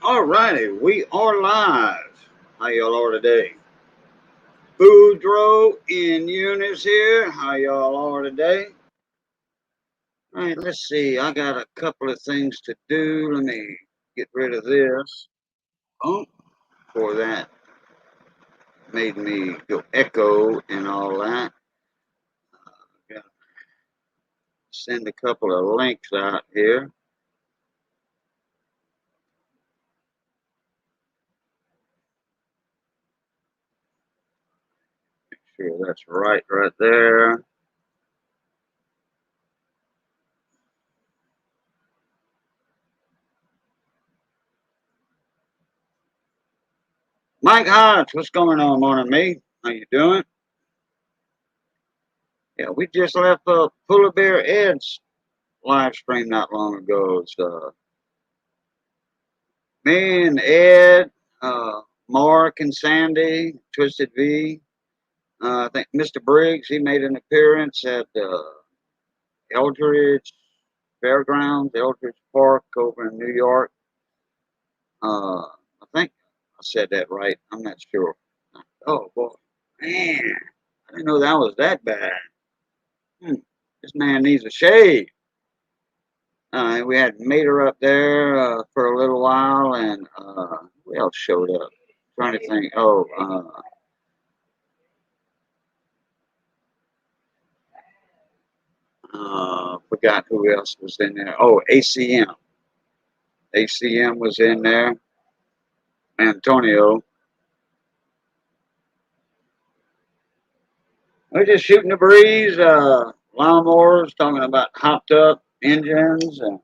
All righty, we are live. How y'all are today? Boudreaux in Eunice here. How y'all are today? All right, let's see. I got a couple of things to do. Let me get rid of this. Oh, for that made me go echo and all that. Got to send a couple of links out here. Make sure that's right there. Mike Hodge, what's going on, morning, me? How you doing? Yeah, we just left Puller Bear Ed's live stream not long ago. So me and Ed, Mark and Sandy, Twisted V. I think Mr. Briggs, he made an appearance at Eldridge Fairgrounds, Eldridge Park over in New York. I think I said that right. I'm not sure. Oh boy, man, I didn't know that was that bad. Hmm. This man needs a shave. We had Mater up there for a little while, and who else showed up? Trying to think. Oh, forgot who else was in there. Oh, ACM. ACM was in there. Antonio. We're just shooting the breeze. Lawnmowers, talking about hopped up engines and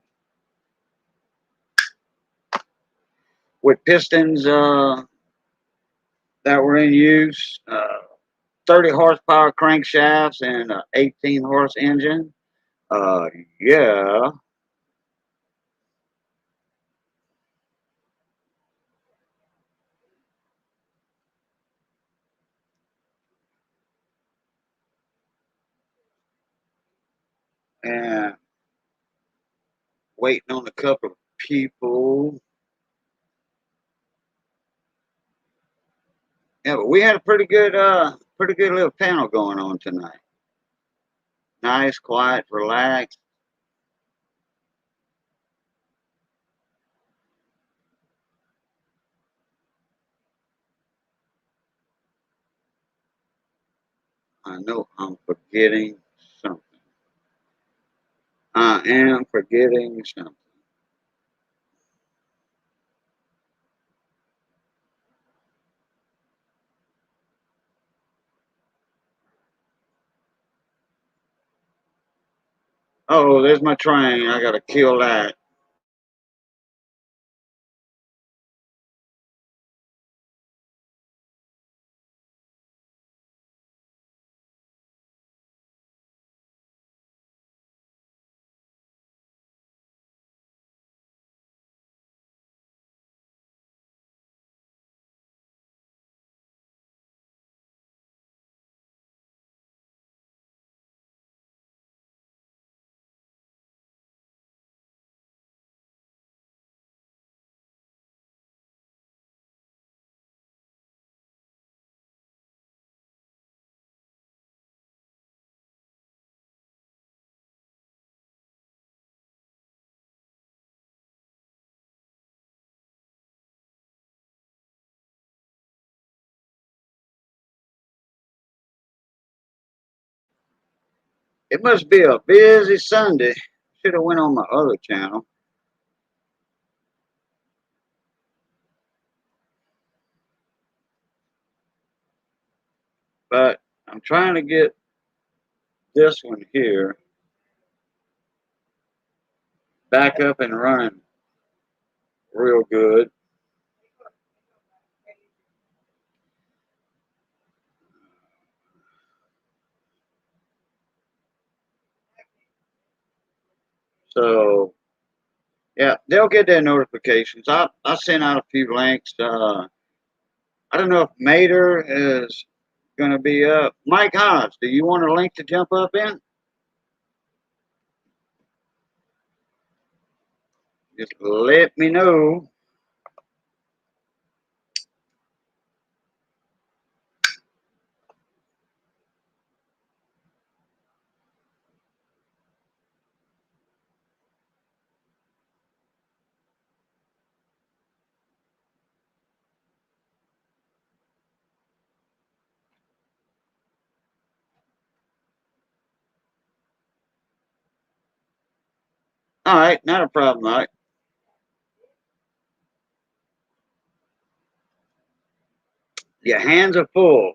with pistons that were in use. 30 horsepower crankshafts and 18 horse engine. Uh, yeah. And waiting on a couple of people. Yeah, but we had a pretty good little panel going on tonight. Nice, quiet, relaxed. I know I'm forgetting something. I am forgetting something. Oh, there's my train. I gotta kill that. It must be a busy Sunday. Should have went on my other channel, but I'm trying to get this one here back up and running real good. So yeah, they'll get their notifications. I sent out a few links. I don't know if Mater is going to be up. Mike Hodge, do you want a link to jump up in? Just let me know. All right, not a problem, Mike. Your hands are full.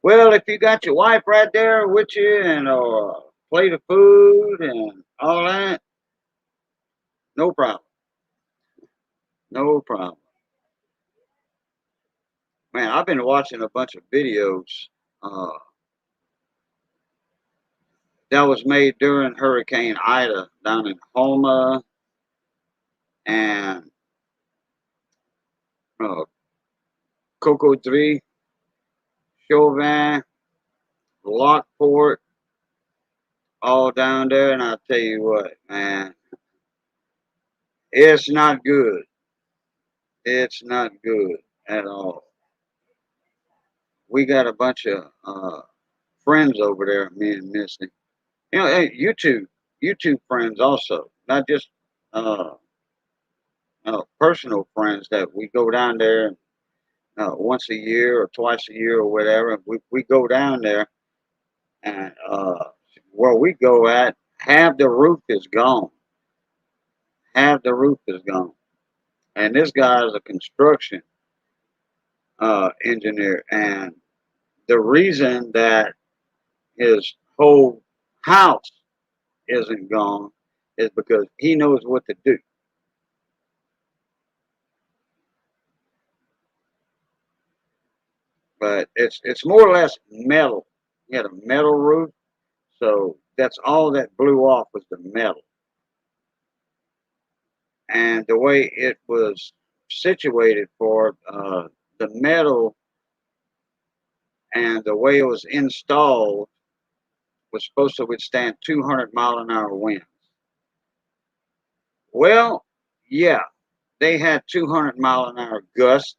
Well, if you got your wife right there with you and a plate of food and all that, no problem. No problem. Man, I've been watching a bunch of videos uh, that was made during Hurricane Ida down in Houma and uh, Coco 3, Chauvin, Lockport, all down there. And I'll tell you what, man, it's not good. It's not good at all. We got a bunch of friends over there, me and Misty. You know, hey, YouTube friends also, not just uh, personal friends that we go down there once a year or twice a year or whatever. We go down there and where we go at, half the roof is gone. Half the roof is gone. And this guy is a construction engineer, and the reason that his whole house isn't gone is because he knows what to do. But it's more or less metal. He had a metal roof, so that's all that blew off was the metal. And the way it was situated for the metal and the way it was installed was supposed to withstand 200-mile-an-hour winds. Well, yeah, they had 200-mile-an-hour gusts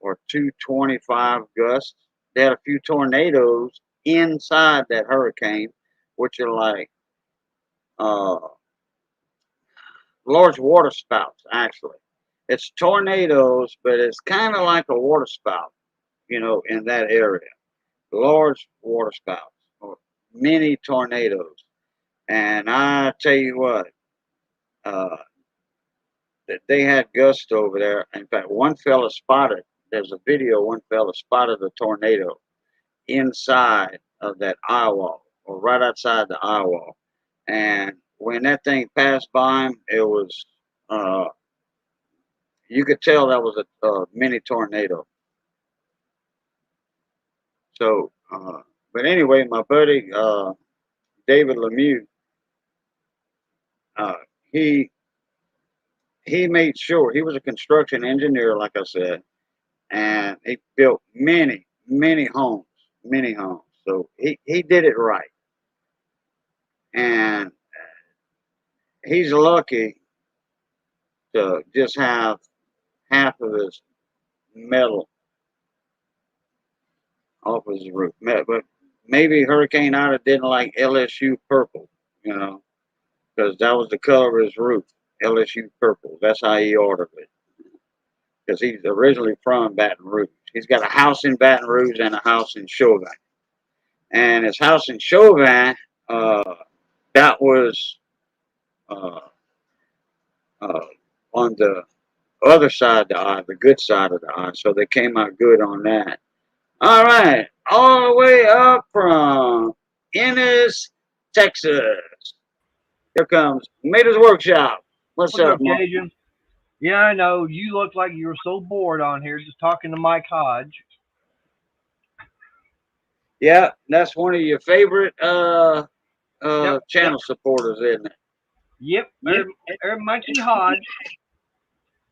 or 225 gusts. They had a few tornadoes inside that hurricane, which are like uh, large water spouts, actually. It's tornadoes, but it's kind of like a water spout, in that area. Large water spouts or mini tornadoes. And I tell you what, uh, they had gusts over there. In fact, one fella spotted, there's a video, one fella spotted a tornado inside of that eye wall or right outside the eye wall. And when that thing passed by him, it was, uh, you could tell that was a mini tornado. So, but anyway, my buddy, David Lemieux, uh, he, he made sure he was a construction engineer, like I said, and he built many homes. So he did it right. And he's lucky to just have half of his metal off his roof. But maybe Hurricane Ida didn't like LSU purple, because that was the color of his roof, LSU purple. That's how he ordered it. Because he's originally from Baton Rouge. He's got a house in Baton Rouge and a house in Chauvin. And his house in Chauvin, that was uh, uh, on the other side of the eye, the good side of the eye. So they came out good on that. All right, all the way up from Ennis, Texas. Here comes Mater's Workshop. What's What's up, up, Mark? Cajun? Yeah, I know. You look like you were so bored on here just talking to Mike Hodge. Yeah, that's one of your favorite Yep, channel supporters, isn't it? yep. Mikey Hodge.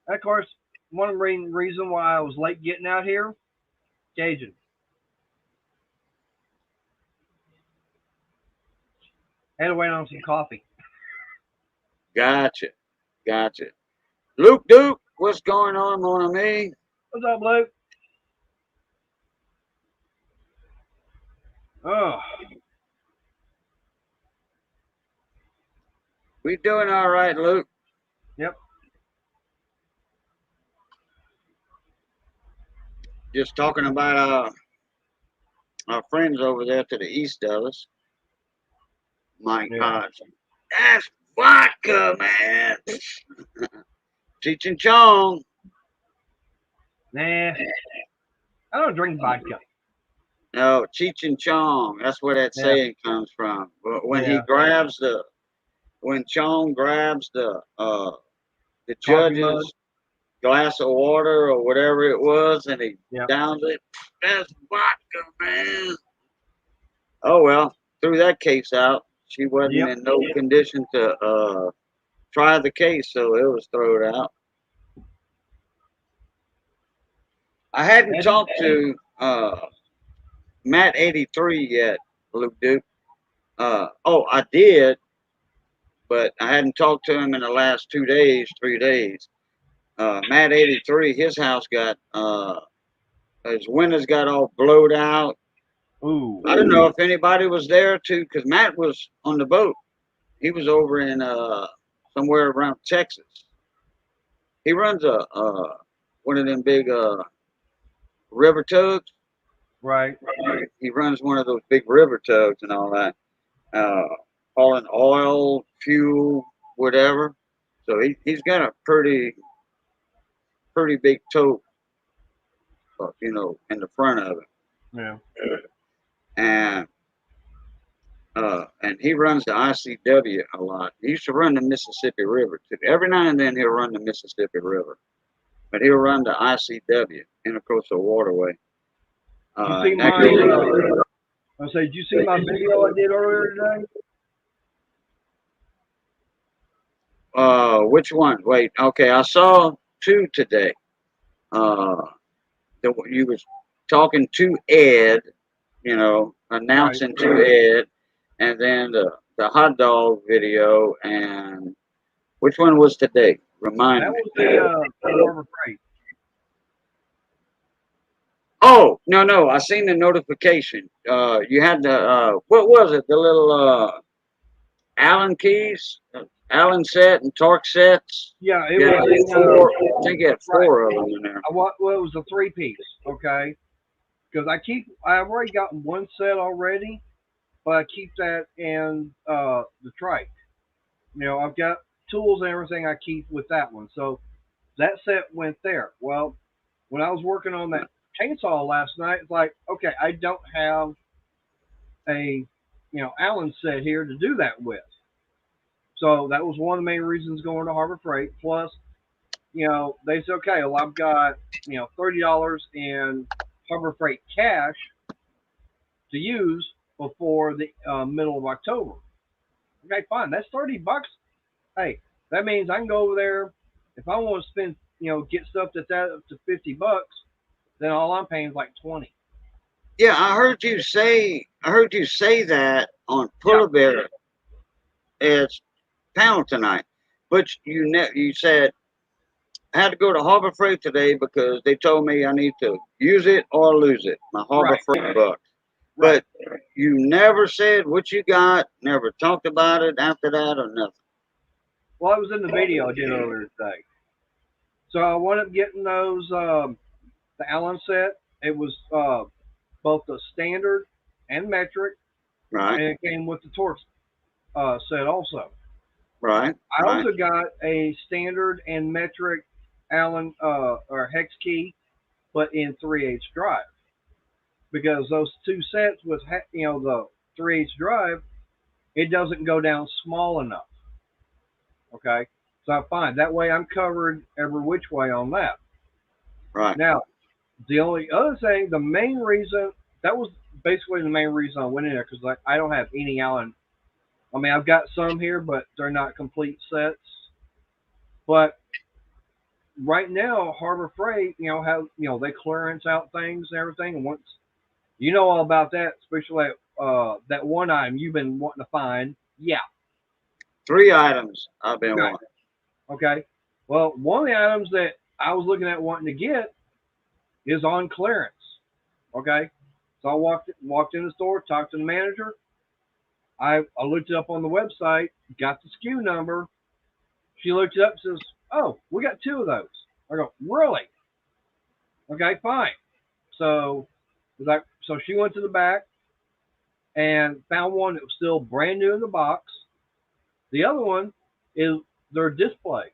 Of course, one of the main reason why I was late getting out here, Cajun. Had to wait on some coffee. Gotcha, gotcha. Luke Duke, what's going on, mon ami? What's up, Luke? Oh, We doing all right, Luke. yep. Just talking about our friends over there to the east of us, Mike Yeah. Hodge. That's vodka, man. Cheech and Chong. Nah, I don't drink vodka. No, Cheech and Chong. That's where that Yeah, saying comes from. When he yeah. grabs when Chong grabs the Coffee mug. judge's glass of water or whatever it was, and he Yeah. downs it. That's vodka, man. Oh well, threw that case out. She wasn't Yep. in no condition to try the case, so it was thrown out. I hadn't Eddie. talked to Matt 83 yet, Luke Duke. Oh, I did, but I hadn't talked to him in the last 2 days, 3 days. Matt 83, his house got his windows got all blowed out. Ooh. I don't know if anybody was there too, because Matt was on the boat. He was over in somewhere around Texas. He runs one of them big river tugs. Right. He runs one of those big river tugs and all that, hauling oil, fuel, whatever. So he's got a pretty big tote, in the front of Yeah. it, and he runs the ICW a lot. He used to run the Mississippi River too. Every now and then he'll run the Mississippi River, but he'll run the ICW, Intercoastal Waterway. Did you see And that my? goes. I say, did you see my video I did earlier today? Which one? Wait, okay, I saw two today. Uh, you was talking to Ed, Right. announcing to Ed, and then the hot dog video. And which one was today? Remind That me. was the Harbor Freight. Oh, no, no, I seen the notification. You had the what was it? The little Allen keys, Allen set and torque sets. Yeah, it Yeah, was in I think you had right. four of them in there. Well, it was a three piece. Okay, because I've already gotten one set already, but I keep that in the trike. I've got tools and everything I keep with that one. So that set went there. Well, when I was working on that chainsaw last night, it's like, okay, I don't have a Allen set here to do that with. So that was one of the main reasons going to Harbor Freight. Plus, they said, okay, well, I've got $30 in Harbor Freight cash to use before the middle of October. Okay, fine. That's $30. Hey, that means I can go over there if I want to spend, get stuff that's up to $50. Then all I'm paying is like 20. Yeah, I heard you say that on Yeah, Pull Bear Ed's panel tonight, but you said I had to go to Harbor Freight today because they told me I need to use it or lose it. My Harbor right, Freight bucks. right. But you never said what you got. Never talked about it after that or nothing. Well, I was in the video I did earlier today. So I wound up getting those the Allen set. It was both the standard and metric, Right, and it came with the torque set also. right, I right, also got a standard and metric Allen or hex key, but in 3/8 drive because those two sets with the 3/8 drive, it doesn't go down small enough. Okay, so I find that way I'm covered every which way on that. right, Now, the only other thing, the main reason that was basically the main reason I went in there because I don't have any Allen. I mean, I've got some here, but they're not complete sets. But right now, Harbor Freight, have they clearance out things and everything, and once you know all about that, especially that one item you've been wanting to find. Yeah, 3 items I've been right. wanting. Okay. Well, one of the items that I was looking at wanting to get is on clearance. Okay. So I walked in the store, talked to the manager. I looked it up on the website, got the SKU number. She looked it up and says, "Oh, we got two of those." I go, "Really?" Okay, fine. So, so she went to the back and found one that was still brand new in the box. The other one is their display,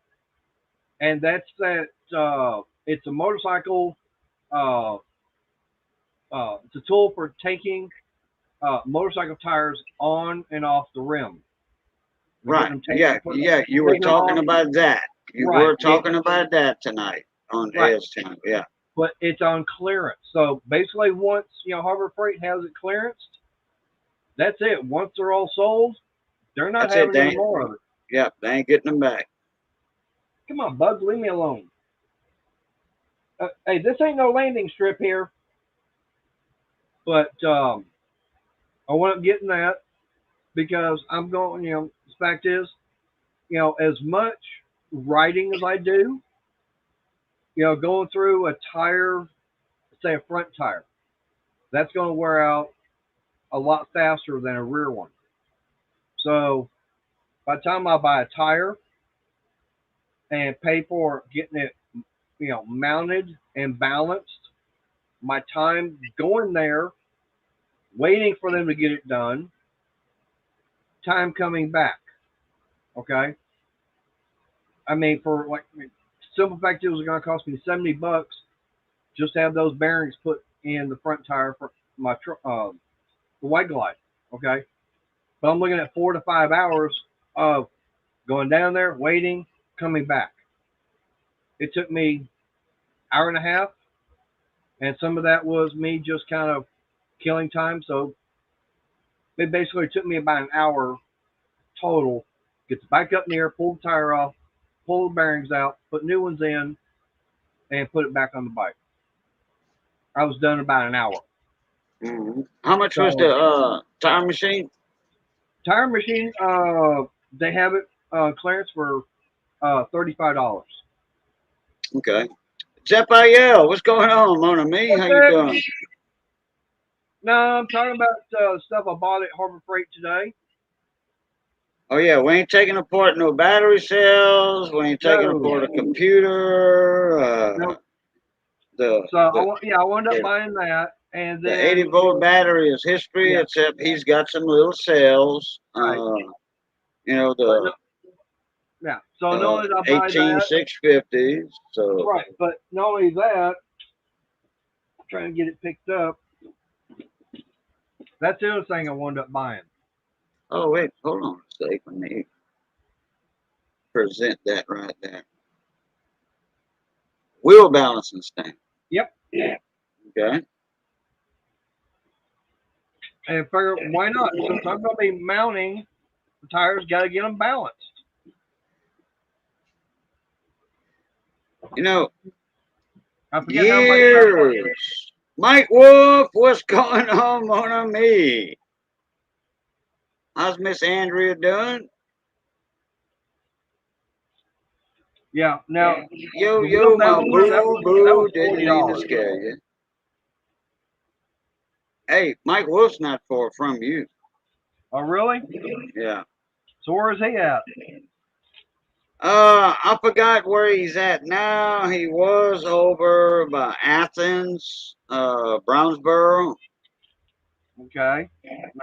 and that's that. It's a motorcycle. Uh, it's a tool for taking motorcycle tires on and off the rim. And Right. getting them Yeah. Yeah. You were taking them talking off. about that. You Right. were talking about that tonight on Right. Ed's channel. Yeah. But it's on clearance. So basically, once Harbor Freight has it clearanced, that's it. Once they're all sold, they're not That's it. having They any ain't, more of it. yeah, they ain't getting them back. Come on, Bugs, leave me alone. Hey, this ain't no landing strip here, but I want up getting that because I'm going. The fact is, as much writing as I do, going through a tire, say a front tire, that's going to wear out a lot faster than a rear one. So by the time I buy a tire and pay for getting it, mounted and balanced, my time going there, waiting for them to get it done, time coming back. Okay. I mean, for like simple fact, it was going to cost me $70 just to have those bearings put in the front tire for my the white glide. Okay. But I'm looking at 4 to 5 hours of going down there, waiting, coming back. It took me hour and a half, and some of that was me just kind of killing time. So it basically took me about an hour total. Get the bike up in the air, pull the tire off, pull the bearings out, put new ones in, and put it back on the bike. I was done in about an hour. How much was So the time machine? tire machine, they have it clearance for $35. Okay. Zepael, what's going on, Mona Me? What's How you that? doing? No, I'm talking about stuff I bought at Harbor Freight today. Oh yeah, we ain't taking apart no battery cells. We ain't taking No, apart a computer. no. The So the I wound up the, buying that, and the 80 then volt battery is history, yeah, except he's got some little cells. right. But no, The yeah. So not only did I buy that, 18650s. So right, but not only that, I'm trying to get it picked up. That's the other thing I wound up buying. oh wait, hold on a sec. Let me present that right there. Wheel balancing stand. Yep. Okay. And figure why not? Since I'm going to be mounting the tires, got to get them balanced. You know, I forget how much that was. years. Mike Wolf, what's going on me? How's Miss Andrea doing? Yeah. Now Yo, the wheel yo, my balancer boo that boo. was Didn't mean to $40. scare you. Hey, Mike Wolf's not far from you. Oh really? Yeah. So where is he at? I forgot where he's at now. He was over by Athens, Brownsboro, Okay.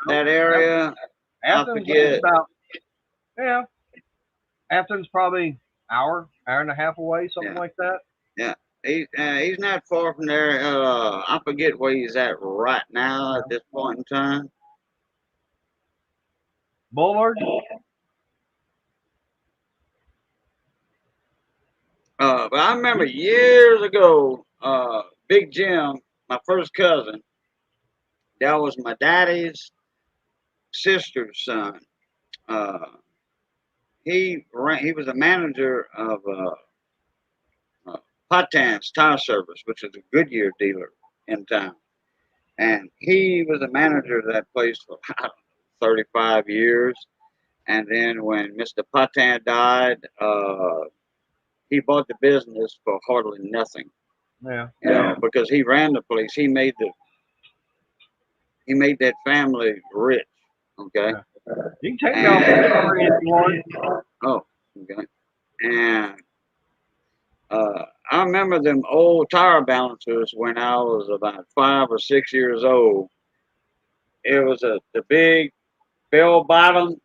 No, that area. I Athens is forget. about yeah. Athens probably hour and a half away, something Yeah, like that. yeah. He's not far from there. I forget where he's at right now Yeah. at this point in time. Bullard. But I remember years ago, Big Jim, my first cousin, that was my daddy's sister's son. Uh, he was a manager of Potan's Tire Service, which is a Goodyear dealer in town. And he was a manager of that place for 35 years. And then when Mr. Potan died, he bought the business for hardly nothing. Yeah. Because he ran the place. He made that family rich. Okay. Yeah. You can take me off the And story if you want. oh, okay. And I remember them old tire balancers when I was about 5 or 6 years old. It was the big bell bottom,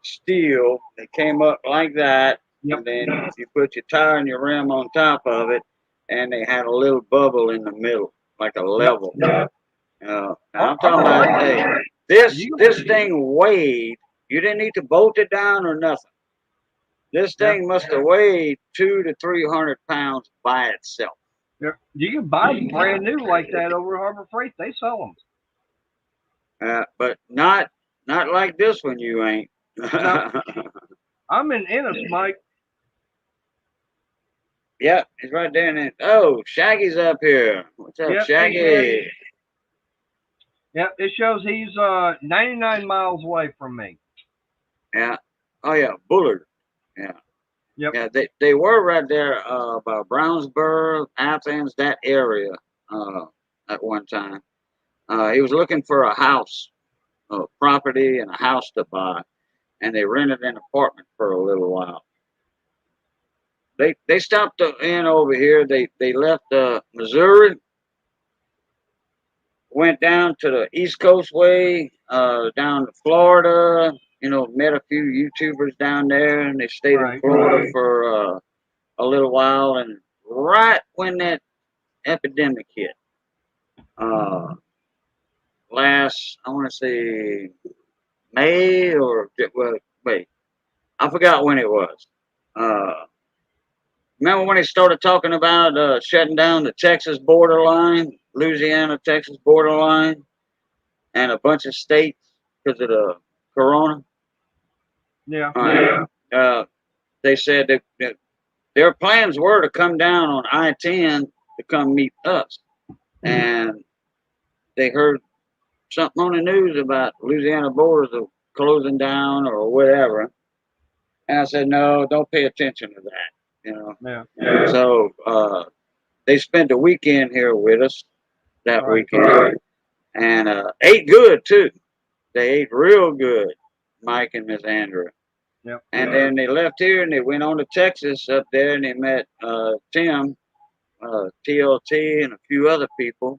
steel that came up like that, Yep. and then you put your tire and your rim on top of it, and they had a little bubble in the middle, like a Yep. level. Now Oh, I'm I'm talking gonna about, tell you, hey, this you. this thing weighed. You didn't need to bolt it down or nothing. This Yeah. thing must have weighed 200 to 300 pounds by itself. Yeah. You can buy brand new like that over at Harbor Freight. They sell them. But not like this one. You ain't. No, I'm in Ennis, Mike. Yep, he's right there. Oh, Shaggy's up here. What's up, Yep. Hey, Shaggy. Shaggy? Yep. It shows he's 99 miles away from me. Yeah. Oh yeah, Bullard. Yeah. Yep. Yeah, they were right there by Brownsburg, Athens, that area at one time. He was looking for a house, a property, and a house to buy, and they rented an apartment for a little while. They stopped in over here. They left Missouri, went down to the East Coast way, down to Florida. You know, met a few YouTubers down there, and they stayed in Right. Florida for a little while. And right when that epidemic hit, uh, last I want to say May or well, wait, I forgot when it was. Uh, Remember when they started talking about shutting down the Texas borderline, Louisiana Texas borderline, and a bunch of states because of the corona? Yeah. All right. They said that their plans were to come down on I-10 to come meet us, and they heard something on the news about Louisiana borders are closing down or whatever. And I said, no, don't pay attention to that. You know. Yeah. So they spent a weekend here with us that Right. weekend, and ate good too. They ate real good, Mike and Miss Andrew. Yep. And then they left here and they went on to Texas up there and they met Tim, TLT, and a few other people.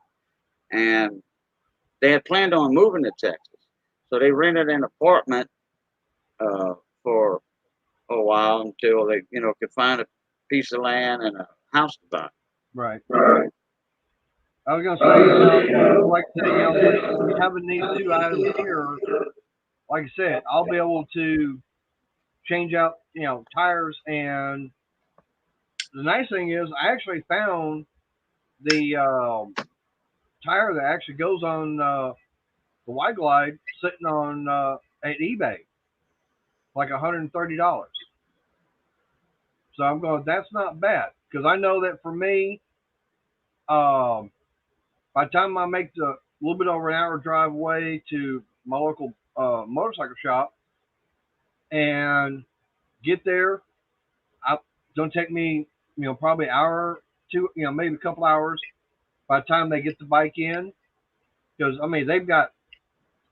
And they had planned on moving to Texas. So they rented an apartment for a while until they, could find a piece of land and a house to buy. Right. Right. I was gonna say, like I said, with me having these two items here, like I said, I'll be able to change out, tires. And the nice thing is, I actually found the tire that actually goes on the Y Glide sitting on at eBay, like $130. So I'm going, that's not bad because I know that for me, um, by the time I make the little bit over an hour drive away to my local motorcycle shop and get there, it's gonna take me, probably an hour, two, maybe a couple hours by the time they get the bike in. Because I mean, they've got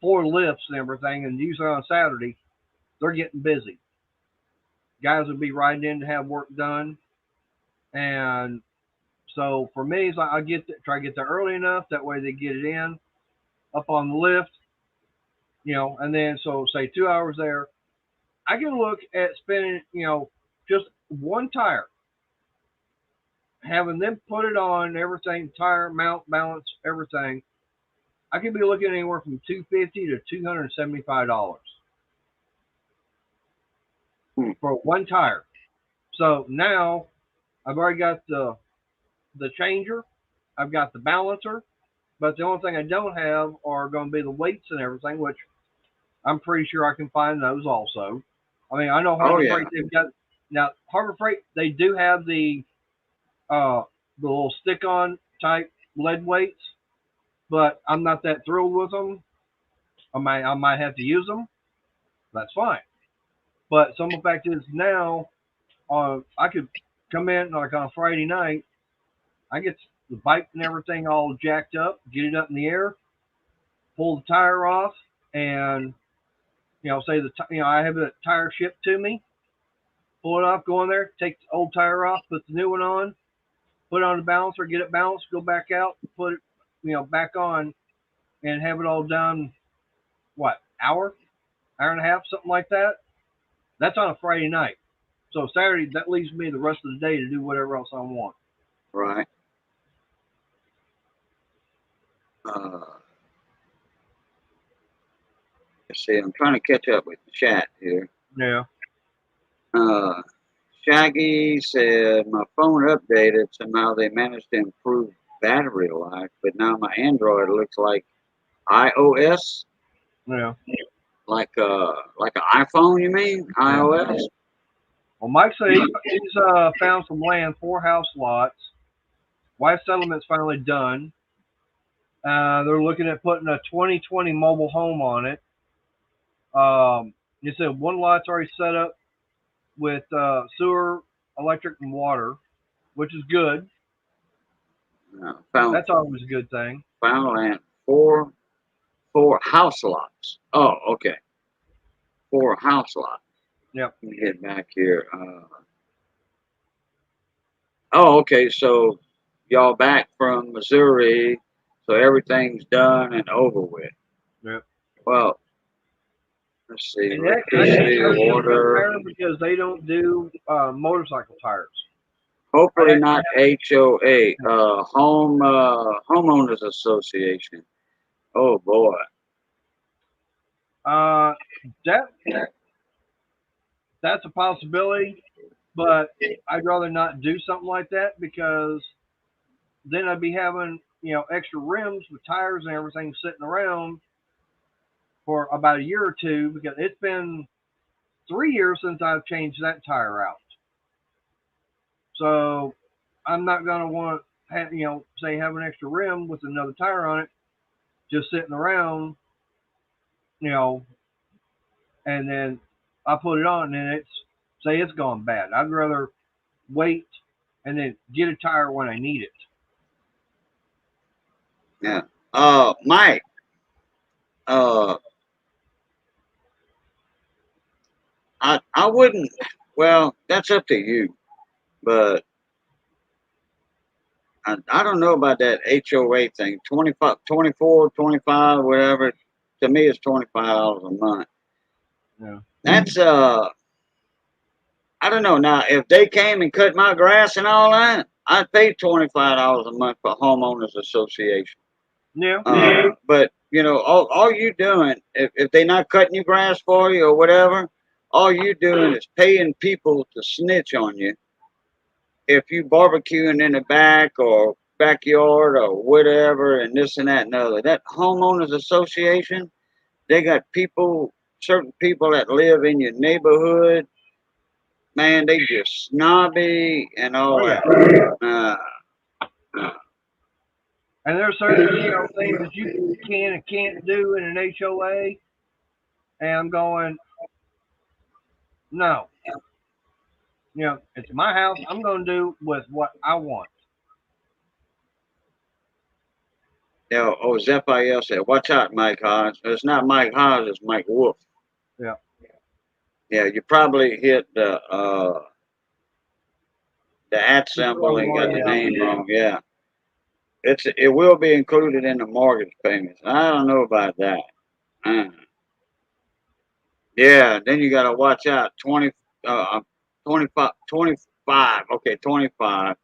four lifts and everything, and usually on Saturday they're getting busy. Guys will be riding in to have work done, and so for me, it's like I try to get there early enough that way they get it in up on the lift, and then so say 2 hours there, I can look at spending, just one tire, having them put it on everything, tire, mount, balance, everything. I could be looking anywhere from $250 to $275 Hmm. for one tire. So now I've already got the changer, I've got the balancer, but the only thing I don't have are going to be the weights and everything, which I'm pretty sure I can find those also. I mean, I know Oh Harbor yeah. Freight, they've got, now Harbor Freight, they do have the little stick-on type lead weights, but I'm not that thrilled with them. I might have to use them. That's fine. But some of the fact is now, I could come in like on a Friday night. I get the bike and everything all jacked up, get it up in the air, pull the tire off, and say I have a tire shipped to me, pull it off, go in there, take the old tire off, put the new one on, put it on the balancer, get it balanced, go back out, put it back on, and have it all done. What, hour and a half, something like that. That's on a Friday night. So Saturday, that leaves me the rest of the day to do whatever else I want. Right. Uh, let's see. I'm trying to catch up with the chat here. Yeah. Uh, Shaggy said my phone updated. Somehow they managed to improve battery life, but now my Android looks like iOS, Yeah. like an iPhone. You mean Yeah. iOS? Well, Mike said he's found some land, 4 house lots. Wife settlement's finally done. They're looking at putting a 2020 mobile home on it. He said one lot's already set up with sewer, electric, and water, which is good. Found That's always a good thing. found land four house lots. Oh, okay, 4 house lots. Yep. Let me get back here. Oh, okay. So y'all back from Missouri, so everything's done and over with. Yep. Well, let's see, And I actually electricity, chose water. Pender because they don't do motorcycle tires. I Hopefully actually not HOA, homeowners association. Oh boy. have that that's a possibility, but I'd rather not do something like that because then I'd be having extra rims with tires and everything sitting around for about a year or two because it's been 3 years since I've changed that tire out. So I'm not gonna want to say have an extra rim with another tire on it just sitting around, you know, and then I put it on and it's gone bad. I'd rather wait and then get a tire when I need it. Yeah. Mike. Uh, I wouldn't. Well, that's up to you, but I don't know about that HOA thing. 25, 24, 25, whatever. To me, it's $25 a month. Yeah. That's I don't know. Now, if they came and cut my grass and all that, I'd pay $25 a month for homeowners association. Yeah. But all you doing, if they not cutting your grass for you or whatever, all you doing is paying people to snitch on you if you barbecuing in the back or backyard or whatever and this and that and other. That homeowners association, they got people, certain people that live in your neighborhood. Man, they just snobby and Oh all yeah. that. Uh, And there's certain things that you can and can't do in an HOA, and I'm going no. It's my house. I'm going to do with what I want. Zephyr said, "Watch out, Mike Hodge." It's not Mike Hodge, it's Mike Wolf. Yeah. Yeah, you probably hit the at symbol and got the Yeah. name wrong. Yeah, it will be included in the mortgage payments. I don't know about that. Uh, yeah, then you got to watch out. 25, 25. Okay, 25.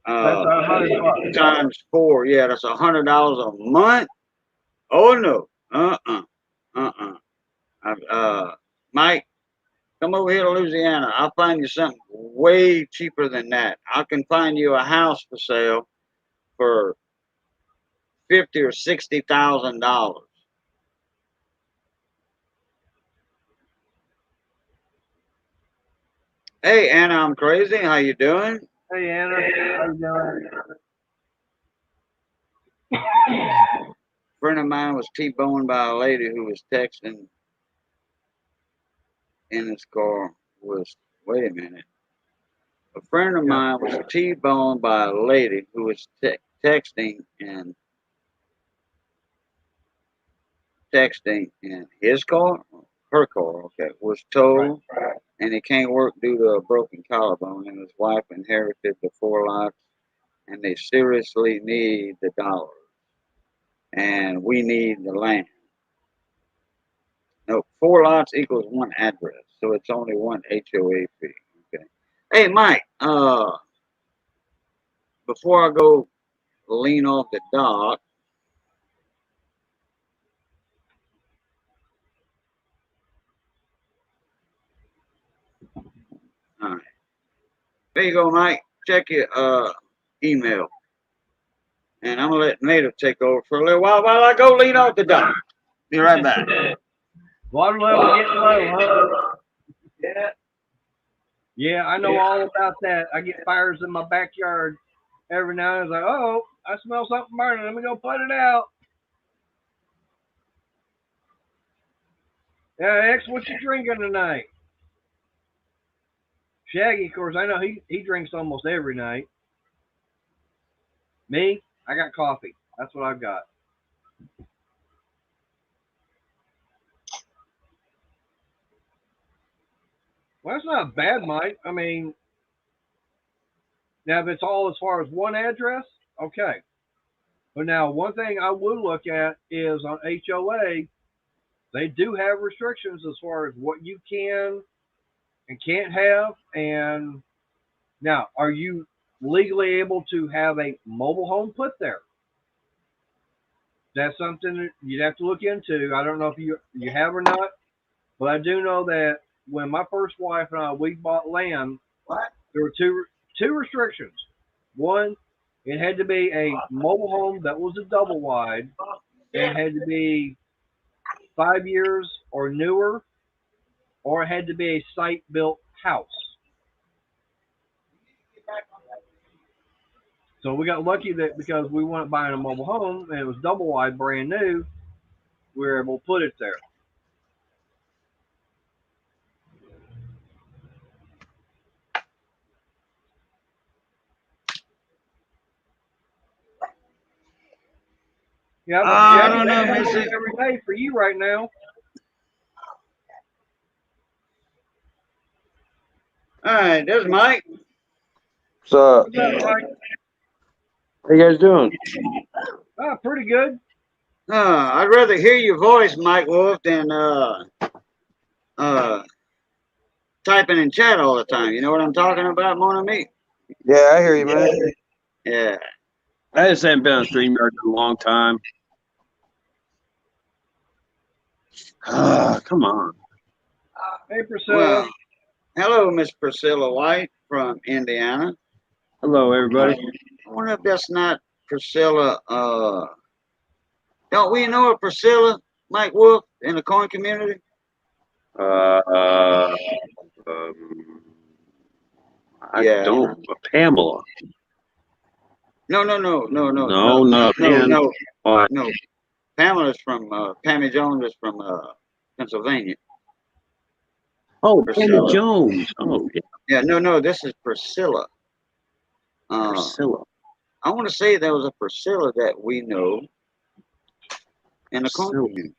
That's Uh, 100 bucks. times 4. Yeah, that's $100 a month. Oh no. Uh. Mike, come over here to Louisiana. I'll find you something way cheaper than that. I can find you a house for sale for 50 or $60,000. Hey Anna, I'm crazy. How you doing? Hey Anna, how you doing? A friend of mine was T-boned by a lady who was texting in his car. Was Wait a minute. A friend of Yeah. mine was T-boned by a lady who was texting in his car, her car. Okay, was Right. told, and he can't work due to a broken collarbone. And his wife inherited the 4 lots, and they seriously need the dollars, and we need the land. No, 4 lots equals 1 address. So it's only one HOA fee. Okay. Hey, Mike. Before I go lean off the dock. All right. There you go, Mike. Check your email. And I'm gonna let Native take over for a little while I go lean off the dock. Be right back. Water level getting low, huh? Yeah. Yeah, I know all about that. I get fires in my backyard every now and then. It's like, oh, I smell something burning. Let me go put it out. Yeah, X, what you drinking tonight? Shaggy, of course, I know he drinks almost every night. Me, I got coffee. That's what I've got. Well, that's not bad, Mike. I mean, now if it's all as far as one address, okay. But now one thing I would look at is on HOA, they do have restrictions as far as what you can and can't have. And now, are you legally able to have a mobile home put there? That's something that you'd have to look into. I don't know if you have or not, but I do know that when my first wife and I we bought land, What? there were two restrictions. One, it had to be a mobile home that was a double wide, and it had to be 5 years or newer, or it had to be a site built house. So we got lucky that because we weren't buying a mobile home and it was double wide, brand new, we were able to put it there. Yeah, but I Shaggy, don't know, that's Missy. every day for you right now. All right, there's Mike. What's up? What's up, Mike? How you guys doing? Pretty good. I'd rather hear your voice, Mike Wolf, than uh typing in chat all the time. You know what I'm talking about, mon ami? Yeah, I hear you, man. Yeah. I just haven't been on StreamYard in a long time. Come on. Hey, Priscilla. Well, hello, Miss Priscilla White from Indiana. Hello, everybody. I wonder if that's not Priscilla. Don't we know a Priscilla, Mike Wolf, in the coin community? I Yeah. don't. Pamela. No. No, No. not Pam. Why? No. Pamela's from Pammy Jones is from Pennsylvania. Oh, Priscilla. Pamela Jones. Oh, yeah. Yeah, no, this is Priscilla. Priscilla. I want to say there was a Priscilla that we know in the coin Priscilla. community.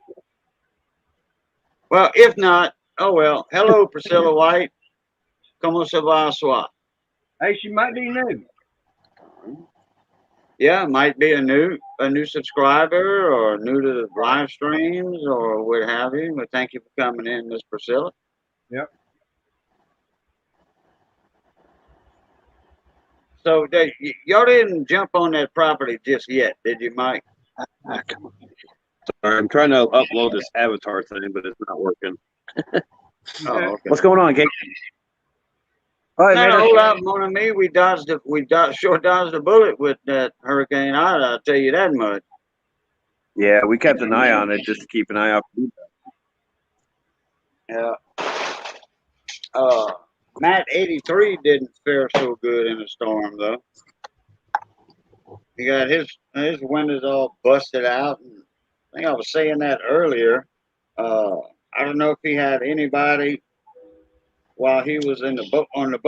Well, if not, oh well. Hello, Priscilla White. Como se va soi? Hey, she might be new. Yeah, might be a new subscriber or new to the live streams or what have you. But thank you for coming in, Miss Priscilla. Yep. So y'all didn't jump on that property just yet, did you, Mike? Come on. Sorry, I'm trying to upload this avatar thing, but it's not working. Oh, okay. What's going on, Kate? All right, Not a man. whole lot more than me. We sure dodged a bullet with that Hurricane Ida. I'll tell you that much. Yeah, we kept an eye on it just to keep an eye out. Yeah. Matt 83 didn't fare so good in the storm though. He got his windows all busted out. And I think I was saying that earlier. I don't know if he had anybody while he was in the boat on the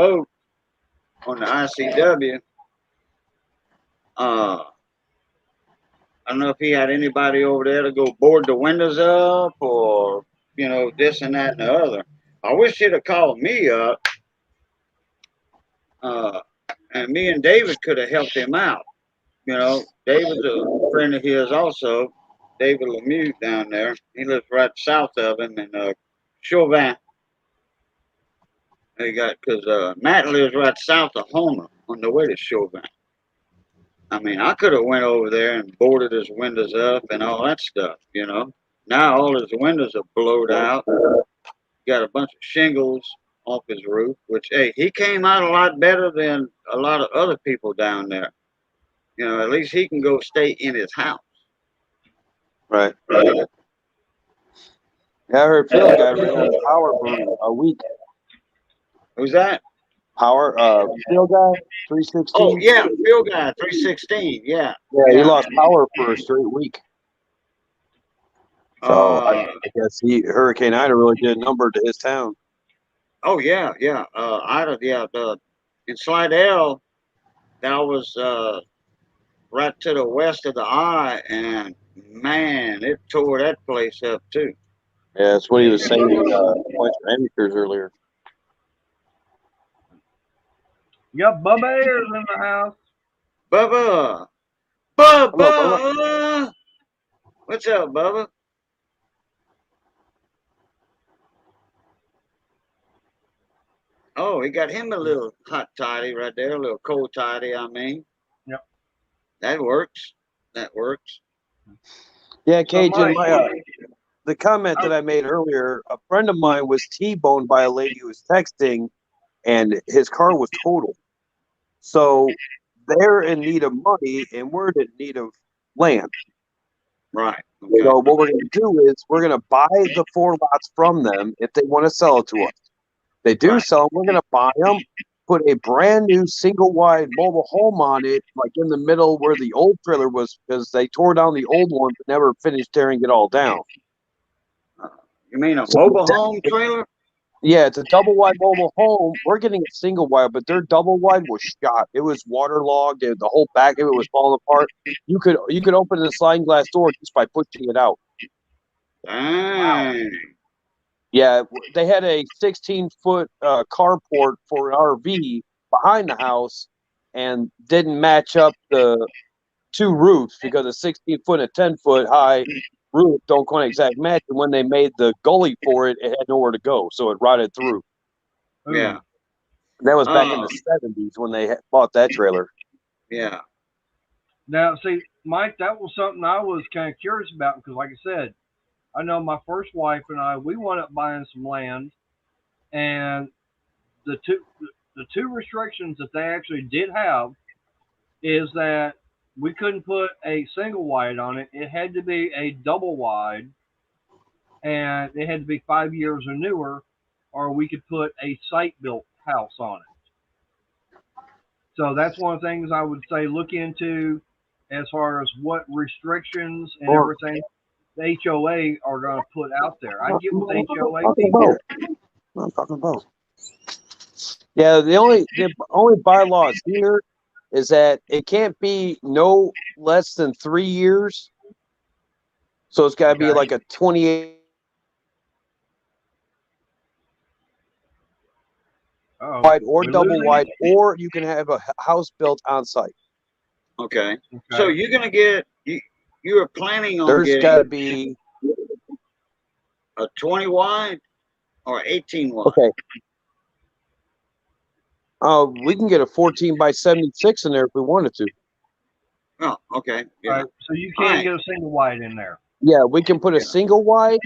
ICW. I don't know if he had anybody over there to go board the windows up or this and that and the other. I wish he'd have called me up. And me and David could have helped him out. David's a friend of his also. David Lemieux down there. He lives right south of him in Chauvin. They got because Matt lives right south of Homer on the way to Chauvin. I mean, I could have went over there and boarded his windows up and all that stuff, you know. Now all his windows are blowed out. Got a bunch of shingles off his roof, which hey, he came out a lot better than a lot of other people down there. You know, at least he can go stay in his house. Right. Yeah, I heard Phil got rid of power for a week. Who's that? Power, Phil guy, Oh 316. yeah, Phil guy, 316. Yeah, Yeah, he yeah. lost power for a straight week. So I guess Hurricane Ida really did a number to his town. Oh yeah, yeah. Ida, yeah. In Slidell, that was right to the west of the eye, and man, it tore that place up too. Yeah, that's what he was saying in Points for Amateurs earlier. Yep, Bubba Ayers in the house. Bubba, Hello, Bubba. Bubba, what's up, Bubba? Oh, he got him a little hot toddy right there, a little cold toddy. I mean, Yep. that works. That works. Yeah, So Cajun, Mike, the comment that I made earlier, a friend of mine was T-boned by a lady who was texting, and his car was totaled. So they're in need of money, and we're in need of land. Right. Okay. So what we're going to do is we're going to buy the 4 lots from them if they want to sell it to us. They do Right. sell them, we're going to buy them, put a brand new single wide mobile home on it, like in the middle where the old trailer was, because they tore down the old one but never finished tearing it all down. You mean a So mobile home trailer? yeah, it's a double wide mobile home. We're getting a single wide, but their double wide was shot. It was waterlogged. The whole back of it was falling apart. You could open the sliding glass door just by pushing it out. Dang. Yeah, they had a 16-foot carport for an RV behind the house, and didn't match up the 2 roofs because a 16-foot and a 10-foot high roof don't quite exact match. And when they made the gully for it, it had nowhere to go, so it rotted through. Yeah. That was back in the 70s when they bought that trailer. Yeah. now see, Mike, that was something I was kind of curious about because, like I said, I know my first wife and I, we wound up buying some land, and the two restrictions that they actually did have is that we couldn't put a single wide on it. It had to be a double wide, and it had to be 5 years or newer, or we could put a site built house on it. So that's one of the things I would say look into as far as what restrictions and everything the HOA are going to put out there. I get with the HOA people. I'm talking about. Yeah, the only bylaws here is that it can't be no less than 3 years. So it's got to be like a 28 wide or double wide, or you can have a house built on site. Okay. So you're gonna get you are planning on There's got to getting be a 20 wide or 18 wide. okay. We can get a 14 by 76 in there if we wanted to. Oh, okay. Yeah. All right, so you can't get a single wide in there. Yeah, we can put a single wide,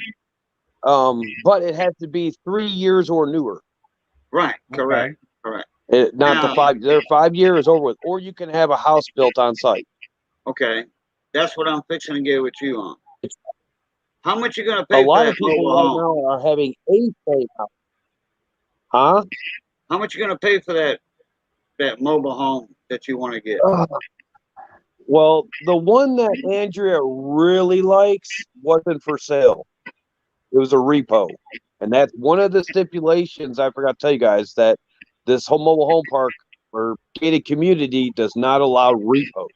but it has to be 3 years or newer. Right. Correct. Correct. Not the 5. Their 5 years over with, or you can have a house built on site. Okay, that's what I'm fixing to get with you on. How much you gonna pay a for lot that of people mobile right home? now are having a frame house. Huh? How much you gonna pay for that mobile home that you want to get? Well, the one that Andrea really likes wasn't for sale. It was a repo. And that's one of the stipulations I forgot to tell you guys, that this whole mobile home park or gated community does not allow repos.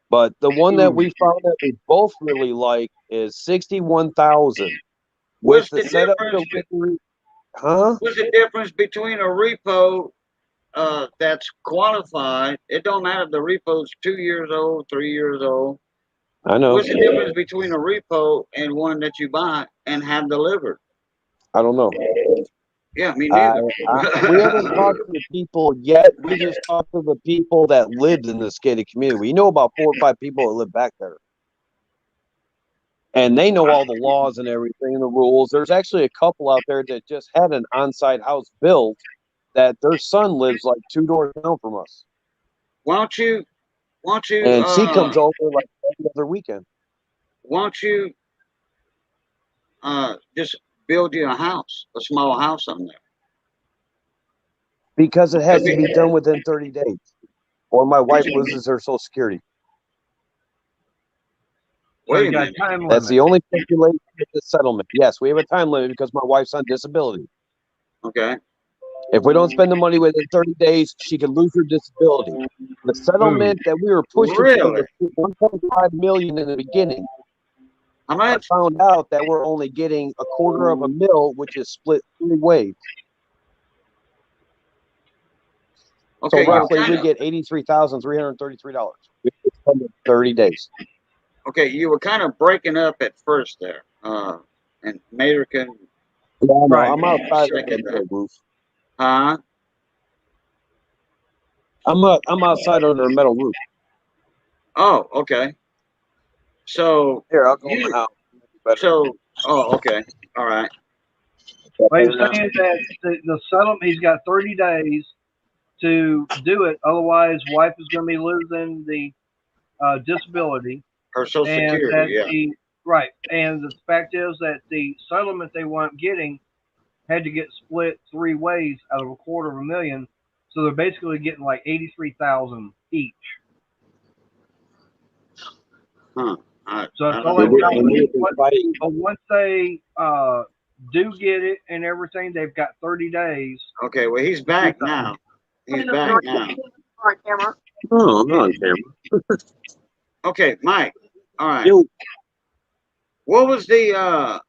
But the one that we found that we both really like is 61,000 with What's the the setup difference? delivery. Huh? What's the difference between a repo that's qualified? It don't matter if the repo's 2 years old, 3 years old. I know. What's the difference between a repo and one that you buy and have delivered? I don't know. Yeah, me neither. We haven't talked to the people yet. We just talked to the people that lived in this gated community. We know about 4 or 5 people that live back there. And they know all the laws and everything and the rules. There's actually a couple out there that just had an on-site house built that their son lives like 2 doors down from us. Why don't you And she comes over like every other weekend. why don't you just build you a house, a small house on there? Because it has to be done within 30 days. Or my wife loses her Social Security. Wait a minute. That's the only stipulation with the settlement. Yes, we have a time limit because my wife's on disability. Okay. If we don't spend the money within 30 days, she can lose her disability. The settlement that we were pushing for Really? was $1.5 million in the beginning. How I much? found out that we're only getting $250,000, which is split 3 ways. Okay, So roughly, we get $83,333. We spend it 30 days. Okay, you were kind of breaking up at first there, and Mater can. Yeah, no, Right. I'm outside Second of the roof. Huh? I'm outside under a metal roof. Oh, okay. So Here, I'll go in the house. okay, all right. What he's saying is that the settlement, he's got 30 days to do it. Otherwise, wife is going to be losing the disability. Her Social And that Security, yeah. right. And the fact is that the settlement they weren't getting had to get split 3 ways out of $250,000. So they're basically getting like 83,000 each. Huh. So it's I only don't know. but once they do get it and everything, they've got 30 days. Okay, well, he's back now. He's back now. On camera. Oh, I'm not on camera. Okay, Mike. All right. Yo. What was the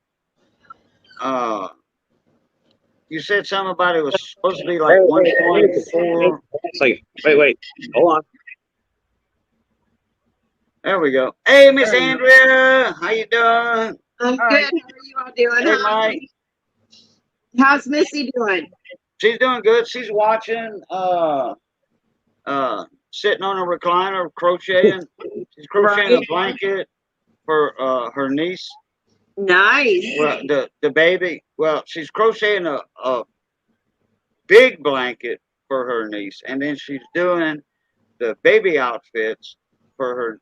you said something about it was supposed to be like 1.4. Wait. Hold on. There we go. Hey, Miss Andrea, how you doing? I'm good. How are you all doing? Hey, Mike. How's Missy doing? She's doing good. She's watching, sitting on a recliner, crocheting. She's crocheting a blanket for her niece. Nice. Well, the baby. Well, she's crocheting a big blanket for her niece, and then she's doing the baby outfits for her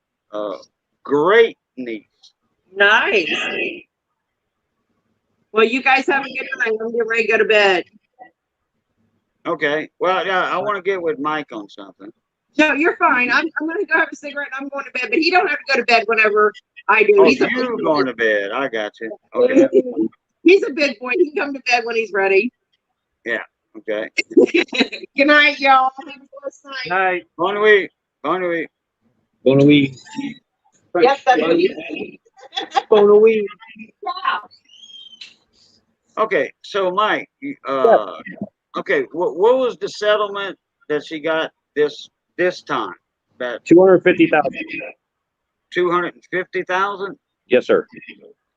great niece. Nice. Well, you guys have a good night. I'm getting ready to go to bed. Okay. Well, yeah, I want to get with Mike on something. No, you're fine. I'm going to go have a cigarette and I'm going to bed, but he don't have to go to bed whenever I do. Oh, He's you going to bed. I got you. Okay. He's a big boy. He can come to bed when he's ready. Yeah. Okay. Good night, y'all. Have a blessed night. Night. Bon nuit. Bon nuit. Bon nuit. Yes, that's what he said. Bon nuit. Yeah. Okay. So, Mike, okay, what was the settlement that she got this time? That 250,000. 250,000? Yes, sir.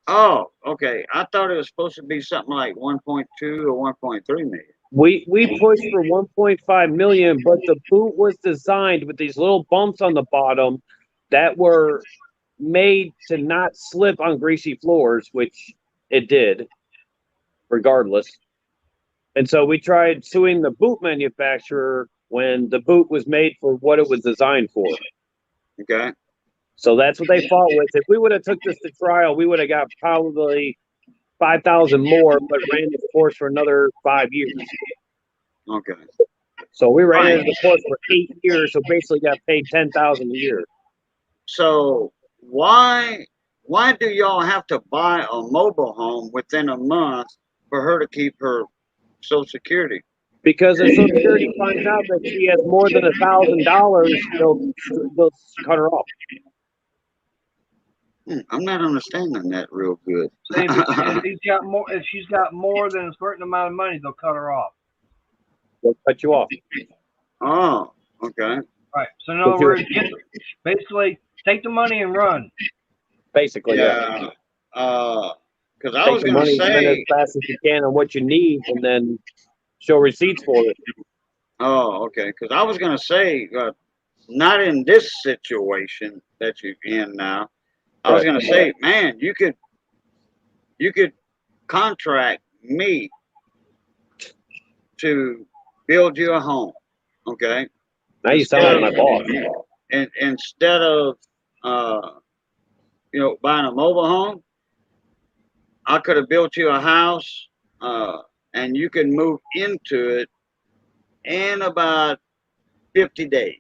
Oh, okay. I thought it was supposed to be something like 1.2 or 1.3 million. We pushed for 1.5 million, but the boot was designed with these little bumps on the bottom that were made to not slip on greasy floors, which it did, regardless. And so we tried suing the boot manufacturer when the boot was made for what it was designed for. Okay. So that's what they fought with. If we would have took this to trial, we would have got probably 5,000 more, but ran the course for another 5 years. Okay. So we ran into the course for 8 years, so basically got paid 10,000 a year. So why do y'all have to buy a mobile home within a month for her to keep her Social Security? Because if Social Security finds out that she has more than $1,000, they'll cut her off. I'm not understanding that real good. See, if she's got more than a certain amount of money, they'll cut her off. They'll cut you off. Oh, okay. Right. So in other words, basically take the money and run. Basically, Yeah. Because I Take was the going to money, spend it as say, fast as you can on what you need, and then show receipts for it. oh, okay. Because I was going to say, not in this situation that you're in now. I was Right. going to say, man, you could contract me to build you a home, okay? Now you sound like my boss. And instead of buying a mobile home, I could have built you a house, and you can move into it in about 50 days.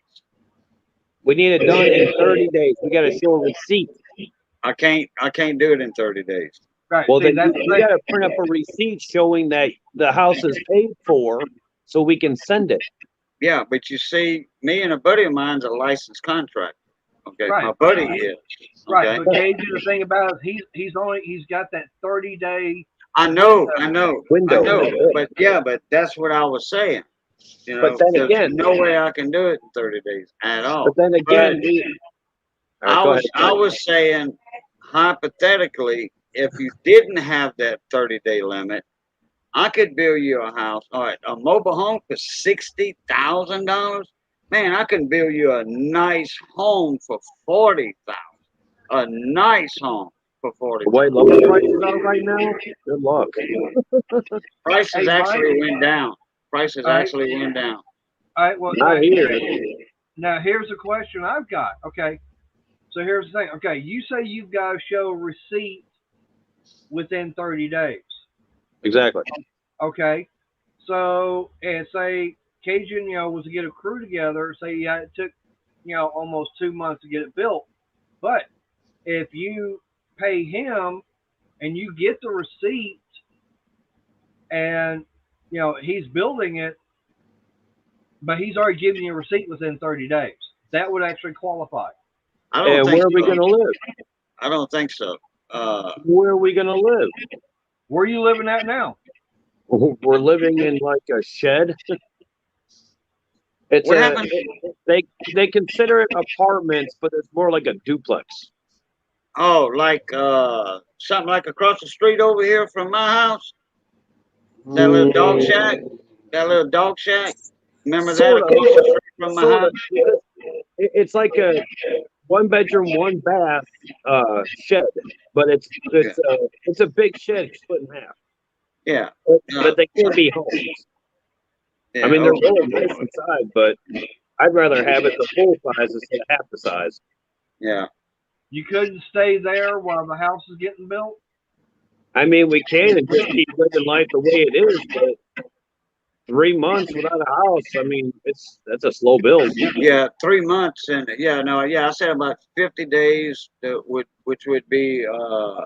We need it done in 30 days. We got to show a receipt. I can't do it in 30 days. Right. Well, See, then that's you got to print up a receipt showing that the house is paid for, so we can send it. Yeah, but you see, me and a buddy of mine's a licensed contractor. Okay, Right. my buddy is. right. Okay, But Cajun, the thing about it, he's got that 30-day. I know, Window. but that's what I was saying. But then There's again, no way I can do it in 30 days at all. but then again, But I was saying, hypothetically, if you didn't have that 30-day limit, I could build you a house. All right, a mobile home for $60,000. Man, I can build you a nice home for 40,000. A nice home for 40. The way lumber prices are right now, good luck. Prices Hey, actually Mike. went down. Prices All right. actually went down. All right. Well, Not here. now here's a question I've got. Okay. So here's the thing. Okay, you say you've got to show a receipt within 30 days. Exactly. Okay. So, and say Cajun, was to get a crew together. Say, it took, almost 2 months to get it built. But if you pay him and you get the receipt and, he's building it, but he's already given you a receipt within 30 days, that would actually qualify. I don't And think where are we so. going to live? I don't think so. Where are we going to live? Where are you living at now? We're living in like a shed. It's What happened? they consider it apartments, but it's more like a duplex. Oh, like something like across the street over here from my house. That little dog shack. That little dog shack. Remember that Sort of. across the street from my Sort house? of, because it's like a 1 bedroom, 1 bath shed, but it's a big shed split in half. Yeah. But they can be homes. Yeah, I mean, they're okay. really nice inside, but I'd rather have it the full size instead of half the size. Yeah. You couldn't stay there while the house is getting built? I mean, we can and just keep living life the way it is, but 3 months without a house, I mean, that's a slow build. Yeah, 3 months and I said about 50 days which would be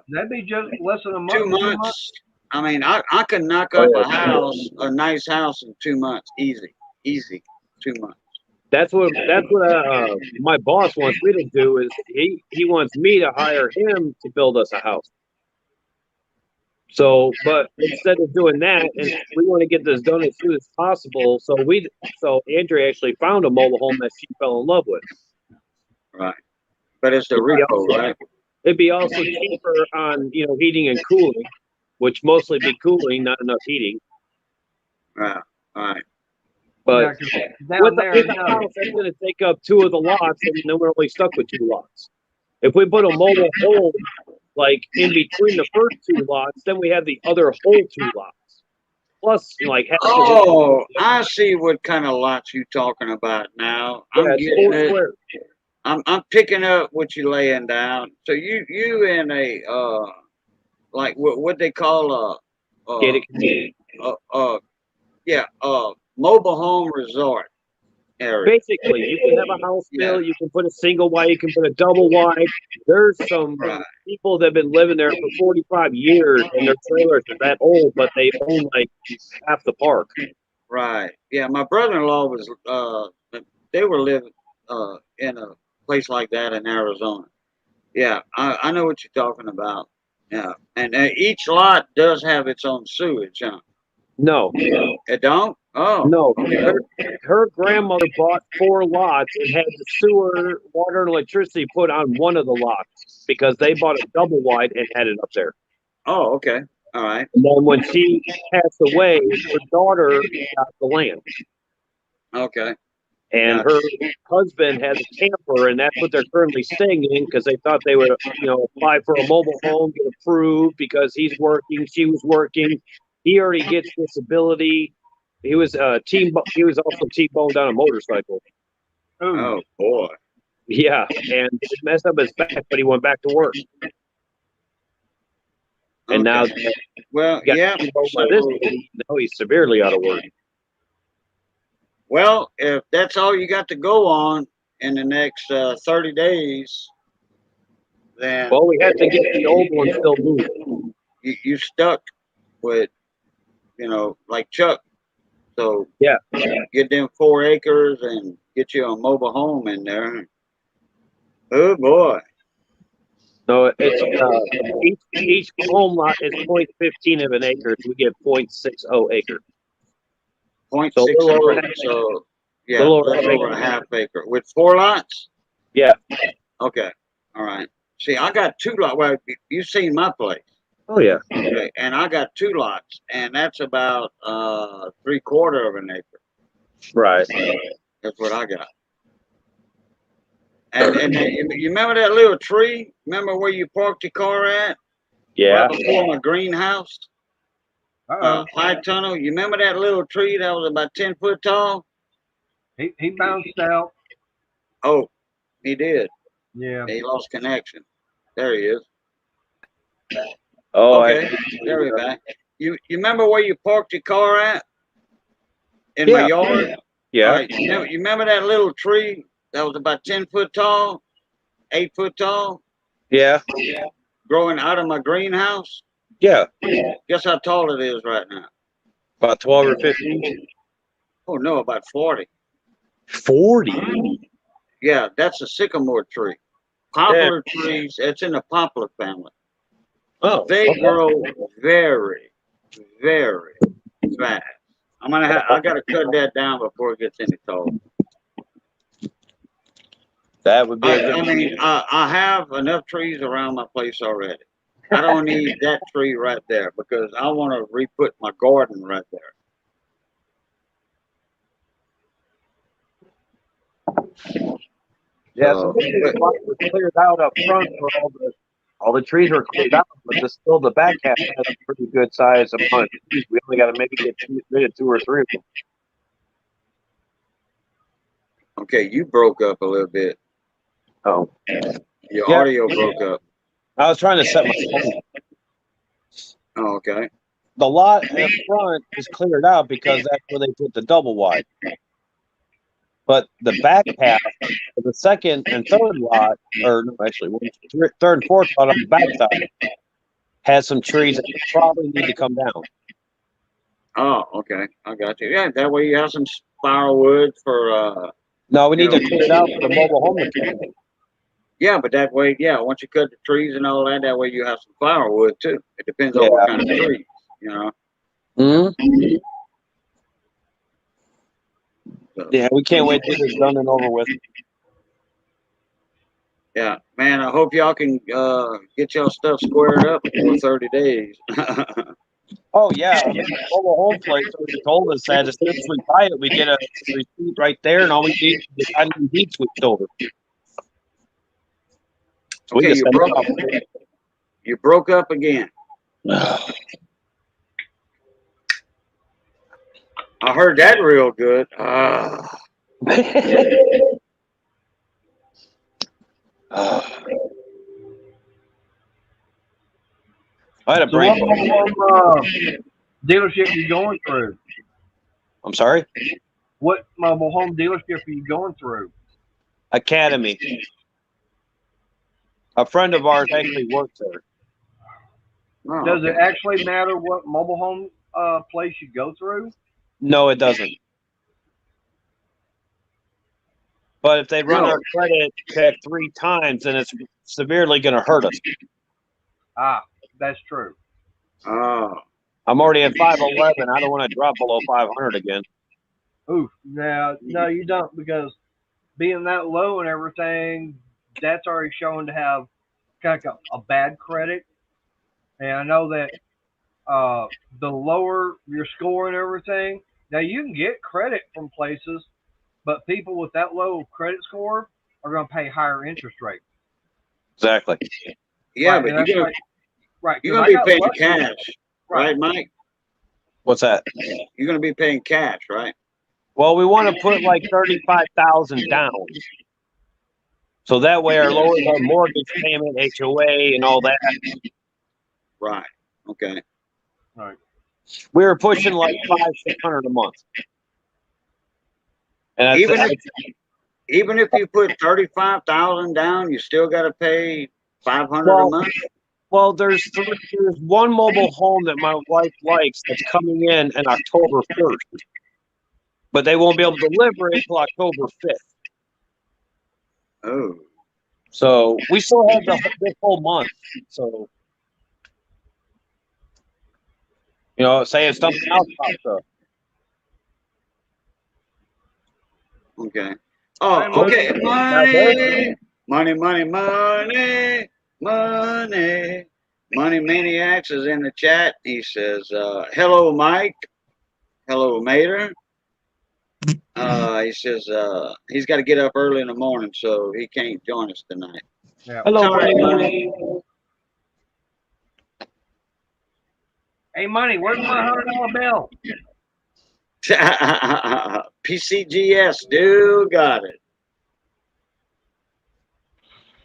That'd be just less than a month. 2 months. I mean, I can knock up a nice house in 2 months, easy, 2 months. That's what my boss wants me to do. Is he wants me to hire him to build us a house. So, but instead of doing that, and we want to get this done as soon as possible. So Andrea actually found a mobile home that she fell in love with. Right, but it's the repo, right? It'd be also cheaper on heating and cooling, which mostly be cooling, not enough heating. Right. But down with there, the house, that's going to take up 2 of the lots, and then we're only stuck with 2 lots. If we put a mobile home like in between the first 2 lots, then we have the other whole 2 lots. Plus, like half. Oh, I see what kind of lots you talking about now. I'm getting it. Square. I'm picking up what you're laying down. So you in a like what they call Gated community. Mobile home resort area. Basically, you can have a house bill, you can put a single wide, you can put a double wide. There's some people that have been living there for 45 years and their trailers are that old, but they own like half the park. Right. Yeah, my brother-in-law was they were living in a place like that in Arizona. Yeah, I know what you're talking about. Yeah, and each lot does have its own sewage, huh? No. It don't? Oh. No. Her grandmother bought 4 lots and had the sewer, water, and electricity put on one of the lots because they bought a double wide and had it up there. Oh, okay. All right. And then when she passed away, her daughter got the land. Okay. And Gotcha. her husband has a camper, and that's what they're currently staying in because they thought they would, apply for a mobile home, get approved because he's working, she was working. He already gets disability. He was He was also T-boned on a motorcycle. Ooh. Oh boy. Yeah, and it messed up his back, but he went back to work. And now, Okay. Well, got yeah. T-boned by So, this lady, now he's severely out of work. well, if that's all you got to go on in the next 30 days, then Well, we have to get the old one still moved. you stuck with, like Chuck. So Yeah. get them 4 acres and get you a mobile home in there. Oh boy. So it's each home lot is 0.15 of an acre. We get 0.60 acre. Point So a six little over oh. half. So yeah, Little over little half over acre. a half acre with 4 lots. Yeah. Okay. All right. See, I got 2 lots. Well, you've seen my place. Oh yeah. Okay. And I got 2 lots, and that's about 3/4 of an acre. Right. That's what I got. And you remember that little tree? Remember where you parked your car at? Yeah. Right before my greenhouse? Uh-oh. High tunnel. You remember that little tree that was about 10 foot tall? He bounced out. Oh, he did. Yeah. He lost connection. There he is. Oh, Okay, there we back. You remember where you parked your car at? In my Yeah. yard? All Yeah. right. You remember that little tree that was about 10 foot tall? 8 foot tall? Yeah. Growing out of my greenhouse? Yeah. Guess how tall it is right now? About 12 or 15. Oh no, about 40. 40. Yeah, that's a sycamore tree. Poplar trees, it's in the poplar family. Oh. They Okay. grow very, very fast. I gotta cut that down before it gets any taller. That would be a good. I mean, I have enough trees around my place already. I don't need that tree right there because I want to re-put my garden right there. Yeah. So, So the spot was cleared out up front for all the trees were cleared out, but still the back half has a pretty good size amount of trees. We only got to maybe get rid of 2 or 3 of them. okay, you broke up a little bit. Oh. Your Yeah. audio broke up. I was trying to set my phone. Oh, okay. The lot in front is cleared out because that's where they put the double wide. But the back half of the second and third lot, or no, actually, third and fourth lot on the back side has some trees that probably need to come down. Oh, okay. I got you. Yeah, that way you have some firewood for No, we need to clear it out for the mobile home. yeah, but that way, yeah, once you cut the trees and all that, that way you have some firewood too. It depends on what kind of trees, Mm-hmm. So, Yeah, we can't wait to get this done and over with. yeah, man, I hope y'all can get y'all stuff squared up before 30 days. Oh yeah, I mean, the mobile home place already told us that as soon as we buy it, we get a receipt right there, and all we need is the title and deed switched over. So Okay, you broke up again. I heard that real good. I had a So brain. what mobile home dealership are you going through? I'm sorry? What mobile home dealership are you going through? Academy. A friend of ours actually works there. Oh, Does it okay. actually matter what mobile home place you go through? No, it doesn't. But if they run our credit check 3 times, then it's severely going to hurt us. Ah, that's true. Oh, I'm already at 511. I don't want to drop below 500 again. Oof. Now, no, you don't, because being that low and everything, that's already shown to have kind of a bad credit. and I know that the lower your score and everything, now you can get credit from places, but people with that low credit score are going to pay higher interest rates. Exactly. Yeah, Right, but and that's like, right, you're because gonna I be got paying lucky. cash, right, Mike? What's that? You're gonna be paying cash, right? Well, we want to put like 35,000 down, so that way our lowers our mortgage payment, HOA, and all that. Right. Okay. Right. We were pushing like $500-600 a month, and Even if you put 35,000 down, you still got to pay 500 a well, month. well, there's one mobile home that my wife likes that's coming in October 1st, but they won't be able to deliver it until October 5th. Oh. So we still have this whole month. So, say if something else pops up. Okay. Oh, okay. Money, money, money, money, money. Money Maniacs is in the chat. He says, hello, Mike. Hello, Mater. He says he's got to get up early in the morning, so he can't join us tonight. Yeah. Hello, Sorry, Money. Hey, Money, where's my $100 bill? PCGS, dude, got it.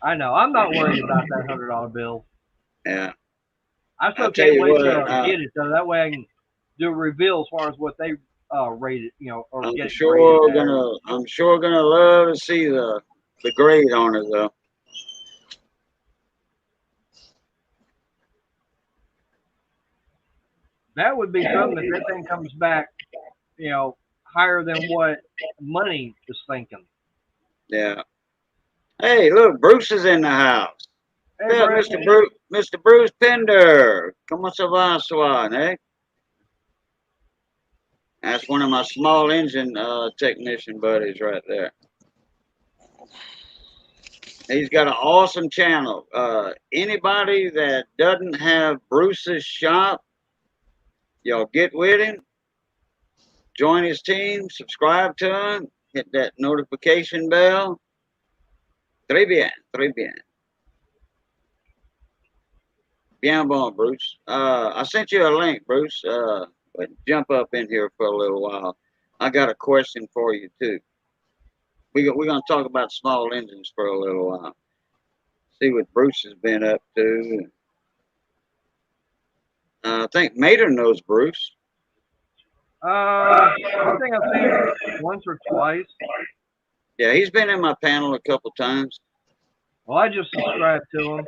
I know. I'm not worried about that $100 bill. Yeah. I still I'll tell can't you wait what, to get it, so that way I can do a reveal as far as what they rated, or I'm get it sure graded at. I'm sure gonna love to see the grade on it though. That would be something if that thing comes back, higher than what Money is thinking. Yeah. Hey, look, Bruce is in the house. Hey, Yeah, Bruce. Mr. Bruce Pender. Como se va, Swan, eh? That's one of my small engine technician buddies right there. He's got an awesome channel. Anybody that doesn't have Bruce's shop, y'all get with him, join his team, subscribe to him, hit that notification bell. Très bien, très bien. Bien bon, Bruce. I sent you a link, Bruce. But jump up in here for a little while. I got a question for you too. We're gonna talk about small engines for a little while. See what Bruce has been up to. I think Mater knows Bruce. I think I've seen him once or twice. Yeah, he's been in my panel a couple times. Well, I just subscribed to him.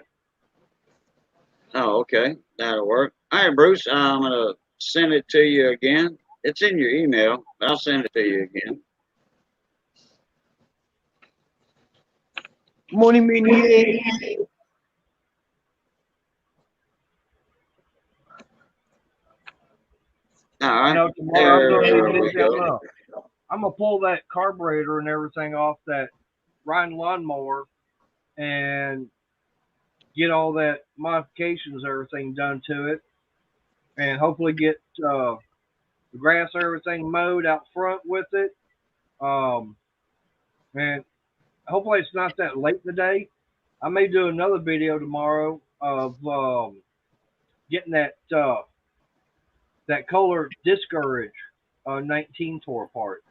Oh, okay. That'll work. All right, Bruce, I'm going to send it to you again. It's in your email, but I'll send it to you again. Money Maniac. All right. I know tomorrow I'm There going to we be go. I'm going to pull that carburetor and everything off that riding lawnmower and get all that modifications, everything done to it, and hopefully get the grass, everything mowed out front with it. And hopefully it's not that late in the day. I may do another video tomorrow of getting that Kohler Discourage 19 tore apart.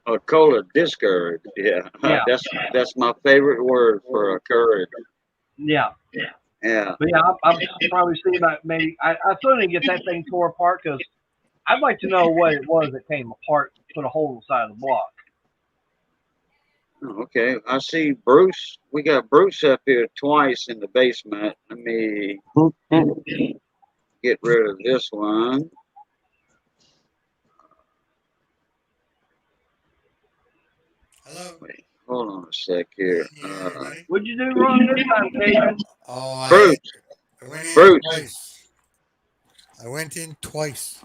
A Kohler Discourage. Yeah. Yeah. That's my favorite word for a courage. Yeah. Yeah. But yeah, I'll probably see about maybe. I still didn't get that thing tore apart because I'd like to know what it was that came apart, put a hole in the side of the block. Okay. I see Bruce. We got Bruce up here twice in the basement. Let me get rid of this one. Hello. Wait, hold on a sec here. What'd you do wrong this time, Cajun? Oh, Bruce. I went in Bruce. twice. I went in twice.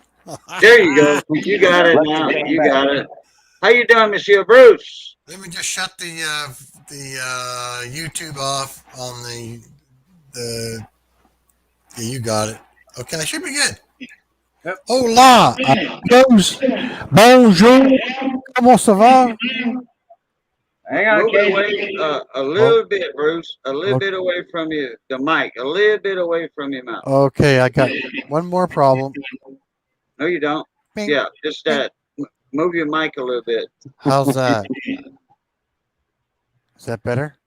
There you go. You got it now. You got it. How you doing, Monsieur Bruce? Let me just shut the YouTube off on the Yeah, you got it. Okay, I should be good. Yep. Hola, amigos. Bonjour. Comment ça va? Hang on, Move it Casey. away a Oh, little bit, Bruce. A little bit away from you, the mic. A little bit away from your mouth. okay. I got one more problem. No, you don't. Bing, Yeah, just bing. that. Move your mic a little bit. How's that? Is that better?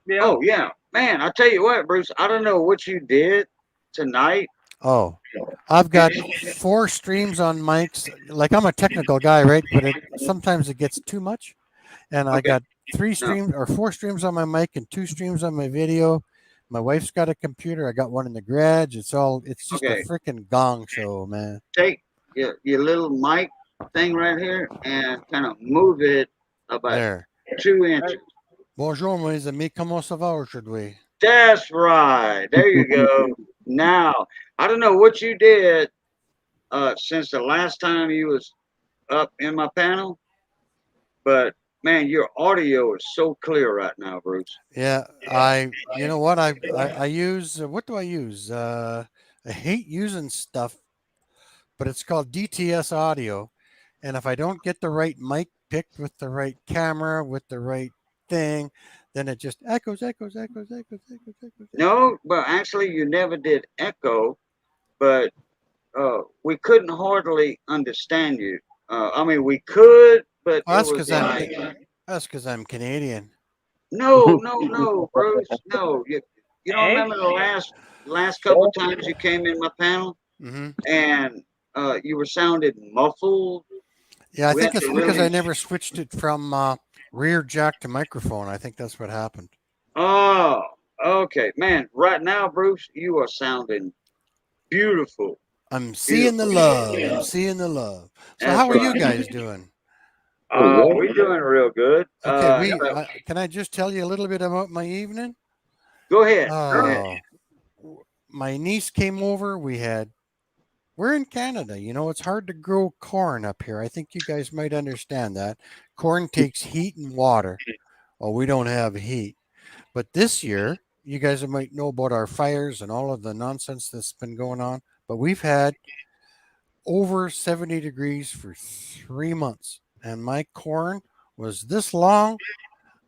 Yeah. Oh yeah, man. I tell you what, Bruce. I don't know what you did tonight. Oh, I've got 4 streams on mics. Like I'm a technical guy, right? But sometimes it gets too much, and I Okay. got 3 No. streams or 4 streams on my mic and 2 streams on my video. My wife's got a computer. I got one in the garage. It's just a Okay. freaking gong show, man. Take your little mic thing right here and kind of move it about There. 2 inches. Bonjour, mes amis. Comment ça va aujourd'hui? That's right. There you go. Now, I don't know what you did since the last time you was up in my panel, but man, your audio is so clear right now, Bruce. Yeah, you know what? I use, what do I use? I hate using stuff, but it's called DTS audio. And if I don't get the right mic picked with the right camera, with the right thing, then it just echoes, echoes, echoes, echoes, echoes, echoes. No, but actually, you never did echo, but we couldn't hardly understand you. I mean, we could, but Well, it was like, that's because I'm Canadian. no, Bruce, no. You don't remember the last couple times you came in my panel Hmm. and you were sounded muffled. Yeah, I We think had it's to because I really. never switched it from rear jack to microphone. I think that's what happened. Oh, okay, man. Right now, Bruce, you are sounding beautiful. I'm seeing the love. I'm seeing the love. So, That's how are you right. guys doing? We're doing real good. Okay, can I just tell you a little bit about my evening? Go ahead. My niece came over. We're in Canada. You know, it's hard to grow corn up here. I think you guys might understand that. Corn takes heat and water. Well, we don't have heat. But this year, you guys might know about our fires and all of the nonsense that's been going on. But we've had over 70 degrees for 3 months. And my corn was this long.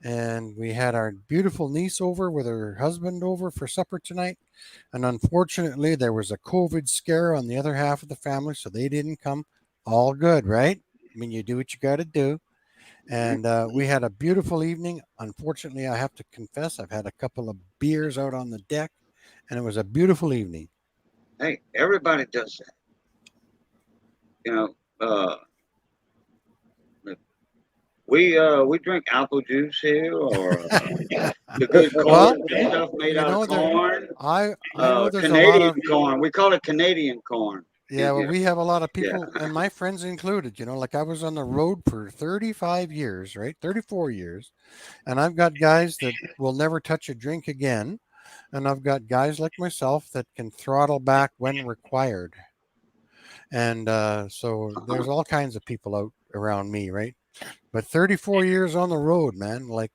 And we had our beautiful niece over with her husband over for supper tonight. And unfortunately, there was a COVID scare on the other half of the family, so they didn't come. All good, right? I mean, you do what you got to do. And we had a beautiful evening. Unfortunately, I have to confess, I've had a couple of beers out on the deck, and it was a beautiful evening. Hey, everybody does that. You know, we drink apple juice here, or the good corn stuff made out of corn. I know there's Canadian a lot of corn. We call it Canadian corn. Yeah, well, we have a lot of Yeah. people, and my friends included. You know, like I was on the road for 35 years, right? 34 years. And I've got guys that will never touch a drink again. And I've got guys like myself that can throttle back when required. And so there's all kinds of people out around me, right? But 34 years on the road, man, like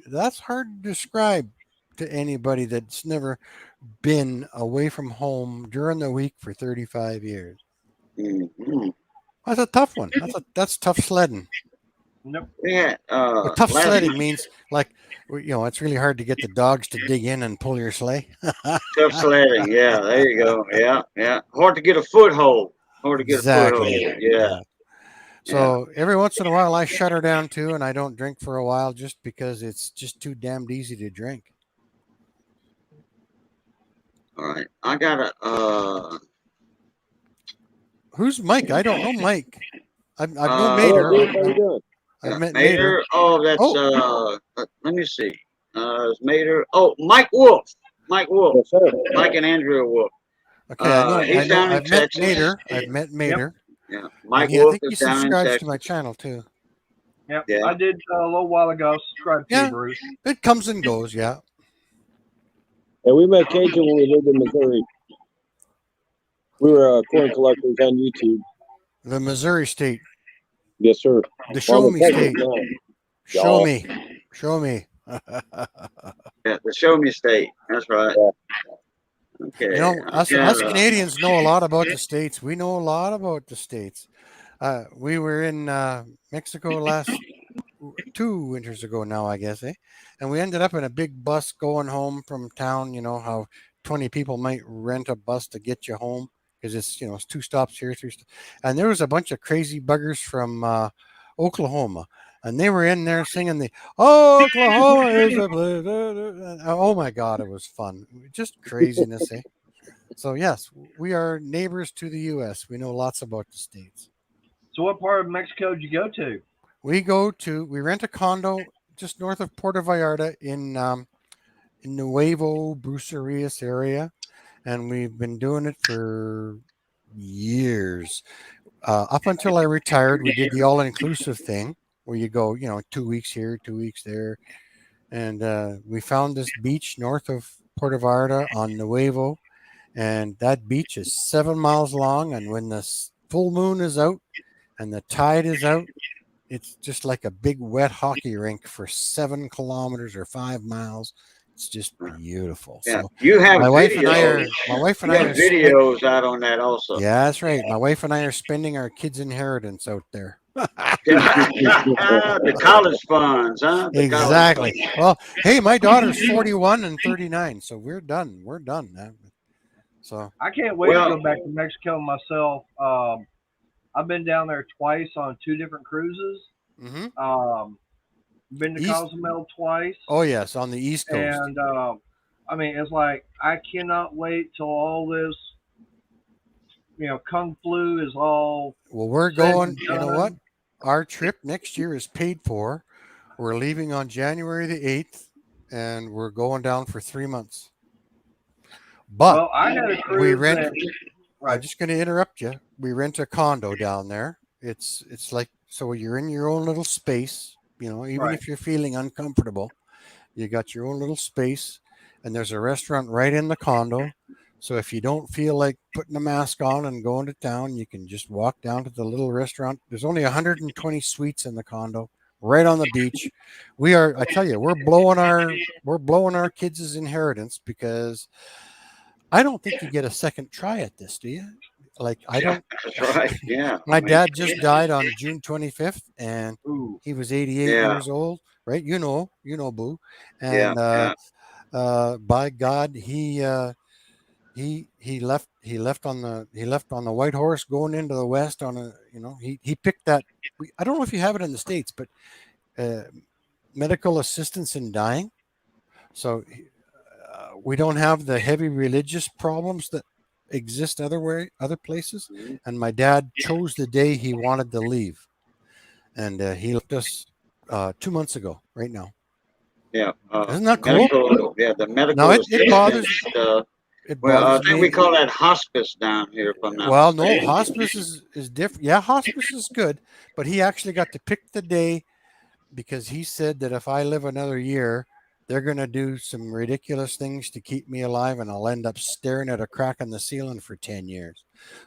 that's hard to describe to anybody that's never been away from home during the week for 35 years. Mm-hmm. That's a tough one. That's tough sledding. Nope. Yeah. But tough sledding means like, you know, it's really hard to get the dogs to dig in and pull your sleigh. Tough sledding. Yeah. There you go. Yeah. Hard to get a foothold. Exactly. Yeah. So every once in a while, I shut her down too, and I don't drink for a while just because it's just too damned easy to drink. All right. I gotta. Who's Mike? I don't know Mike. I've known Mater. I've met Mater. Oh, that's let me see. It's Mater. Oh, Mike Wolf. Mike Wolf. Mike and Andrew Wolf. Okay, I know. He's down in I've met Texas. Mater. I've met Mater. Yeah, Mike I Wolf think he is down in subscribes Texas. to my channel too. Yep. Yeah. I did a little while ago. Subscribe to Yeah. you, Bruce. It comes and goes. Yeah. And we met Cajun when we lived in Missouri. We were corn collectors on YouTube. The Missouri State. Yes, sir. The Show Me State. Show Y'all. me. Show me. Yeah, the Show Me State. That's right. Okay. You know, I got us Canadians know a lot about the States. We know a lot about the States. We were in Mexico last 2 winters ago now, I guess, eh? And we ended up in a big bus going home from town. You know how 20 people might rent a bus to get you home because it's 2 stops here, 3 stops. And there was a bunch of crazy buggers from Oklahoma. And they were in there singing the Oklahoma is a place. Oh my God, it was fun. Just craziness, eh? So yes, we are neighbors to the U.S. We know lots about the states. So what part of Mexico did you go to? We rent a condo just north of Puerto Vallarta in Nuevo Bucerias area, and we've been doing it for years. Up until I retired, we did the all-inclusive thing where you go, 2 weeks here, 2 weeks there, and we found this beach north of Puerto Vallarta on Nuevo, and that beach is 7 miles long, and when the full moon is out and the tide is out, it's just like a big wet hockey rink for 7 kilometers or 5 miles. It's just beautiful. yeah. So You have my wife and I videos. are my wife and You I have are videos out on that also. yeah, that's right. My wife and I are spending our kids' inheritance out there. The college funds, huh? The college Exactly. funds. Well, hey, my daughter's 41 and 39, so we're done. We're done now. So I can't wait to Well, go back to Mexico myself. I've been down there twice on 2 different cruises. hmm Um, been to East. Cozumel twice, Oh yes, on the East Coast. and I mean, it's like I cannot wait till all this, kung flu is all Well, we're said and going. You know what? done. Our trip next year is paid for. We're leaving on January the 8th, and we're going down for 3 months. But Well, I had a we cruise rent. that I'm right, just going to interrupt you. We rent a condo down there. It's like so you're in your own little space. Even right. if you're feeling uncomfortable, you got your own little space, and there's a restaurant right in the condo. So if you don't feel like putting a mask on and going to town, you can just walk down to the little restaurant. There's only 120 suites in the condo, right on the beach. I tell you, we're blowing our kids' inheritance because I don't think you get a second try at this, do you? Like I yeah, don't. that's right. Yeah. My I mean, dad just died on June 25th, and Ooh, he was 88 yeah, years old. Right? Boo. yeah, And yeah. by God, he left on the white horse going into the west on he picked that. I don't know if you have it in the states, but uh, medical assistance in dying. So we don't have the heavy religious problems that exist other places. Mhm. And my dad chose the day he wanted to leave, and he left us 2 months ago. Right now, Yeah. isn't that cool? Medical. Yeah, the Now medical it assistance. bothers it Well, I bothers think we me. call that hospice down here, if I'm not Well, no, mistaken. hospice is different. Yeah, hospice is good, but he actually got to pick the day because he said that if I live another year, they're going to do some ridiculous things to keep me alive, and I'll end up staring at a crack in the ceiling for 10 years.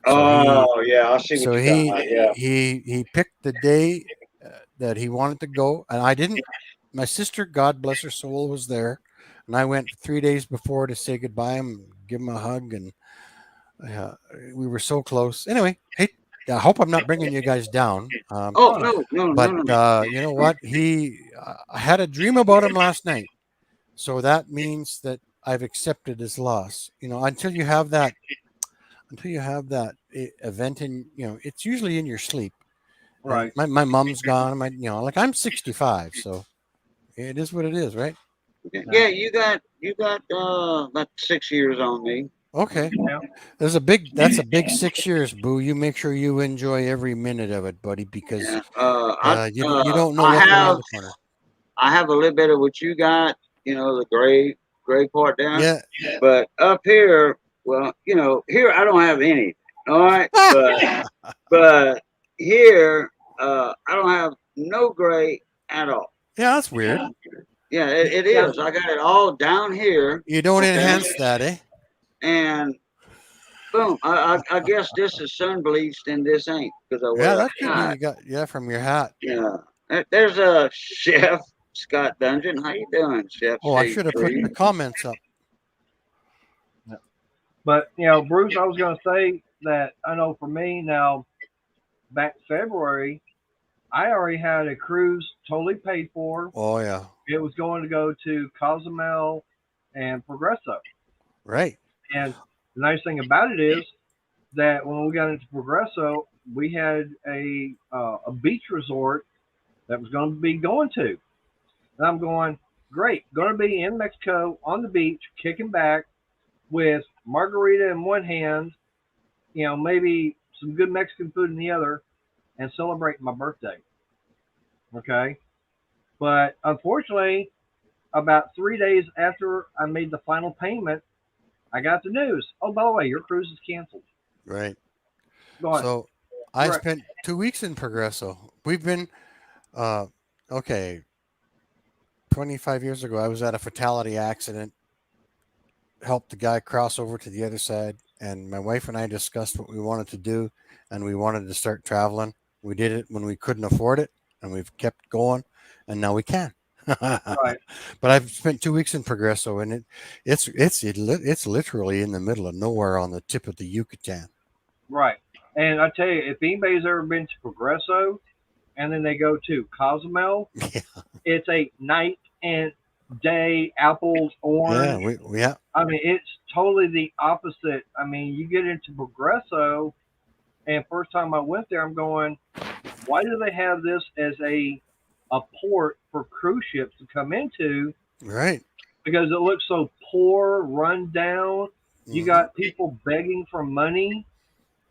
So he, Oh, yeah, I see what so you're talking about. Yeah. he picked the day that he wanted to go, and I didn't. My sister, God bless her soul, was there, and I went 3 days before to say goodbye and give him a hug, and uh, we were so close. Anyway, hey, I hope I'm not bringing you guys down. Oh, oh no, no, no, no, But no, no. you know what? I had a dream about him last night, so that means that I've accepted his loss. Until you have that event it's usually in your sleep. And right. my mom's gone. Like I'm 65, so it is what it is, right? Yeah, you got about 6 years on me. Okay. Yeah. That's a big 6 years, Boo. You make sure you enjoy every minute of it, buddy, because Yeah. you don't know I what's have around the corner. I have a little bit of what you got. The gray part down. Yeah. But up here, well, here I don't have any. All right, but here I don't have no gray at all. Yeah, that's weird. Yeah, it Yeah. is. I got it all down here. You don't Okay, enhance that, eh? and boom. I guess this is sun bleached and this ain't because I Yeah, wear that a could be. hat. You got from your hat. Yeah. There's a chef Scott Dungeon. How you doing, Chef Oh, I should have put C3? the comments up. But Bruce, I was going to say that I know for me now, back February, I already had a cruise totally paid for. Oh yeah. It was going to go to Cozumel and Progreso. Right. And the nice thing about it is that when we got into Progreso, we had a beach resort that was going to be going to. And I'm going, great, going to be in Mexico on the beach, kicking back with margarita in one hand, maybe some good Mexican food in the other, and celebrating my birthday. Okay. But unfortunately, about 3 days after I made the final payment, I got the news. Oh, by the way, your cruise is canceled. Right. Going, So I right, spent 2 weeks in Progreso. We've been uh okay. 25 years ago, I was at a fatality accident, helped the guy cross over to the other side, and my wife and I discussed what we wanted to do, and we wanted to start traveling. We did it when we couldn't afford it, and we've kept going, and now we can. right, But I've spent 2 weeks in Progreso, and it's literally in the middle of nowhere on the tip of the Yucatan. right. And I tell you, if anybody's ever been to Progreso and then they go to Cozumel, Yeah, it's a night and day, apples, yeah, orange. yeah, I mean, it's totally the opposite. I mean, you get into Progreso, and first time I went there, I'm going, why do they have this as a port for cruise ships to come into? right. Because it looks so poor, run down. You Hmm. got people begging for money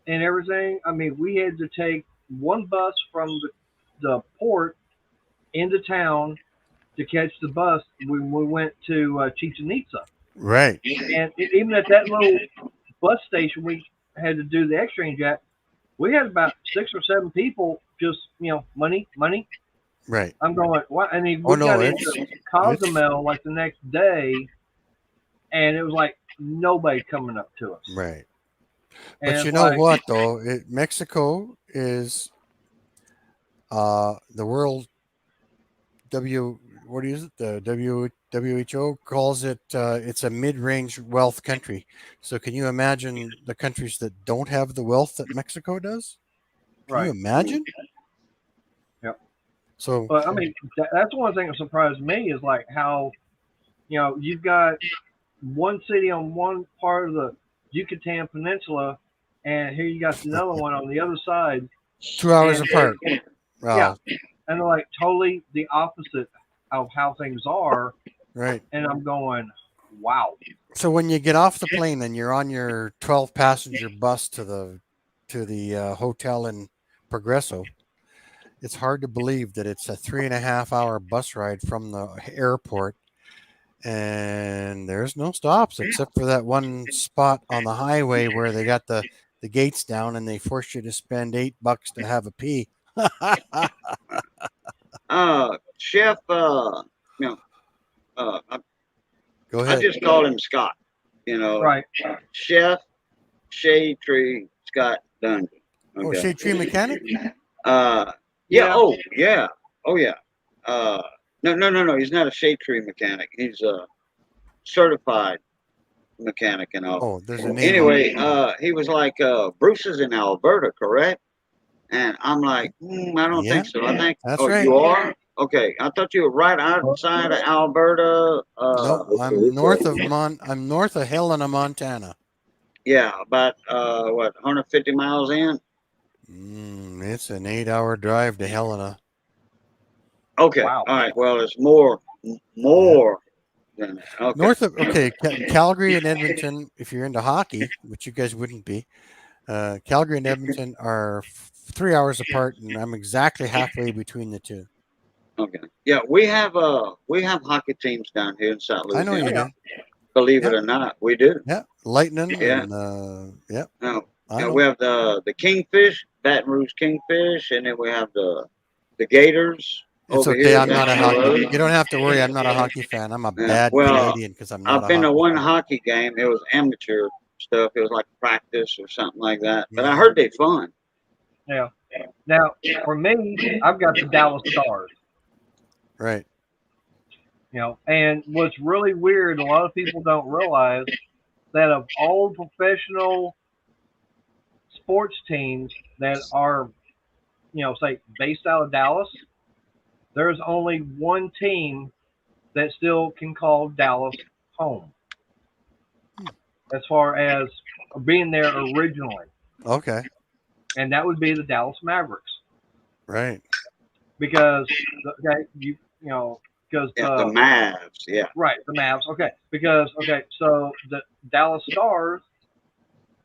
and everything. I mean, we had to take one bus from the port into town to catch the bus when we went to Chichen Itza. Right, And even at that little bus station, we had to do the exchange at. We had about 6 or 7 people just, money, money. right. I'm going, what? And then Oh we no, got into it's Cozumel like the next day, and it was like nobody coming up to us. right. And But you it's know like, what though? Mexico is the world W what is it? The WHO calls it it's a mid-range wealth country. So can you imagine the countries that don't have the wealth that Mexico does? Can you right, imagine? yeah. So But I mean, that's one thing that surprised me is like how, you've got one city on one part of the Yucatan Peninsula, and here you got another one on the other side, 2 hours and apart. yeah, Well, and they're like totally the opposite of how things are. right. And I'm going, wow, So when you get off the plane and you're on your 12 passenger bus to the hotel in Progreso, it's hard to believe that it's a 3.5 hour bus ride from the airport, and there's no stops except for that one spot on the highway where they got the gates down and they force you to spend $8 to have a pee. Chef, you know, I, Go I ahead. just call him Scott. right, Chef Shade Tree Scott Dungeon. Oh, Okay. shade tree mechanic. Uh, yeah. yeah, Oh, yeah. Oh, yeah. Uh, no. He's not a shade tree mechanic. He's a certified mechanic and all. Oh, there's a name on it. Anyway, he was like, Bruce is in Alberta, correct? And I'm like, I don't Yeah, think so. I think, that's oh, right. you are? Okay. I thought you were right outside of Alberta. No, I'm north of Helena, Montana. Yeah, about, 150 miles in? It's an 8 hour drive to Helena. Okay. wow, All right. Well, it's more Yeah. than that. Okay. North of okay, Calgary and Edmonton. If you're into hockey, which you guys wouldn't be, Calgary and Edmonton are 3 hours apart, and I'm exactly halfway between the two. Okay. Yeah, we have hockey teams down here in South I know oh you Louisiana. yeah, do. Believe it Yeah, or not, we do. yeah. Lightning Yeah. and yeah, Now, I we know. have the Kingfish, Baton Rouge Kingfish, and then we have the Gators It's over okay. here I'm not down a the hockey. road. You don't have to worry. I'm not a hockey fan. I'm a Yeah. bad Well, Canadian because I'm not I've a been to hockey one fan. hockey game. It was amateur stuff. It was like practice or something like that. But I Hmm. heard they fun. yeah. Now for me, I've got the Dallas Stars. Right. And what's really weird, a lot of people don't realize that of all professional sports teams that are, say based out of Dallas, there's only one team that still can call Dallas home as far as being there originally, Okay. and that would be the Dallas Mavericks. Right. Because okay, because Yeah, the Mavs. Yeah. right, the Mavs. Okay, because so the Dallas Stars,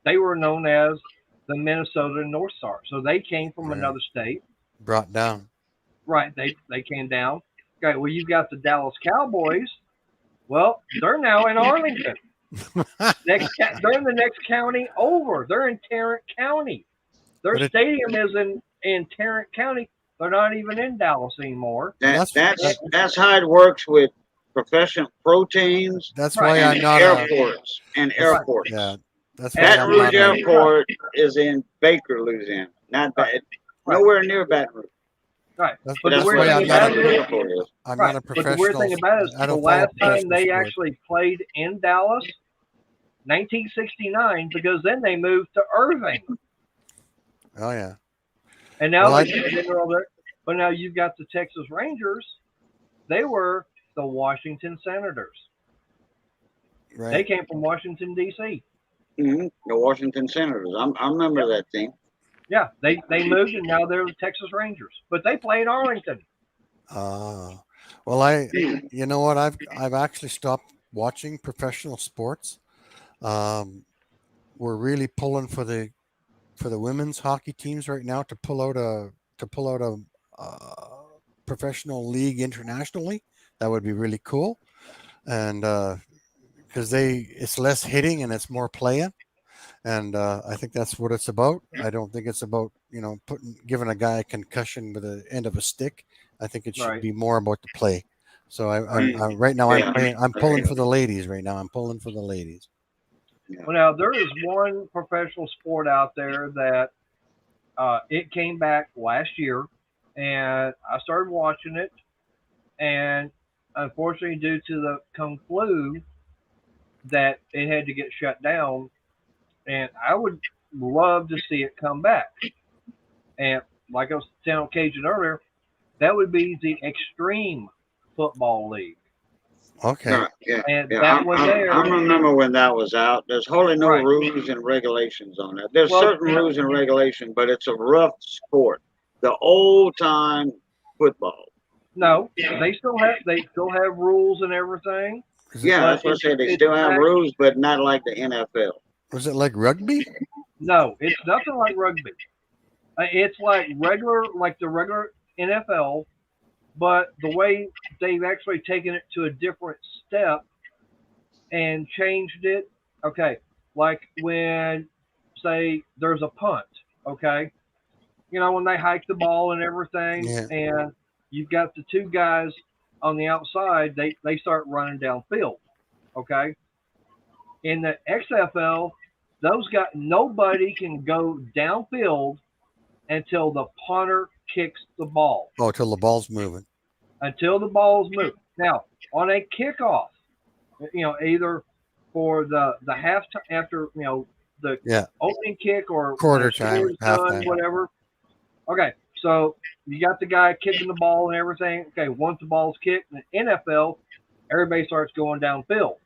they were known as the Minnesota North Stars, so they came from Right. another state. Brought down. Right, they came down. Okay, well you've got the Dallas Cowboys. Well, they're now in Arlington. They're in the next county over. They're in Tarrant County. Their But it, stadium is in Tarrant County. They're not even in Dallas anymore. That's how it works with professional pro teams that's Right. why and I'm not a. airports and That's- airports. Yeah. That's why Baton I'm Rouge not a. Airport is in Baker, Louisiana. Not bad. Right. Nowhere near Baton Rouge. Right. That's, But the That's weird where thing Baton about Rouge it is, Airport is. I'm right. not a But the professional. weird thing about it is, I the don't follow last time professional they sports. actually played in Dallas, 1969, because then they moved to Irving, Oh yeah. and now Well, they're all there. But now you've got the Texas Rangers. They were the Washington Senators. They Right. came from Washington D.C. The Washington Senators. I remember that team. Yeah, they moved, and now they're the Texas Rangers. But they play in Arlington. Well, you know what? I've actually stopped watching professional sports. Um, we're really pulling for the women's hockey teams right now to pull out a professional league internationally. That would be really cool, and because it's less hitting and it's more playing, and I think that's what it's about. I don't think it's about giving a guy a concussion with the end of a stick. I think it should Right. be more about the play. So Right. right now Yeah. I'm pulling for the ladies right now. I'm pulling for the ladies. Well, now there is one professional sport out there that it came back last year, and I started watching it, and unfortunately, due to the Kung Flu, that it had to get shut down. And I would love to see it come back. And like I was telling Cajun earlier, that would be the Extreme Football League. Okay. Yeah. And Yeah. that was there. I remember when that was out. There's hardly no Right. rules and regulations on that. There's Well, certain rules and regulations, but it's a rough sport. The old time football. no, they still have rules and everything. Is it, Yeah, But that's what I said. They it's still have back- rules, but not like the NFL. was it like rugby? No, it's nothing like rugby. It's like the regular NFL, but the way they've actually taken it to a different step and changed it. Okay, like when, say, there's a punt. Okay, when they hike the ball and everything, Yeah. and you've got the two guys on the outside, they start running downfield. Okay, in the XFL, nobody can go downfield until the punter kicks the ball. Oh, till the ball's moving. Until the ball's moved. Now, on a kickoff, either for the half after the Yeah. opening kick or Quarter when the time, score's half done, time. whatever. Okay, so you got the guy kicking the ball and everything. Okay, once the ball's kicked in the NFL, everybody starts going downfield.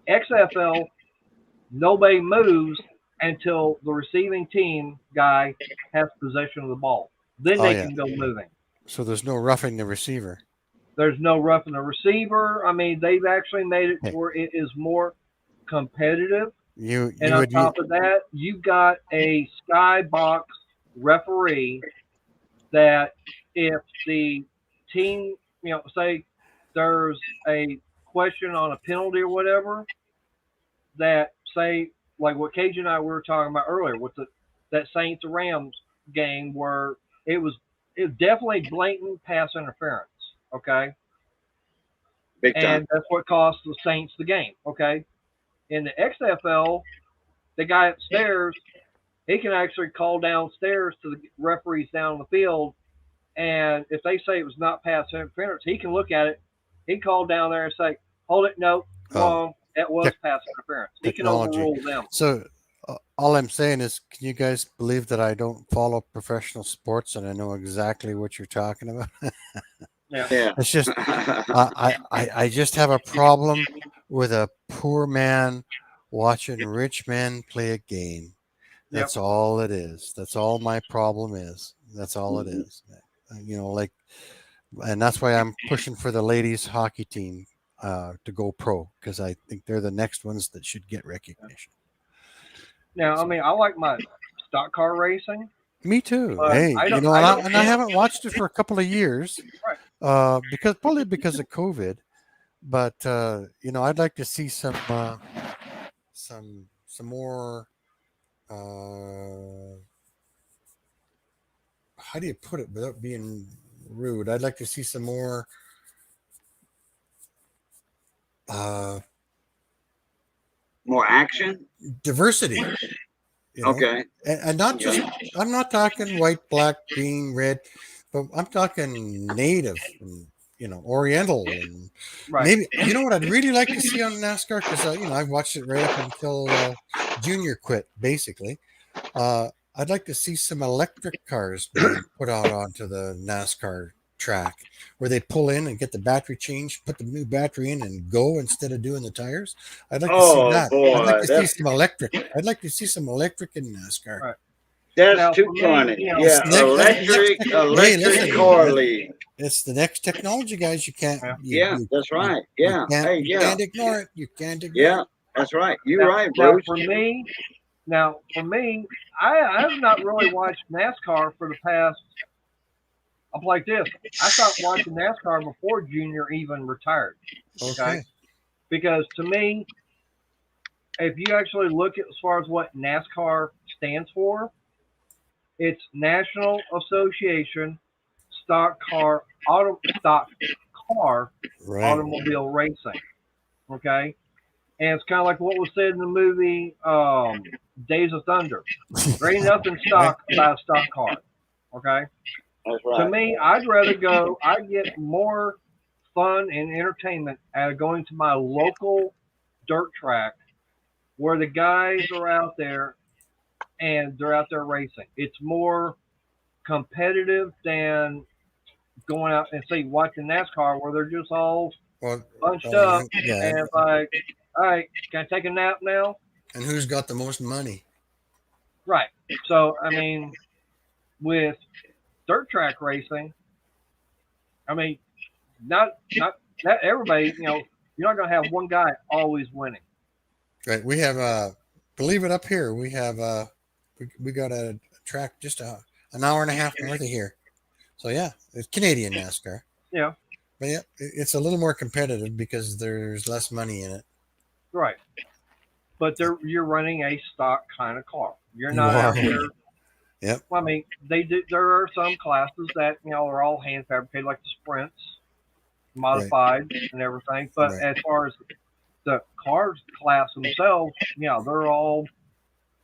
XFL, nobody moves until the receiving team guy has possession of the ball. Then Oh, they yeah. can go moving. So there's no roughing the receiver. There's no roughing the receiver. I mean, they've actually made it Hey. where it is more competitive. You And on would top of that, you've got a skybox referee that if the team, say there's a question on a penalty or whatever, that say like what Cajun and I were talking about earlier with that Saints Rams game where it was definitely blatant pass interference. Okay. Big time. And that's what cost the Saints the game. Okay. In the XFL, the guy upstairs, he can actually call downstairs to the referees down the field. And if they say it was not pass interference, he can look at it. He can call down there and say, hold it, no, Oh. wrong. It was Tech- pass interference. He can technology. overrule them. So all I'm saying is, can you guys believe that I don't follow professional sports and I know exactly what you're talking about? Yeah. Yeah. It's just I just have a problem with a poor man watching rich men play a game. Yep. That's all it is. That's all my problem is. That's all it Mhm. is. Like, and that's why I'm pushing for the ladies hockey team to go pro, because I think they're the next ones that should get recognition. Now, I mean, I like my stock car racing, Me too. but Hey, I don't. and I I, don't. and I haven't watched it for a couple of years, Right. because of COVID. But I'd like to see some more. How do you put it without being rude? I'd like to see some more uh, More action. diversity. Okay. And not just. I'm not talking white, black, green, red, but I'm talking native and Oriental and Right. maybe. You know what I'd really like to see on NASCAR, because I've watched it right up until Junior quit, basically. I'd like to see some electric cars being put out onto the NASCAR track, where they pull in and get the battery changed, put the new battery in, and go instead of doing the tires. I'd like to see Oh that. I'd like boy, to see some electric. I'd like to see some electric in NASCAR. Right. that's Now, too for me, funny. It's Yeah, the next, that's the electric next. Hey, listen, car league. it's the next technology, guys. You can't. Yeah. Yeah, that's right. Yeah. Hey, You yeah, can't ignore it. You can't ignore yeah, it. that's right. You're now, right, now Bruce. for me, I have not really watched NASCAR for the past. I'm like this. I stopped watching NASCAR before Junior even retired. Okay. Because to me, if you actually look at as far as what NASCAR stands for, it's National Association Stock Car Right. Automobile Racing. Okay, and it's kind of like what was said in the movie Days of Thunder. There ain't nothing stock about a stock car. Okay, That's to right. me, I'd rather go. I get more fun and entertainment out of going to my local dirt track where the guys are out there and they're out there racing. It's more competitive than going out and say watching NASCAR where they're just all Well, bunched up yeah. and it's like, all right, can I take a nap now? And who's got the most money? Right. So I mean, with dirt track racing, I mean, not everybody. You're not going to have one guy always winning. Right. We have believe it, up here we have we got a track just an hour and a half north of here. So yeah, it's Canadian NASCAR. Yeah. But yeah, it's a little more competitive because there's less money in it. Right. But you're running a stock kind of car. You're You not are. out there. Yep. Well, I mean, they do. There are some classes that are all hand fabricated, like the sprints, modified and everything. But Right. as far as the cars class themselves, they're all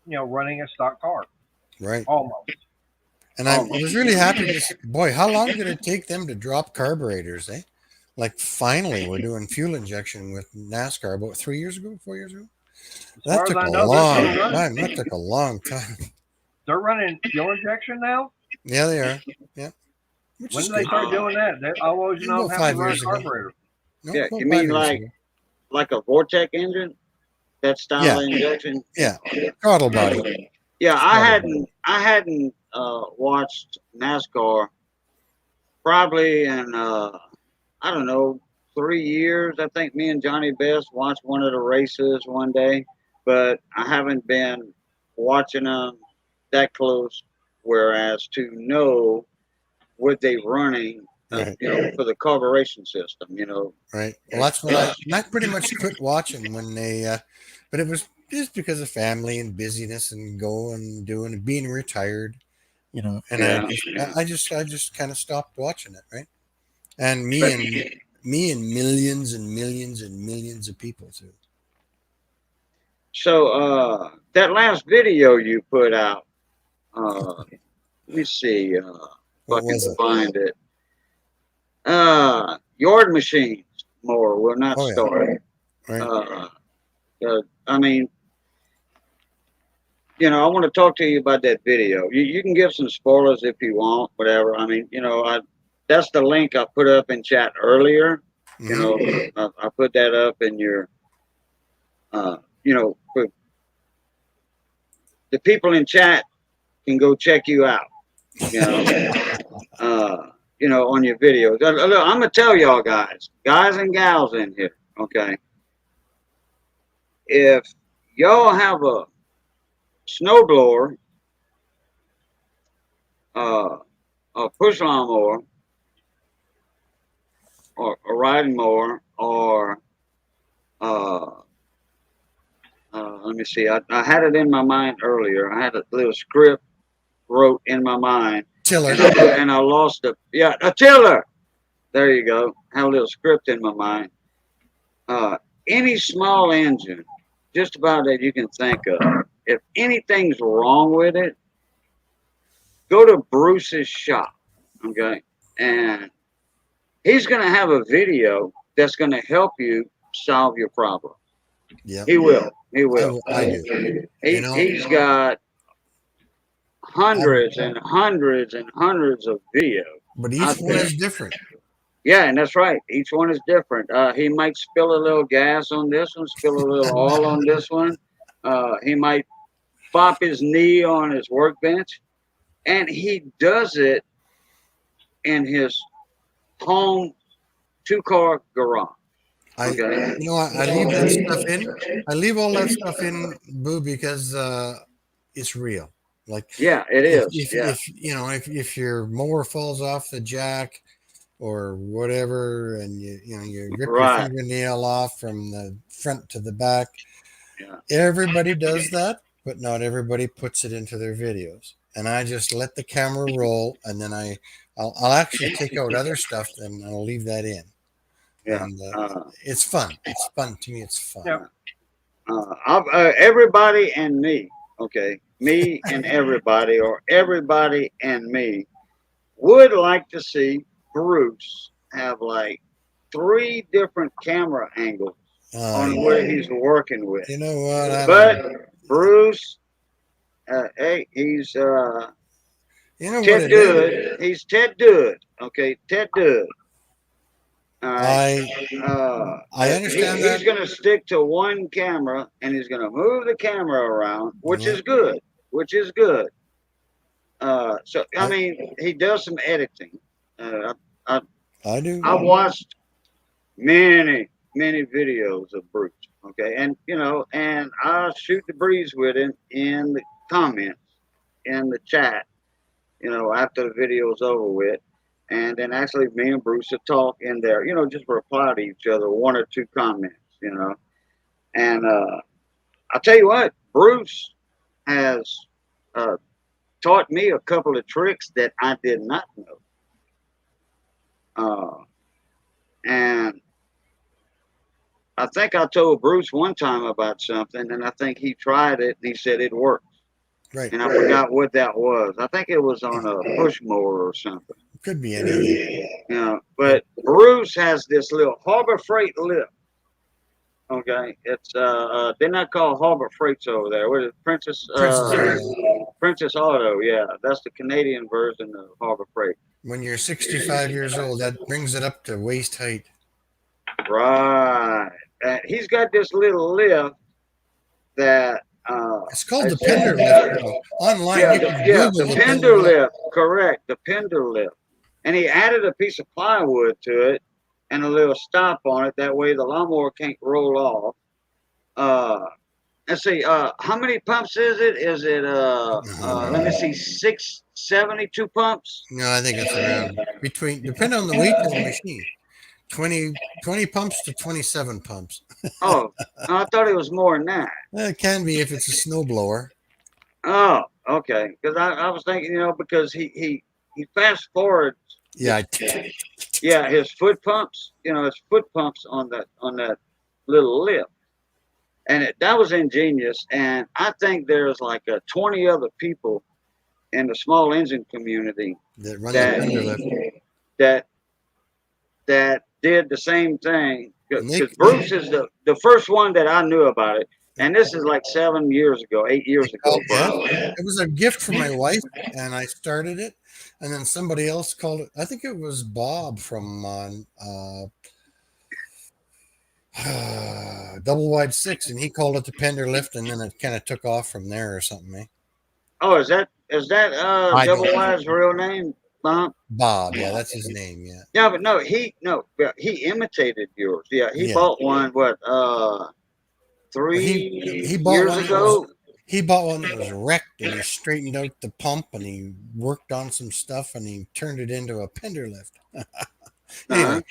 running a stock car Right. almost. And I was really happy to see, boy, how long did it take them to drop carburetors, eh? Like finally we're doing fuel injection with NASCAR about 3 years ago, 4 years ago. As That far took as I a know, long time. That took a long time. they're running fuel injection now. Yeah, they are. Yeah. Which When is did they good. start doing that? I always About have 5 to run a years ago. carburetor. No, Yeah, about you 5 mean years ago. like a Vortec engine? That style Yeah. of injection? Yeah. Throttle body. Yeah, Throttle I hadn't watched NASCAR probably in I don't know, 3 years. I think me and Johnny Best watched one of the races one day, but I haven't been watching them that close. Whereas to know what they running, Right. for the carburation system, Right. Well, that's when I pretty much quit watching when they, but it was just because of family and busyness and going, doing, being retired, and Yeah. I just kind of stopped watching it, right? And me But- and millions and millions and millions of people too. So that last video you put out, let me see if I What can was it? find it. Yard machines more will not Oh, yeah. start. Right. I mean, I want to talk to you about that video. You can give some spoilers if you want, whatever. I mean, that's the link I put up in chat earlier. I put that up in your, for the people in chat can go check you out. You know, on your videos. Look, I'm gonna tell y'all guys and gals in here, okay? If y'all have a snowblower, a push lawnmower, or a riding mower, or let me see. I had it in my mind earlier. I had a little script wrote in my mind, Tiller. and I lost it. Yeah, a tiller. There you go. I had a little script in my mind. Any small engine, just about that you can think of. If anything's wrong with it, go to Bruce's shop, okay? And he's going to have a video that's going to help you solve your problem. Yeah, He will. He will. I do. He's got hundreds and hundreds and hundreds of videos. But each one is different. Yeah, and that's right. Each one is different. He might spill a little gas on this one, spill a little oil on this one. He might bop his knee on his workbench. And he does it in his home 2-car garage. Okay. I leave that stuff in. I leave all that stuff in, Boo, because it's real. Like, yeah, it is. If your mower falls off the jack or whatever, and you rip your fingernail off from the front to the back, everybody does that, but not everybody puts it into their videos. And I just let the camera roll, and then I'll actually take out other stuff, and I'll leave that in. Yeah, and it's fun. It's fun to me. It's fun. Yeah. Everybody and me, okay, me and everybody, or everybody and me, would like to see Bruce have like 3 different camera angles on where he's working with. You know what? But Bruce, hey, he's Ted Good. He's Ted Good. Okay, Ted Good. I understand that. He's going to stick to one camera, and he's going to move the camera around, which is good. Which is good. So I mean, he does some editing. I do. I've watched many videos of Bruce. Okay, and and I'll shoot the breeze with him in the comments, in the chat. After the video's over with. And then actually me and Bruce will talk in there, just reply to each other, 1 or 2 comments, And I'll tell you what, Bruce has taught me a couple of tricks that I did not know. And I think I told Bruce one time about something, and I think he tried it, and he said it worked. Right. And I forgot what that was. I think it was on a push mower or something. Could be anything. But Bruce has this little Harbor Freight lift. Okay, it's they're not called Harbor Freights over there. What is it? Princess Auto. Yeah, that's the Canadian version of Harbor Freight. When you're 65 years old, that brings it up to waist height. Right. He's got this little lift that. It's called the Pender lift. Online, the Pender lift. Correct, the Pender lift. And he added a piece of plywood to it and a little stop on it. That way the lawnmower can't roll off. Let's see, how many pumps is it? Is it, let me see, 672 pumps? No, I think it's around depending on the weight of the machine, 20 pumps to 27 pumps. Oh, I thought it was more than that. Well, it can be if it's a snowblower. Oh, okay. Because I was thinking, because he fast forwards. Yeah. Yeah, his foot pumps. His foot pumps on that little lift, and that was ingenious. And I think there's like 20 other people in the small engine community that run the Pender lift that did the same thing. And they, because Bruce is the first one that I knew about it, and this is like 7 years ago, 8 years ago. yeah, Probably. it was a gift from my wife, and I started it, and then somebody else called it. I think it was Bob from Double Wide Six, and he called it the Pender Lift, and then it kind of took off from there or something. Eh? Oh, is that I Double don't know. Wide's real name, Bob? Bob, yeah, that's his name. Yeah, Yeah, but but he imitated yours. Yeah, he yeah. bought one. What Well, 3 years ago? he bought one that was wrecked, and he straightened out the pump, and he worked on some stuff, and he turned it into a Pender Lift. Uh-huh. Anyway,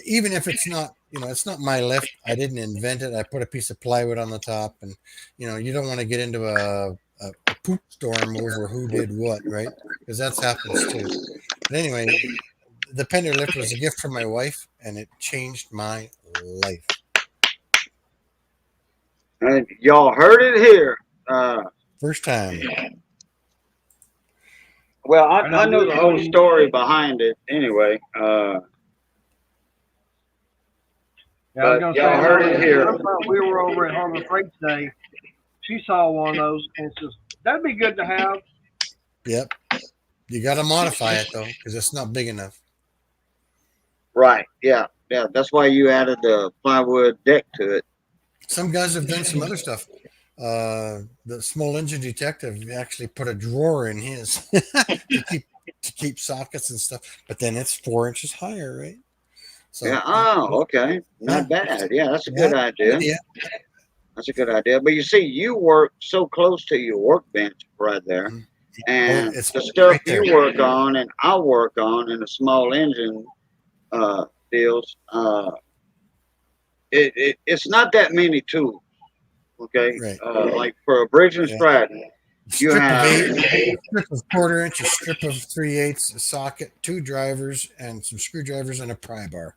even if it's not, it's not my lift. I didn't invent it. I put a piece of plywood on the top, and you don't want to get into a poop storm over who did what, right? Because that's happens too. But anyway, the Pender Lift was a gift from my wife, and it changed my life. And y'all heard it here. First time. Well, I know the whole story behind it anyway. Yeah, I was But gonna y'all say, heard it here. we were over at Harbor Freight today. She saw one of those and says, "That'd be good to have." Yep. You got to modify it though, because it's not big enough. Right. Yeah. Yeah. That's why you added the plywood deck to it. Some guys have done some other stuff. The small engine detective actually put a drawer in his to keep sockets and stuff, but then it's 4 inches higher, right? So Yeah. Oh, okay. Not bad. Yeah, that's a good idea. Yeah. That's a good idea. But you see, you work so close to your workbench right there, and it's the stuff right there. you work on and I work on in the small engine deals, it's not that many tools. Okay. Right. Like for a bridge and Stratton, you Strip of have 8, strip of 1/4 inch, a strip of 3/8, a socket, 2 drivers, and some screwdrivers and a pry bar.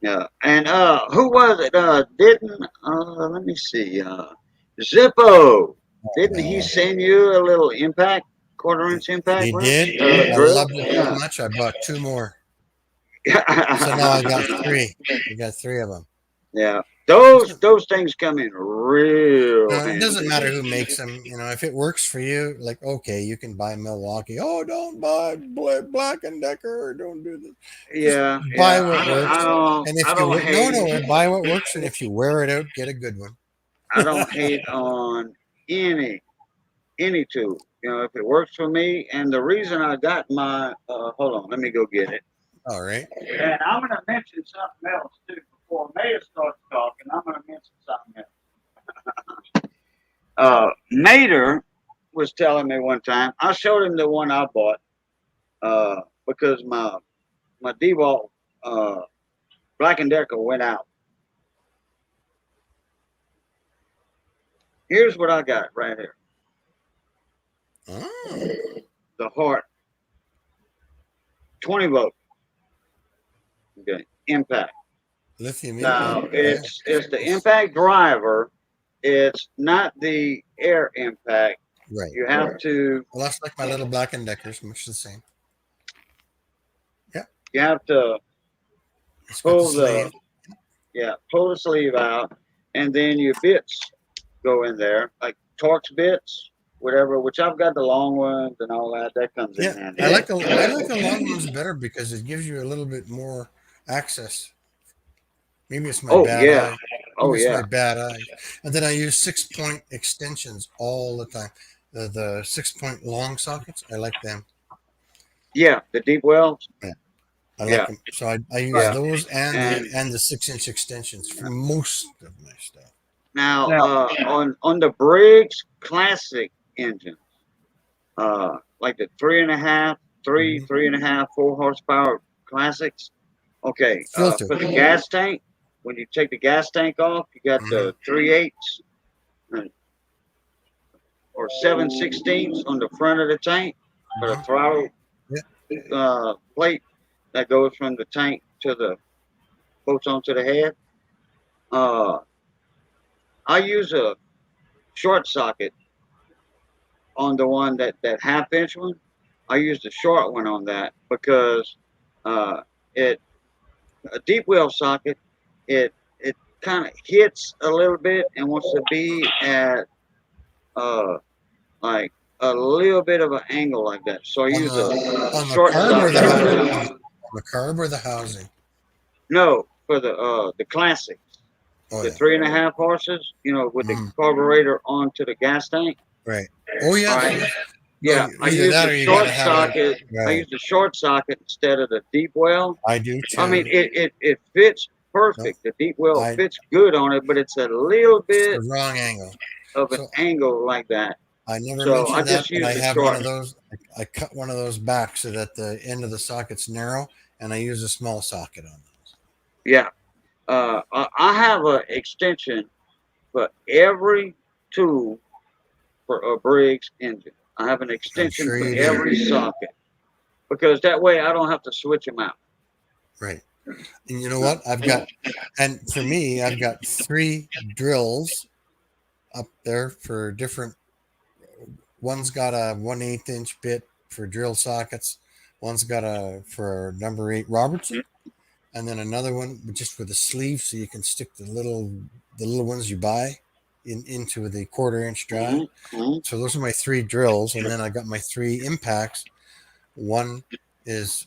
yeah. And who was it? Didn't let me see. Zippo. Didn't he send you a little impact, 1/4 inch impact? He Right? did. I Drill? loved it so much. I bought 2 more. So now I got 3. I got 3 of them. Yeah. Those things come in real It handy. doesn't matter who makes them. If it works for you, like, okay, you can buy Milwaukee. Oh, don't buy Black and Decker. Don't do this. Yeah. Just buy what works. I don't. And if I you don't hate. buy what works, and if you wear it out, get a good one. I don't hate on any tool. If it works for me, and the reason I got my hold on, let me go get it. All right. And I'm going to mention something else too before Mayor starts talking. I'm going to mention something else. Mater was telling me one time. I showed him the one I bought because my DeWalt Black and Decker went out. Here's what I got right here. Oh. The Hart 20 volt. Okay, impact. Lithium Now impact. it's the impact driver. It's not the air impact. Right. You have to. Well, that's like my little Black and Deckers, much the same. Yeah. You have to It's got pull the sleeve out, and then your bits go in there, like Torx bits, whatever. Which I've got the long ones and all that. That comes in handy. I like the long ones better because it gives you a little bit more access. Maybe it's my bad eye. Maybe it's my bad eye. And then I use 6-point extensions all the time. The 6-point long sockets, I like them. Yeah, the deep wells. Yeah. I like them. So I use those and the 6-inch extensions for most of my stuff. Now on the Briggs Classic engines, like the 3.5, 3.5, 4 horsepower classics. Okay, for the gas tank, when you take the gas tank off, you got the 3/8 or 7/16 on the front of the tank for the throttle plate that goes from the tank to the bolts onto the head. I use a short socket on the one that 1/2 inch one. I use the short one on that because a deep well socket, it kind of hits a little bit and wants to be at like a little bit of an angle like that. So I use a On the short carb or the housing? socket. On the carb or the housing? No, for the classics, Oh the yeah. 3.5 horses, with the Mhm. carburetor onto the gas tank. Right. Oh All yes. right. Yes. No, Yeah, I either use that the or you got short to have it. socket. I Right. use the short socket instead of the deep well. I do I mean, too. it fits No, perfect. The deep well I. fits good on it, but it's a little It's bit the wrong angle. of an So angle like that. I never So I mentioned that, just but use I the have one short. of those. I cut one of those back so that the end of the socket's narrow, and I use a small socket on those. Yeah. I have an extension for every tool for a Briggs engine. I have an I'm extension sure for you do. every socket because that way I don't have to switch them out. Right. And you know what? And for me, I've got 3 drills up there for different. One's got a 1/8 inch bit for drill sockets. One's got a for number 8 Robertson, and then another one just with a sleeve so you can stick the little ones you buy into the 1/4 inch drive. Mm-hmm. So those are my 3 drills, and then I got my 3 impacts. One is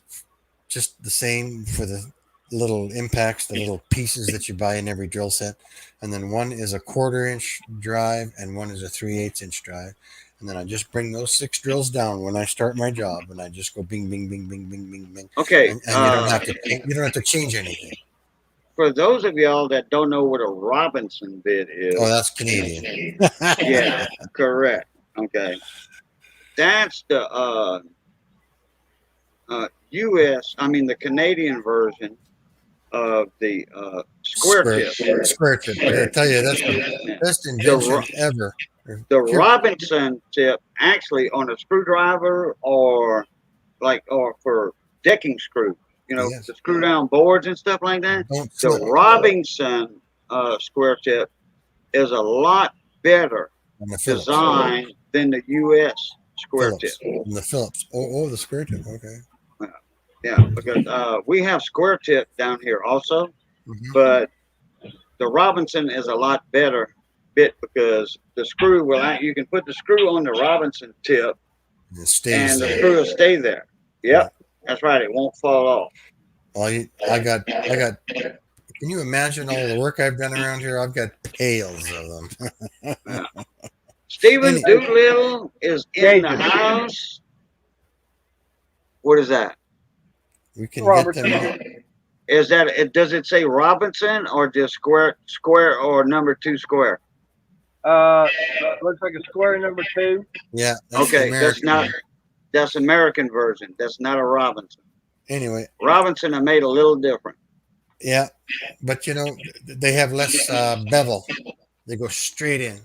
just the same for the little impacts, the little pieces that you buy in every drill set, and then one is a 1/4 inch drive, and one is a 3/8 inch drive. And then I just bring those 6 drills down when I start my job, and I just go bing, bing, bing, bing, bing, bing, bing, Okay. and you don't have to change anything. For those of y'all that don't know what a Robinson bit Oh, is, that's Canadian. yeah, correct. Okay, that's the U.S. I mean the Canadian version of the square Square, tip. square tip. I got to tell you, that's the Yeah. best The invention ever. the Here, Robinson tip actually on a screwdriver or for decking screws, yes, to screw down boards and stuff like that. don't The slip Robinson square tip is a lot better on the Phillips. design than the U.S. square tip. Phillips. On the Phillips. Oh, the square tip. Okay. Uh, Yeah, because we have square tip down here also, Mm-hmm. but the Robinson is a lot better bit because the screw you can put the screw on the Robinson tip It stays and the there. screw will stay there. Yeah. Yep, that's right. It won't fall off. I got. Can you imagine all the work I've done around here? I've got pails of them. Yeah. Stephen Any, Doolittle is in the house. What is that? we can Robertson. get them. Is that it? Does it say Robinson or just square or number 2 square? Looks like a square number 2. Yeah, that's the Okay, American. that's American version. That's not a Robinson. Anyway, Robinson are made a little different. yeah, but they have less bevel. They go straight in.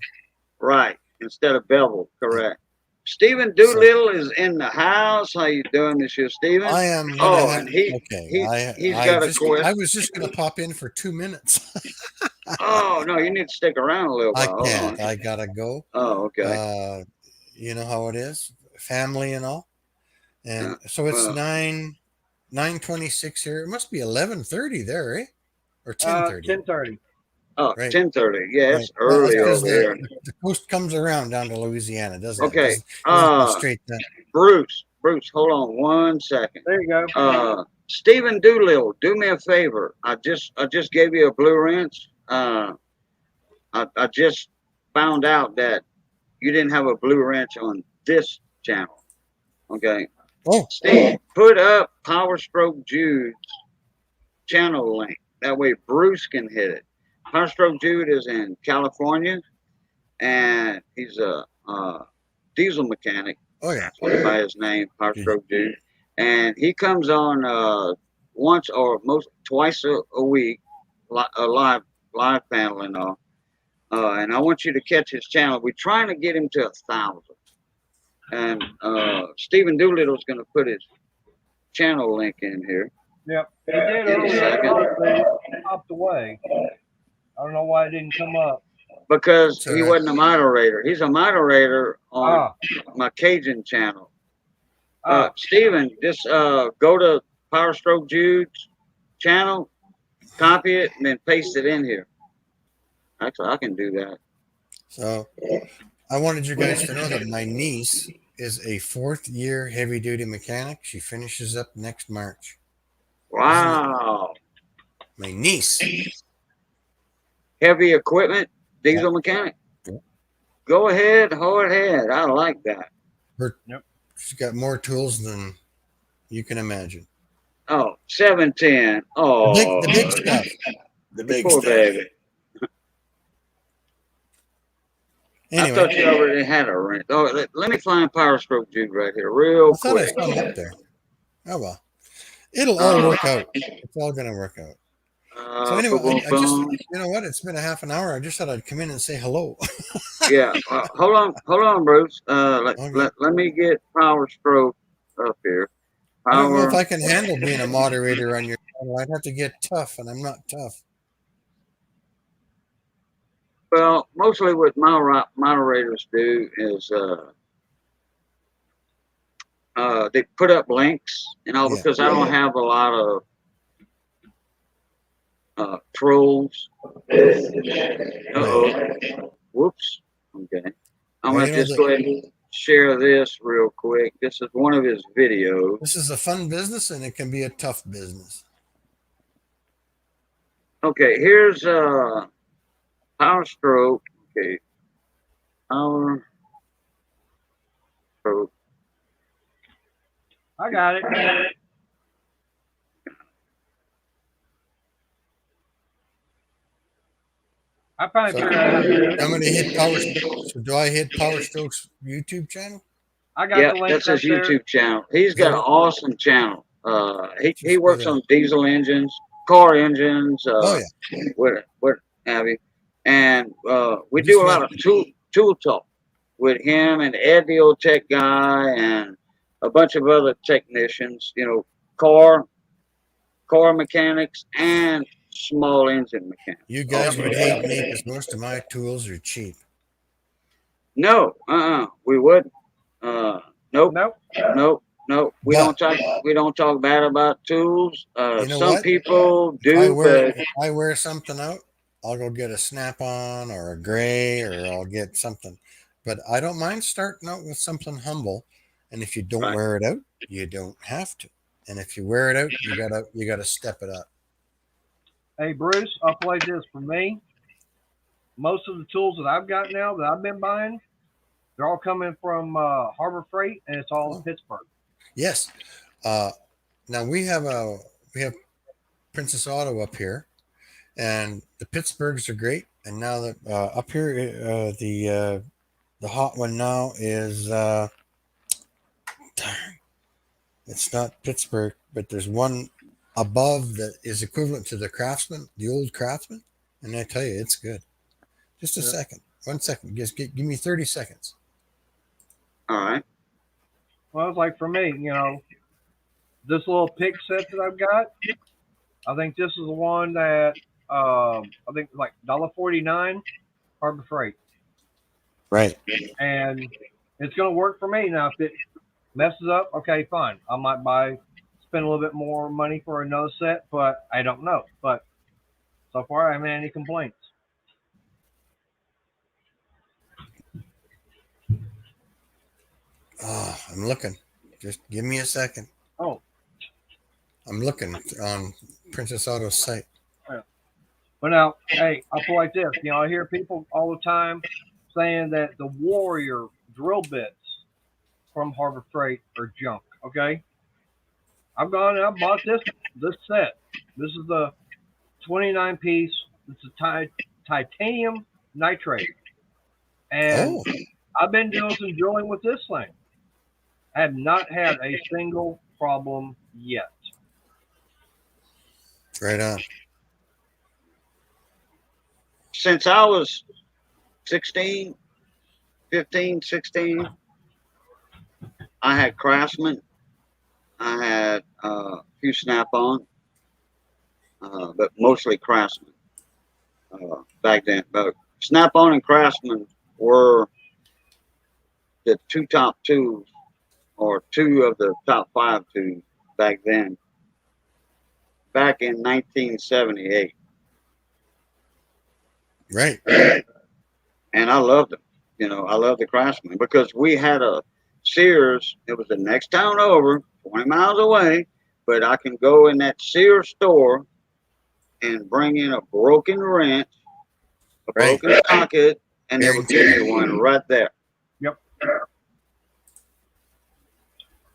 Right. Instead of bevel, correct. Stephen So Doolittle is in the house. How you doing this year, Stephen? I am Oh, gonna have. and Okay, he's I got a just quest. I was just gonna pop in for 2 minutes. Oh no, you need to stick around a little I while. Hold can't. on. I gotta go. Oh, okay. You know how it is, family and all. And Yeah. so it's Well, 9:26 here. It must be 11:30 there, eh? Or 10:30. 10:30. Right. 10:30. Yeah, Right. it's Well, that's early because over here. the coast comes around down to Louisiana, doesn't it? Okay. Doesn't go straight down. Bruce, hold on one second. There you go. Stephen Doolittle, do me a favor. I just gave you a blue wrench. I just found out that you didn't have a blue wrench on this channel. Okay. Oh, Steve, put up Power Stroke Jude's channel link. That way Bruce can hit it. Power Stroke Jude is in California, and he's a diesel mechanic. oh yeah. Went by his name, Power Stroke Jude, and he comes on once or twice a week, a live panel and all. And I want you to catch his channel. We're trying to get him to 1,000. And Stephen Doolittle's going to put his channel link in here. Yep. He did In a second. earlier. It popped away. I don't know why it didn't come up. Because It's all he right. wasn't a moderator. He's a moderator on my Cajun channel. Stephen, just go to Power Stroke Jude's channel, copy it, and then paste it in here. Actually, I can do that. So I wanted you guys to know that my niece is a 4th-year heavy-duty mechanic. She finishes up next March. Wow. My niece. Heavy equipment, diesel mechanic. Yep. Go ahead, hold ahead. I like that. She's got more tools than you can imagine. Oh, 710. Oh, The big stuff. The big poor stuff. baby. I Anyway, thought you already had a wrench. Oh, let me find Power Stroke Jude right here, real I thought I quick. saw him up there. Oh well, it'll all work out. It's all gonna work out. So anyway, Boom, I just, boom. you know what? It's been a half an hour. I just thought I'd come in and say hello. Yeah, hold on, Bruce. Okay. Let me get Power Stroke up here. I don't know if Power. I can handle being a moderator on your channel. I'd have to get tough, and I'm not tough. Well, mostly what moderators do is they put up links, Yeah. because I don't have a lot of trolls. Uh-oh. Whoops. Okay. I'm Well, going you to know just go ahead and share this real quick. This is one of his videos. this is a fun business, and it can be a tough business. Okay, here's Power Stroke. Okay. Power Stroke. I got it. I finally So figured out how to do it. I'm going to hit Power. So do I hit Power Stroke's YouTube channel? I got Yeah, the link that's up his there. YouTube channel. He's got an awesome channel. He Just works go there. on diesel engines, car engines, Oh yeah. what have you. And we Just do a lot of tool talk with him and Ed the old tech guy and a bunch of other technicians, car mechanics and small engine mechanics. You guys would hate me because most of my tools are cheap. No, we wouldn't. Nope. Nope. Nope. We don't talk bad about tools. You know Some what? people If I do, wear but if I wear something out, I'll go get a snap-on or a gray, or I'll get something. But I don't mind starting out with something humble. And if you don't right. wear it out, you don't have to. And if you wear it out, you gotta step it up. Hey Bruce, I'll play this for me. Most of the tools that I've got now that I've been buying, they're all coming from Harbor Freight, and it's all in Pittsburgh. Yes. Now we have Princess Auto up here, and the Pittsburghs are great. And now that up here, the hot one now is it's not Pittsburgh, but there's one above that is equivalent to the Craftsman, the old Craftsman, and I tell you, it's good. Just a second, 1 second, just give me 30 seconds. All right. Well, it's like for me, this little pick set that I've got, I think this is the one that I think like $1.49 Harbor Freight. Right. And it's going to work for me. Now, if it messes up, okay, fine. I might spend a little bit more money for another set, but I don't know. But so far, I haven't had any complaints. Oh, I'm looking. Just give me a second. Oh. I'm looking on Princess Auto's site. Yeah. But now, hey, I'll put it like this. I hear people all the time saying that the Warrior drill bits from Harbor Freight are junk. Okay, I've gone and I bought this set. This is the 29 piece. It's a titanium nitrate, and I've been doing some drilling with this thing. I have not had a single problem yet. Right on. Since I was 16, 15, 16, I had Craftsman. I had a few Snap-on, but mostly Craftsman back then. But Snap-on and Craftsman were the two top tools, or two of the top 5 tools back then, back in 1978. Right. And I loved them. You know, I love the Craftsman because we had a Sears. It was the next town over, 20 miles away, but I can go in that Sears store and bring in a broken wrench, a Right. broken socket, and they would give Guaranteed. me one right there. Yep.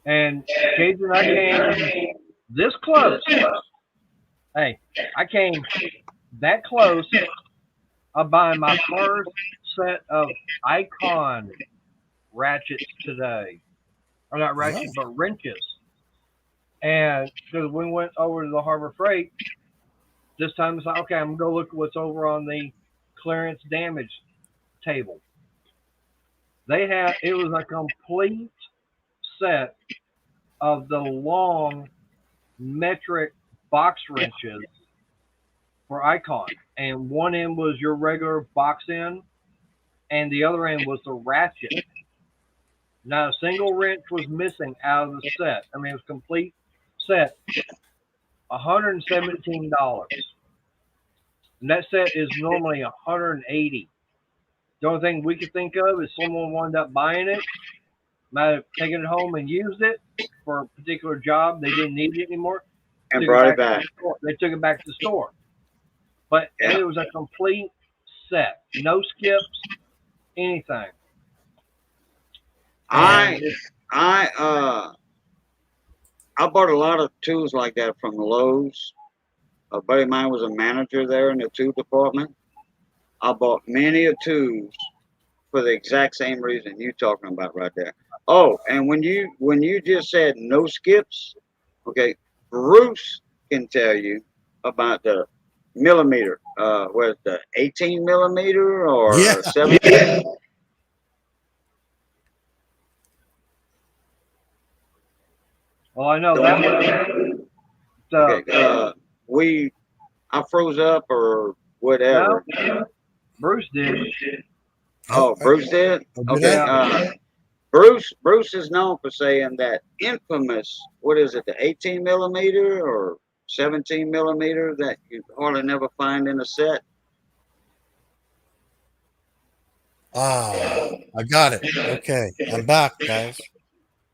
And Cajun, I came this close. Hey, I came that close of buying my first set of Icon ratchets today. Or not ratchets, but wrenches. And because we went over to the Harbor Freight, this time it's like, okay, I'm going to go look at what's over on the clearance damage table. It was a complete set of the long metric box wrenches for Icon. And one end was your regular box end, and the other end was the ratchet. Not a single wrench was missing out of the set. I mean, it was a complete set. $117. And that set is normally $180. The only thing we could think of is someone wound up buying it, might have taken it home and used it for a particular job. They didn't need it anymore. And brought it back. They took it back to the store. But it was a complete set. No skips, anything. I bought a lot of tools like that from Lowe's. A buddy of mine was a manager there in the tool department. I bought many of tools for the exact same reason you talking about right there. Oh, and when you just said no skips, okay, Bruce can tell you about the millimeter. Where's the 18 millimeter or 17? Well, I know that was I froze up or whatever. No, Bruce did. Oh, Bruce did? Okay. Bruce is known for saying that infamous, what is it, the 18 millimeter or 17 millimeter that you hardly never find in a set? Ah, I got it. Okay, I'm back, guys.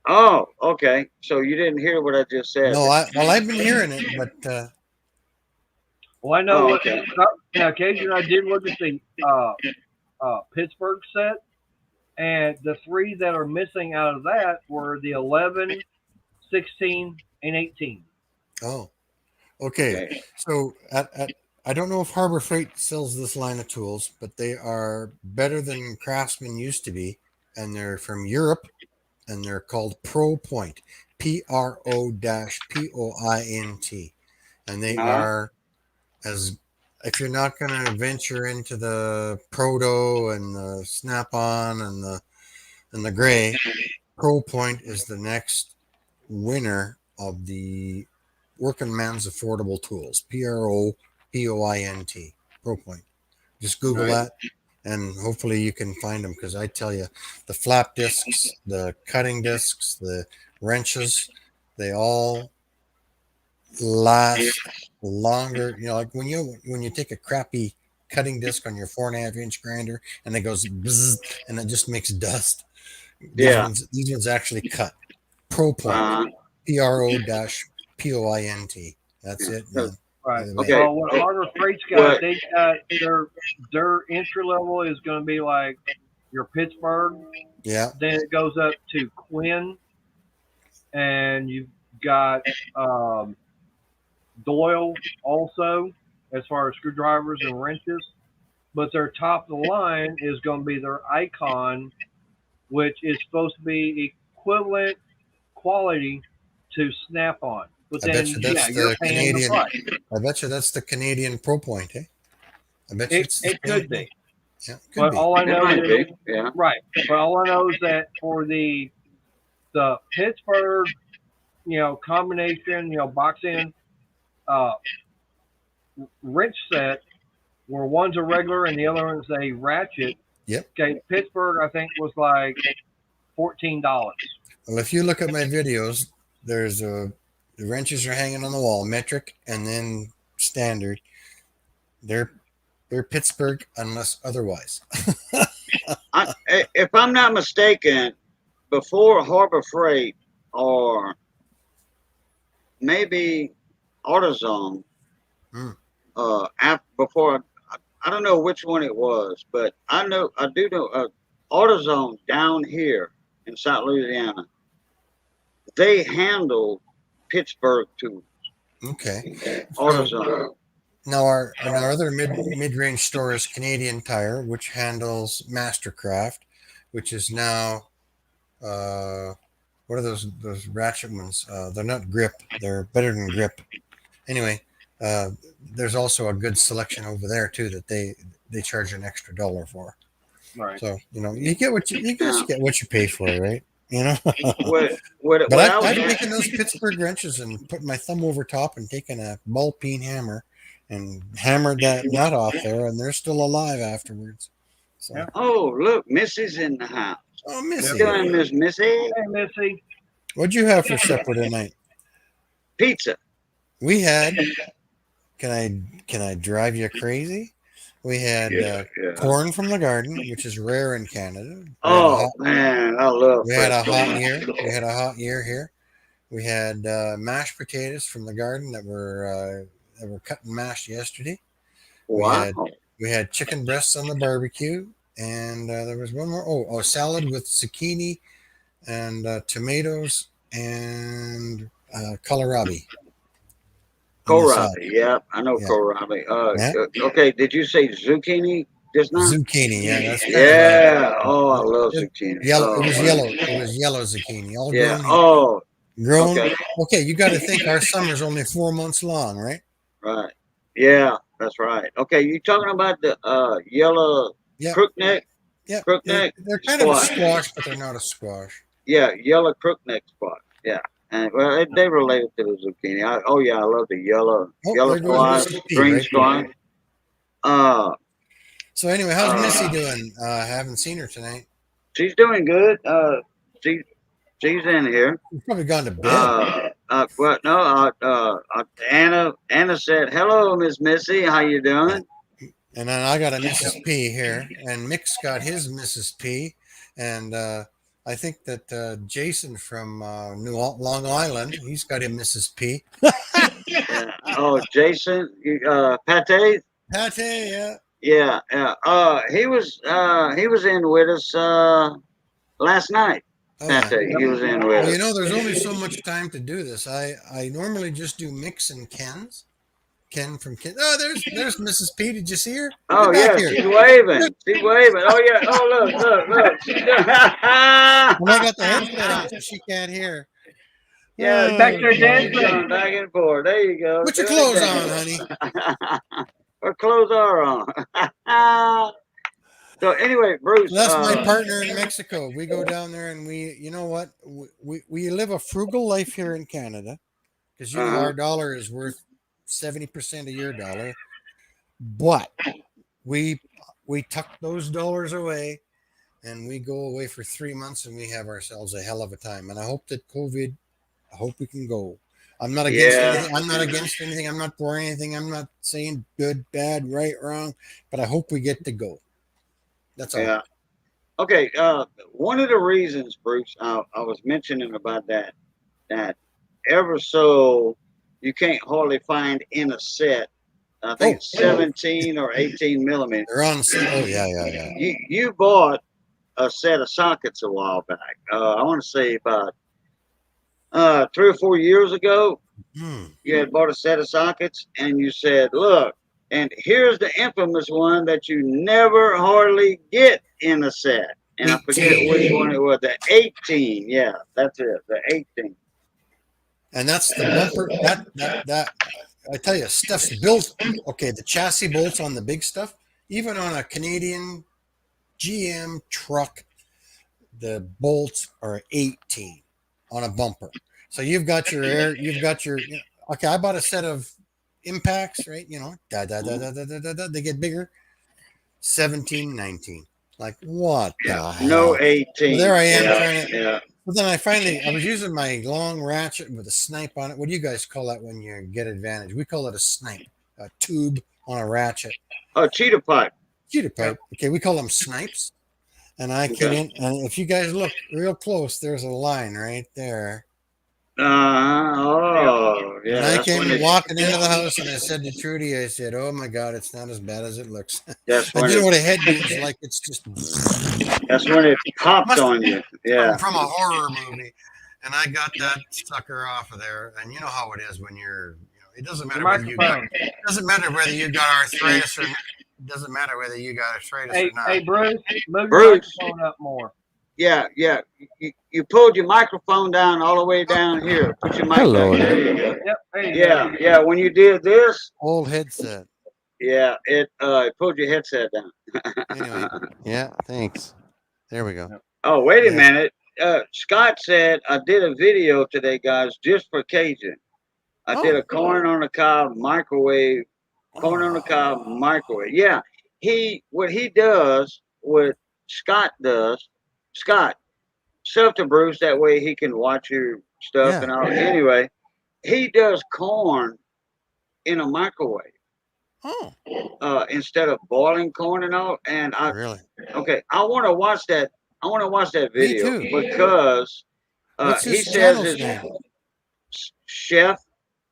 Oh, okay. So you didn't hear what I just said. No, I've been hearing it, but well, I know. Oh, okay. Now, occasionally I did look at the Pittsburgh set, and the three that are missing out of that were the 11, 16, and 18. oh, okay. So I don't know if Harbor Freight sells this line of tools, but they are better than Craftsman used to be, and they're from Europe, and they're called Pro Point, PRO-POINT, and they are as if you're not going to venture into the Proto and the Snap-on and the Gray, Pro Point is the next winner of the working man's affordable tools. PROPOINT. Pro Point. Just Google that, and hopefully you can find them, because I tell you, the flap discs, the cutting discs, the wrenches, they all last longer. You know, like when you take a crappy cutting disc on your 4.5-inch grinder and it goes bzzz, and it just makes dust. These ones actually cut. Pro Point. PRO-POINT. That's it, man. Right. Okay. Well, what Harbor Freight's got, they got their entry level is going to be like your Pittsburgh. Yeah. Then it goes up to Quinn, and you've got Doyle also, as far as screwdrivers and wrenches. But their top of the line is going to be their Icon, which is supposed to be equivalent quality to Snap-on. But I then, bet you that's the Canadian. I bet you that's the Canadian Pro Point, eh? I bet you it could be. Yeah, but be. All I know is right. But all I know is that for the Pittsburgh, combination, box in wrench set, where one's a regular and the other one's a ratchet. Yep. Okay, Pittsburgh I think was like $14. Well, if you look at my videos, there's the wrenches are hanging on the wall, metric and then standard. They're They're Pittsburgh unless otherwise. If I'm not mistaken, before Harbor Freight or maybe AutoZone, Hmm. before I don't know which one it was, but I do know AutoZone down here in South Louisiana. They handle Pittsburgh too. Okay. So AutoZone. now our other mid range store is Canadian Tire, which handles Mastercraft, which is now what are those ratchet ones? They're not grip. They're better than grip. Anyway, uh, there's also a good selection over there too that they charge an extra $1 for. Right. So you get what you guys get what you pay for, right? You know. What But I I've was taken those Pittsburgh wrenches and put my thumb over top and taken a ball peen hammer and hammered that nut off there, and they're still alive afterwards. So, Yeah. Oh, look, Missy's in the house. oh, What's Missy, doing, Miss Missy? Hey, Missy. what'd you have for supper tonight? Pizza. We had. Can I drive you crazy? We had Yeah. corn from the garden, which is rare in Canada. Oh man, I love We had a fresh hot corn. year. We had a hot year here. We had mashed potatoes from the garden that were cut and mashed yesterday. Wow. We had chicken breasts on the barbecue, and there was one more. Oh, salad with zucchini and tomatoes and kohlrabi on the side. Kohlrabi. Yeah, I know Yeah, kohlrabi. yeah, Okay. Did you say zucchini just now? zucchini. Yeah, that's kind of Yeah. Oh, I love a zucchini. yellow. Oh, It was my- yellow. It was yellow zucchini, all yeah. grown. Oh, Grown. okay. Okay, you got to think our summer's only 4 months long, right? Right. Yeah, that's right. Okay, you talking about the yellow Yep. crookneck? Yep. Crookneck They're kind of a squash. squash, but they're not a squash. Yeah, yellow crookneck spot. Yeah. And well, they related to the zucchini. Oh yeah, I love the Oh, yellow there goes squash, Mrs. P green right squash. there. Uh, So anyway, how's Missy uh, doing? Haven't seen her tonight. she's doing good. She she's in here. She's probably gone to bed. Well, no, Anna said, "Hello, Miss Missy. How you doing?" And then I got a Mrs. P here, and Mick's got his Mrs. P, and I think that Jason from Long Island, he's got a Mrs. P. Yeah. Oh, Jason, Pate. Pate, yeah. Yeah, yeah. He was in with us last night. Oh, yeah. Pate, he was in with Well, us. there's only so much time to do this. I normally just do Mix and Ken's. Ken from Ken. Oh, there's Mrs. P. Did you see her? Oh Get yeah, back here. she's waving. She's waving. Oh yeah. Oh look. She's doing- And I got the headset on, so she can't hear. Yeah, Back there she's dancing. going back and forth. There you go. Put your Doing clothes it on, honey. Her clothes are on. So anyway, Bruce. That's my partner in Mexico. We go down there and you know what? We live a frugal life here in Canada because our dollar is worth 70% of your dollar. But we tuck those dollars away and we go away for 3 months and we have ourselves a hell of a time. And I hope that I hope we can go. I'm not against anything. I'm not against anything. I'm not for anything. I'm not saying good, bad, right, wrong. But I hope we get to go. That's all. Yeah. Okay. One of the reasons, Bruce, I was mentioning about that ever so you can't hardly find in a set. I think it's 17 or 18 millimeters. They're on sale. Oh yeah. You bought a set of sockets a while back. I want to say about 3 or 4 years ago. You had bought a set of sockets, and you said, "Look, and here's the infamous one that you never hardly get in a set." And I forget which one it was. The 18. Yeah, that's it. The 18. And that's the bumper. That I tell you, stuff's built. Okay, the chassis bolts on the big stuff, even on a Canadian GM truck, the bolts are 18 on a bumper. So you've got your air. You've got your. Okay, I bought a set of impacts, right? They get bigger. 17, 19. Like what the hell? No 18. Well, there I am trying to. Yeah. But then I was using my long ratchet with a snipe on it. What do you guys call that when you get advantage? We call it a snipe. tube on a ratchet. Oh, cheetah pipe. Cheetah pipe. Okay, we call them snipes. And I came in, and if you guys look real close, there's a line right there. Oh, yeah. And I That's when came it, walking into the house, and I said to Trudy, I said, "Oh my God, it's not as bad as it looks." that's And when you know it, what a head means? Like it's just that's when it popped Must on you. Yeah. from a horror movie. And I got that sucker off of there. And you know how it is when it doesn't matter Your whether you got microphone. doesn't matter whether you got arthritis or it doesn't matter whether you got arthritis Hey, or not. hey, Bruce, move your Bruce. microphone up more. Yeah. You pulled your microphone down all the way down here. Put your mic Hello back. there. There you go. Yep, there you go. Yeah. When you did this, Old headset. yeah, it pulled your headset down. Anyway, yeah, thanks. There we go. Oh, wait a Yeah. minute. Scott said I did a video today, guys, just for Cajun. I did a corn on the cob microwave. Corn on the cob microwave. Yeah. What he does, what Scott does, Scott, sub to Bruce, that way he can watch your stuff Yeah. and all. Anyway, he does corn in a microwave. Instead of boiling corn and all. And Really? okay, I want to watch that. I want to watch that Me video too. because What's he his says channel's it's name? Chef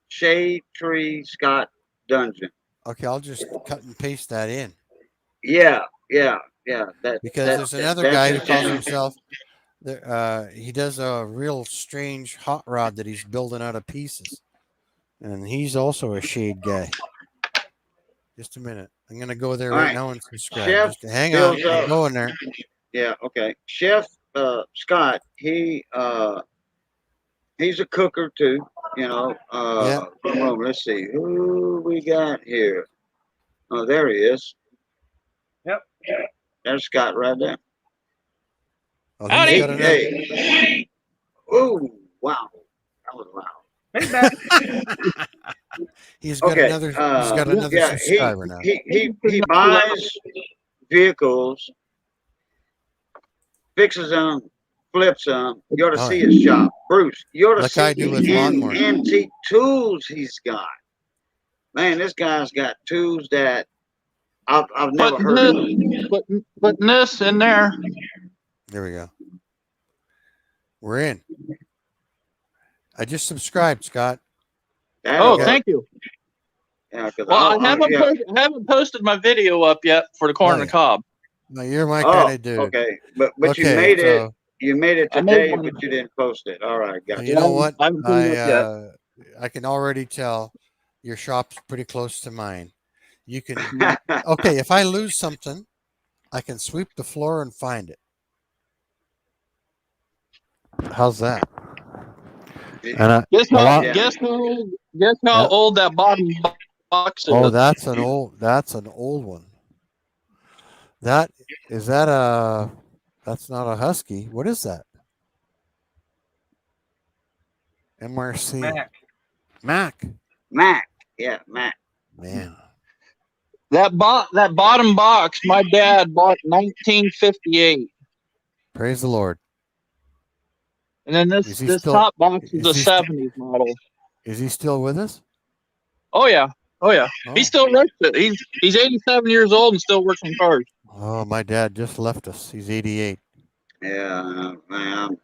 Shade Tree Scott Dungeon. Okay, I'll just cut and paste that in. Yeah. Because there's another guy who calls himself. He does a real strange hot rod that he's building out of pieces, and he's also a shade guy. Just a minute, I'm gonna go there right now and subscribe. Chef Just hang on, I'm going there. Yeah. Okay. Chef Scott. He's a cooker too. Yeah. Let's see who we got here. Oh, there he is. Yep. There's Scott right there. Oh, Hey, he's got another. hey. Oh, wow. That was loud. Hey, back. He's got Okay, another. He's got another yeah, subscriber now. He buys vehicles, fixes them, flips them. You ought to Oh, see yeah. his shop. Bruce, you ought to Like see I do with the lawnmowers. antique tools he's got. Man, this guy's got tools that I've never heard of. Putting this in there. There we go. We're in. I just subscribed, Scott. Oh, That'll thank you. Yeah, 'cause Well, I yeah. haven't posted my video up yet for the corn Oh, on the cob. No, you're my kind of dude. Okay, but Okay, you made it. so You made it I made today, one. but you didn't post it. All right, gotcha. you know what? I haven't put it up yet. I can already tell your shop's pretty close to mine. You can okay. If I lose something, I can sweep the floor and find it. How's that? And Guess a how? lot- Guess how Yeah. old that bottom box is. Oh, that's an old one. That's not a husky. What is that? MRC Mac. Yeah, Mac. Man. That bottom box, my dad bought in 1958, Praise the Lord. and then Is he this still- top box is is a he still- 70s model. Is he still with us? Oh yeah. Oh. He still works it. He's 87 years old and still works on cars. Oh, my dad just left us. He's 88. Yeah, man.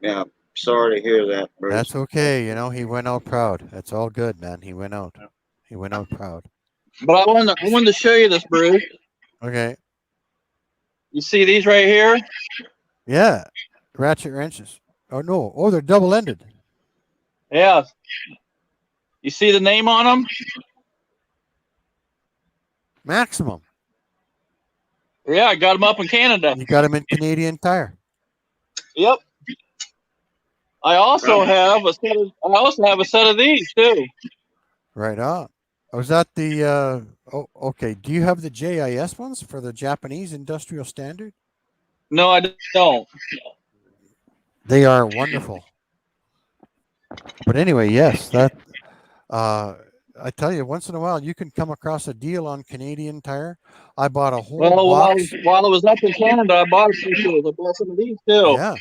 Yeah, sorry to hear that, Bruce. That's okay. You know, he went out proud. That's all good, man. He went out. He went out proud. But I wanted to show you this, Bruce. Okay. You see these right here? Yeah. Ratchet wrenches. Oh, no. Oh, they're double-ended. Yeah. You see the name on them? Maximum. Yeah, I got them up in Canada. You got them in Canadian Tire. Yep. I also have a set of these too. Right on. Was that the oh, okay. Do you have the JIS ones for the Japanese industrial standard? No, I don't. They are wonderful. But anyway, yes, that I tell you, once in a while you can come across a deal on Canadian Tire. I bought a whole box. While I was up in Canada, I bought a few tools. I bought some of these too. Yeah.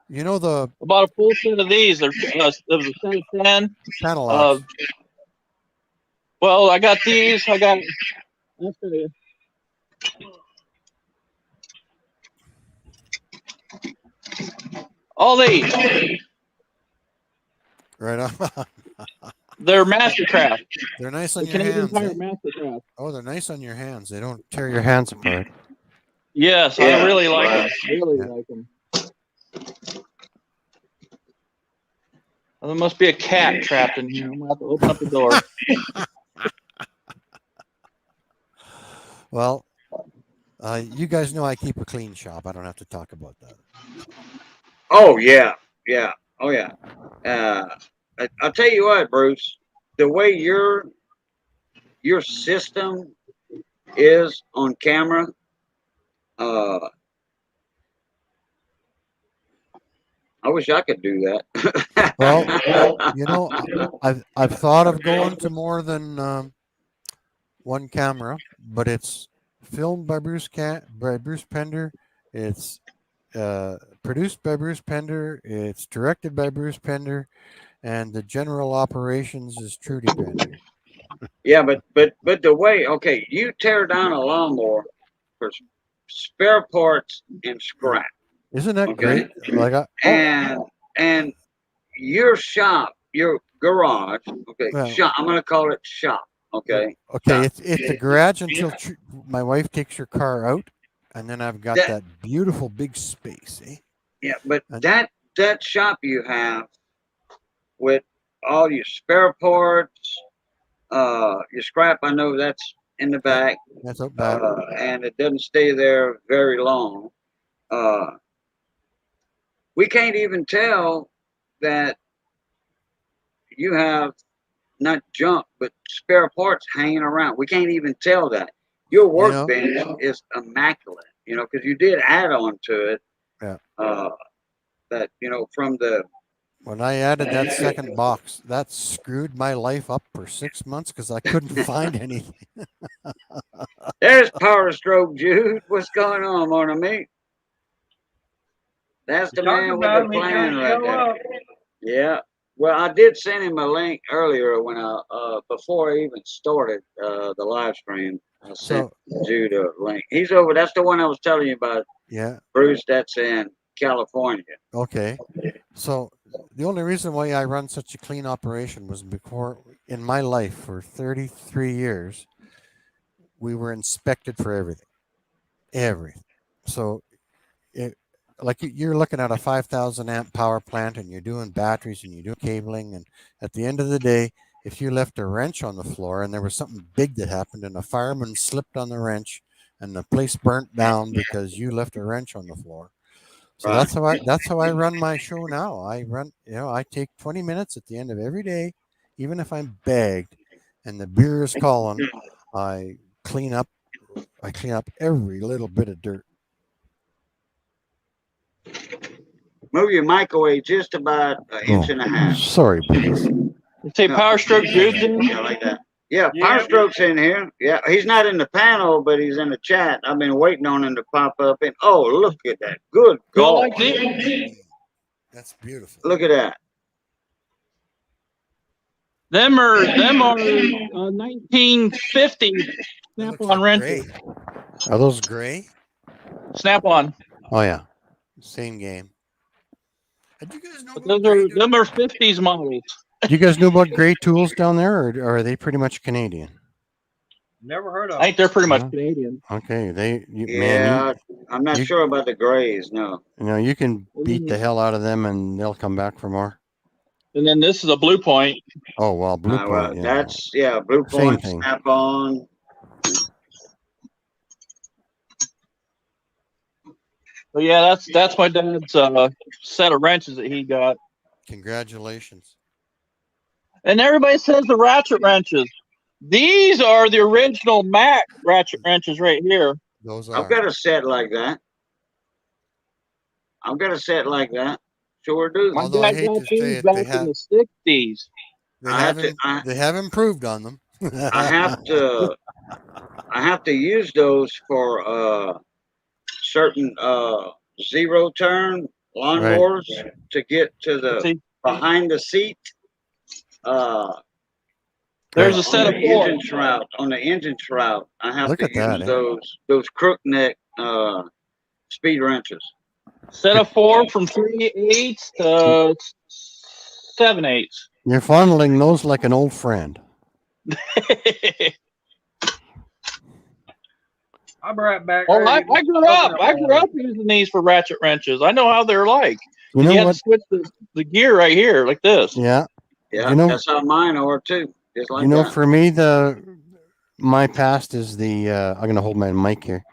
You know I bought a full set of these. There was a set of 10. panel locks. Well, I got these. I got all these. Right on. They're Mastercraft. They're nice on The your Canadian hands. Tire Eh? Mastercraft. Oh, they're nice on your hands. They don't tear your hands apart. Yes, I really like them. Really Yeah. like them. Well, there must be a cat trapped in here. I'm gonna have to open up the door. Well, you guys know I keep a clean shop. I don't have to talk about that. Oh yeah, yeah, oh yeah. I'll tell you what, Bruce. The way your system is on camera, uh, I wish I could do that. Well, you know, I've thought of going to more than one camera, but it's filmed by Bruce Pender. It's produced by Bruce Pender. It's directed by Bruce Pender, and the general operations is Trudy Pender. Yeah, but the way, okay, you tear down a lawnmower for spare parts and scrap, Isn't that okay, great? Like and your shop, your garage, okay, well, shop. I'm gonna call it shop, okay. okay, Shop. it's the garage until my wife takes her car out, and then I've got That that beautiful big space. Eh? yeah, but And that shop you have with all your spare parts, your scrap. I know that's in the yep, back, that's out back. and it doesn't stay there very long. Uh, we can't even tell that you have not junk but spare parts hanging around. We can't even tell that. Your You know, workbench is immaculate, because you did add on to it. yeah. Uh, that from the When I added that second box, that screwed my life up for 6 months because I couldn't find anything. there's Power Stroke Jude. What's going on, Mona Meat? That's the You talk man with about the him, he's plan gonna right show there. up. Yeah. Well, I did send him a link earlier when before I even started the live stream. I sent So, Jude a link. He's over. That's the one I was telling you about, yeah, Bruce. That's in California. okay. So, the only reason why I run such a clean operation was before in my life for 33 years, we were inspected for everything. Everything. So, it, like you're looking at a 5,000 amp power plant and you're doing batteries and you're doing cabling. And at the end of the day, if you left a wrench on the floor and there was something big that happened and a fireman slipped on the wrench and the place burnt down because you left a wrench on the floor. So Right. that's how I run my show now. I take 20 minutes at the end of every day, even if I'm bagged and the beer is calling, I clean up I clean up every little bit of dirt. Move your microwave just about an inch and a half. Sorry, buddies. You say No. Power Stroke Jude's in? Yeah, like that. Yeah, Power Yeah. Stroke's in here. Yeah, he's not in the panel, but he's in the chat. I've been waiting on him to pop up. And oh, look at that! Good You God! like these? That's beautiful. Look at that! Them are 1950 They look Snap-on like wrenches. gray. Are those gray? Snap-on. Oh yeah, same game. Do you guys know But about them are 50s models. Do you guys know about gray tools down there, or are they pretty much Canadian? Never heard of I think they're pretty much Huh? Canadian. Okay, Yeah, I'm not you- sure about the grays. No. you can beat the hell out of them and they'll come back for more. And then this is a Blue Point. Oh well, Blue Well, Point. Yeah. that's Blue Same Point, thing. Snap on. But yeah, that's my dad's set of wrenches that he got. Congratulations. And everybody says the ratchet wrenches. These are the original Mac ratchet wrenches right here. Those I've are. got a set like that. Sure do. My Although I dad hate got to say these it, back they in have the 60s. they have improved on them. I have to use those for certain zero turn lawnmowers to get to the See, behind the seat. There's Great. a set on of the 4. engine shroud. On the engine shroud, I have Look to at that, use eh? those crook neck speed wrenches. Set of 4 from 3/8 to 7/8. You're fondling those like an old friend. I'll be right back. Well, I Ready to grew open up. I grew all up using these for ratchet wrenches. I know how they're like. You And know you have what? to switch the gear right here, like this. Yeah. Yeah, You know. that's how mine are too, just like that. For me, my past is the. I'm gonna hold my mic here.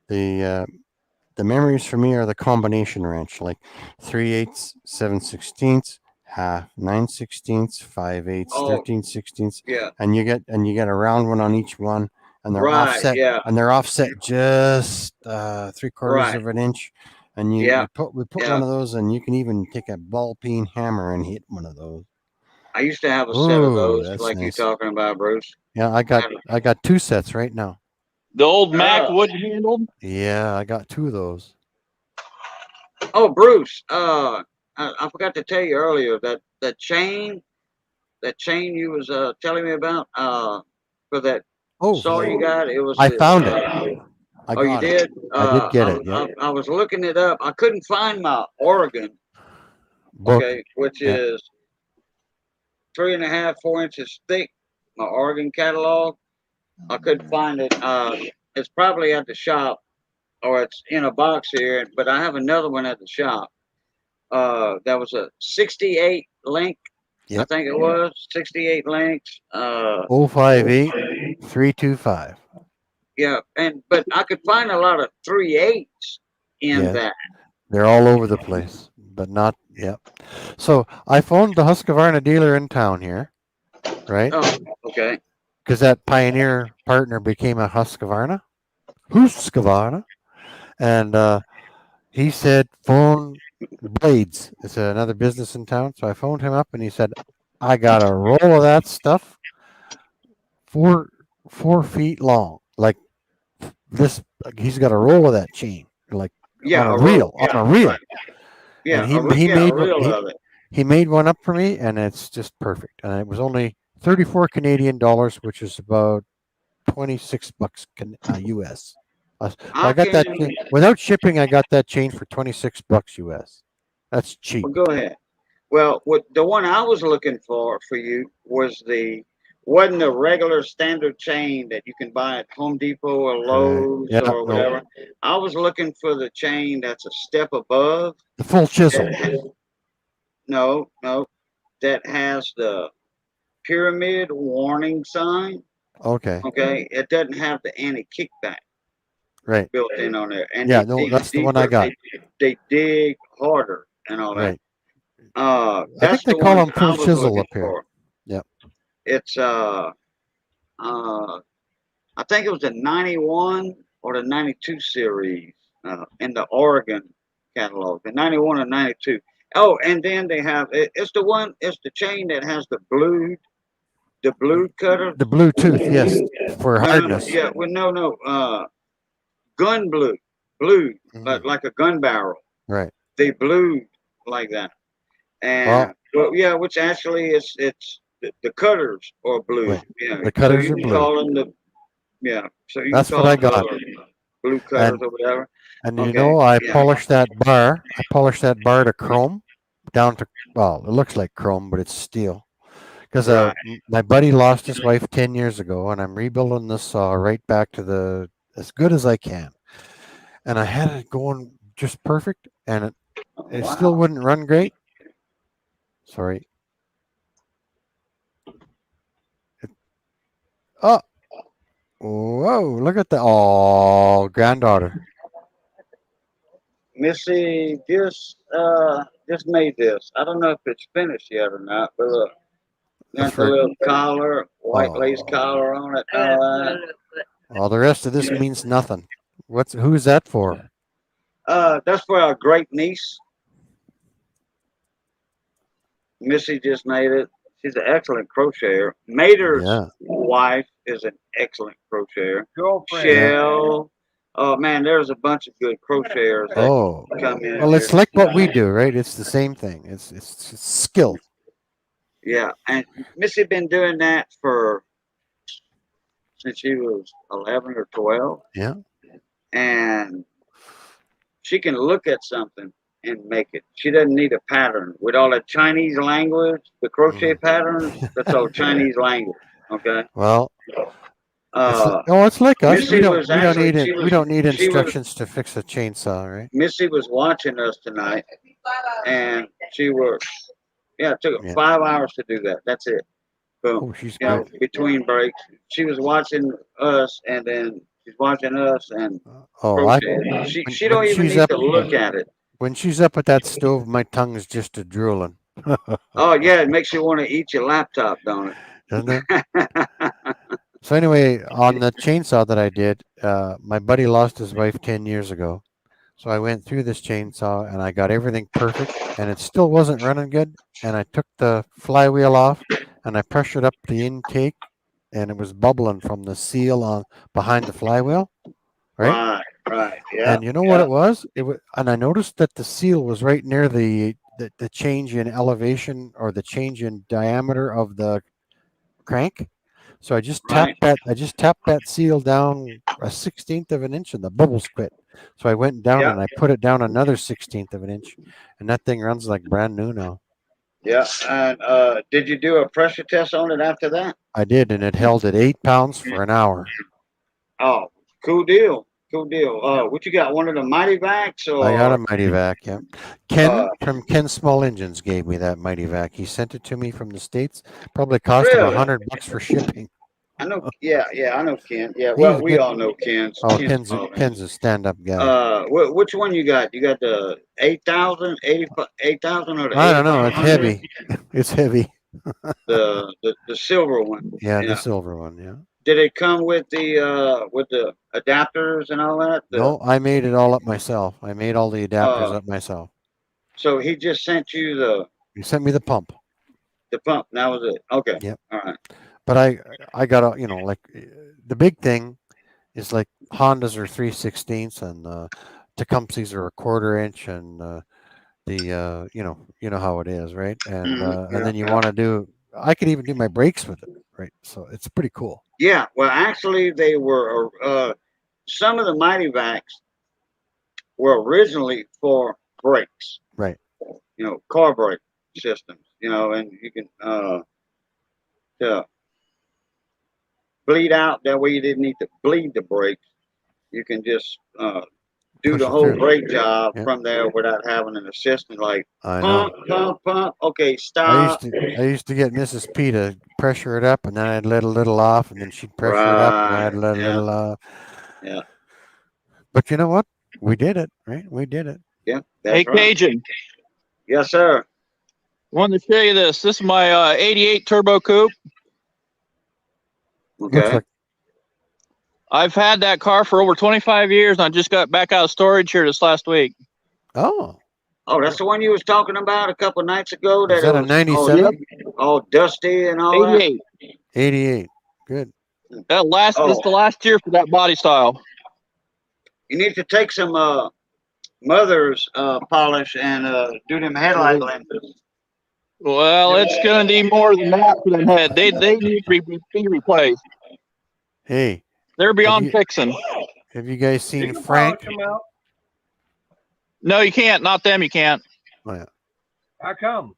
The memories for me are the combination wrench, like 3/8, 7/16, half, 9/16, 5/8, Oh, 13/16, yeah, and you get a round one on each one, and they're right, offset, yeah, just 3/4 right, of an inch, and yeah, we put yeah. one of those, and you can even take a ball peen hammer and hit one of those. I used to have a set of Ooh, those, that's like you're nice. talking about, Bruce. Yeah, I had I got 2 sets right now. The old Mac a, wood handled. Yeah, I got 2 of those. oh, Bruce, I forgot to tell you earlier that chain you was telling me about for that Oh, saw you got. It was I the found it. I oh, you got it. did. I did get it. Yep. I was looking it up. I couldn't find my Oregon. Book. Okay, which Yeah. is 3.5, 4 inches thick. My Oregon catalog. I couldn't find it. It's probably at the shop or it's in a box here. But I have another one at the shop. That was a 68 link. I Yep. think it was 68 links. 058 325. Yeah, but I could find a lot of 3/8s in Yes. that. They're all over the place, but not. Yep. So I phoned the Husqvarna dealer in town here, right? Oh, okay. Because that Pioneer partner became a Husqvarna. Husqvarna. And he said, phone Blades. It's another business in town. So I phoned him up and he said, I got a roll of that stuff 4 feet long. Like this, he's got a roll of that chain, like Yeah, a on roll. a Yeah, reel. right. And Yeah, yeah, a reel of it. he made one up for me, and it's just perfect. And it was only 34 Canadian dollars, which is about $26 US. So I I got that can. chain, without shipping. I got that chain for $26 US. That's cheap. Well, go ahead. Well, what the one I was looking for you was wasn't the regular standard chain that you can buy at Home Depot or Lowe's Yeah, or no, whatever. I was looking for the chain that's a step above. the full chisel. No, that has the pyramid warning sign. Okay, Okay, it doesn't have the anti-kickback right. built in on there, and Yeah, they no, dig that's the one I deeper. got. They dig harder and all that. Right. I think That's they the call one them I full was chisel looking up here. for. Yep. It's I think it was the 91 or the 92 series in the Oregon catalog, the 91 or 92. Oh, and then they have it's the chain that has the blue cutter. The Bluetooth, yes, for No, hardness. yeah, well, no, gun blue, but Mhm. like a gun barrel. Right. They blued like that, and Well, well, yeah, which actually it's the cutters are blue. right. Yeah, The so cutters you are can blue. call them so you can That's what call I them got. blue cutters And or whatever. you Okay, know, I yeah, polished that bar. I polished that bar to chrome, down to, well, it looks like chrome, but it's steel. Because right. my buddy lost his wife 10 years ago, and I'm rebuilding this saw right back to the as good as I can. And I had it going just perfect, and Oh, it still wow. wouldn't run great. Sorry. Oh, whoa! Look at that. Oh, granddaughter. Missy just made this. I don't know if it's finished yet or not, but look, That's got the for. little collar, white lace Oh, collar on it. And all that. well, the rest of this means nothing. Who's that for? That's for our great niece. Missy just made it. She's an excellent crocheter. Mater's Yeah, wife is an excellent crocheter. girlfriend. yeah. Shell. Oh man, there's a bunch of good crocheters that Oh, come in well, here. it's like what we do, right? It's the same thing. It's skill. Yeah, and Missy been doing that for since she was 11 or 12, Yeah. and she can look at something and make it. She doesn't need a pattern. With all the Chinese language, the crochet Mhm. patterns, that's all Chinese language. Okay. Well, Uh, it's like us. Missy was We don't actually need it. We don't need she was instructions to fix a chainsaw, right? Missy was watching us tonight, and she was yeah. It took her Yeah. 5 hours to do that. That's it. Boom. Oh, she's You know, good. between breaks, she was watching us, and then she's watching us and Oh, crochet. She when don't even she's need up to look at it. when she's up at that stove, my tongue's just a drooling, Oh yeah, it makes you want to eat your laptop, don't doesn't it? it? So anyway, on the chainsaw that I did, my buddy lost his wife 10 years ago. So I went through this chainsaw and I got everything perfect, and it still wasn't running good. And I took the flywheel off and I pressured up the intake, and it was bubbling from the seal on behind the flywheel, right? Right, yeah, And you know what yeah, it was? And I noticed that the seal was right near the change in elevation or the change in diameter of the crank. So right, I just tapped that seal down a 16th of an inch and the bubbles quit. So I went down yeah, and I put it down another 16th of an inch, and that thing runs like brand new now. yeah. And did you do a pressure test on it after that? I did, and it held at 8 pounds for an hour. Oh, cool deal, cool deal. What you got? One of the Mighty Vacs I got a or Mighty Vac, yeah. uh, Ken from Ken Small Engines gave me that Mighty Vac. He sent it to me from the States. Probably cost him really? $100 for shipping. I know. Yeah, yeah, I know Ken. Yeah, He's well, a we good. all know Ken's Oh, Ken's small Ken's engine. a stand-up guy. Which one you got? You got the 8,000, 8,000 or the I don't know. It's 8,500? heavy. It's heavy. The silver one. Yeah, the Yeah. silver one. Yeah. Did it come with the adapters and all that? No, I made it all up myself. I made all the adapters Uh, up myself. so he just sent you He sent me the pump. the pump. And that was it. Okay. Yep. All right. But I got a like the big thing is like Hondas are 3/16 and Tecumseh's are a 1/4 inch, and the you know how it is, right? And Yeah, then you yeah. want to do. I could even do my brakes with it, right? So it's pretty cool. Yeah. Well, actually, they were some of the Mighty Vacs were originally for brakes. Right. You know, car brake systems. You know, and you can to bleed out. That way, you didn't need to bleed the brakes. You can just do Push the it whole through. brake job Yeah. from there without having an assistant like I know. pump, pump, pump. Okay, I used stop. to I used to get Mrs. P to pressure it up, and then I'd let a little off, and then she'd pressure it up, and Right. I'd let a Yeah. little off. Yeah. But you know what? We did it, right? We did it. Yeah. Hey, That's right. Cajun, Yes, sir. wanted to show you this. This is my 88 Turbo Coupe. Looks Okay. like I've had that car for over 25 years, and I just got back out of storage here this last week. oh, Oh, that's the one you was talking about a couple nights ago. is That it that a was '97? all dusty and all that. 88. '88. Good. This Oh, is the last year for that body style. you need to take some mother's polish and do them headlight lenses. Well, it's gonna need more than that for them head. They need to be replaced. Hey, They're have beyond you fixing. have you guys You seen can Frank? polish them out. No, you can't. Not them. You can't. Oh, yeah. How come?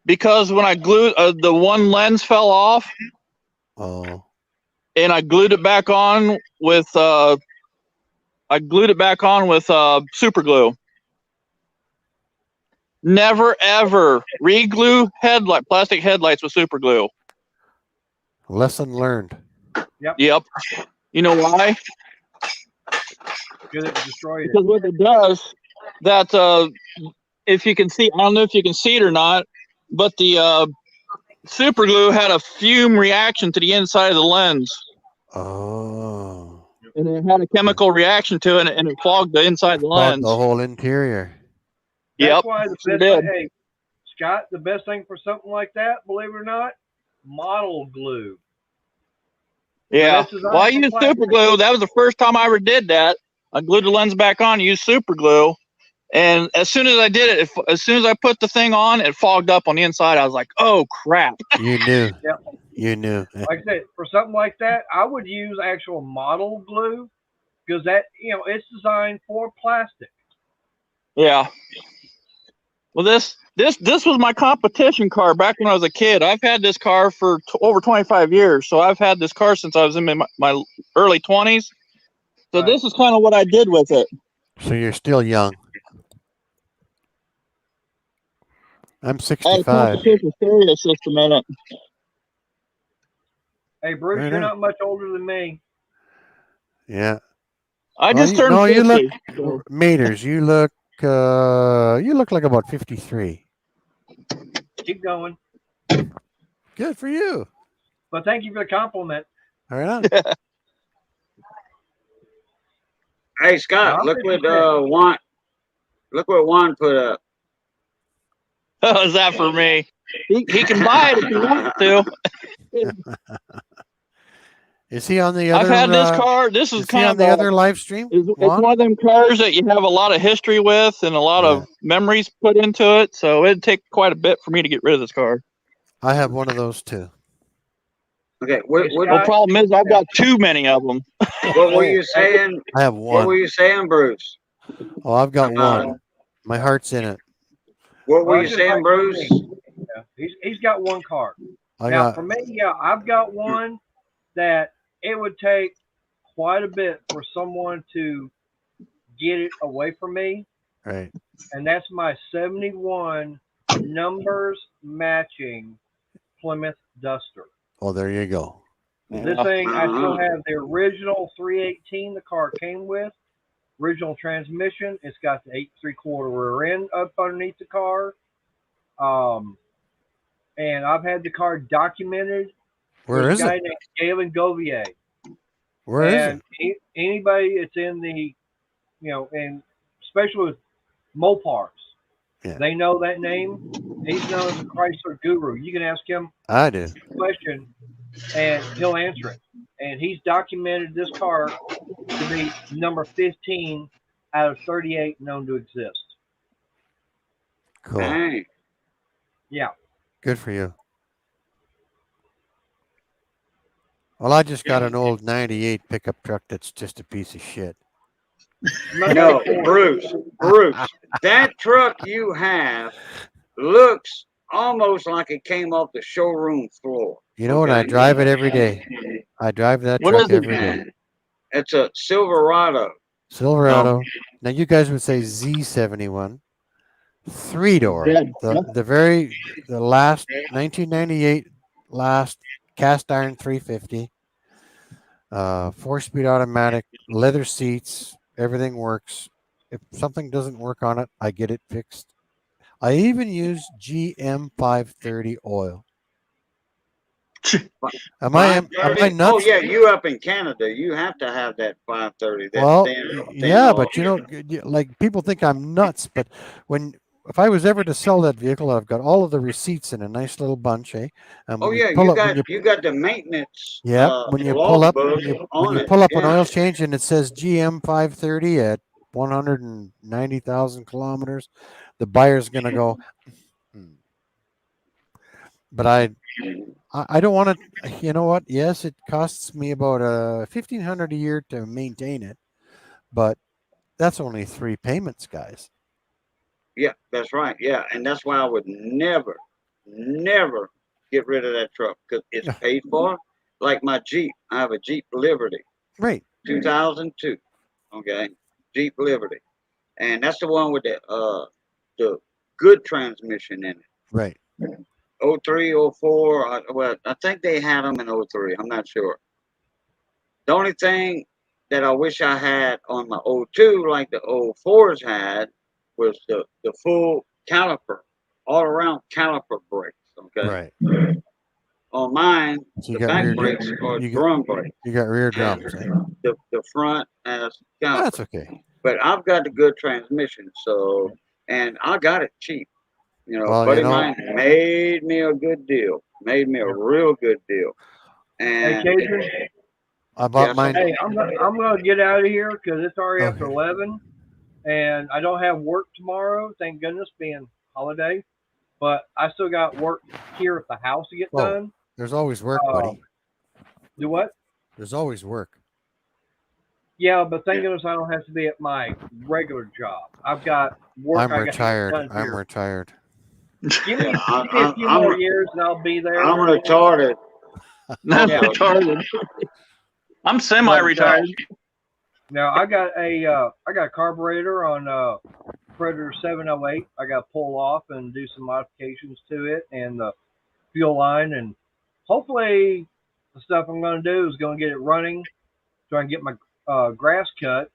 Because when I glued the one lens fell off, Oh, and I glued it back on with super glue. Never ever re-glue plastic headlights with super glue. lesson learned. Yep. You know why? Because it destroyed it. Because what it does, that if you can see, I don't know if you can see it or not, but the super glue had a fume reaction to the inside of the lens, Oh, and it had a chemical reaction to it, and it clogged the inside of the clogged lens. the whole interior. That's Yep, why the sure best did. thing, hey, Scott, the best thing for something like that, believe it or not, model glue. Yeah. That's designed Well, I for used plastic. super glue. That was the first time I ever did that. I glued the lens back on, used super glue, And as soon as I did it, as soon as I put the thing on, it fogged up on the inside. I was like, "Oh crap!" You knew. Yep. You knew. Like I said, for something like that, I would use actual model glue because that it's designed for plastic. Yeah. Well, this was my competition car back when I was a kid. I've had this car for over 25 years, so I've had this car since I was in my early 20s. So Right. this is kind of what I did with it. So you're still young. I'm I had a 65. competition stereo system in it. Hey Bruce, Right you're on. not much older than me. Yeah. I Well, just turned 50. you look, So. Maters, you look like about 53. Keep going. Good for you. But thank you for the compliment. All right on. Hey Scott, I'm look what 56. Juan put up. How's that for me? He can buy it if he wants to. Is he on the other? I've had this car. This is Is he kind on of the other live stream? It's Juan? one of them cars that you have a lot of history with and a lot of memories put into it. So it'd take quite a bit for me to get rid of this car. I have one of those too. Okay, The problem is I've got too many of them. what were you saying? I have What were one. you saying, Bruce? Oh, I've got one. My heart's in it. What were Well, you just saying, like Bruce? me. Yeah, he's got one car. Now for me, I've got one that it would take quite a bit for someone to get it away from me. Right. And that's my 71 numbers matching Plymouth Duster. Oh, there you go. This thing, I still have the original 318 the car came with. Original transmission. It's got the 8 3/4 rear end up underneath the car. And I've had the car documented. Where is a guy it? named Galen Govier. Where is it? Anybody that's in the, and especially with Mopars, they know that name. He's known as a Chrysler guru. You can ask him I do. a question, and he'll answer it. And he's documented this car to be number 15 out of 38 known to exist. Cool. Dang. Yeah. Good for you. Well, I just got an old 98 pickup truck that's just a piece of shit. No, Bruce, that truck you have looks almost like it came off the showroom floor. You know what? I drive it every day. I drive that truck every day. It's a Silverado. Silverado. Now you guys would say Z71. 3-door. The last 1998 last cast iron 350. 4-speed automatic, leather seats, everything works. If something doesn't work on it, I get it fixed. I even use GM 530 oil. Am I nuts? Oh yeah, you up in Canada, you have to have that 530. But like people think I'm nuts, but if I was ever to sell that vehicle, I've got all of the receipts in a nice little bunch, eh? You got the maintenance. Yeah, when you pull up an oil change and it says GM 530 at 190,000 kilometers, the buyer's gonna go. But I don't want to. You know what? Yes, it costs me about $1,500 a year to maintain it, but that's only 3 payments, guys. Yeah, that's right. Yeah, and that's why I would never get rid of that truck because it's paid for. Like my Jeep, I have a Jeep Liberty, right? 2002. Okay, Jeep Liberty, and that's the one with the good transmission in it. Right. 03, 04. Well, I think they had them in 03. I'm not sure. The only thing that I wish I had on my 02, like the 04s had, was the full caliper, all around caliper brakes. Okay. Right. On mine, so the back brakes are drum brakes. You got rear drums. Eh? The front has caliper. That's okay. But I've got the good transmission, and I got it cheap. Buddy mine made me a good deal. Made me a real good deal. And hey, Cajun, I bought mine. Hey, I'm gonna get out of here because it's already after 11, and I don't have work tomorrow. Thank goodness, being holiday. But I still got work here at the house to get Oh, done. there's always work, buddy. Do what? There's always work. Yeah, but thank goodness I don't have to be at my regular job. I've got work I'm I got to get retired. done I'm here. retired. Give me I, a few I'm more years and I'll be there. I'm retarded. Not Yeah. retarded. I'm semi-retired. Now I got a carburetor on Predator 708. I got to pull off and do some modifications to it and the fuel line, and hopefully the stuff I'm going to do is going to get it running, try and get my grass cut,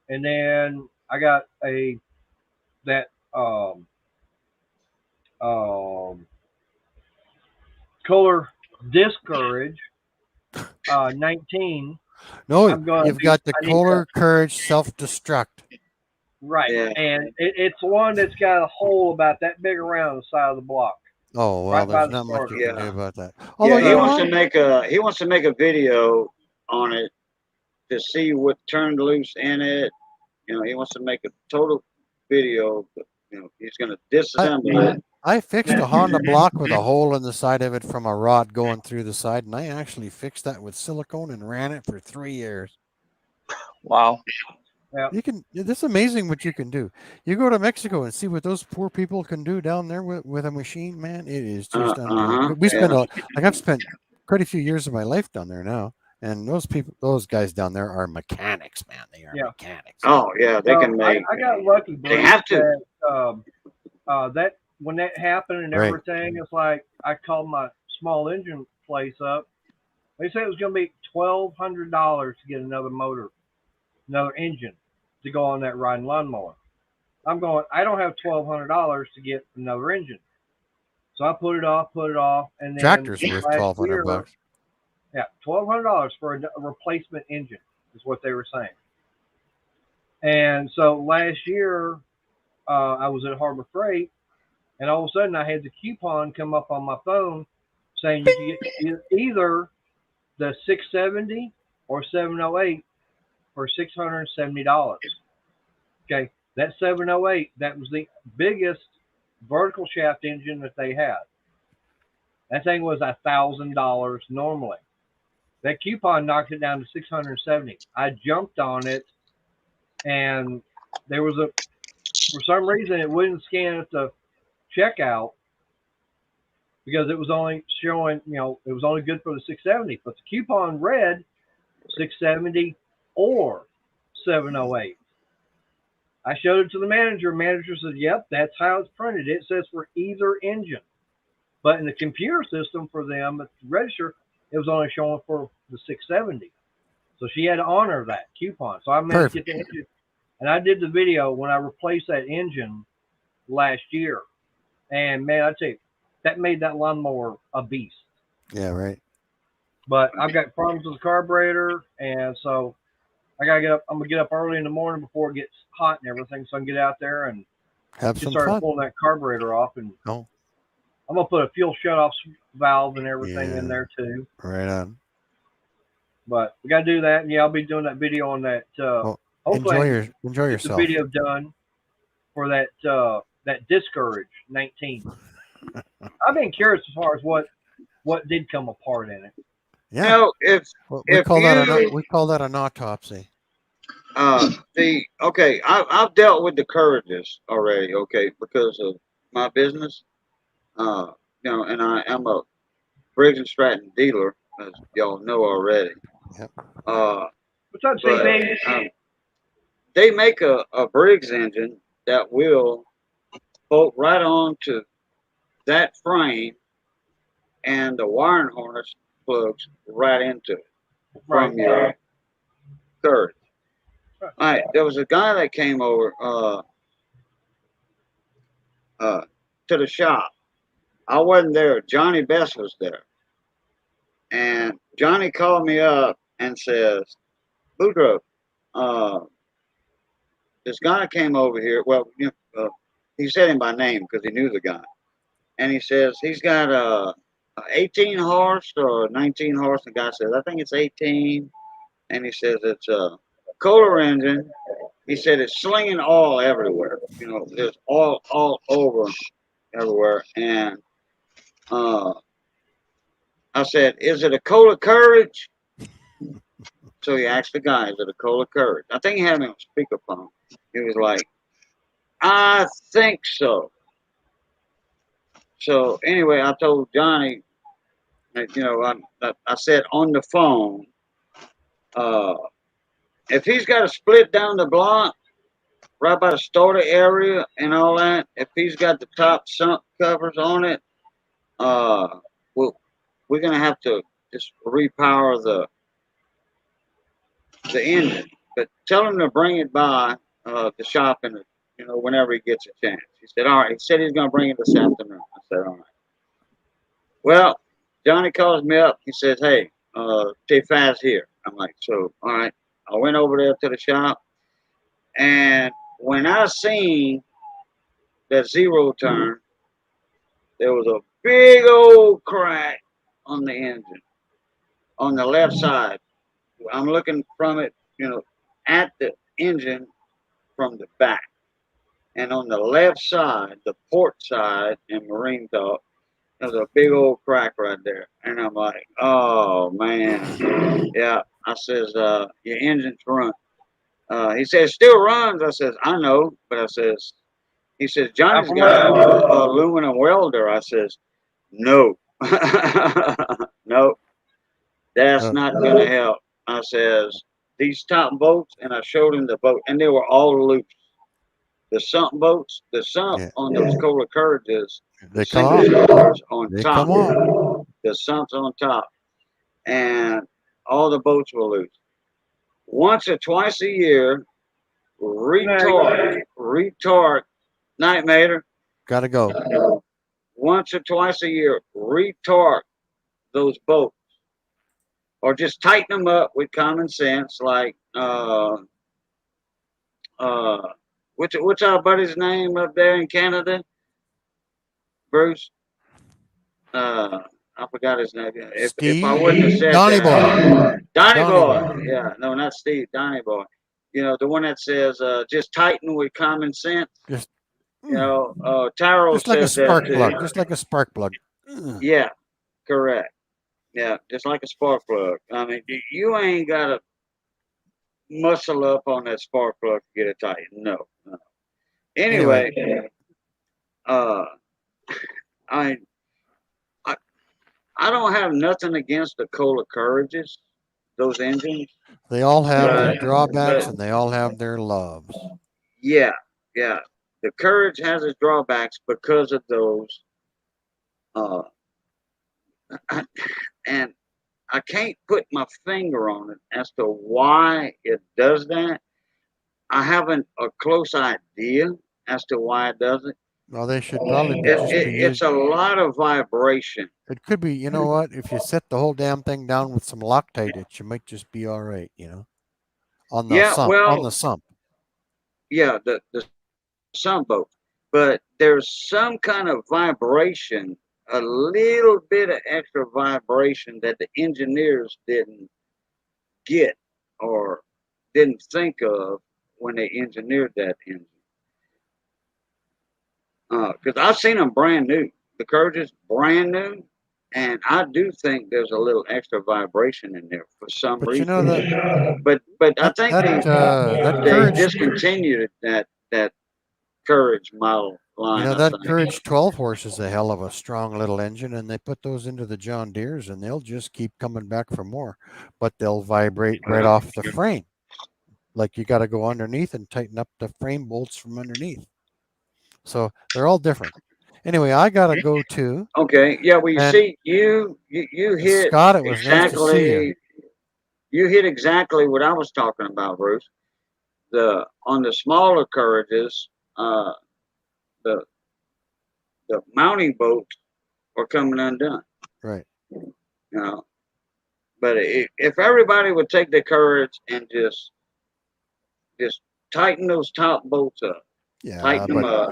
and then I got that um, Kohler Discourage 19. No, I'm going. you've got the I need Kohler Courage self-destruct. Right, Yeah. and it's one that's got a hole about that big around the side of the block. Oh well, Right by there's the not much you starter. can do Yeah. about that. Although Yeah, you know what? he wants to make a video on it to see what turned loose in it. You know, he wants to make a total video. But, you know, he's going to disassemble it. I fixed a Honda block with a hole in the side of it from a rod going through the side, and I actually fixed that with silicone and ran it for 3 years. Wow. You can. It's amazing what you can do. You go to Mexico and see what those poor people can do down there with a machine, man. It is just unbelievable. We spend I've spent quite a few years of my life down there now, and those guys down there are mechanics, man. They are mechanics. Oh yeah, they can make. I got lucky, They Bruce, have to. that when that happened and Right. everything, it's like I called my small engine place up. They said it was going to be $1,200 to get another motor, another engine to go on that riding lawnmower. I'm going. I don't have $1,200 to get another engine, so I put it off, and then Tractor's worth last $1,200 year- bucks. Yeah, $1,200 for a replacement engine is what they were saying. And so last year, I was at Harbor Freight, and all of a sudden I had the coupon come up on my phone saying you can get either the 670 or 708 for $670. Okay, that 708, that was the biggest vertical shaft engine that they had. That thing was $1,000 normally. That coupon knocked it down to 670. I jumped on it, and there was for some reason it wouldn't scan at the checkout because it was only showing, it was only good for the 670, but the coupon read 670 or 708. I showed it to the manager. Manager said, "Yep, that's how it's printed. It says for either engine." But in the computer system for them at the register, it was only showing for the 670. So she had to honor that coupon. So I managed to get the engine. And I did the video when I replaced that engine last year. And man, I tell you, that made that lawnmower a beast. Yeah, right. But I've got problems with the carburetor, and so I gotta get up. I'm gonna get up early in the morning before it gets hot and everything, so I can get out there and Have just some start fun. pulling that carburetor off. And Oh, I'm gonna put a fuel shutoff valve and everything in Yeah. there too. right on. But we gotta do that, and yeah, I'll be doing that video on that. Well, Hopefully, I enjoy can get the yourself. video done for that Discourage 19. I've been curious as far as what did come apart in it. You Yeah, know, if we if call that you- we call that an autopsy. I've dealt with the Courages already. Okay, because of my business. And I am a Briggs and Stratton dealer, as y'all know already. Yep. What's up, But CB? they make a Briggs engine that will bolt right onto that frame, and the wiring harness plugs right into it from Right. your Courage. All right, there was a guy that came over to the shop. I wasn't there. Johnny Best was there. And Johnny called me up and says, Boudreaux, this guy came over here. Well, he said him by name because he knew the guy. And he says he's got a 18 horse or 19 horse. The guy says, I think it's 18. And he says it's a Kohler engine He said it's slinging oil everywhere. You know, there's oil all over everywhere. And uh, I said, "Is it a Cola Courage?" So he asked the guy, "Is it a Cola Courage?" I think he had me on speakerphone. He was like, "I think so." So anyway, I told Johnny, that, I said on the phone, uh, if he's got to split down the block right by the starter area and all that, if he's got the top sump covers on it, uh, well, we're gonna have to just repower the engine. But tell him to bring it by the shop and whenever he gets a chance. He said, all right. He said he's gonna bring it this afternoon. I said, all right. Well, Johnny calls me up. He says, hey, T-Faz here. I'm like, so, all right. I went over there to the shop, and when I seen that zero turn, there was a big old crack on the engine on the left side. I'm looking from it, at the engine from the back. And on the left side, the port side in Marine Talk, there's a big old crack right there. And I'm like, oh man. Yeah. I says, your engine's run. He says, still runs. I says, I know, but I says, he says, Johnny's got an aluminum welder. I says, no. No, that's not gonna help. I says, these top bolts, and I showed him the boat, and they were all loose. The sump bolts, the sump on those Cola Courages, They the come single off. cylinders on They top. come off. The sump's on top, and all the bolts were loose. Once or twice a year, retard, night mater. Gotta go. Once or twice a year, retard those bolts, or just tighten them up with common sense, like uh, what's our buddy's name up there in Canada? Bruce. I forgot his name. If I wouldn't have said Donnie that, Boy. Donnie Boy. Boy. Yeah, no, not Steve. Donnie Boy. The one that says just tighten with common sense. Just, Taro just like a says that spark too. plug. Just like a spark plug. Yeah, correct. Yeah, just like a spark plug. I mean, you ain't got to muscle up on that spark plug to get it tight. No, no. Anyway, uh, I I don't have nothing against the Cola Courages, those engines. They all have their But, drawbacks but and they all have their loves. yeah, yeah. The Courage has its drawbacks because of those. Uh, and I can't put my finger on it as to why it does that. I haven't a close idea as to why it does it. Well, they should probably be It's a lot of vibration. It could be, you know what? If you set the whole damn thing down with some Loctite, it you might just be all right, on the Yeah, sump. well, On the sump. yeah, the sump boat, but there's some kind of vibration, a little bit of extra vibration that the engineers didn't get or didn't think of when they engineered that engine. Because I've seen them brand new. The Courage is brand new, and I do think there's a little extra vibration in there for some But reason. that But I think that they Courage, discontinued that Courage model line. I that think. Courage 12 horse is a hell of a strong little engine, and they put those into the John Deeres, and they'll just keep coming back for more. But they'll vibrate right off the frame. Like you got to go underneath and tighten up the frame bolts from underneath. So they're all different. Anyway, I gotta go too. Okay, yeah. Well, you And see, you hit Scott, it was nice to see you. exactly. You hit exactly what I was talking about, Bruce. On the smaller Courages, the mounting bolts are coming undone. Right. You know, but if everybody would take the Courage and just tighten those top bolts up, Yeah, tighten them but up,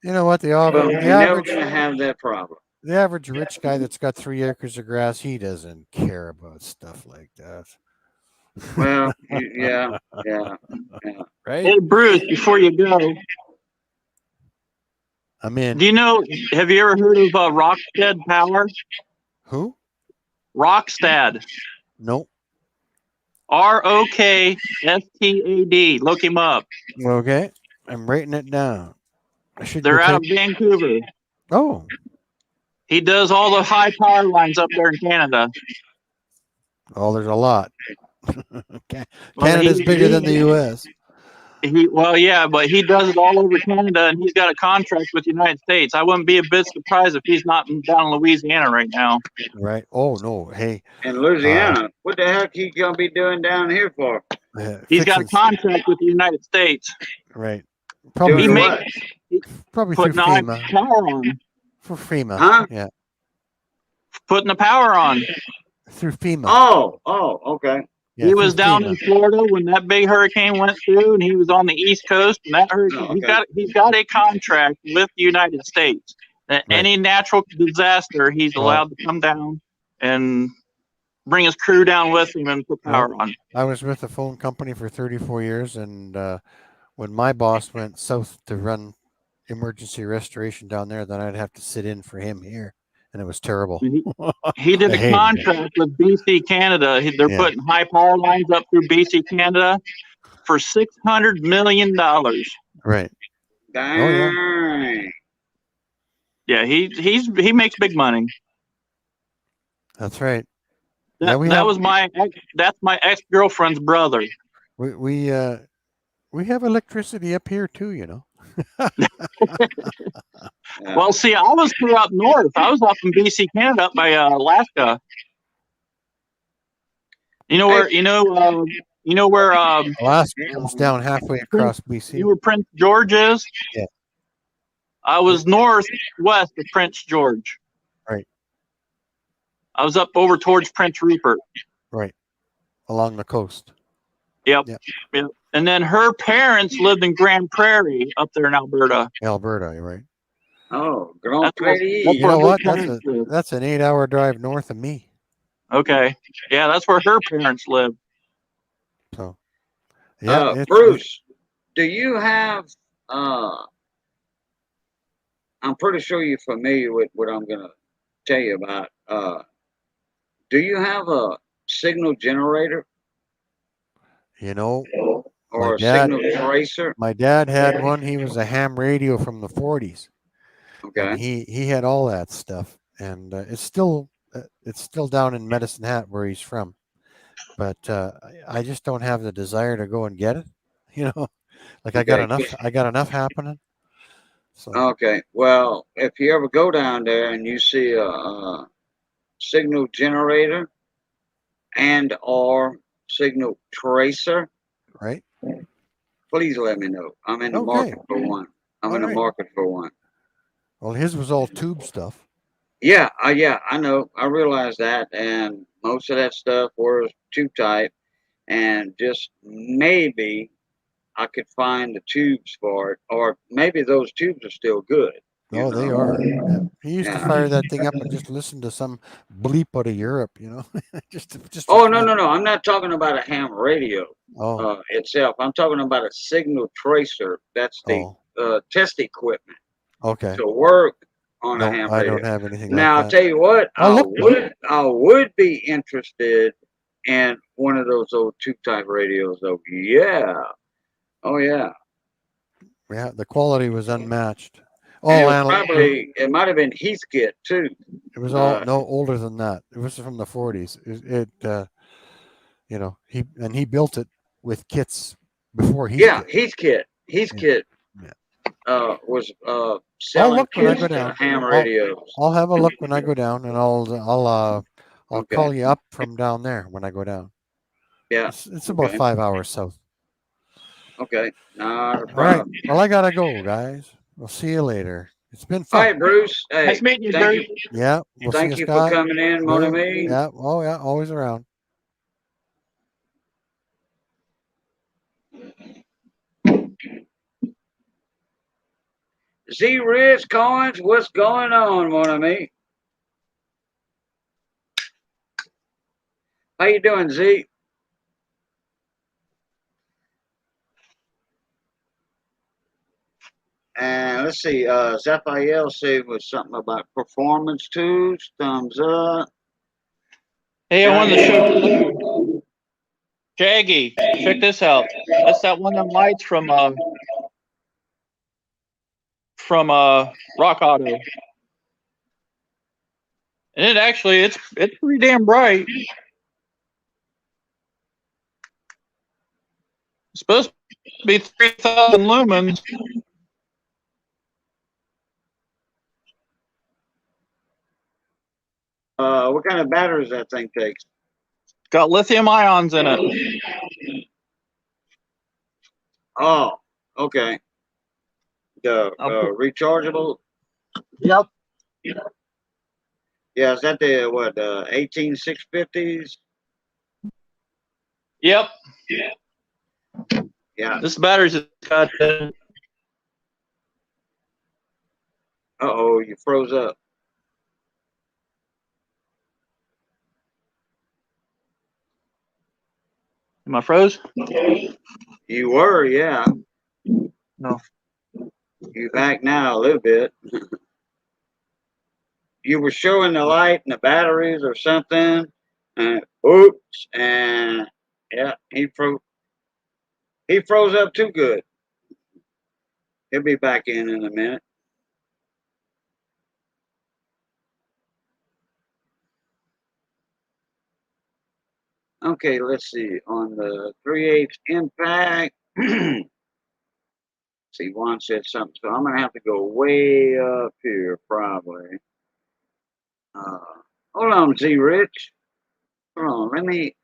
you know what? you're never gonna have that problem. The average rich guy that's got 3 acres of grass, he doesn't care about stuff like that. Well, yeah, yeah. Right? Hey, Bruce, before you go, I mean, do you know, have you ever heard of Rockstead Power? who? Rockstead. Nope. ROKSTAD. Look him up. Okay. I'm writing it down. I should go They're out take. of Vancouver. Oh, He does all the high power lines up there in Canada. oh, there's a lot. Well, Canada's bigger than the U.S. Well, yeah, but he does it all over Canada, and he's got a contract with the United States. I wouldn't be a bit surprised if he's not down in Louisiana right now. Right. Oh no. Hey. In Louisiana, what the heck he gonna be doing down here for? He's got a fixing- contract with the United States. Right. Probably. Doing He what? Probably through Putting high FEMA. power on. For FEMA. Huh? Yeah. Putting the power on. Through FEMA. Oh, okay. Yeah, He was through down FEMA. in Florida when that big hurricane went through, and he was on the East Coast. And that hurricane, Oh, okay. he's got a contract with the United States that Right. any natural disaster, he's allowed to come down and bring his crew down with him and put power on. I was with a phone company for 34 years, and when my boss went south to run emergency restoration down there, then I'd have to sit in for him here, and it was terrible. He did I a hated it. contract with BC Canada. They're Yeah. putting high power lines up through BC Canada for $600 million. Right. Dang. Yeah, he makes big money. That's right. That's my ex-girlfriend's brother. We have electricity up here too, you know. Yeah. Well, see, I was through up north. I was up in BC, Canada, up by Alaska. You know where? You know where? Alaska comes down halfway across BC. You know where Prince George is? Yeah. I was northwest of Prince George. Right. I was up over towards Prince Rupert. Right. Along the coast. Yep. Yep. Yep. And then her parents lived in Grand Prairie up there in Alberta. Alberta, you're right. Oh, Grand That's where- Prairie. that's You know where her what? parents live. That's an 8-hour drive north of me. Okay. Yeah, that's where her parents live. So, yeah. Bruce, do you have? I'm pretty sure you're familiar with what I'm gonna tell you about. Do you have a signal generator You know, or My a dad- signal tracer? my dad had one. He was a ham radio from the 40s. Okay. And he had all that stuff, and it's still down in Medicine Hat where he's from, but I just don't have the desire to go and get it. You know, like I got enough happening. So Okay. Well, if you ever go down there and you see a signal generator and or signal tracer, right, please let me know. I'm in the Okay. market for one. I'm in the Alright. market for one. well, his was all tube stuff. Yeah, I know. I realize that, and most of that stuff was tube type, and just maybe I could find the tubes for it, or maybe those tubes are still good. you Oh, they know? are. Yeah. He used to Yeah. fire that thing up and just listen to some bleep out of Europe. You know, just. Oh for no, fun. no, no! I'm not talking about a ham radio Oh, itself. I'm talking about a signal tracer. That's the test equipment okay. to work on No, a ham I radio. don't have anything Now like I'll that. tell you what, I'll I would be interested in one of those old tube type radios though. Yeah. Oh yeah. Yeah, the quality was unmatched. Oh, And it was and probably it might have been Heathkit too. it was all no older than that. It was from the 40s. You know, he built it with kits before he. Yeah, Heathkit. Heathkit Yeah. was selling look when I kits go to down. ham radios. I'll have a look when I go down, and I'll Okay. call you up from down there when I go down. Yeah. It's about Okay. 5 hours south. Okay. Not a All right. problem. Well, I gotta go, guys. We'll see you later. It's been All fun. right, Bruce. Hey, Nice meeting you, thank Bruce. you. Yeah. We'll Thank see you you, for Scott. coming in, mon ami. Yeah. Oh, yeah. Always around. Z Riz Coins, what's going on, mon ami? How you doing, Z? And let's see, Zaphael said was something about performance tools. Thumbs up. Hey, I wanted to show Shaggy. Check this out. That's that one of them lights from Rock Auto. And it actually it's pretty damn bright. It's supposed to be 3,000 lumens. What kind of batteries that thing takes? Got lithium ions in it. Oh, okay. The rechargeable. Yep. Yeah, is that the what? 18650s. Yep. Yeah. This battery's got. Oh, you froze up. Am I froze? You were, yeah. No. You back now a little bit. You were showing the light and the batteries or something, and oops, and yeah, he froze. He froze up too good. He'll be back in a minute. Okay, let's see. On the 3/8 impact, see, Juan said something, so I'm gonna have to go way up here probably. Hold on, Z Rich. Hold on, let me.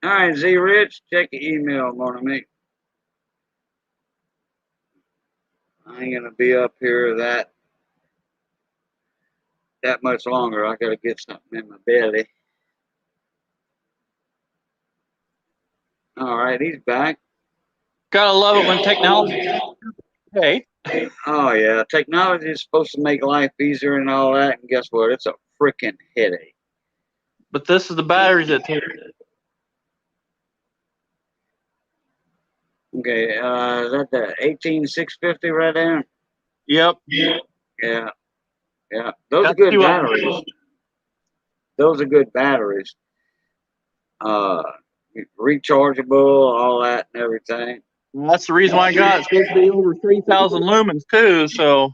All right, Z Rich, check your email, Monami. I ain't gonna be up here that much longer. I gotta get something in my belly. All right, he's back. Gotta love it when technology. Hey. Oh yeah, technology is supposed to make life easier and all that, and guess what? It's a freaking headache. But this is the batteries that take it. Okay, is that the 18650 right there? Yep. Yeah. Those are good batteries. Those are good batteries. Rechargeable, all that and everything. Well, that's the reason why I got it. It's supposed to be over 3,000 lumens too. So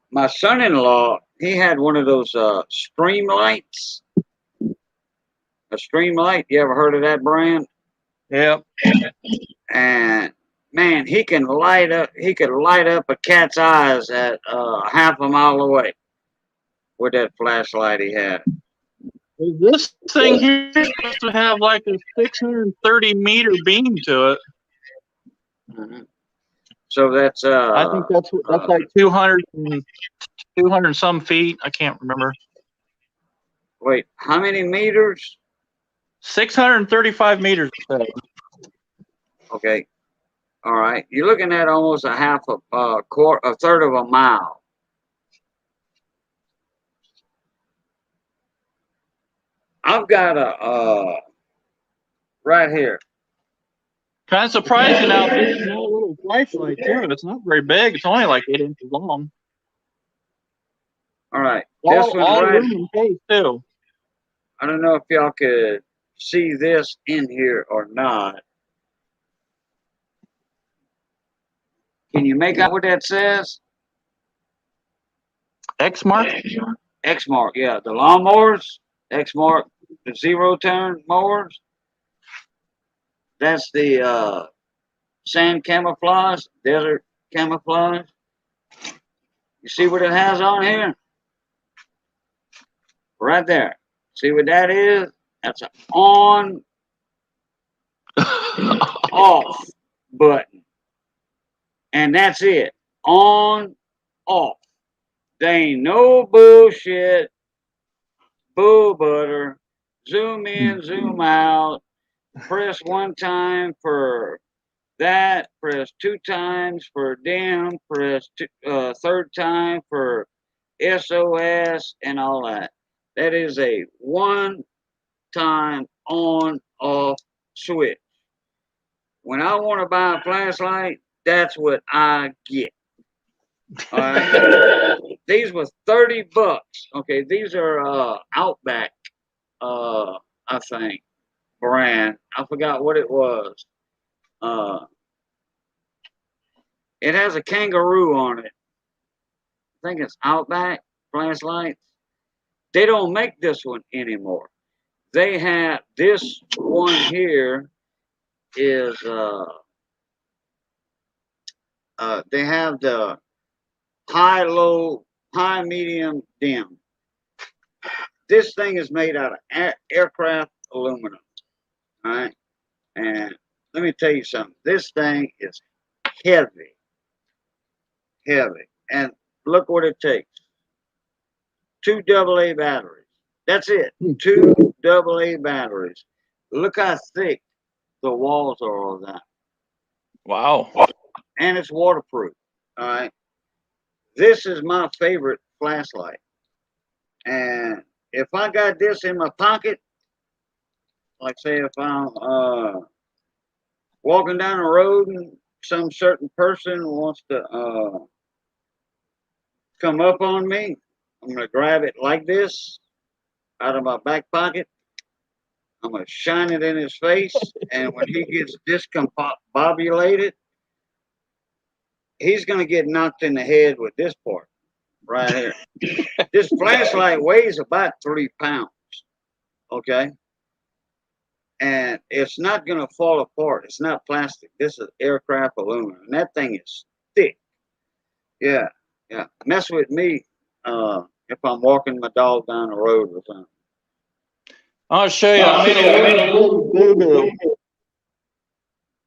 My son-in-law, he had one of those stream lights. A stream light. You ever heard of that brand? yep. And man, he can light up. He could light up a cat's eyes at half a mile away with that flashlight he had. This thing here is supposed to have like a 630 meter beam to it. Mm-hmm. So that's I think that's like 200 and some feet. I can't remember. Wait, how many meters? 635 meters. Okay, all right. You're looking at almost a third of a mile. I've got a right here. Kind of surprising out there. Small little flashlight too. It's not very big. It's only like 8 inches long. All right, this one All right. aluminum case too. I don't know if y'all could see this in here or not. Can you make out what that says? X mark. X mark, yeah. The lawnmowers, X mark, the zero turn mowers. That's the sand camouflage, desert camouflage. You see what it has on here? Right there. See what that is? That's an on, off button. And that's it. on, off. There ain't no bullshit, bull butter, zoom in, zoom out, press one time for that, press two times for dim, press third time for SOS and all that. That is a one time on off switch. When I want to buy a flashlight, that's what I get. All right. These were $30. Okay, these are Outback, I think, brand. I forgot what it was. It has a kangaroo on it. I think it's Outback flashlights. They don't make this one anymore. They have this one here is they have the high, low, high, medium, dim. This thing is made out of aircraft aluminum. All right. And let me tell you something. This thing is heavy. Heavy. And look what it takes. 2 AA batteries. That's it. 2 AA batteries. Look how thick the walls are of that. Wow. And it's waterproof. All right. This is my favorite flashlight. And if I got this in my pocket, like say if I'm walking down the road and some certain person wants to come up on me, I'm going to grab it like this out of my back pocket. I'm going to shine it in his face. And when he gets discombobulated, he's going to get knocked in the head with this part right here. This flashlight weighs about 3 pounds. Okay. And it's not going to fall apart. It's not plastic. This is aircraft aluminum. And that thing is thick. Yeah. Yeah. Mess with me if I'm walking my dog down the road or something. I'll show you. I made a little boo-boo.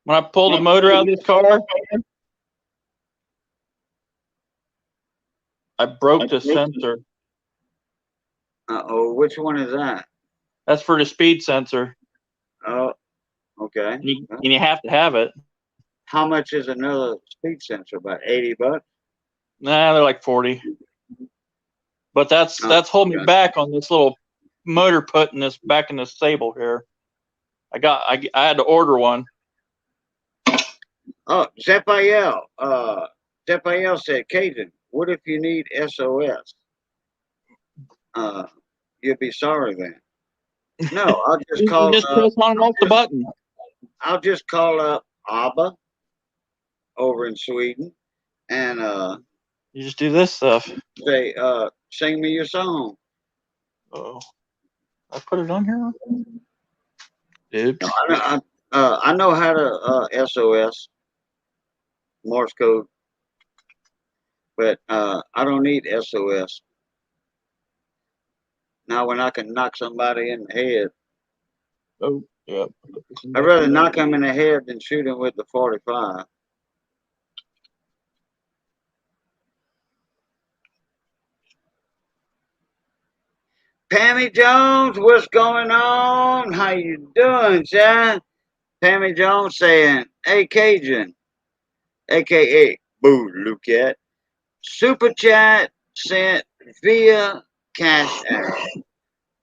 When I pulled the motor out of this car, I broke the sensor. Uh-oh. Which one is that? That's for the speed sensor. Oh, okay. And you have to have it. How much is another speed sensor? About $80? Nah, they're like 40. But that's holding me back on this little motor putting this back in this Sable here. I had to order one. Oh, Zephael. Zephael said, Cajun, what if you need SOS? You'll be sorry then. No, I'll just call You just press on and off the button. I'll just call up ABBA over in Sweden and You just do this stuff. say, sing me your song. Oh, I put it on here, dude. No, I know how to SOS Morse code, but I don't need SOS. Now when I can knock somebody in the head, Oh, yeah. I'd rather knock him in the head than shoot him with the 45. Pammy Jones, what's going on? How you doing, John? Pammy Jones saying, hey, Cajun, a.k.a. Boo Lucat, super chat sent via Cash App.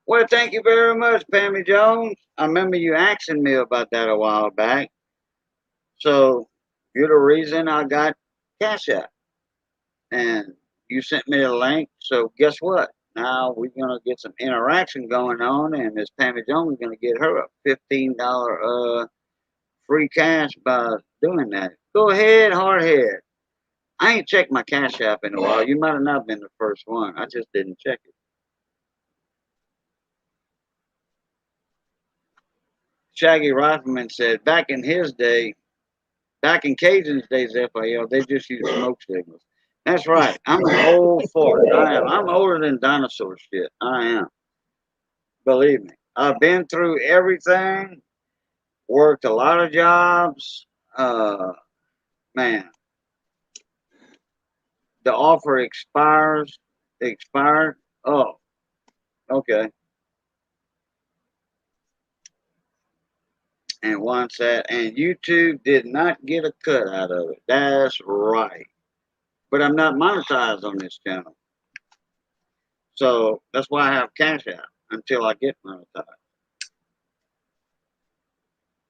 Well, thank you very much, Pammy Jones. I remember you asking me about that a while back. So you're the reason I got Cash App. And you sent me a link. So guess what? Now we're going to get some interaction going on. And Miss Pammy Jones is going to get her a $15 free cash by doing that. Go ahead, hardhead. I ain't checked my Cash App in a while. You might have not been the first one. I just didn't check it. Shaggy Rifleman said, back in his day, back in Cajun's days, FIL, they just used smoke signals. That's right. I'm an old fart. I am. I'm older than dinosaur shit. I am. Believe me. I've been through everything, worked a lot of jobs. Man, the offer expired. Oh, okay. And once that, and YouTube did not get a cut out of it. That's right. But I'm not monetized on this channel. So that's why I have Cash App until I get monetized.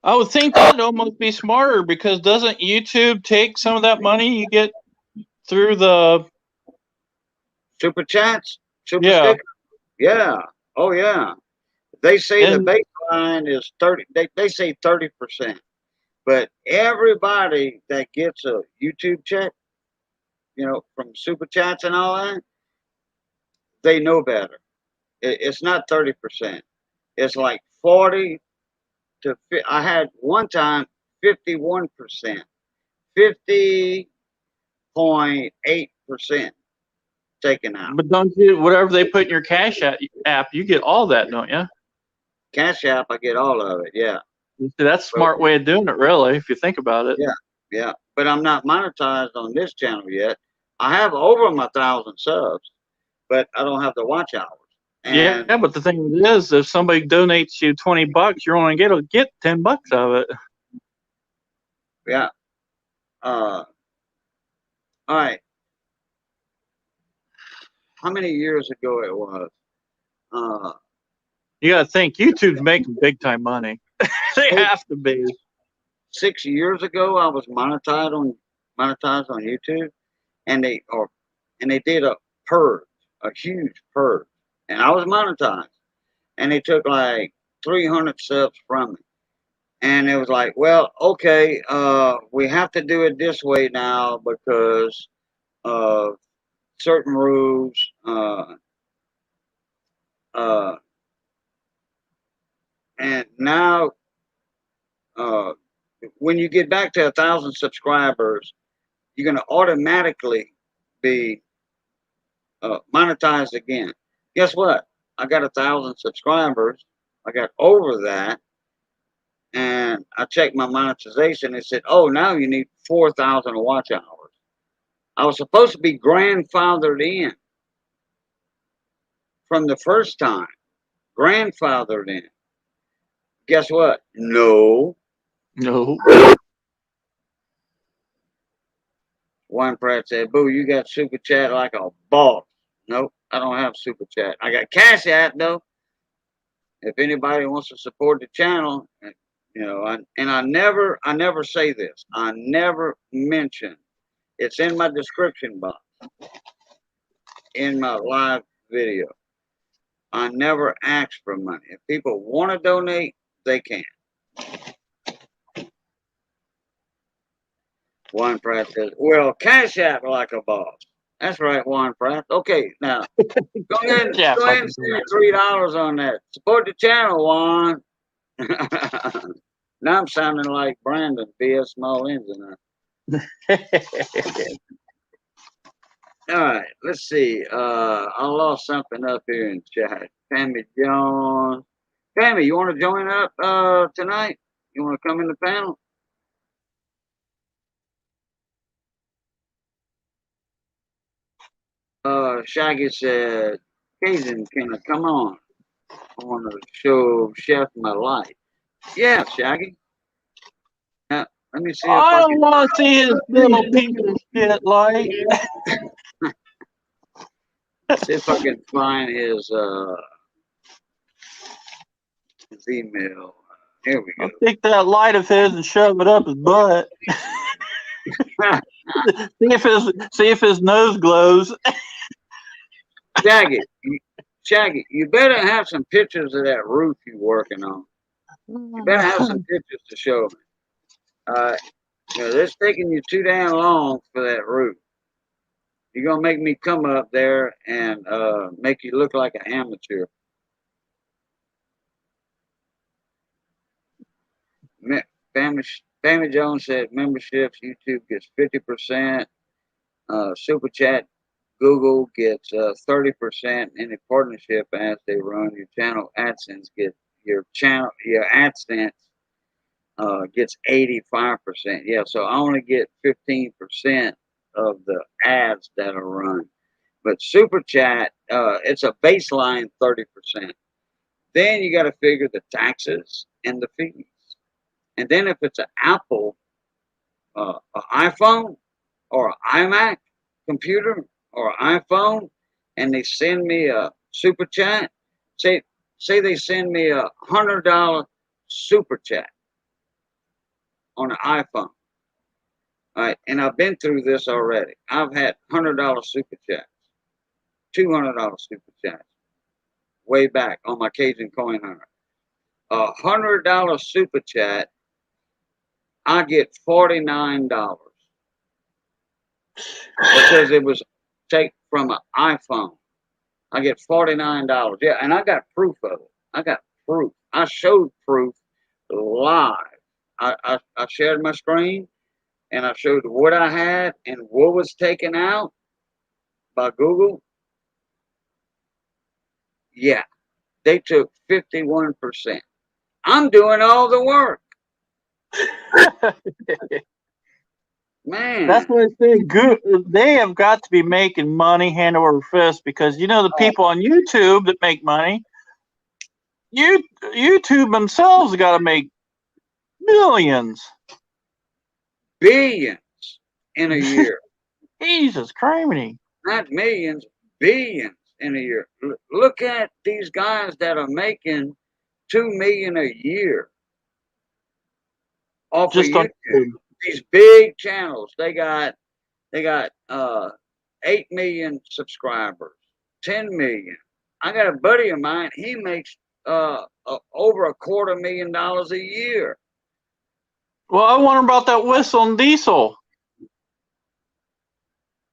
I would think that'd almost be smarter because doesn't YouTube take some of that money you get through the Super chats? Super yeah? stickers? Yeah. Oh yeah. They say the And baseline is 30, they say 30%. But everybody that gets a YouTube check, from super chats and all that, they know better. It's not 30%. It's like 40 to, I had one time 51%, 50.8% taken out. but don't you whatever they put in your Cash app, you get all that, don't you? Cash App, I get all of it. Yeah. That's a smart way of doing it, really, if you think about it. Yeah. Yeah. But I'm not monetized on this channel yet. I have over my 1,000 subs, but I don't have the watch hours. And Yeah, but the thing is, if somebody donates you $20, you're only gonna get $10 of it. yeah. All right. How many years ago it was? You got to think YouTube's making big time money. They Hey, have to be. 6 years ago, I was monetized on YouTube, and they did a purge, a huge purge, and I was monetized, and they took like 300 subs from me, and it was like, well, okay, we have to do it this way now because of certain rules. Uh, and now, uh, when you get back to 1,000 subscribers, you're going to automatically be monetized again. Guess what? I got 1,000 subscribers. I got over that, and I checked my monetization. It said, "Oh, now you need 4,000 watch hours." I was supposed to be grandfathered in from the first time. Grandfathered in. Guess what? No. No. One Pratt said, "Boo, you got super chat like a boss." Nope, I don't have super chat. I got Cash App though. If anybody wants to support the channel, I never say this. I never mention. It's in my description box in my live video. I never ask for money. If people want to donate, they can. Juan Pratt says, "Well, Cash App like a boss." That's right, Juan Pratt. Okay, now go ahead, Yeah, go ahead and spend $3 on that. Support the channel, Juan. Now I'm sounding like Brandon, BS Small Engine. All right, let's see. I lost something up here in chat. Tammy Jones. Tammy, you want to join up tonight? You want to come in the panel? Shaggy said, Cajun, can I come on? I want to show Chef my life. Yeah, Shaggy. Now, let me see if I I don't want to see his little piece of shit light. can find his email. Here we I'll go. take that light of his and shove it up his butt. see if his nose glows. Shaggy, you better have some pictures of that roof you're working on. You better have some pictures to show me. This taking you too damn long for that roof. You're gonna make me come up there and make you look like an amateur. Family Jones said memberships YouTube gets 50%. Super Chat Google gets 30%. Any partnership ads they run, your channel AdSense gets your AdSense gets 85%. Yeah, so I only get 15% of the ads that are run. But super chat, it's a baseline 30%. Then you got to figure the taxes and the fees. And then if it's an Apple, an iPhone, or an iMac computer, or iPhone, and they send me a super chat, say they send me $100 super chat on an iPhone. All right, and I've been through this already. I've had $100 super chats, $200 super chats, way back on my Cajuncoinhunter. $100 super chat, I get $49 because it was taken from an iPhone. I get $49. Yeah, and I got proof of it. I got proof. I showed proof live. I shared my screen and I showed what I had and what was taken out by Google. Yeah, they took 51%. I'm doing all the work. Man. That's what I say. Good. They have got to be making money hand over fist because you know the people on YouTube that make money. YouTube themselves got to make millions, billions in a year. Jesus criminy! Not millions, billions in a year. Look at these guys that are making $2 million a year off Just of on YouTube. These big channels, they got 8 million subscribers, 10 million. I got a buddy of mine. He makes over $250,000 a year. Well, I wonder about that Whistle and Diesel.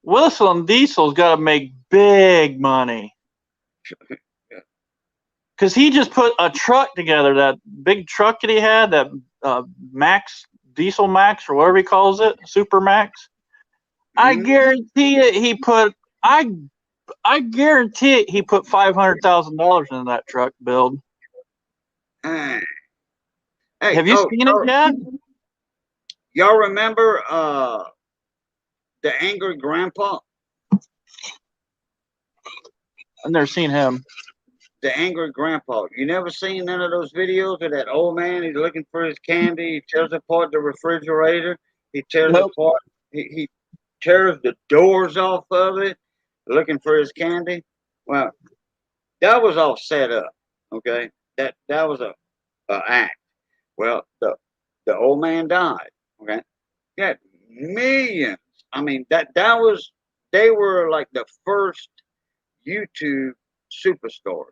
Whistle and Diesel's got to make big money. Because he just put a truck together, that big truck that he had, that Max, Diesel Max, or whatever he calls it, Super Max. I guarantee it, he put, I guarantee it, he put $500,000 in that truck build. Hey, have you seen it yet? Y'all remember the Angry Grandpa? I've never seen him. The Angry Grandpa. You never seen none of those videos of that old man? He's looking for his candy. He tears apart the refrigerator. He tears apart. He tears the doors off of it, looking for his candy. Well, that was all set up. Okay, that was a act. Well, the old man died. Okay, he had millions. I mean, that was, they were like the first YouTube superstars.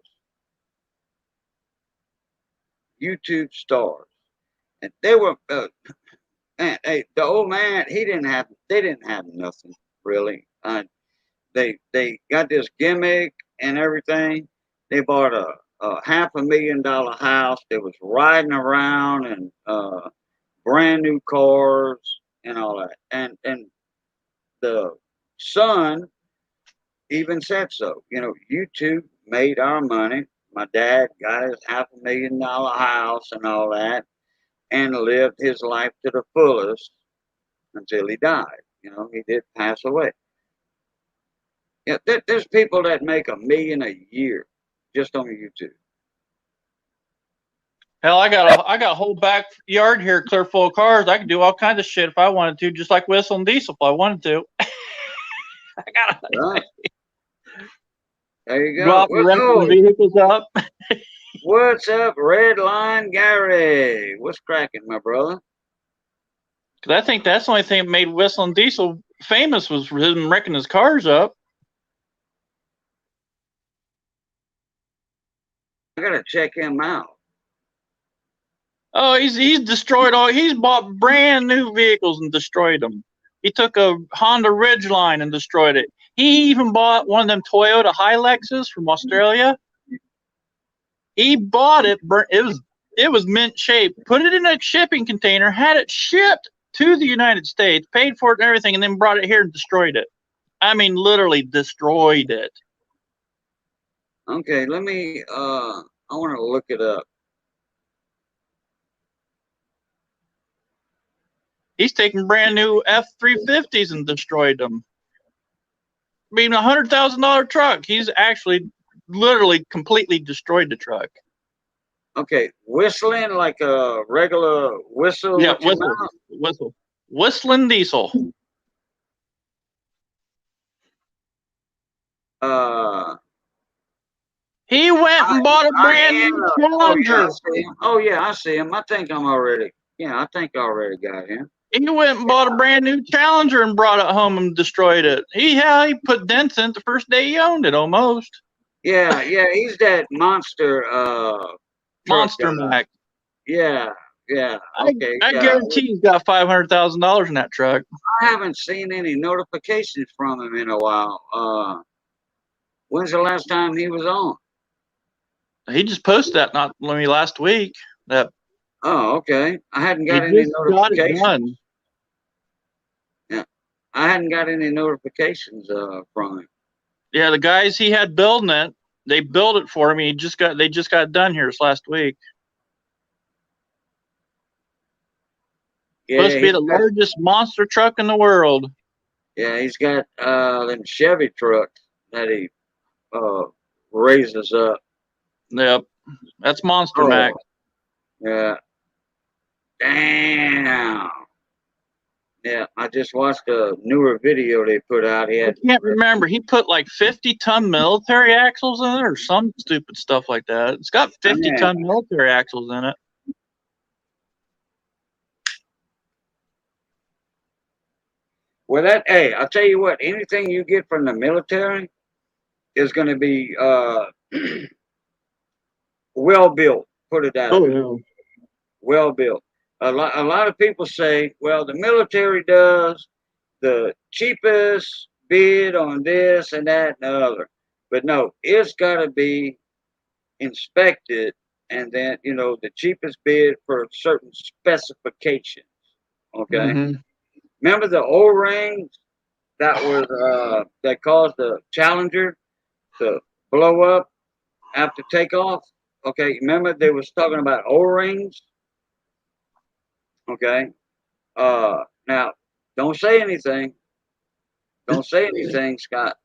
YouTube stars, and they were man, hey, the old man, they didn't have nothing really. They got this gimmick and everything. They bought a $500,000 house. They was riding around in brand new cars and all that, and the son even said so. You know, YouTube made our money. My dad got his $500,000 house and all that, and lived his life to the fullest until he died. You know, he did pass away. Yeah, there's people that make $1 million a year just on YouTube. Hell, I got a whole backyard here clear full of cars. I could do all kinds of shit if I wanted to, just like Whistle and Diesel if I wanted to. I got Right. There you go go. out and wrap some vehicles up. What's up, Red Line Gary? What's cracking, my brother? Because I think that's the only thing that made Whistle and Diesel famous was him wrecking his cars up. I gotta check him out. Oh, he's destroyed all. He's bought brand new vehicles and destroyed them. He took a Honda Ridgeline and destroyed it. He even bought one of them Toyota Hiluxes from Australia. He bought it. It was mint shaped. Put it in a shipping container. Had it shipped to the United States. Paid for it and everything, and then brought it here and destroyed it. I mean, literally destroyed it. Okay, let me. I want to look it up. He's taken brand new F-350s and destroyed them. I mean, $100,000 truck. He's actually literally completely destroyed the truck. Okay, whistling like a regular whistle. Yeah, with your mouth? whistling diesel. He went and bought a brand new Challenger. Oh yeah, I see him. I think I already got him. He went and bought a brand new Challenger and brought it home and destroyed it. He put dents in it the first day he owned it, almost. Yeah, he's that monster. Monster Mac. Yeah. Okay. I guarantee he's got $500,000 in that truck. I haven't seen any notifications from him in a while. When's the last time he was on? He just posted that last week. That. Oh, okay. I hadn't got any notifications. Got it done. Yeah, I hadn't got any notifications from him. Yeah, the guys he had building it, they built it for him. They just got it done here this last week. Yeah, supposed to be the largest monster truck in the world. Yeah, he's got them Chevy trucks that he raises up. Yep, that's Monster Mac. Yeah. Damn. Yeah, I just watched a newer video they put out. I can't remember. He put like 50-ton military axles in it or some stupid stuff like that. It's got 50-ton military axles in it. Well, hey, I'll tell you what, anything you get from the military is going to be well built. Put it that way. Yeah. Well built. A lot of people say, well, the military does the cheapest bid on this and that and the other. But no, it's got to be inspected, and then, the cheapest bid for certain specifications. Okay? Mm-hmm. Remember the O-rings that caused the Challenger to blow up after takeoff? Okay, remember they was talking about O-rings? Okay. Now, don't say anything. Don't say anything, Scott.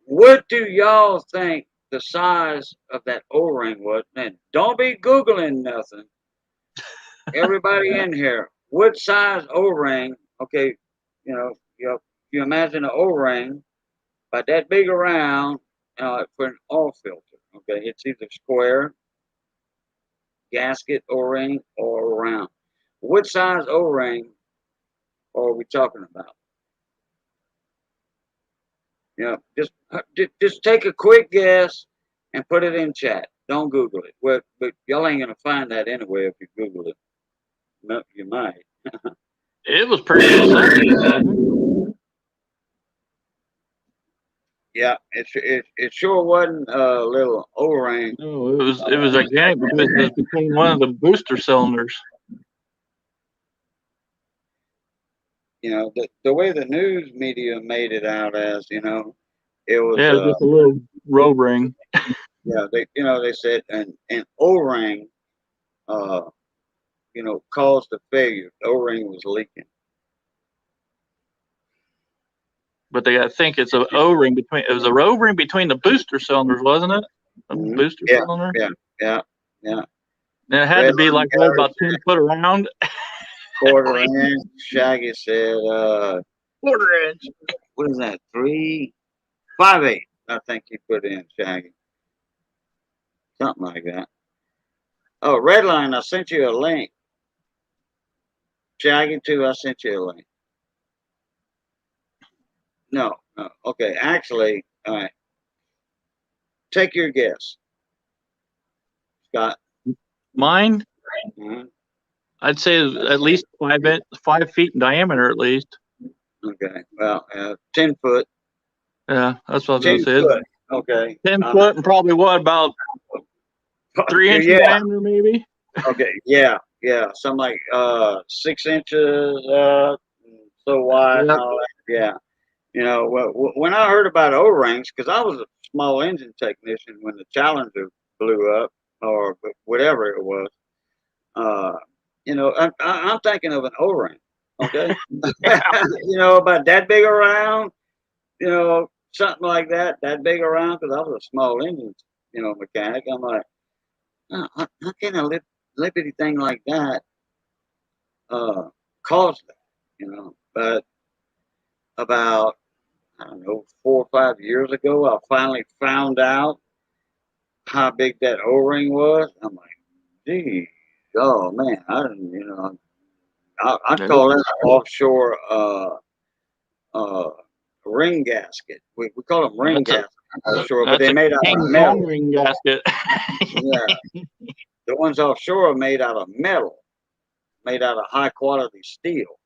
What do y'all think the size of that O-ring was? And don't be Googling nothing. Everybody in here, what size O-ring? Okay, you imagine an O-ring, but that big around for an oil filter. Okay, it's either square, gasket O-ring, or round. What size O-ring are we talking about? Just take a quick guess and put it in chat. Don't Google it. Well, but y'all ain't gonna find that anyway if you Google it. No, you might. It was pretty simple. Yeah, it sure wasn't a little O-ring. No, it was gigantic because it was between one of the booster cylinders. The way the news media made it out as, it was just a little road ring. Yeah, they said an O-ring caused the failure. The O-ring was leaking. But I think it's an O-ring between. It was a O-ring between the booster cylinders, wasn't it? A booster cylinder. Yeah. And it had to be like about 10 foot around. Quarter inch. Shaggy said, quarter inch. What is that? 5/8. I think he put in, Shaggy. Something like that. Oh, Redline, I sent you a link. Shaggy too, I sent you a link. No. Okay, actually, all right. Take your guess, Scott. Mine? Mm-hmm. I'd say at least 5 feet in diameter, at least. Okay. Well, 10 foot. Yeah, that's what I was going to say. Okay. 10 foot and probably about 3 inches diameter, maybe. Okay. Yeah. Something like 6 inches so wide and all that. Yeah. When I heard about O-rings, because I was a small engine technician when the Challenger blew up or whatever it was, I'm thinking of an O-ring. Okay, about that big around. Something like that big around. Because I was a small engine, mechanic. I'm like, how can a lippity thing like that cause that? But about I don't know 4 or 5 years ago, I finally found out how big that O-ring was. I'm like, gee, oh man, I didn't, I call it an offshore uh, ring gasket. We call them ring gaskets offshore, but That's they're a made out King of Kong metal. ring gasket. Yeah, the ones offshore are made out of metal, made out of high quality steel,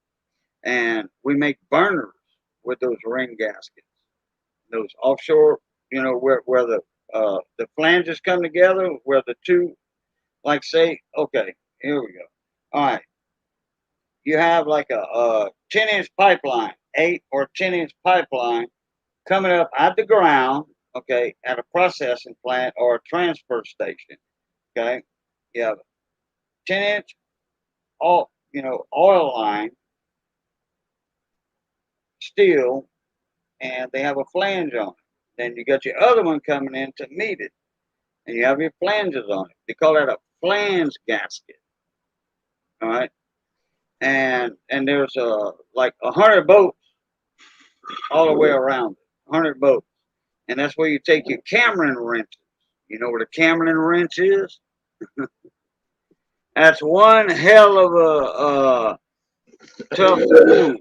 and we make burners with those ring gaskets. Those offshore, where the flanges come together, where the two, like say, okay, here we go. All right, you have like a 10-inch pipeline, 8 or 10-inch pipeline coming up out the ground, okay, at a processing plant or a transfer station, okay. You have a 10-inch oil line, steel, and they have a flange on it. Then you got your other one coming in to meet it, and you have your flanges on it. They call that a flange gasket, all right. And there's like 100 boats all the way around it, 100 boats, and that's where you take your Cameron wrenches. You know where the Cameron wrench is? That's one hell of a tough tool.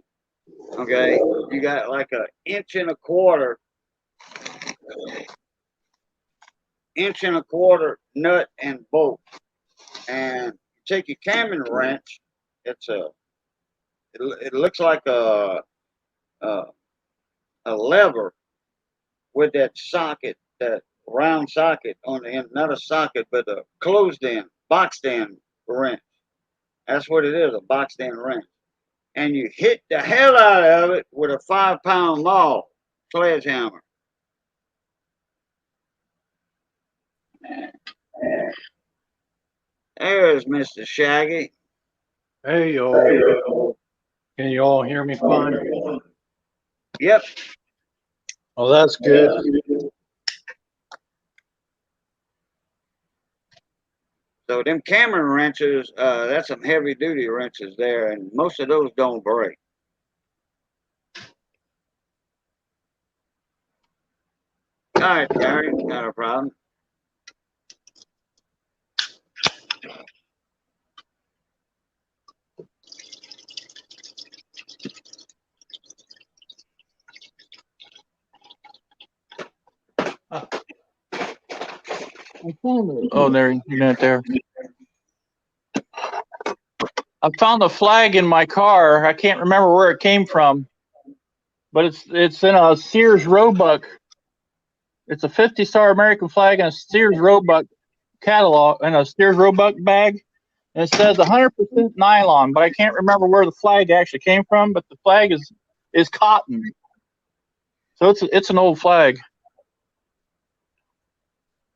Okay, you got like an inch and a quarter nut and bolt, and you take your Cameron wrench. It looks like a a lever with that socket, that round socket on the end, not a socket, but a closed in, boxed in wrench. That's what it is, a boxed in wrench. And you hit the hell out of it with a 5-pound maul sledgehammer. There's Mr. Shaggy. Hey, yo. Can you all hear me fine? Yep. Oh, that's good. So them Cameron wrenches, that's some heavy duty wrenches there, and most of those don't break. All right, Gary, not a problem. Oh, there, you're not there. I found a flag in my car. I can't remember where it came from, but it's in a Sears Roebuck. It's a 50-star American flag and a Sears Roebuck catalog and a Sears Roebuck bag. And it says 100% nylon, but I can't remember where the flag actually came from. But the flag is cotton, so it's an old flag.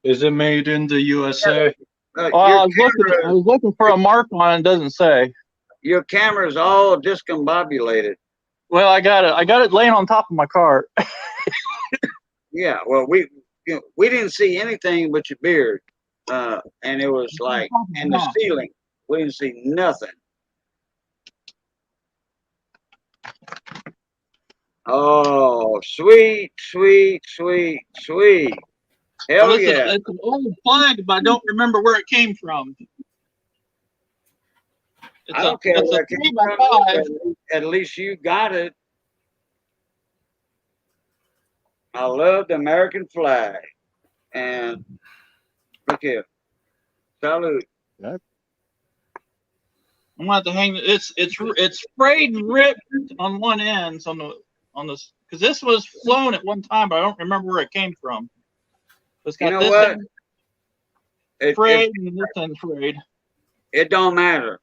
Is it made in the USA? I was looking for a mark on it. It doesn't say. Your camera's all discombobulated. Well, I got it laying on top of my car. Yeah, well, we didn't see anything but your beard, and it was like in the ceiling. We didn't see nothing. Oh, sweet, sweet, sweet, sweet. Hell Well, yeah. it's an old flag, but I don't remember where it came from. I don't care where it came from. 3x5. At least you got it. I love the American flag. And look here. Salute. I'm gonna have to hang it's frayed and ripped on one end on this because this was flown at one time, but I don't remember where it came from. It's got this end frayed and this end frayed. It don't matter.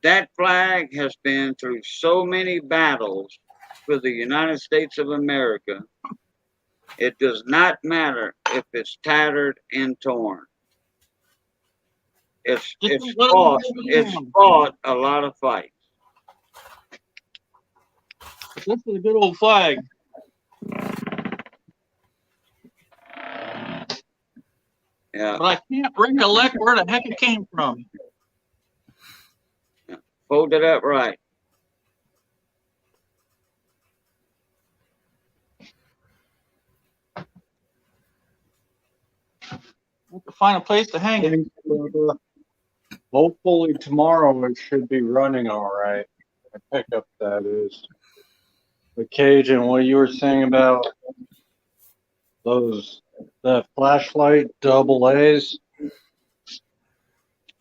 That flag has been through so many battles for the United States of America. It does not matter if it's tattered and torn. It's Just it's let 'em fought know. it's fought a lot of fights. This is a good old flag. Yeah, But I can't recollect where the heck it came from. fold it up right. I have to find a place to hang it. Thanks, brother. Hopefully tomorrow it should be running all right. I pickup that is. But Cajun, what you were saying about the flashlight double A's?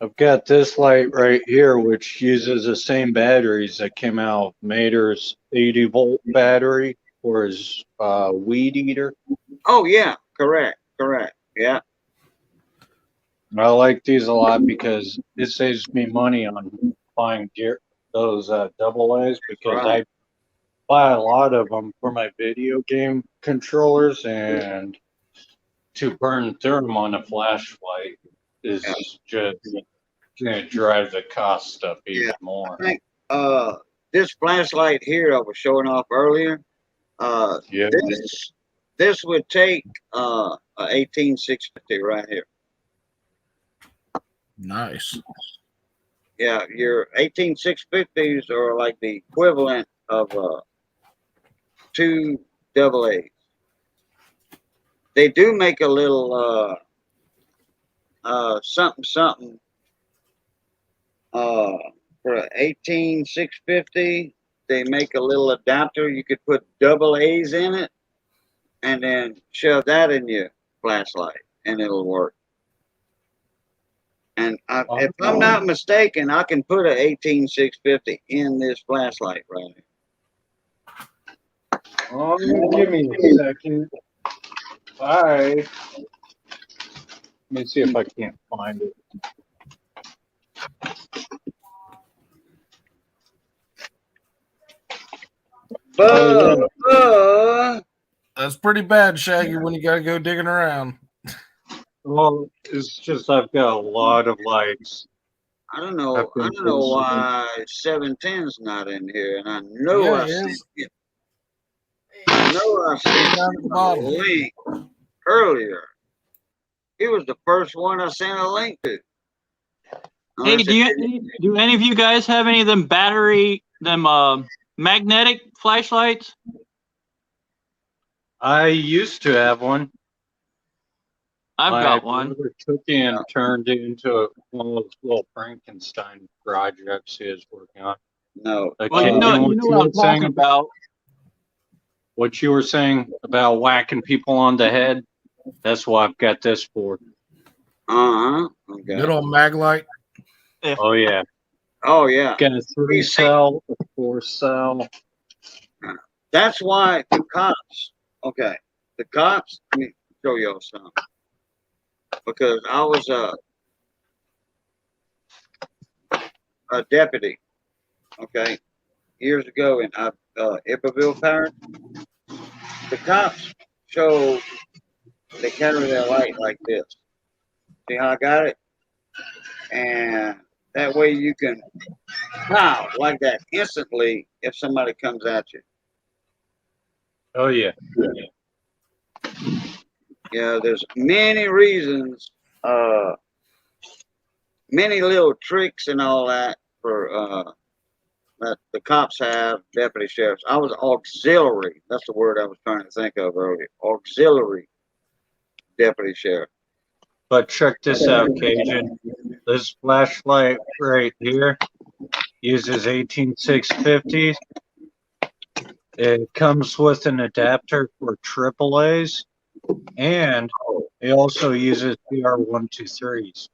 I've got this light right here, which uses the same batteries that came out of Mater's 80-volt battery for his weed eater. Oh yeah, correct. Yeah. I like these a lot because it saves me money on buying those double A's because Right. I buy a lot of them for my video game controllers, and to burn through them on a flashlight is Yeah. just going to drive the cost up even Yeah. more. I think this flashlight here I was showing off earlier. Yeah. This would take a 18650 right here. Nice. Yeah, your 18650s are like the equivalent of two double A's. They do make a little something for an 18650. They make a little adapter. You could put double A's in it and then shove that in your flashlight and it'll work. And if I'm not mistaken, I can put an 18650 in this flashlight right here. Give me a second. Let me see if I can't find it. That's pretty bad, Shaggy, when you got to go digging around. Well, it's just I've got a lot of lights. I don't know why 710's not in here, and I know Yeah, I it sent is. it. I know I sent Down at the a bottom. link earlier. He was the first one I sent a link to. Hey, Unless do any of you guys have any of them magnetic flashlights? I used to have one. I've got one. My brother took it and turned it into one of those little Frankenstein projects he was working on. No. Well, you know what I'm talking about. What you were saying about whacking people on the head, that's what I've got this for. Uh-huh. Okay. Good old mag light. Oh, yeah. Oh, yeah. Got a 3-cell, a 4-cell. That's why the cops, let me show y'all something. Because I was a deputy, years ago in Iberville Parish. The cops they carry their light like this. See how I got it? And that way you can pow like that instantly if somebody comes at you. Oh, yeah. Yeah, there's many reasons, many little tricks and all that for that the cops have, deputy sheriffs. I was auxiliary. That's the word I was trying to think of earlier. Auxiliary deputy sheriff. But check this out, Cajun. This flashlight right here uses 18650. It comes with an adapter for AAA's, and it also uses PR123s.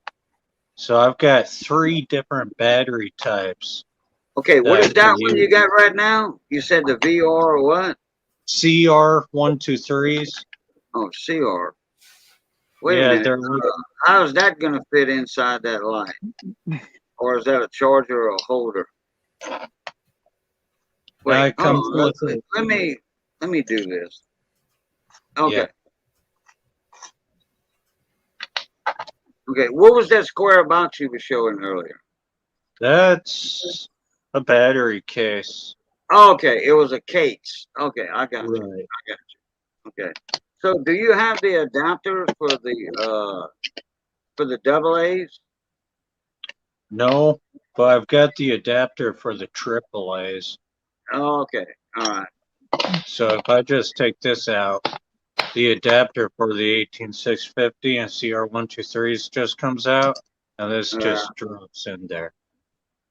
So I've got 3 different battery types. Okay, what is that one you got right now? You said the VR or what? CR123s. Oh, CR. Wait a minute. How is that going to fit inside that light? Or is that a charger or a holder? Wait, let me do this. Okay. Okay, what was that square box you were showing earlier? That's a battery case. Oh, okay, it was a case. Okay, I got you. Right. I got you. Okay. So do you have the adapters for the double A's? No, but I've got the adapter for the triple A's. Oh, okay. All right. So if I just take this out, the adapter for the 18650 and CR123s just comes out, and this just drops in there.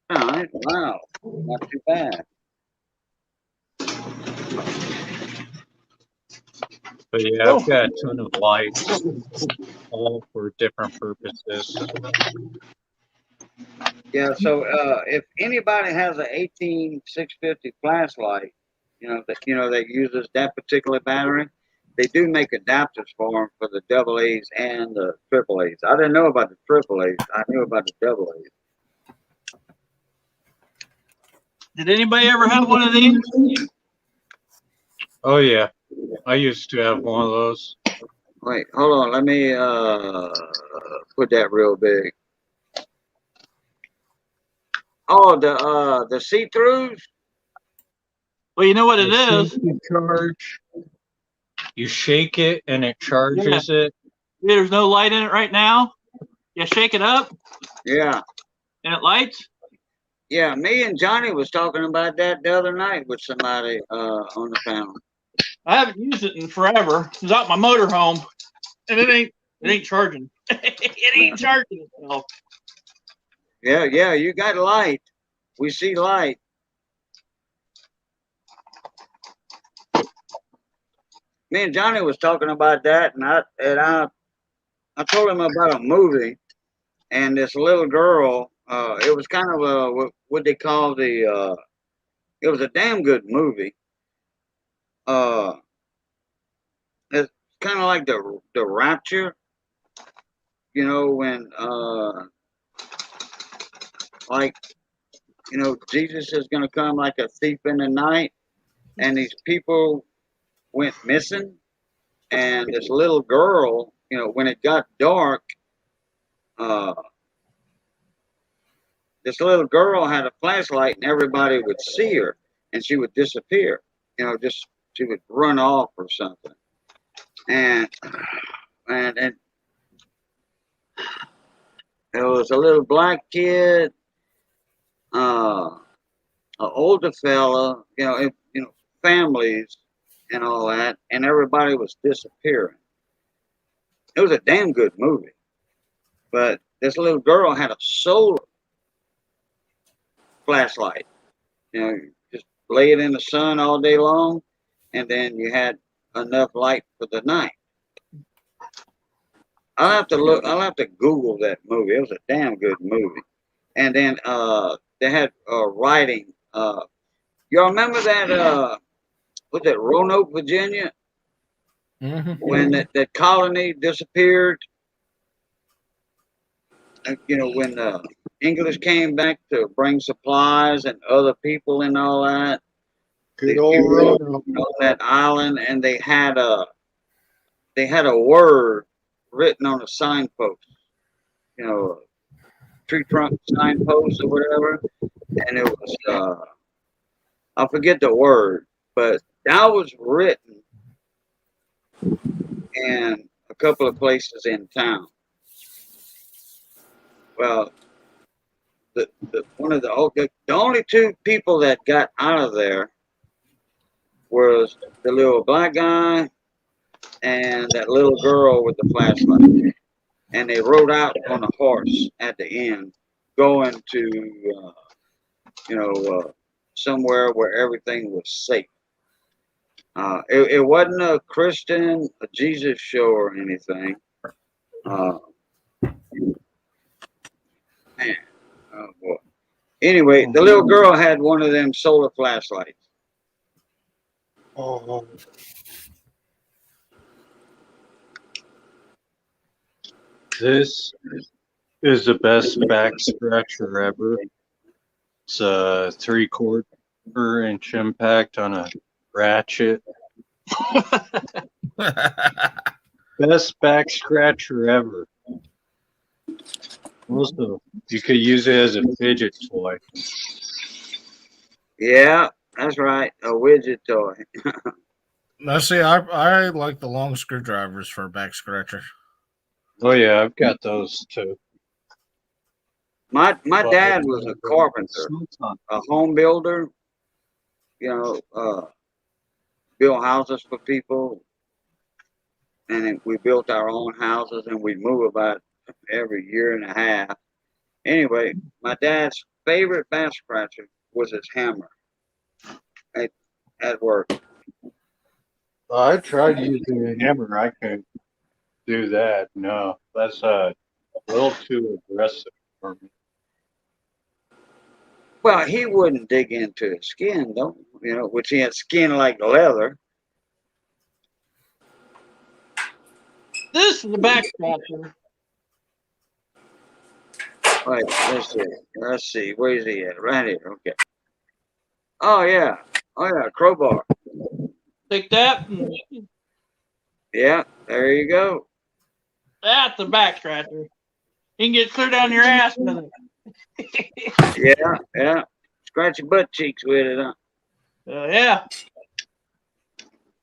All right. Wow. Not too bad. But yeah, I've got a ton of lights, all for different purposes. Yeah. So if anybody has an 18650 flashlight, that uses that particular battery, they do make adapters for them for the double A's and the triple A's. I didn't know about the triple A's. I knew about the double A's. Did anybody ever have one of these? Oh yeah, I used to have one of those. Wait, hold on. Let me put that real big. Oh, the see-throughs. Well, you know what it The is. safety charge. You shake it and it charges it. There's no light in it right now. You shake it up Yeah. and it lights. Yeah, me and Johnny was talking about that the other night with somebody on the panel. I haven't used it in forever. It's out my motorhome, and it ain't charging. It ain't charging itself. Yeah, you got light. We see light. Me and Johnny was talking about that, and I told him about a movie, and this little girl. It was kind of what they call the. It was a damn good movie. It's kind of like the Rapture. When like Jesus is gonna come like a thief in the night, and these people went missing, and this little girl, when it got dark, uh, this little girl had a flashlight, and everybody would see her, and she would disappear. Just she would run off or something, and there was a little black kid, an older fella, families and all that, and everybody was disappearing. It was a damn good movie, but this little girl had a solar flashlight. Just lay it in the sun all day long, and then you had enough light for the night. I'll have to Google that movie. It was a damn good movie. And then they had writing. Y'all remember that? Was it Roanoke, Virginia, when that colony disappeared? When the English came back to bring supplies and other people and all that. Good old Roanoke. On that island, and they had a word written on a signpost. Tree trunk signpost or whatever, and it was I forget the word, but that was written in a couple of places in town. Well, the only two people that got out of there was the little black guy and that little girl with the flashlight, and they rode out on a horse at the end, going to somewhere where everything was safe. It wasn't a Christian, a Jesus show or anything. Man, oh boy. Anyway, the little girl had one of them solar flashlights. Oh. This is the best back scratcher ever. It's a 3/4-inch impact on a ratchet. Best back scratcher ever. Also, you could use it as a fidget toy. Yeah, that's right. A widget toy. Now, see, I like the long screwdrivers for a back scratcher. Oh yeah, I've got those too. My But dad was a carpenter, a home builder. You know, built houses for people, and we built our own houses, and we'd move about every year and a half. Anyway, my dad's favorite back scratcher was his hammer at work. I tried using a hammer. I couldn't do that. No, that's a little too aggressive for me. Well, he wouldn't dig into his skin, though, you know, which he had skin like leather. This is the back scratcher. Wait, let's see. Let's see. Where's he at? Right here. Okay. Oh, yeah. Oh, yeah. Crowbar. Take that. And Yeah. There you go. that's the back scratcher. You can get clear down your ass with it. Yeah. Yeah. Scratch your butt cheeks with it, huh? Yeah.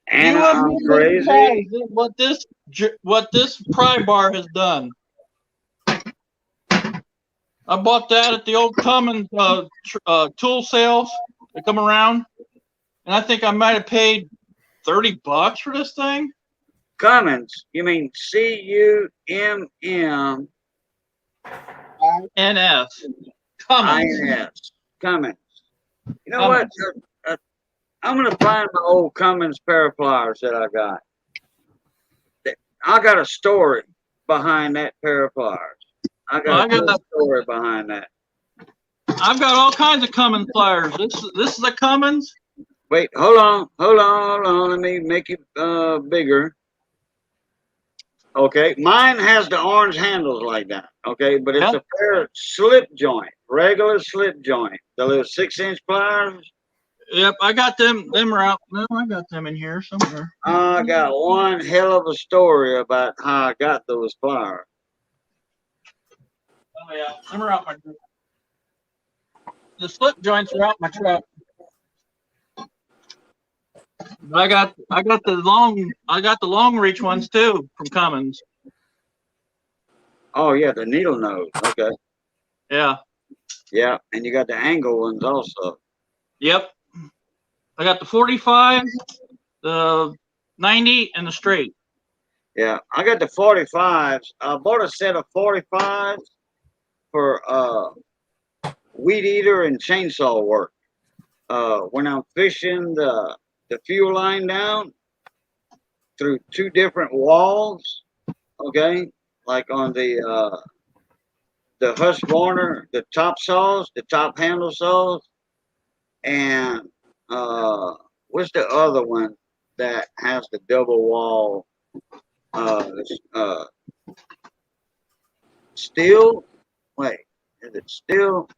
And You I'm wouldn't be crazy. surprised what this pry bar has done. I bought that at the old Cummins tool sales that come around, and I think I might have paid $30 for this thing. Cummins. You mean Cumm NS Cummins. INS. Cummins. You know what? I'm going to find my old Cummins pair of pliers that I got. I got a story behind that pair of pliers. I got a story behind that. I've got all kinds of Cummins pliers. This is a Cummins. Wait, hold on. Let me make it bigger. Okay, mine has the orange handles like that. Okay, but it's a pair of slip joint, regular slip joint. The little 6-inch pliers. Yep, I got them. Them are out. No, I got them in here somewhere. I got one hell of a story about how I got those pliers. Oh yeah, them are out my truck. The slip joints are out my truck. But I got the long reach ones too from Cummins. Oh yeah, the needle nose. Okay. Yeah. Yeah, and you got the angle ones also. Yep. I got the 45, the 90, and the straight. Yeah, I got the 45s. I bought a set of 45s for weed eater and chainsaw work. When I'm fishing the fuel line down through 2 different walls, okay, like on the Husqvarna, the top saws, the top handle saws, and what's the other one that has the double wall? Steel. Wait, is it steel?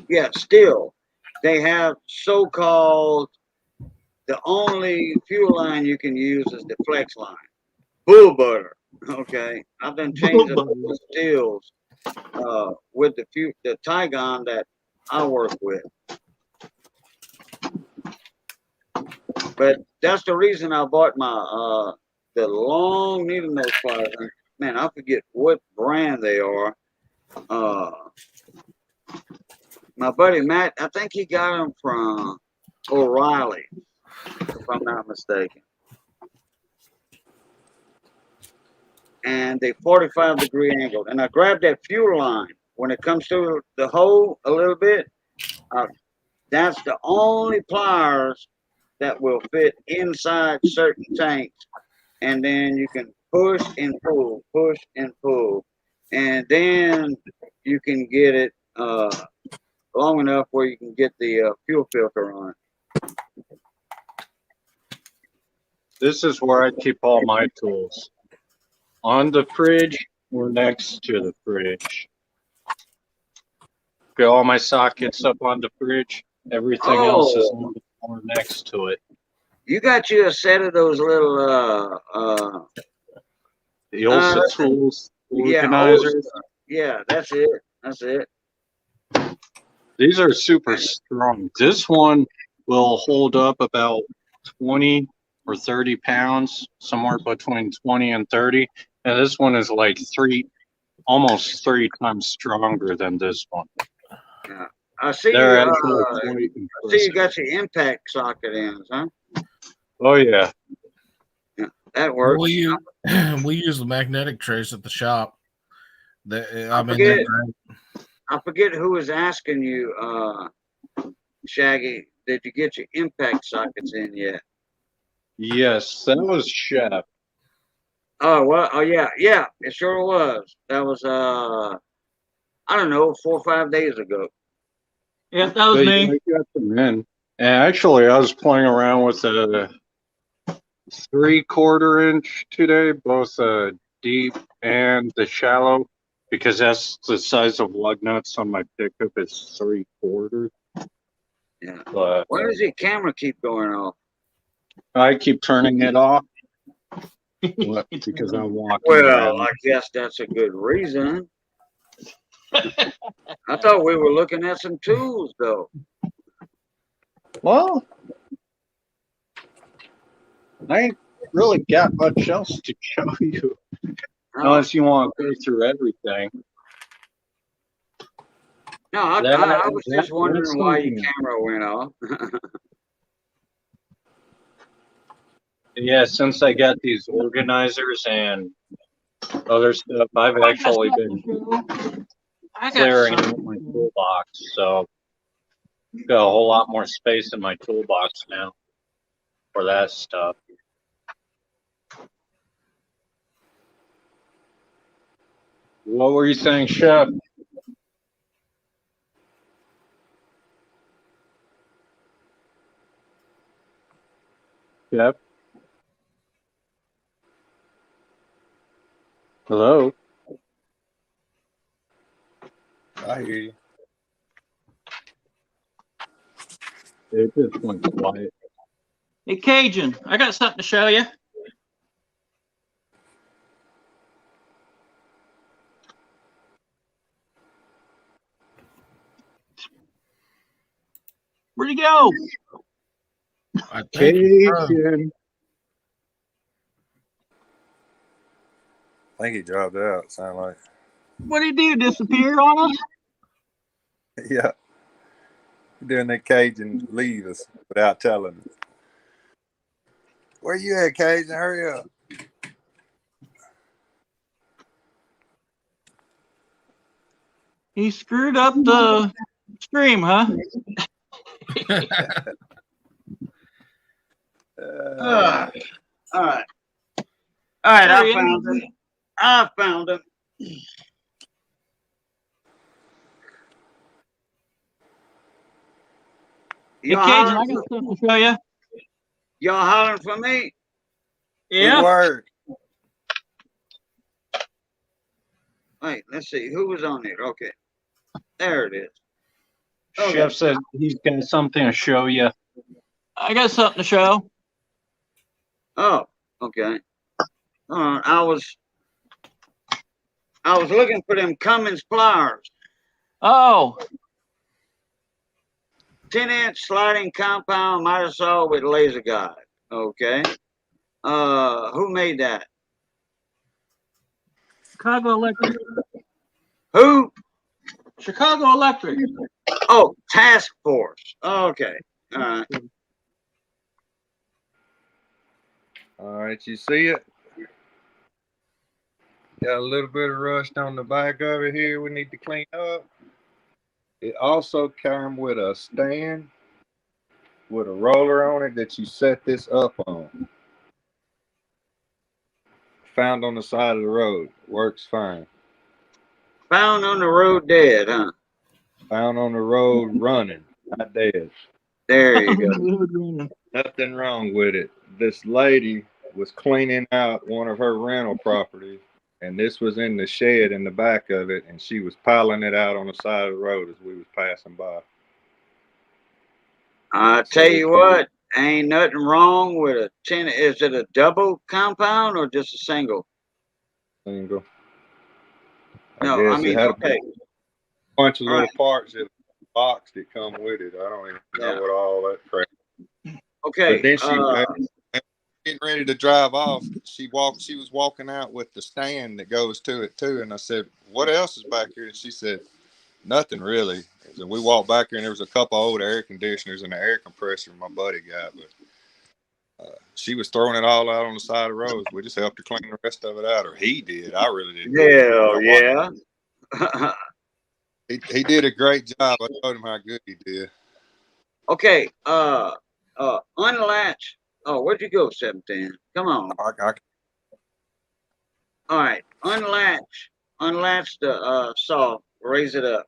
Yeah, steel. They have so-called the only fuel line you can use is the flex line. Bull butter. Okay, I've done changed up the steels with the Tygon that I work with. But that's the reason I bought my the long needle nose pliers. Man, I forget what brand they are. My buddy Matt, I think he got them from O'Reilly, if I'm not mistaken. And they 45-degree angled. And I grabbed that fuel line. When it comes to the hole a little bit, that's the only pliers that will fit inside certain tanks. And then you can push and pull, and then you can get it long enough where you can get the fuel filter on it. This is where I keep all my tools. On the fridge or next to the fridge. Get all my sockets up on the fridge. Everything else is on the floor next to it. You got you a set of those little the Ulsa tools. organizers. Yeah, that's it. That's it. These are super strong. This one will hold up about 20 or 30 pounds, somewhere between 20 and 30. And this one is like almost 3 times stronger than this one. Yeah. I see They're you. actually quite I see you impressive. got your impact socket ends, huh? Oh yeah. Yeah, that works. We use the magnetic trace at the shop. I forget who was asking you, Shaggy. Did you get your impact sockets in yet? Yes, that was Chef. Oh well. Oh yeah, yeah. It sure was. That was I don't know, 4 or 5 days ago. Yeah, that was me. I got them in. And actually, I was playing around with a 3/4 inch today, both deep and the shallow, because that's the size of lug nuts on my pickup. It's 3/4. Yeah. But Why does your camera keep going off? I keep turning it off because I'm walking Well, around. I guess that's a good reason. I thought we were looking at some tools, though. Well, I ain't really got much else to show you, unless you want to go through everything. No, I was just wondering why your camera went off. Yeah, since I got these organizers and other stuff, I've actually been clearing out my toolbox, so I've got a whole lot more space in my toolbox now for that stuff. What were you saying, Chef? Chef? Hello? I hear you. It just went quiet. Hey, Cajun, I got something to show you. Where'd he go? I think he dropped out. Sound like. What'd he do? Disappear on us? Yeah. Doing that Cajun leave us without telling us. Where you at, Cajun? Hurry up. He screwed up the stream, huh? All right. I found him. I found him. Hey, Cajun, I got something to show you. Y'all hollering for me? Yeah. Word. Wait, let's see. Who was on there? Okay. There it is. Okay. Chef said he's got something to show you. I got something to show. Oh, okay. I was looking for them Cummins pliers. Oh. 10-inch sliding compound miter saw with laser guide. Okay. Who made that? Chicago Electric. Who? Chicago Electric. Oh, Task Force. Okay. All right. All right, you see it? Got a little bit of rust on the back of it here we need to clean up. It also came with a stand with a roller on it that you set this up on. Found on the side of the road. Works fine. Found on the road dead, huh? Found on the road running, not dead. There you go. Nothing wrong with it. This lady was cleaning out one of her rental properties, and this was in the shed in the back of it, and she was piling it out on the side of the road as we was passing by. I tell you what, ain't nothing wrong with a 10. Is it a double compound or just a single? Single. I I guess it mean, had a okay, bunch of all little right, parts in the box that come with it. I don't even know yeah, what all that crap. But okay. then getting ready to drive off, she was walking out with the stand that goes to it too. And I said, "What else is back here?" And she said, "Nothing really." And we walked back here, and there was a couple old air conditioners and an air compressor my buddy got. But she was throwing it all out on the side of the road. We just helped her clean the rest of it out, or he did. I really didn't do it. Hell I watched. yeah. He did a great job. I told him how good he did. Okay, unlatch. Oh, where'd you go, 17? Come on. I All right, unlatch the saw, raise it up.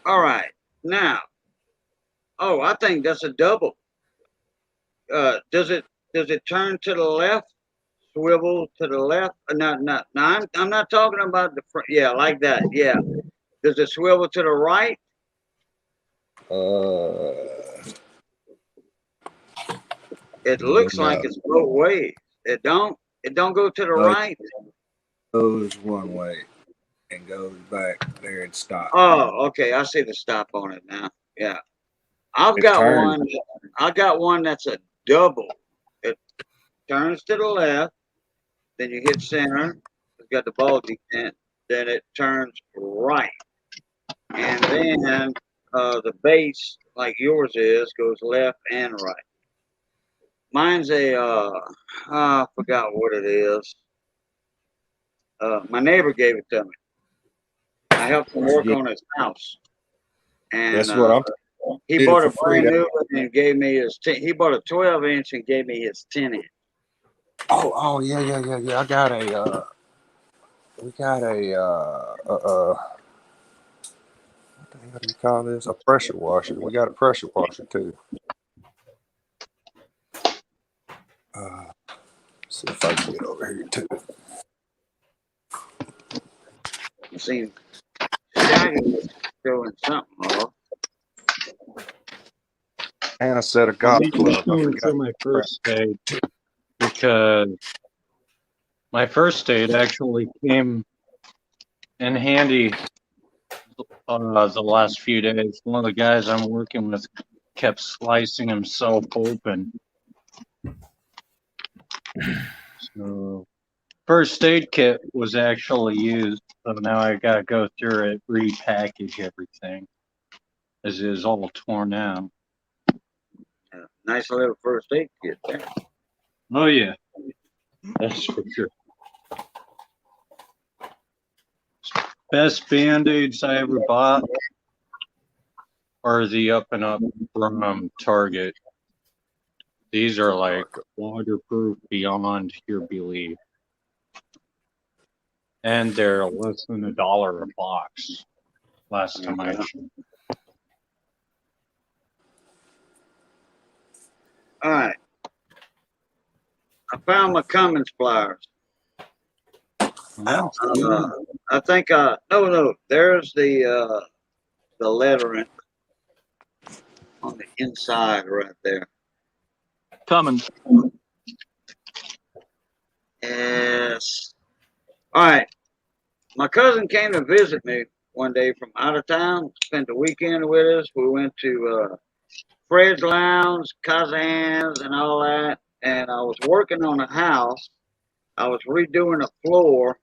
All right, now, oh, I think that's a double. Does it turn to the left, swivel to the left? No, no, no. I'm not talking about the front. Yeah, like that. Yeah. Does it swivel to the right? It looks like no, it's both ways. It don't. It don't go to the right. goes one way and goes back there and stops. Oh, okay. I see the stop on it now. Yeah. I've It's got turned. one. I got one that's a double. It turns to the left, then you hit center. It's got the ball detent. Then it turns right, and then the base, like yours is, goes left and right. Mine's a I forgot what it is. My neighbor gave it to me. I helped him work Yeah, on his house, and that's what I'm. he Did it bought for a free. brand new one and gave me his. He bought a 12-inch and gave me his 10-inch. Oh yeah. I got a. We got what the hell do you call this? A pressure washer. We got a pressure washer too. See if I can get over here too. I seen Shaggy was showing something off. And a set of Well, golf these are clubs. I showing forgot. for my first state because my first state actually came in handy the last few days. One of the guys I'm working with kept slicing himself open. So first aid kit was actually used, so now I gotta go through it, repackage everything, as it is all torn out. Yeah, nice little first aid kit there. Oh yeah, that's for sure. Best band-aids I ever bought are the Up and Up from Target. These are like waterproof beyond your belief. And they're less than $1 a box last time I checked. All right. I found my Cummins pliers. Wow. I think no, there's the lettering on the inside right there. Coming. Yes. All right. My cousin came to visit me one day from out of town, spent the weekend with us. We went to Fred's Lounge, Kazan's, and all that. And I was working on a house. I was redoing a floor.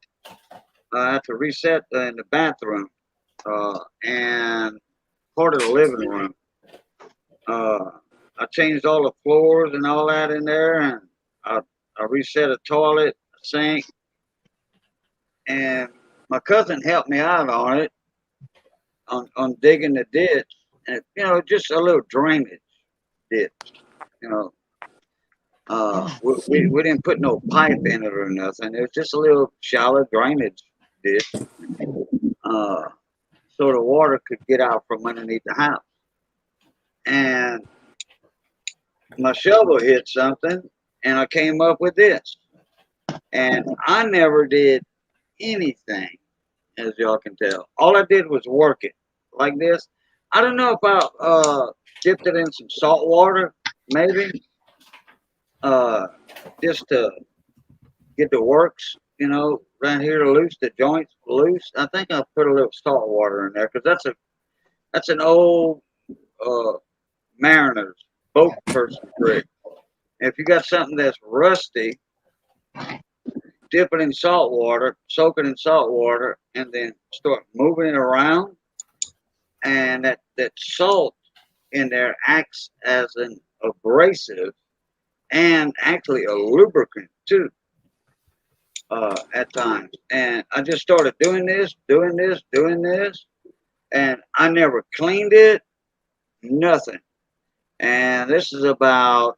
I had to reset in the bathroom and part of the living room. I changed all the floors and all that in there, and I reset a toilet, a sink, and my cousin helped me out on it, on digging the ditch, and just a little drainage ditch, you know. We didn't put no pipe in it or nothing. It was just a little shallow drainage ditch, so the water could get out from underneath the house. And my shovel hit something, and I came up with this. And I never did anything, as y'all can tell. All I did was work it like this. I don't know if I dipped it in some salt water, maybe. just to get the works, right here loose, the joints loose. I think I put a little salt water in there because that's an old mariner's boat person trick. If you got something that's rusty, dip it in salt water, soak it in salt water, and then start moving it around. And that salt in there acts as an abrasive and actually a lubricant too, at times. And I just started doing this, and I never cleaned it, nothing. And this is about,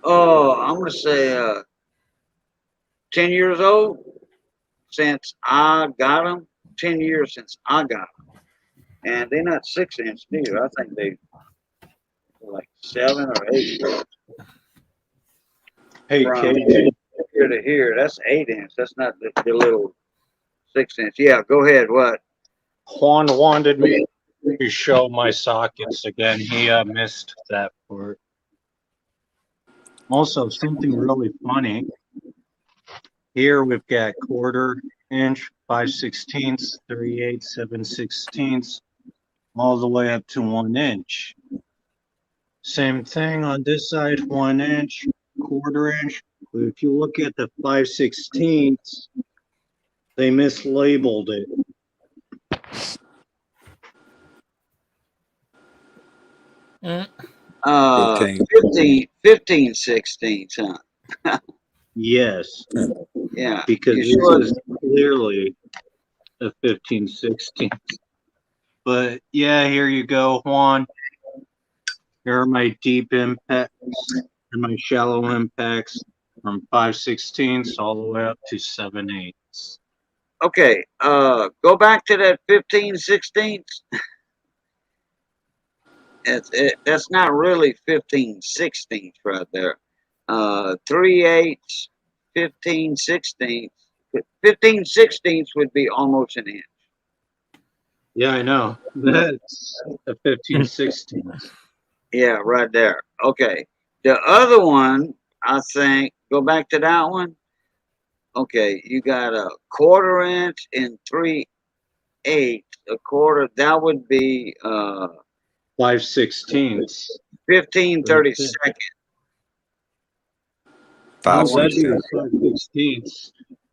I'm gonna say 10 years old since I got them. 10 years since I got them, and they're not 6 inch neither. I think they like 7 or 8. Hey, From KJ, here to here, that's 8 inch. That's not the little 6 inch. Yeah, go ahead. What? Juan wanted me to show my sockets again. He missed that part. Also, something really funny. Here we've got 1/4 inch, 5/16, 3/8, 7/16, all the way up to 1 inch. Same thing on this side, 1 inch, 1/4 inch. But if you look at the 5/16, they mislabeled it. Okay. 15 16, huh? Yes, Yeah. because You this sure? is clearly a 15/16. But yeah, here you go, Juan. Here are my deep impacts and my shallow impacts from 5/16 all the way up to 7/8. Okay. Go back to that 15 16. That's not really 15 16 right there. 3/8, 15 16. 15 16 would be almost an inch. Yeah, I know. That's a 15/16. Yeah, right there. Okay. The other one, I think, go back to that one. Okay, you got a 1/4 inch and 3/8. A quarter, that would be 5/16. 15 Right 30 there. seconds. No, 5 that'd be a 16. 5/16.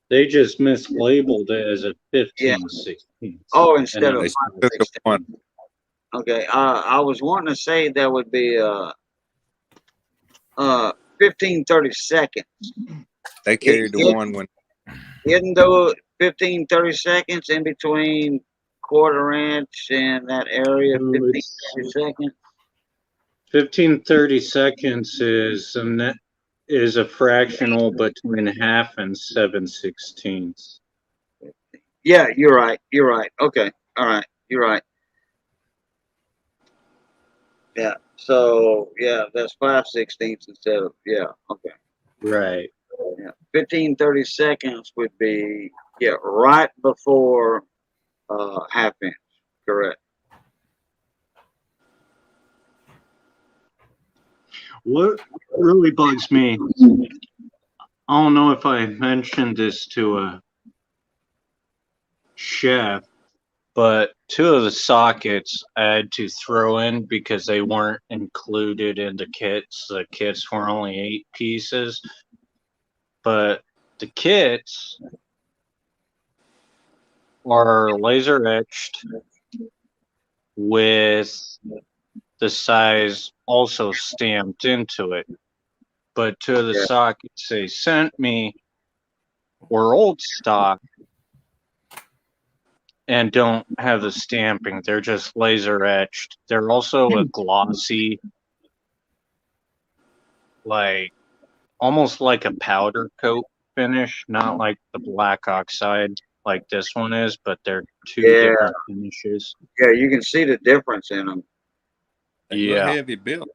They just mislabeled it as a Yeah. 15/16. Oh, And instead then of They took the 16. one. Okay. I was wanting to say that would be 15 30 seconds. They carried the It, one when Isn't though 15 30 seconds in between 1/4 inch and that area, so 15 it's 30 seconds? 15/30 seconds is a fractional between half and 7/16. Yeah, you're right. You're right. Okay. All right. You're right. Yeah. So yeah, that's 5/16 instead of, yeah. Okay. Right. Yeah. 15 30 seconds would be, yeah, right before half inch. Correct. What really bugs me, I don't know if I mentioned this to a chef, but 2 of the sockets I had to throw in because they weren't included in the kits. The kits were only 8 pieces, but the kits are laser etched with the size also stamped into it. But 2 of the Yeah. sockets they sent me were old stock and don't have the stamping. They're just laser etched. They're also a glossy, like almost like a powder coat finish, not like the black oxide like this one is, but they're 2 Yeah. different finishes. Yeah. You can see the difference in them. they look Yeah. heavy built.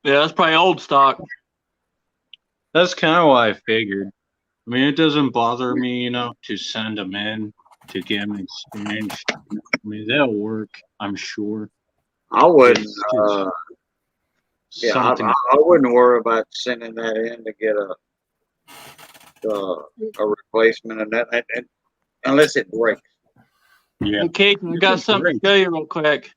Yeah, that's probably old stock. That's kind of what I figured. I mean, it doesn't bother me, to send them in to get them exchanged. I mean, they'll work, I'm sure. I wouldn't. It's just Yeah, I something. wouldn't worry about sending that in to get a replacement of that, unless it breaks. Yeah. Okay, I got something to tell you real quick.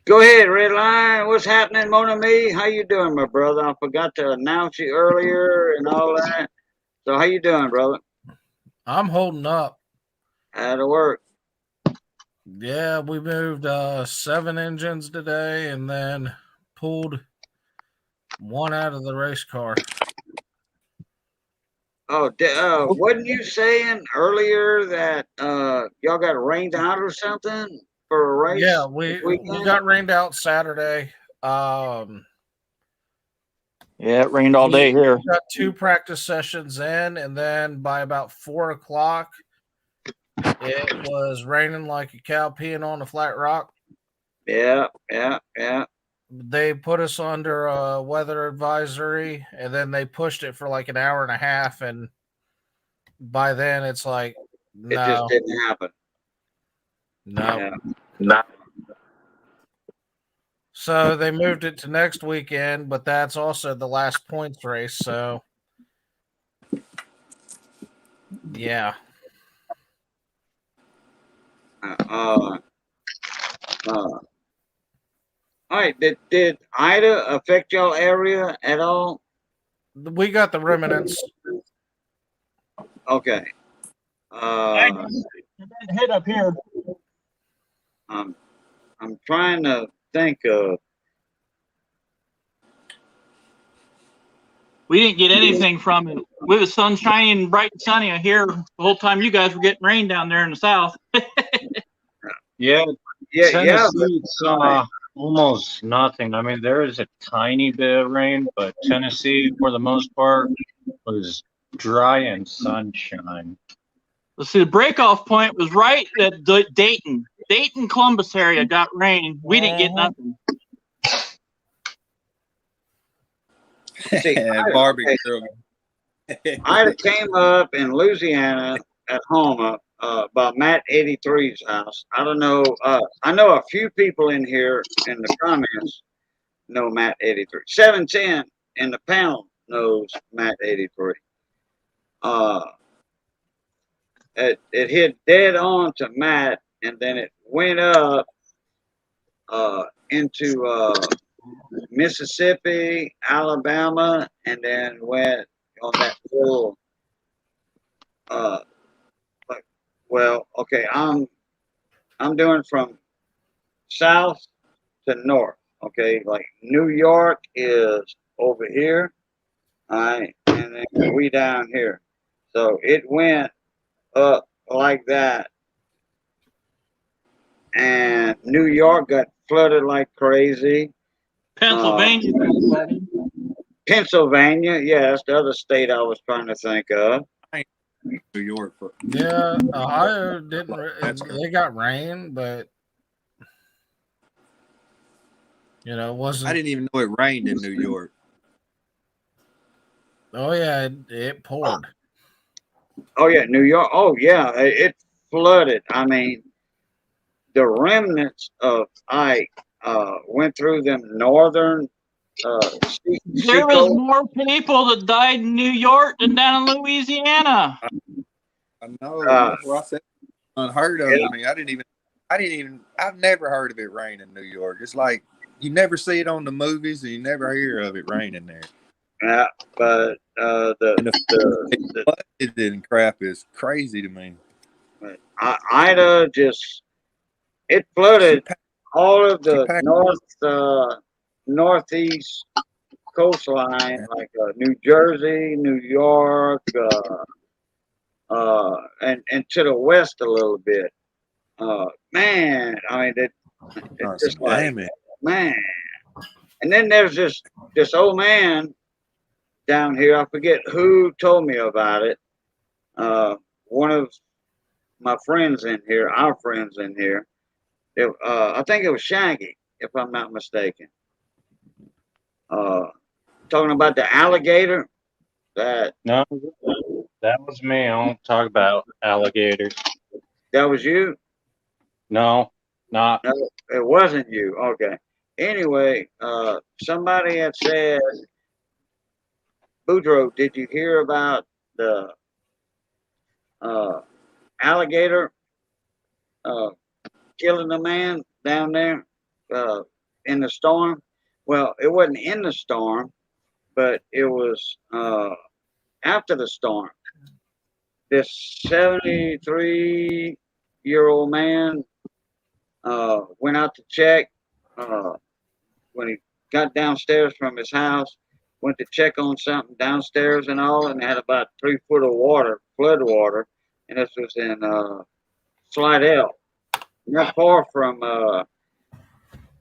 Go ahead, Red Line. What's happening, Mon Ami? How you doing, my brother? I forgot to announce you earlier and all that. So how you doing, brother? I'm holding up. Out of work. Yeah, we moved 7 engines today and then pulled one out of the race car. Oh, wasn't you saying earlier that y'all got rained out or something for a race? Yeah, this we weekend? got rained out Saturday. Yeah, it rained all day here. We got 2 practice sessions in, and then by about 4 o'clock, it was raining like a cow peeing on a flat rock. Yeah. They put us under a weather advisory, and then they pushed it for like an hour and a half, and by then it's like, It just no, didn't happen. no. Yeah. So they moved it to next weekend, but that's also the last points race. So, yeah. All right. Did Ida affect y'all area at all? We got the remnants. Okay. Hit up here. I'm trying to think of. We didn't get anything from it. It was sunshine, bright and sunny here the whole time you guys were getting rain down there in the south. Yeah. Yeah. Tennessee, it's almost nothing. I mean, there is a tiny bit of rain, but Tennessee, for the most part, was dry and sunshine. Let's see, the breakoff point was right at Dayton, Columbus area got rain. We didn't get nothing. See, Barbie girl. Ida came up in Louisiana at home by Matt 83's house. I don't know. I know a few people in here in the comments know Matt 83. 710 in the panel knows Matt 83. It hit dead on to Matt, and then it went up into Mississippi, Alabama, and then went on that little okay, I'm doing from south to north. Okay, like New York is over here, all right, and then we down here. So it went up like that, and New York got flooded like crazy. Pennsylvania got flooded. Pennsylvania, yeah, that's the other state I was trying to think of. New York. Yeah, Ohio didn't. They got rain, but it wasn't. I didn't even know it rained in New York. Oh yeah, it poured. Oh yeah, New York. Oh yeah, it flooded. I mean, the remnants of Ike went through them northern. There was more people that died in New York than down in Louisiana. I know. That's what I said. Unheard of to me. I've never heard of it rain in New York. It's like you never see it on the movies, and you never hear of it raining there. Yeah, but the flooded and crap is crazy to me. Ida it flooded all of the northeast coastline, like New Jersey, New York, and to the west a little bit. Man, I mean, it's just like, man. And then there's this old man down here. I forget who told me about it. One of my friends in here, our friends in here. I think it was Shaggy, if I'm not mistaken. Talking about the alligator. No, that was me. I don't talk about alligators. That was you? No, not. No, it wasn't you. Okay. anyway, somebody had said, Boudreaux, did you hear about the alligator killing a man down there in the storm? Well, it wasn't in the storm, but it was after the storm. This 73-year-old man went out to check when he got downstairs from his house, went to check on something downstairs and all, and had about 3 foot of water, flood water, and this was in Slidell, not far from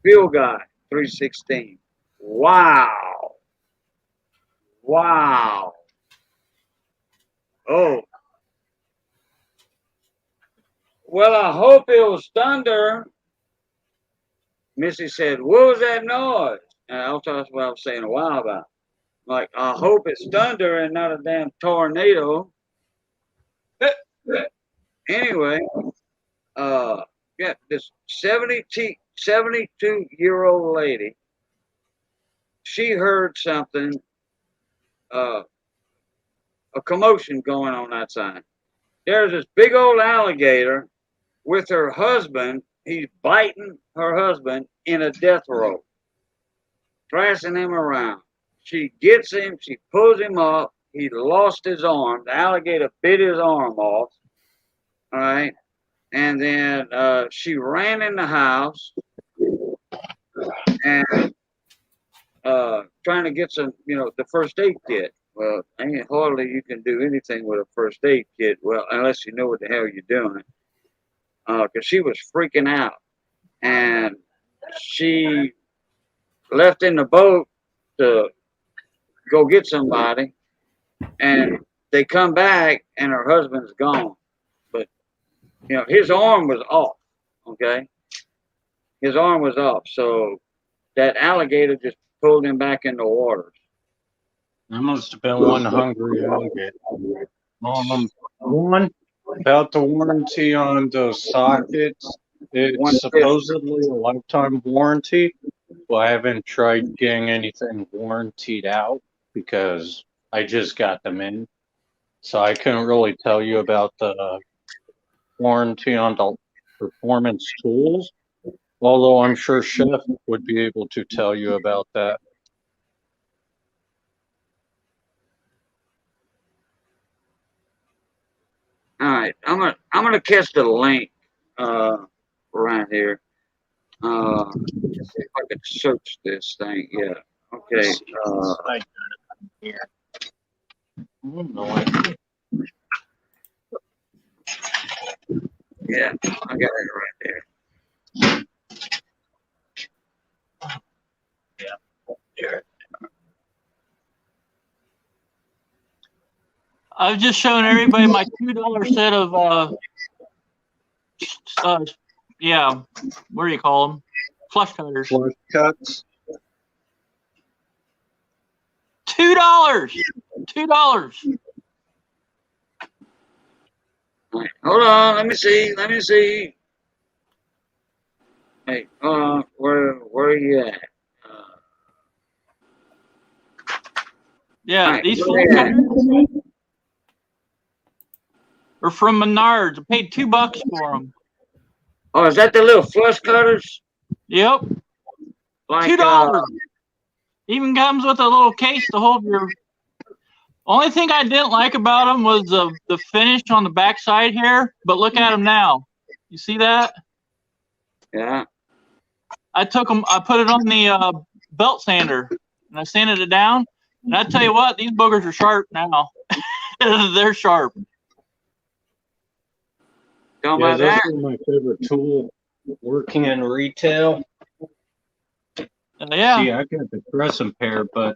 Field Guy 316. Wow. Wow. Oh. Well, I hope it was thunder. Missy said, what was that noise? And I'll tell us what I was saying a while about. Like, I hope it's thunder and not a damn tornado. Anyway, yeah, this 72-year-old lady, she heard something, a commotion going on outside. There's this big old alligator with her husband. He's biting her husband in a death row, thrashing him around. She gets him, she pulls him up. He lost his arm. The alligator bit his arm off. All right. And then she ran in the house and trying to get some, the first aid kit. Well, ain't hardly you can do anything with a first aid kit, well, unless you know what the hell you're doing. Because she was freaking out. And she left in the boat to go get somebody. And they come back and her husband's gone. But, his arm was off, okay? His arm was off. So that alligator just pulled him back in the waters. That must have been one hungry alligator. One, about the warranty on those sockets. It's supposedly a lifetime warranty. Well, I haven't tried getting anything warrantied out because I just got them in. So I couldn't really tell you about the warranty on the performance tools. Although I'm sure Chef would be able to tell you about that. All right, I'm gonna catch the link around here. Let's see if I can search this thing. Yeah. Okay. Yeah, I got it right there. Yeah. I've just shown everybody my $2 set of yeah, what do you call them? Flush cutters. Flush cuts. $2. Right, hold on, let me see. Hey, where are you at? Yeah, right, these flush cutters are from Menards. I paid $2 for them. Oh, is that the little flush cutters? Yep. Like, $2. Even comes with a little case to hold your. Only thing I didn't like about them was the finish on the back side here. But look at them now. You see that? Yeah. I took them. I put it on the belt sander, and I sanded it down. And I tell you what, these boogers are sharp now. They're sharp. Yeah, this is my favorite tool working in retail. Yeah. See, I got the crescent pair, but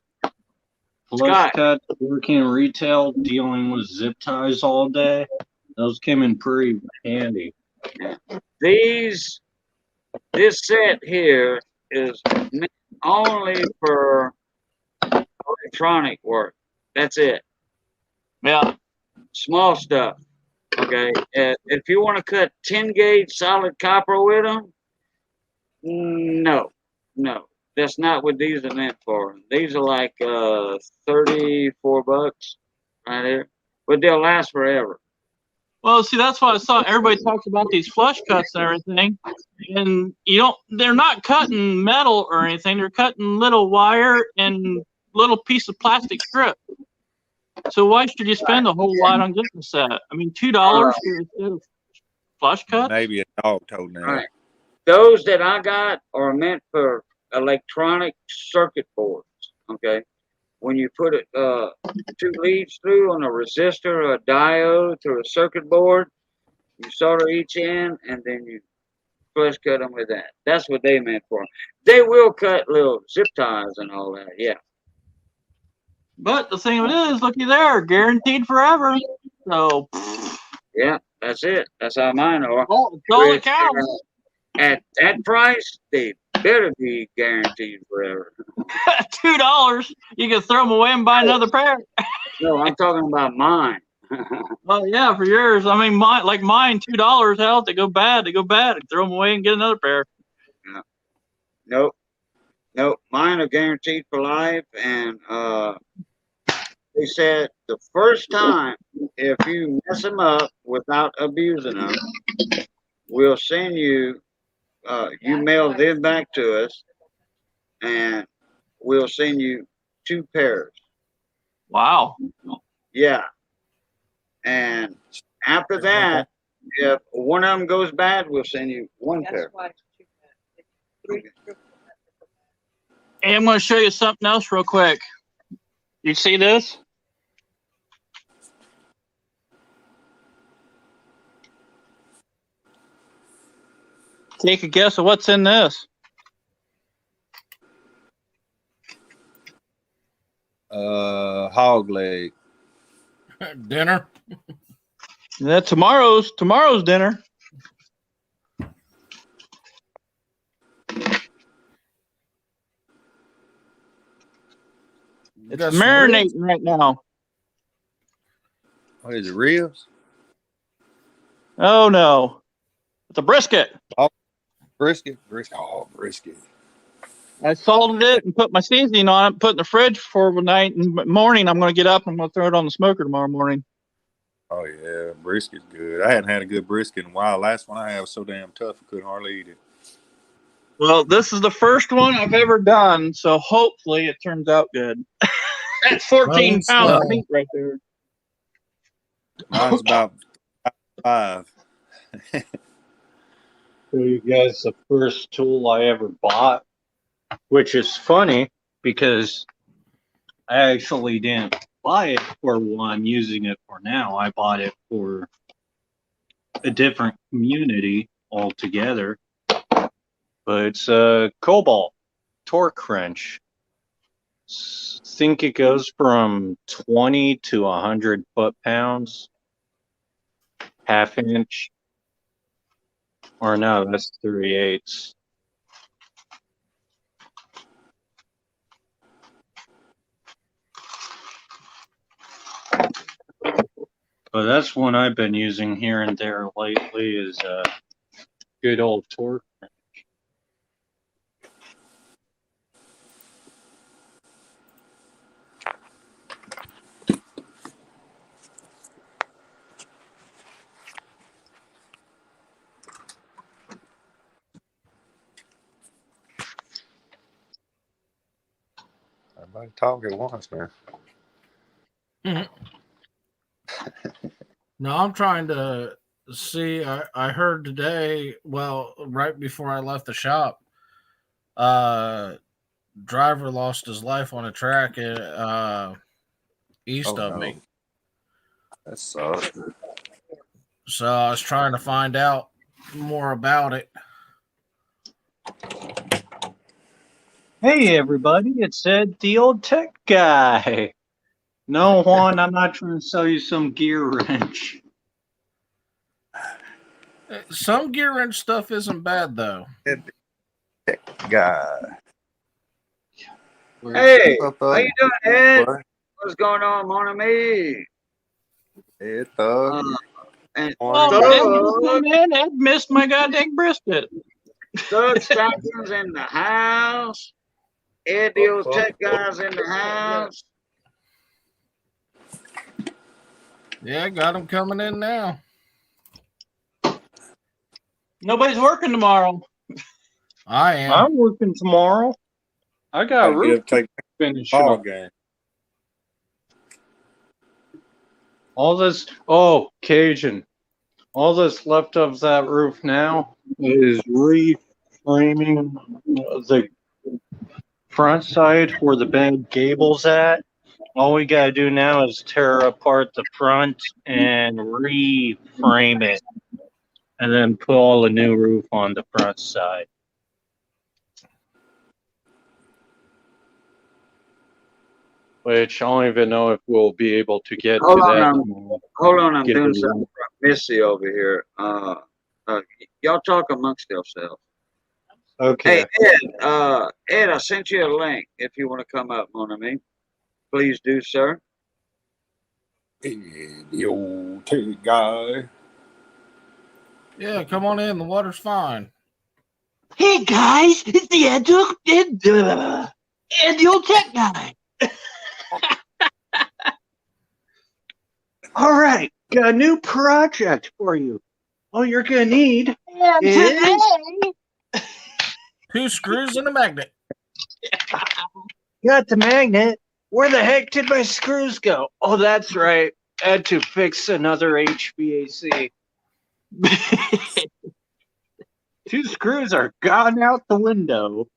flush cut working in retail, dealing with zip ties all day, those came in pretty handy. This set here is meant only for electronic work. That's it. Yeah. Small stuff. Okay. If you want to cut 10 gauge solid copper with them, no. That's not what these are meant for. These are like $34 right here, but they'll last forever. Well, see, that's why I saw everybody talks about these flush cuts and everything, and they're not cutting metal or anything. They're cutting little wire and little piece of plastic strip. So why should you spend a whole lot on getting a set? I mean, $2 for a set of flush cuts? Maybe a dog toenail. All right. Those that I got are meant for electronic circuit boards. Okay, when you put it two leads through on a resistor or a diode through a circuit board, you solder each end and then you flush cut them with that. That's what they meant for. They will cut little zip ties and all that. Yeah. But the thing of it is, looky there, guaranteed forever. So yeah, that's it. That's how mine are. All it counts. At that price, they better be guaranteed forever. $2, you can throw them away and buy another pair. No, I'm talking about mine. Oh yeah, for yours. I mean, mine, $2. Hell, if they go bad, they go bad. Throw them away and get another pair. Yeah. Nope. Mine are guaranteed for life, and they said the first time if you mess them up without abusing them, we'll send you. You mail them back to us, and we'll send you 2 pairs. Wow. Yeah. And after that, if one of them goes bad, we'll send you 1 pair. Hey, I'm going to show you something else real quick. You see this? Take a guess of what's in this. Hog leg. Dinner. That's tomorrow's dinner. It's marinating right now. What is it, ribs? Oh no, it's a brisket. Oh, brisket. Oh, brisket. I salted it and put my seasoning on it, put it in the fridge for overnight. And morning, I'm going to get up and I'm going to throw it on the smoker tomorrow morning. Oh yeah, brisket's good. I hadn't had a good brisket in a while. Last one I had was so damn tough I couldn't hardly eat it. Well, this is the first one I've ever done, so hopefully it turns out good. That's 14 pounds of meat right there. Mine's about 5. Show you guys the first tool I ever bought, which is funny because I actually didn't buy it for what I'm using it for now. I bought it for a different community altogether. But it's a Cobalt torque wrench. Think it goes from 20 to 100 foot-pounds, half-inch, or no, that's 3/8. But that's one I've been using here and there lately is a good old torque wrench. Everybody talk at once, man. No, I'm trying to see. I heard today, well, right before I left the shop, driver lost his life on a track east of me. That sucks. So I was trying to find out more about it. Hey everybody, it's Ed, the old tech guy. No, Juan, I'm not trying to sell you some gear wrench. Some gear wrench stuff isn't bad though. Tech guy. Hey, What's up, how bud? you doing, Ed? What? What's going on, mon ami? Hey, Thug. And Oh, man, Ed missed my goddamn brisket. Thug Stockton's in the house. Ed, the old tech guys in the house. Yeah, got them coming in now. Nobody's working tomorrow. I am. I'm working tomorrow. I got a roof take finish ball up. game. All this, Cajun. All that's left of that roof now is reframing the front side where the bent gable's at. All we gotta do now is tear apart the front and reframe it, and then put all the new roof on the front side. Which I don't even know if we'll be able to get Hold to on, that. hold on, I'm Get doing it something for Missy over here. Y'all talk amongst yourselves. Okay. Hey, Ed, I sent you a link if you want to come up, mon ami. Please do, sir. The old tech guy. Yeah, come on in. The water's fine. Hey guys, it's the Ed the old tech guy. All right, got a new project for you. All you're gonna need is 2 screws and a magnet. got the magnet. Where the heck did my screws go? Oh, that's right. I had to fix another HVAC. 2 screws are gone out the window.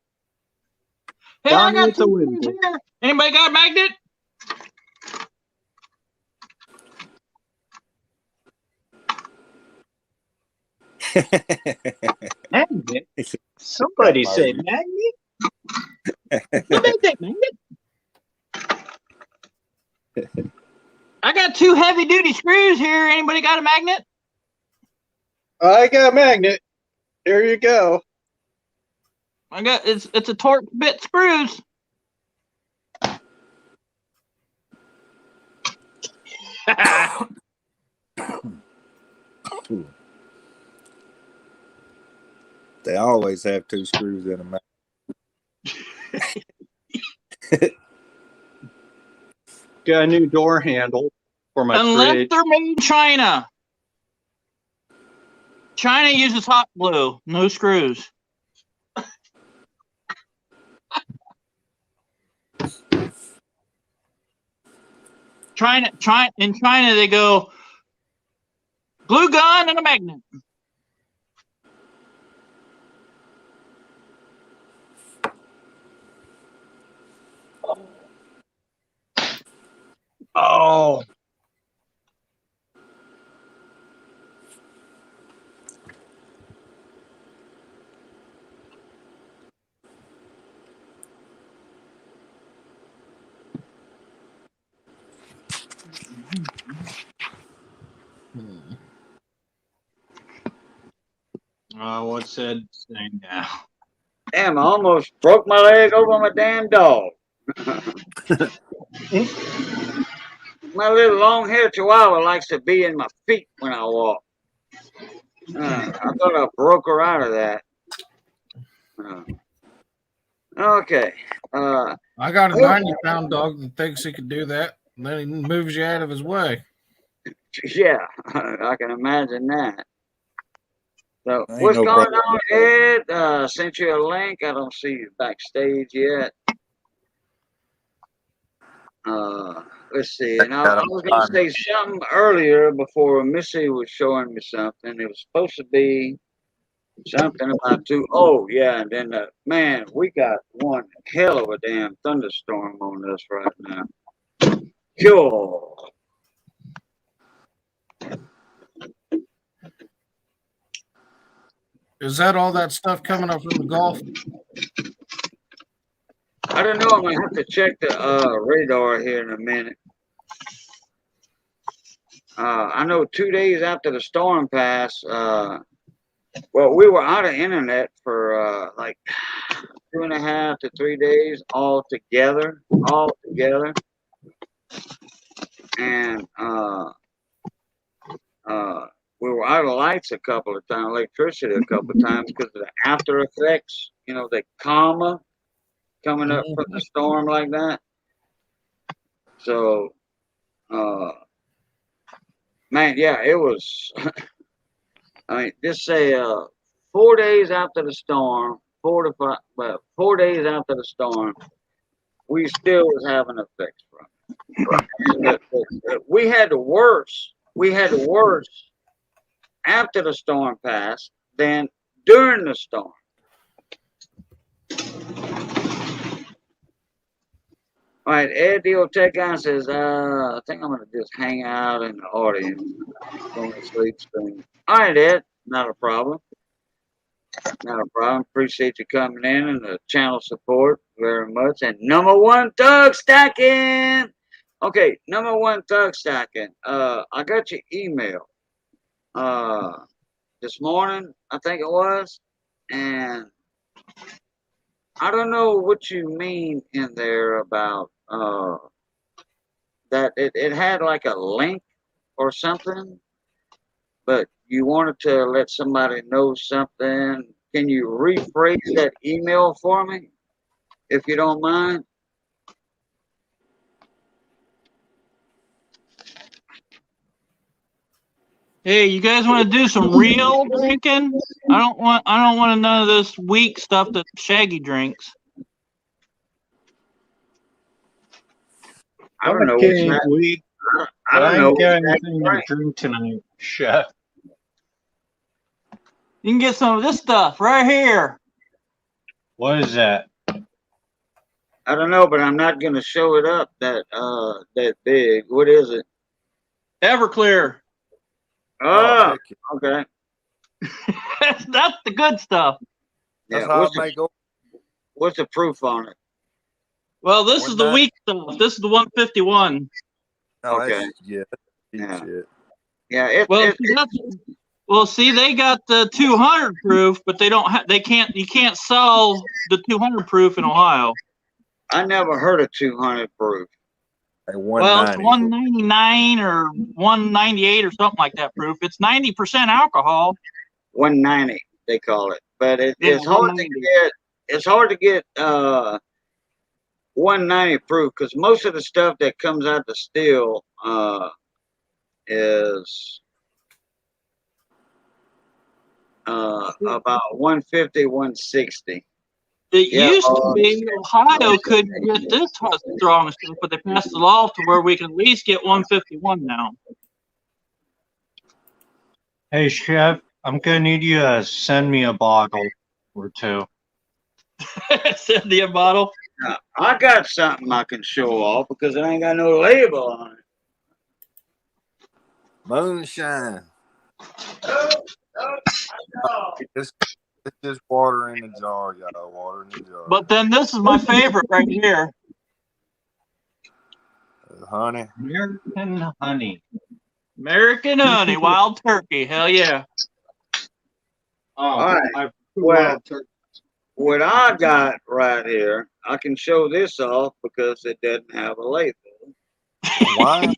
Hey, gone I got 2 screws here. Anybody got a magnet? Magnet? Somebody said magnet? Who made that magnet? I got 2 heavy duty screws here. Anybody got a magnet? I got a magnet. There you go. I got it's a torque bit screws. They always have 2 screws in them. Got a new door handle for my Unless fridge. they're made in China. China uses hot glue, no screws. In China they go glue gun and a magnet. Oh. What's that saying now? Damn, I almost broke my leg over my damn dog. My little long-haired chihuahua likes to be in my feet when I walk. I thought I broke her out of that. Okay. I got a 90-pound dog that thinks he could do that, and then he moves you out of his way. Yeah, I can imagine that. So, Ain't what's no going problem. on, Ed? Sent you a link. I don't see you backstage yet. Let's see. And I was going to say something earlier before Missy was showing me something. It was supposed to be something about 2. Oh, yeah. And then, man, we got one hell of a damn thunderstorm on us right now. Cool. Is that all that stuff coming up from the Gulf? I don't know. I'm going to have to check the radar here in a minute. I know 2 days after the storm passed, well, we were out of internet for like 2.5 to 3 days all together. And we were out of lights a couple of times, electricity a couple of times because of the after effects, the coming up from the storm like that. So, man, yeah, it was. I mean, just say 4 days after the storm, 4 to 5, well, 4 days after the storm, we still was having effects from it. We had the worst. We had the worst after the storm passed than during the storm. All right, Ed, the old tech guy says, I think I'm going to just hang out in the audience. Going to sleep soon. All right, Ed, not a problem. Not a problem. Appreciate you coming in and the channel support very much. And number one, Thug Stacking. Okay, number one, Thug Stacking. I got your email this morning, I think it was. And I don't know what you mean in there about that it had like a link or something, but you wanted to let somebody know something. Can you rephrase that email for me, if you don't mind? Hey, you guys want to do some real drinking? I don't want none of this weak stuff that Shaggy drinks. I don't know. Okay, I don't know. ain't got anything to drink tonight, Chef. You can get some of this stuff right here. What is that? I don't know, but I'm not going to show it up that big. What is it? Everclear. Oh, okay. That's the good stuff. Yeah. What's the proof on it? Well, this is the weak stuff. This is the 151. Okay. Well, see, they got the 200 proof, but they don't. You can't sell the 200 proof in Ohio. I never heard of 200 proof. Well, it's 199 or 198 or something like that proof. It's 90% alcohol. 190 they call it, but it's hard to get. It's hard to get 190 proof because most of the stuff that comes out the still is about 150, 160. It used to be Ohio couldn't get this strong stuff, but they passed the law to where we can at least get 151 now. Hey, Chef, I'm gonna need you to send me a bottle or two. Send me a bottle? Now, I got something I can show off because it ain't got no label on it. Moonshine. It's just water in the jar, y'all. Water in the jar. But then this is my favorite right here. Honey. American honey. American honey, wild turkey. Hell yeah. All right. Well, what I got right here, I can show this off because it doesn't have a label. Why?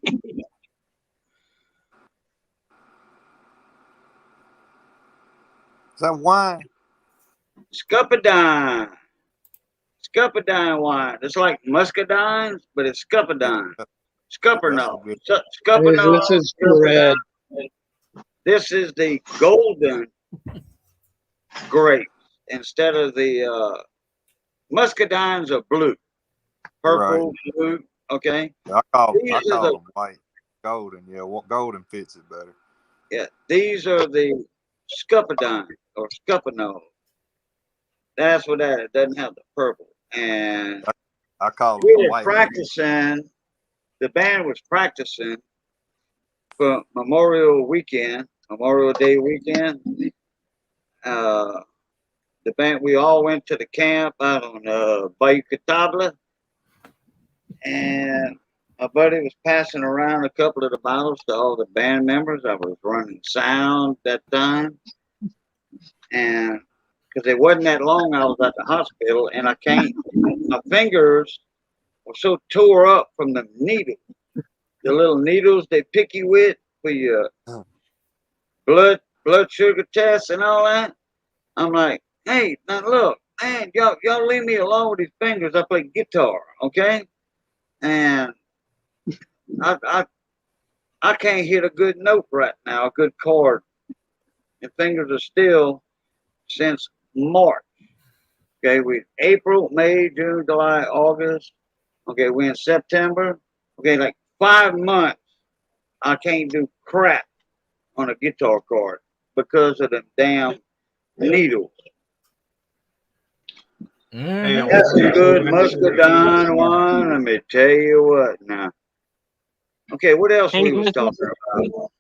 Is that wine? Scupperdine. Scupperdine wine. It's like muscadine, but it's scupperdine. Scuppernol. Scuppernol. This is red. This is the golden grape instead of the muscadines are blue, purple, blue. Okay. I call them white. Golden. Yeah, golden fits it better. Yeah, these are the scupperdine or scuppernol. That's what that. It doesn't have the purple. And I call we them were white. practicing. The band was practicing for Memorial Day weekend. The band, we all went to the camp out on Bayou Catawba, and my buddy was passing around a couple of the bottles to all the band members. I was running sound that time, and because it wasn't that long, I was at the hospital, and my fingers were so tore up from the needles, the little needles they pick you with for your blood sugar tests and all that. I'm like, hey, now look, man, y'all leave me alone with these fingers. I play guitar, okay? And I can't hit a good note right now, a good chord. And fingers are still since March. Okay, we April, May, June, July, August. Okay, we in September. Okay, like 5 months, I can't do crap on a guitar chord because of the damn needles. Mhm. That's a good muscadine one. Let me tell you what now. Okay, what else Hey, we you was guys, talking about?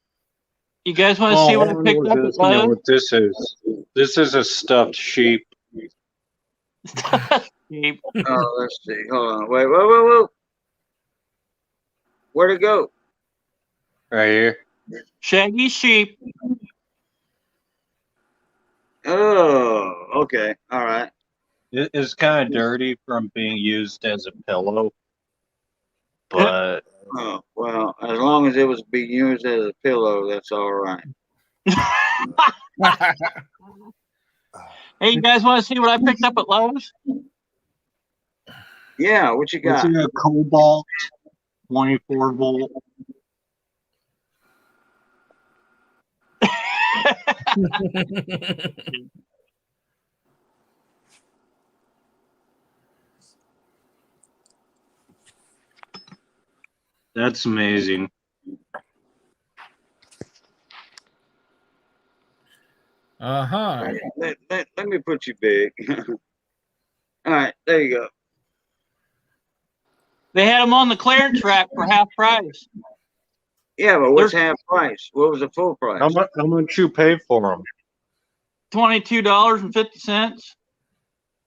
you guys want to Well, see what I on picked with up this, at Lowe's? what this is. This is a stuffed sheep. Sheep. Oh, let's see. Hold on. Wait. Where'd it go? Right here. Shaggy sheep. Oh, okay. All right. It's kind of dirty from being used as a pillow, but Oh, well, as long as it was being used as a pillow, that's all right. Hey, you guys want to see what I picked up at Lowe's? Yeah, what you it's got? a Cobalt 24 volt. That's amazing. Uh-huh. Let me put you big. All right, there you go. They had them on the clearance rack for half price. Yeah, but what's They're half price? What was the full price? How much you pay for them? $22.50.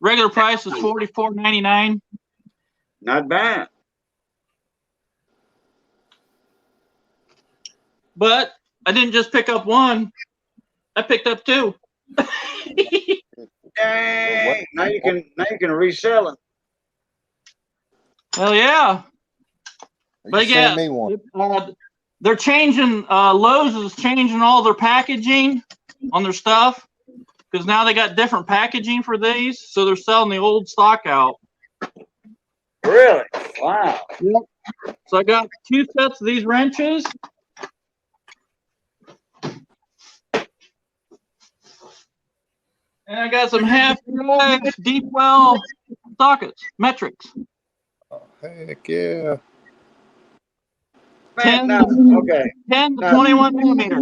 Regular price is $44.99. Not bad. But I didn't just pick up one. I picked up two. Dang! Now you can resell it. Well, yeah. But You yeah, send me one. they're changing. Lowe's is changing all their packaging on their stuff because now they got different packaging for these, so they're selling the old stock out. Really? Wow. Yep. So I got 2 sets of these wrenches. And I got some half-drive deep well sockets, metrics. Heck yeah. Man, 10, now, okay. 10 to Now, 21 millimeter.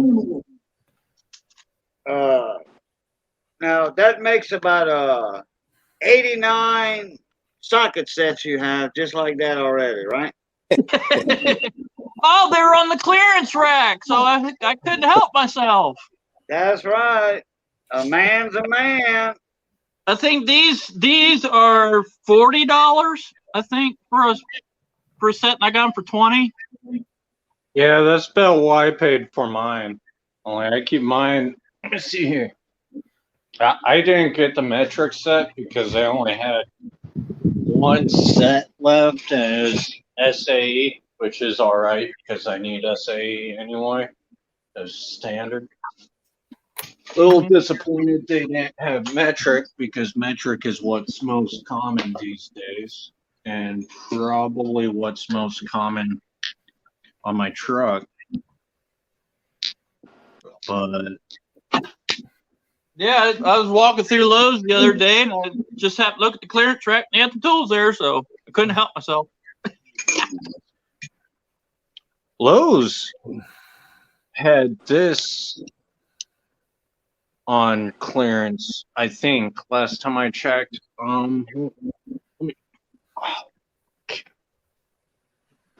Now that makes about 89 socket sets you have just like that already, right? Oh, they were on the clearance rack, so I couldn't help myself. That's right. A man's a man. I think these are $40. I think for a set, and I got them for 20. Yeah, that's about what I paid for mine. Only I keep mine. Let me see here. I didn't get the metric set because I only had one set left as SAE, which is all right because I need SAE anyway as standard. A little disappointed they didn't have metric because metric is what's most common these days and probably what's most common on my truck. But Yeah, I was walking through Lowe's the other day, and I just happened to look at the clearance rack, and they had the tools there, so I couldn't help myself. Lowe's had this on clearance, I think, last time I checked. Now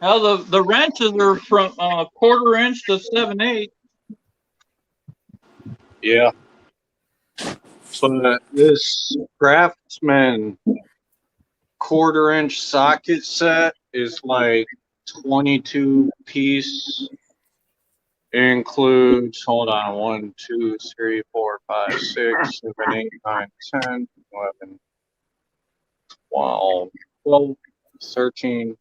the wrenches are from 1/4 inch to 7/8. Yeah. But this Craftsman 1/4 inch socket set is like 22 piece. It includes, hold on, 1, 2, 3, 4, 5, 6, 7, 8, 9, 10, 11, 12, 12, 13.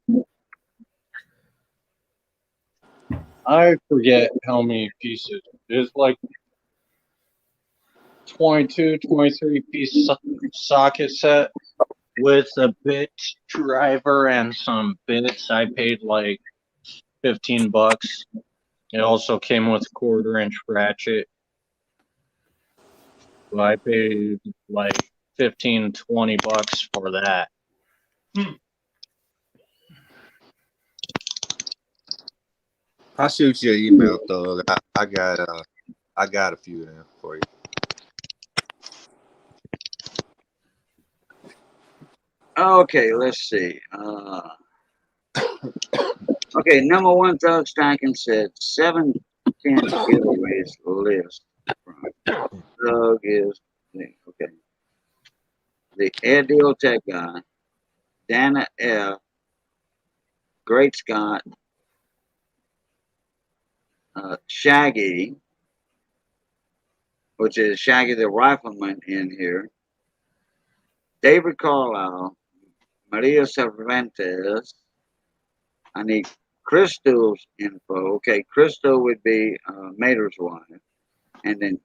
I forget how many pieces. It's like 22, 23 piece socket set with a bit driver and some bits. I paid like $15. It also came with a 1/4-inch ratchet. So I paid like $15-20 for that. I'll shoot you an email, Thug. I got a few of them for you. Okay, let's see. Okay, number one Thug Stacking said 710 giveaways list. Thug is okay. The Ed Deal Tech guy, Dana F, Great Scott, Shaggy, which is Shaggy the Rifleman in here, David Carlisle, Maria Cervantes. I need Crystal's info. Okay, Crystal would be Mater's wife, and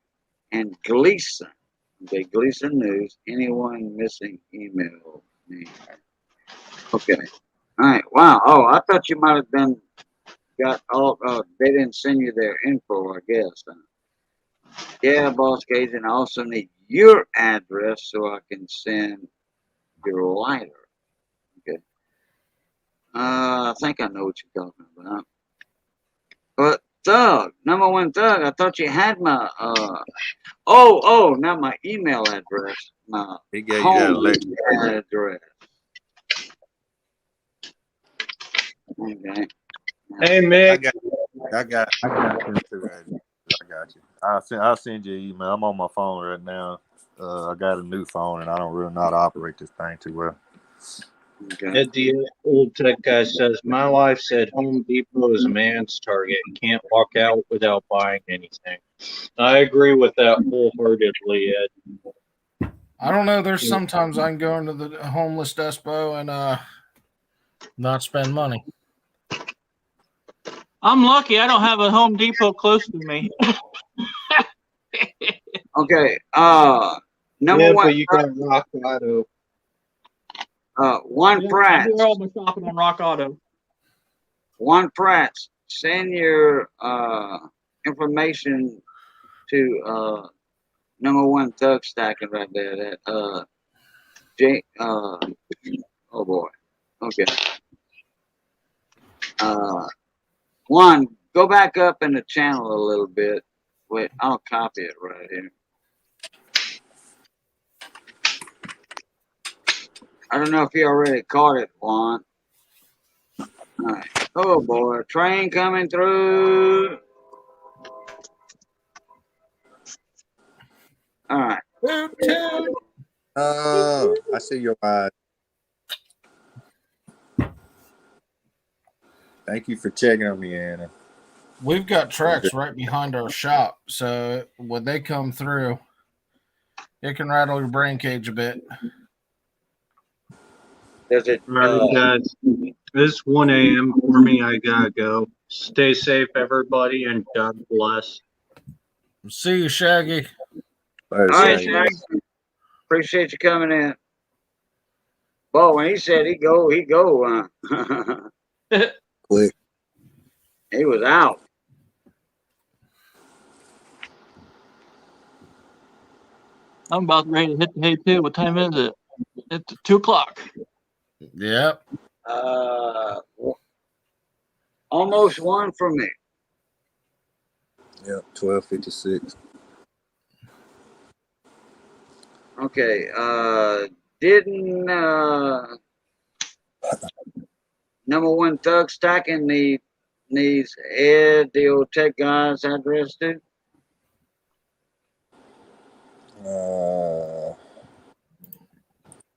Gleason. Okay, Gleason News. Anyone missing? Email me. Okay. All right. Wow. Oh, I thought you might have been got all. They didn't send you their info, I guess. Yeah, Boss Gage, and I also need your address so I can send your lighter. Okay. I think I know what you're talking about. But Thug, number one Thug, I thought you had my not my email address, my He gave you home that address. Okay. Hey, I Mick. got you too, Eddie. I got you. I'll send you an email. I'm on my phone right now. I got a new phone and I don't really know how to operate this thing too well. Okay. Ed the old tech guy says, my wife said Home Depot is a man's target and can't walk out without buying anything. I agree with that wholeheartedly, Ed. I don't know. There's sometimes I can go into the homeless despo and not spend money. I'm lucky I don't have a Home Depot close to me. Okay. Number Yeah, one. but you got Rock Auto. One Pratt. I do all my shopping on Rock Auto. One Pratt. Send your information to number one Thug Stacking right there. That oh boy. Okay. One, go back up in the channel a little bit. Wait, I'll copy it right here. I don't know if you already caught it, Juan. All right. Oh boy, train coming through. All right. Oh, I see your eyes. Thank you for checking on me, Anna. We've got tracks right behind our shop, so when they come through, it can rattle your brain cage a bit. Does it? All right, guys. It's 1 a.m. for me. I gotta go. Stay safe, everybody, and God bless. See you, Shaggy. All right, Shaggy. Appreciate you coming in. Well, when he said he go. Quick. He was out. I'm about ready to hit the hay too. What time is it? It's 2 o'clock. Yep. Almost one for me. Yep, 12:56. Okay. Didn't number one Thug Stacking needs Ed the old tech guy's address too?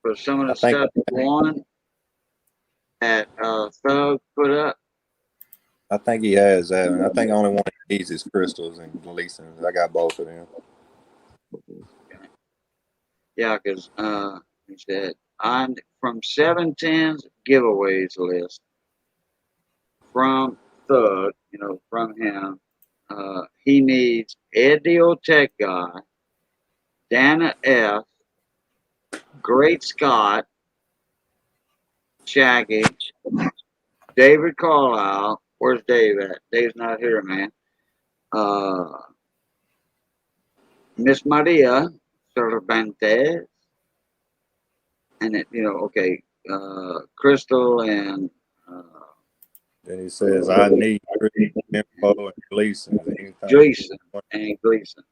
For some of the stuff Juan that Thug put up. I think he has that, and I think only one he needs is Crystals and Gleason's. I got both of them. Yeah, because he said I'm from 710's giveaways list from Thug, from him. He needs Ed the old tech guy, Dana F., Great Scott, Shaggy, David Carlisle. Where's Dave at? Dave's not here, man. Miss Maria Cervantes, and okay, Crystal and Then he says, I need info and Gleason. Jason and Gleason.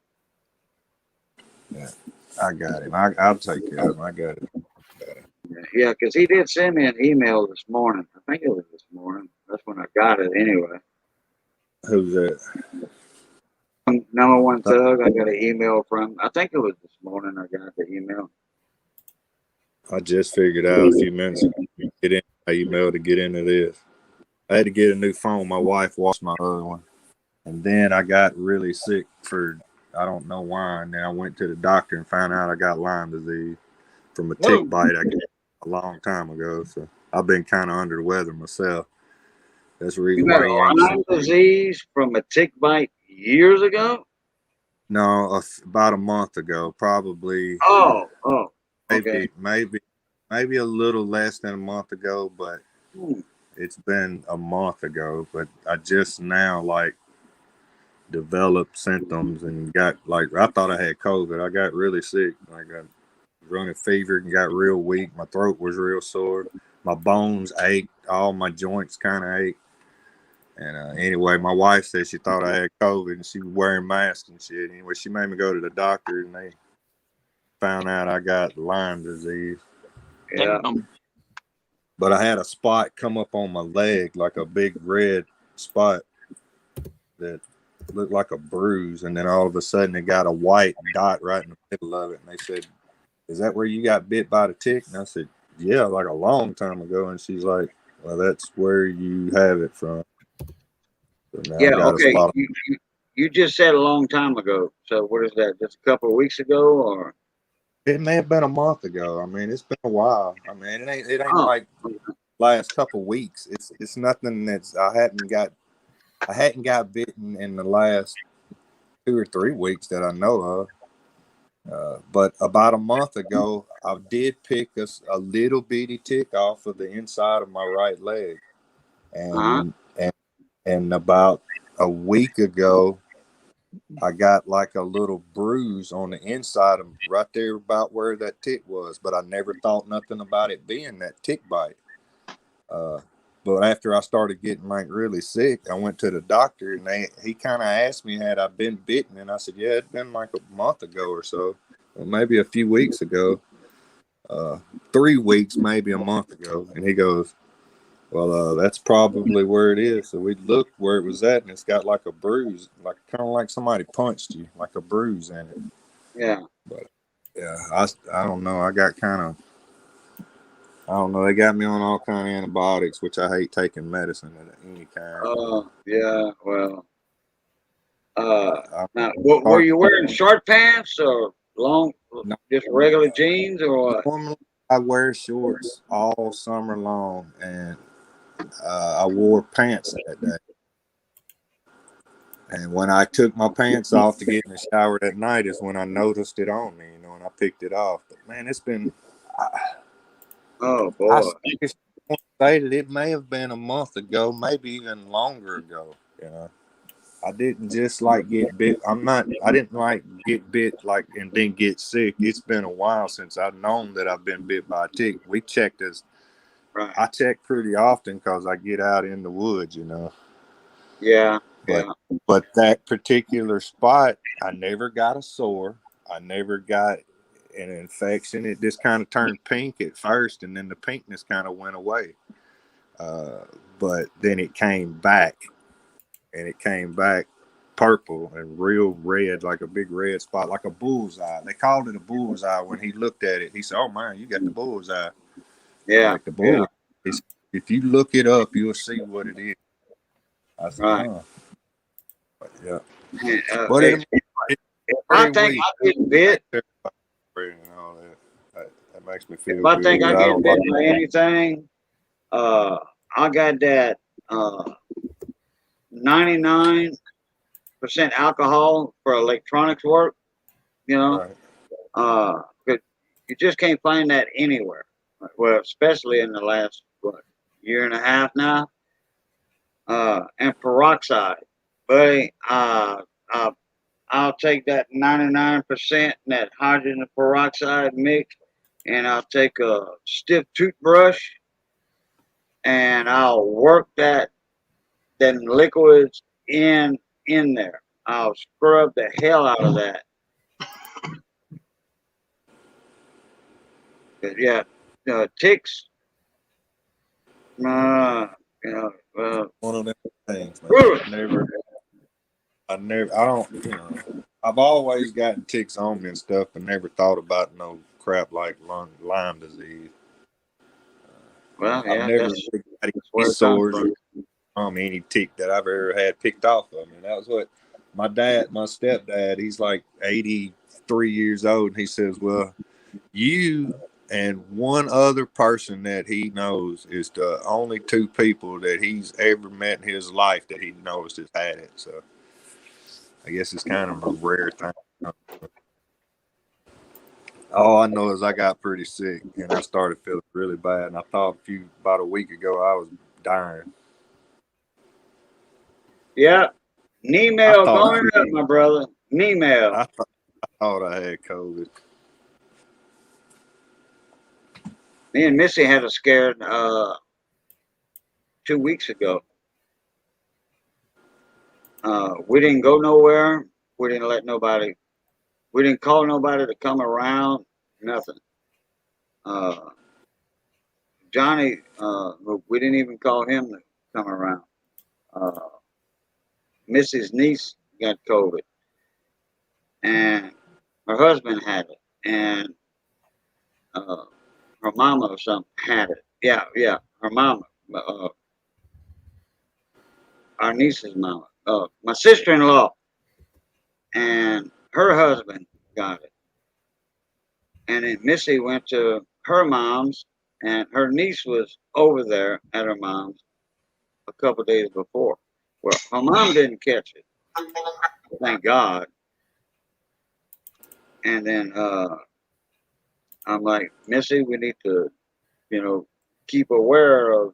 Yeah, I got him. I'll take care of him. I got it. Yeah, because he did send me an email this morning. I think it was this morning. That's when I got it anyway. Who's that? Number one thug. I got an email from. I think it was this morning. I got the email. I just figured out a few minutes ago. Get in my email to get into this. I had to get a new phone. My wife lost my other one. And then I got really sick for, I don't know why. And then I went to the doctor and found out I got Lyme disease from a tick bite I got a long time ago. So I've been kind of under the weather myself. That's the reason You got why he ain't Lyme disease from a tick bite years ago? No, about a month ago, probably. Oh, okay. Maybe a little less than a month ago, but it's been a month ago. But I just now developed symptoms and got I thought I had COVID. I got really sick. I got running fever and got real weak. My throat was real sore. My bones ached. All my joints kind of ached. And anyway, my wife said she thought I had COVID and she was wearing masks and shit. Anyway, she made me go to the doctor and they found out I got Lyme disease. Yeah. But I had a spot come up on my leg, like a big red spot that looked like a bruise. And then all of a sudden it got a white dot right in the middle of it. And they said, is that where you got bit by the tick? And I said, yeah, like a long time ago. And she's like, well, that's where you have it from. So Yeah, okay. You just said a long time ago. So what is that? Just a couple of weeks ago, or? It may have been a month ago. I mean, it's been a while. I mean, it ain't like last couple of weeks. It's nothing that's I hadn't got bitten in the last 2 or 3 weeks that I know of. But about a month ago, I did pick a little bitty tick off of the inside of my right leg, and about a week ago, I got like a little bruise on the inside of right there about where that tick was, but I never thought nothing about it being that tick bite. But after I started getting really sick, I went to the doctor and he kind of asked me, had I been bitten? And I said, yeah, it'd been like a month ago or so, or maybe a few weeks ago, 3 weeks, maybe a month ago. And he goes, well, that's probably where it is. So we looked where it was at, and it's got like a bruise, like kind of like somebody punched you, like a bruise in it. Yeah. But yeah, I don't know. I don't know. They got me on all kind of antibiotics, which I hate taking medicine of any kind. Yeah. Well. Now, were you wearing short pants or long, just regular jeans, or what? Normally, I wear shorts all summer long, and I wore pants that day. And when I took my pants off to get in the shower that night is when I noticed it on me, and I picked it off. But man, it's been. Oh boy! I say that it may have been a month ago, maybe even longer ago. I didn't just get bit. I didn't get bit and then get sick. It's been a while since I've known that I've been bit by a tick. We checked this. Right. I check pretty often because I get out in the woods, Yeah. But that particular spot, I never got a sore. I never got an infection. It just kind of turned pink at first, and then the pinkness kind of went away. But then it came back, and it came back purple and real red, like a big red spot, like a bullseye. They called it a bullseye when he looked at it. He said, "Oh man, you got the bullseye." Yeah. Like the bull. Yeah. If you look it up, you'll see what it is. I said, right. But yeah. But if I think I get bit, that makes me feel if I good. think I get bit by anything, I got that 99% alcohol for electronics work. Right. 'Cause you just can't find that anywhere. Well, especially in the last year and a half now. And peroxide, buddy. I'll take that 99% and that hydrogen peroxide mix, and I'll take a stiff toothbrush and I'll work that then liquids in there. I'll scrub the hell out of that. 'Cause, yeah, ticks. You know, One of them things, man. whew, I don't, I've always gotten ticks on me and stuff, but never thought about no crap like Lyme disease. well, I've yeah, never that's really got where any it comes sores from. from any tick that I've ever had picked off of me. That was what my stepdad, he's like 83 years old, and he says, well, you and one other person that he knows is the only two people that he's ever met in his life that he knows has had it. So I guess it's kind of a rare thing. All I know is I got pretty sick and I started feeling really bad. And I thought about a week ago I was dying. Yeah, knee I mail thought going up, my brother. Knee mail. I thought I had COVID. Me and Missy had a scare 2 weeks ago. We didn't go nowhere. We didn't let nobody. We didn't call nobody to come around. Nothing. Johnny, we didn't even call him to come around. Missy's niece got COVID, and her husband had it, and her mama or something had it. Yeah, her mama, our niece's mama, my sister-in-law, and her husband got it. And then Missy went to her mom's, and her niece was over there at her mom's a couple of days before. Well, her mom didn't catch it, thank God. And then I'm like, Missy, we need to, keep aware of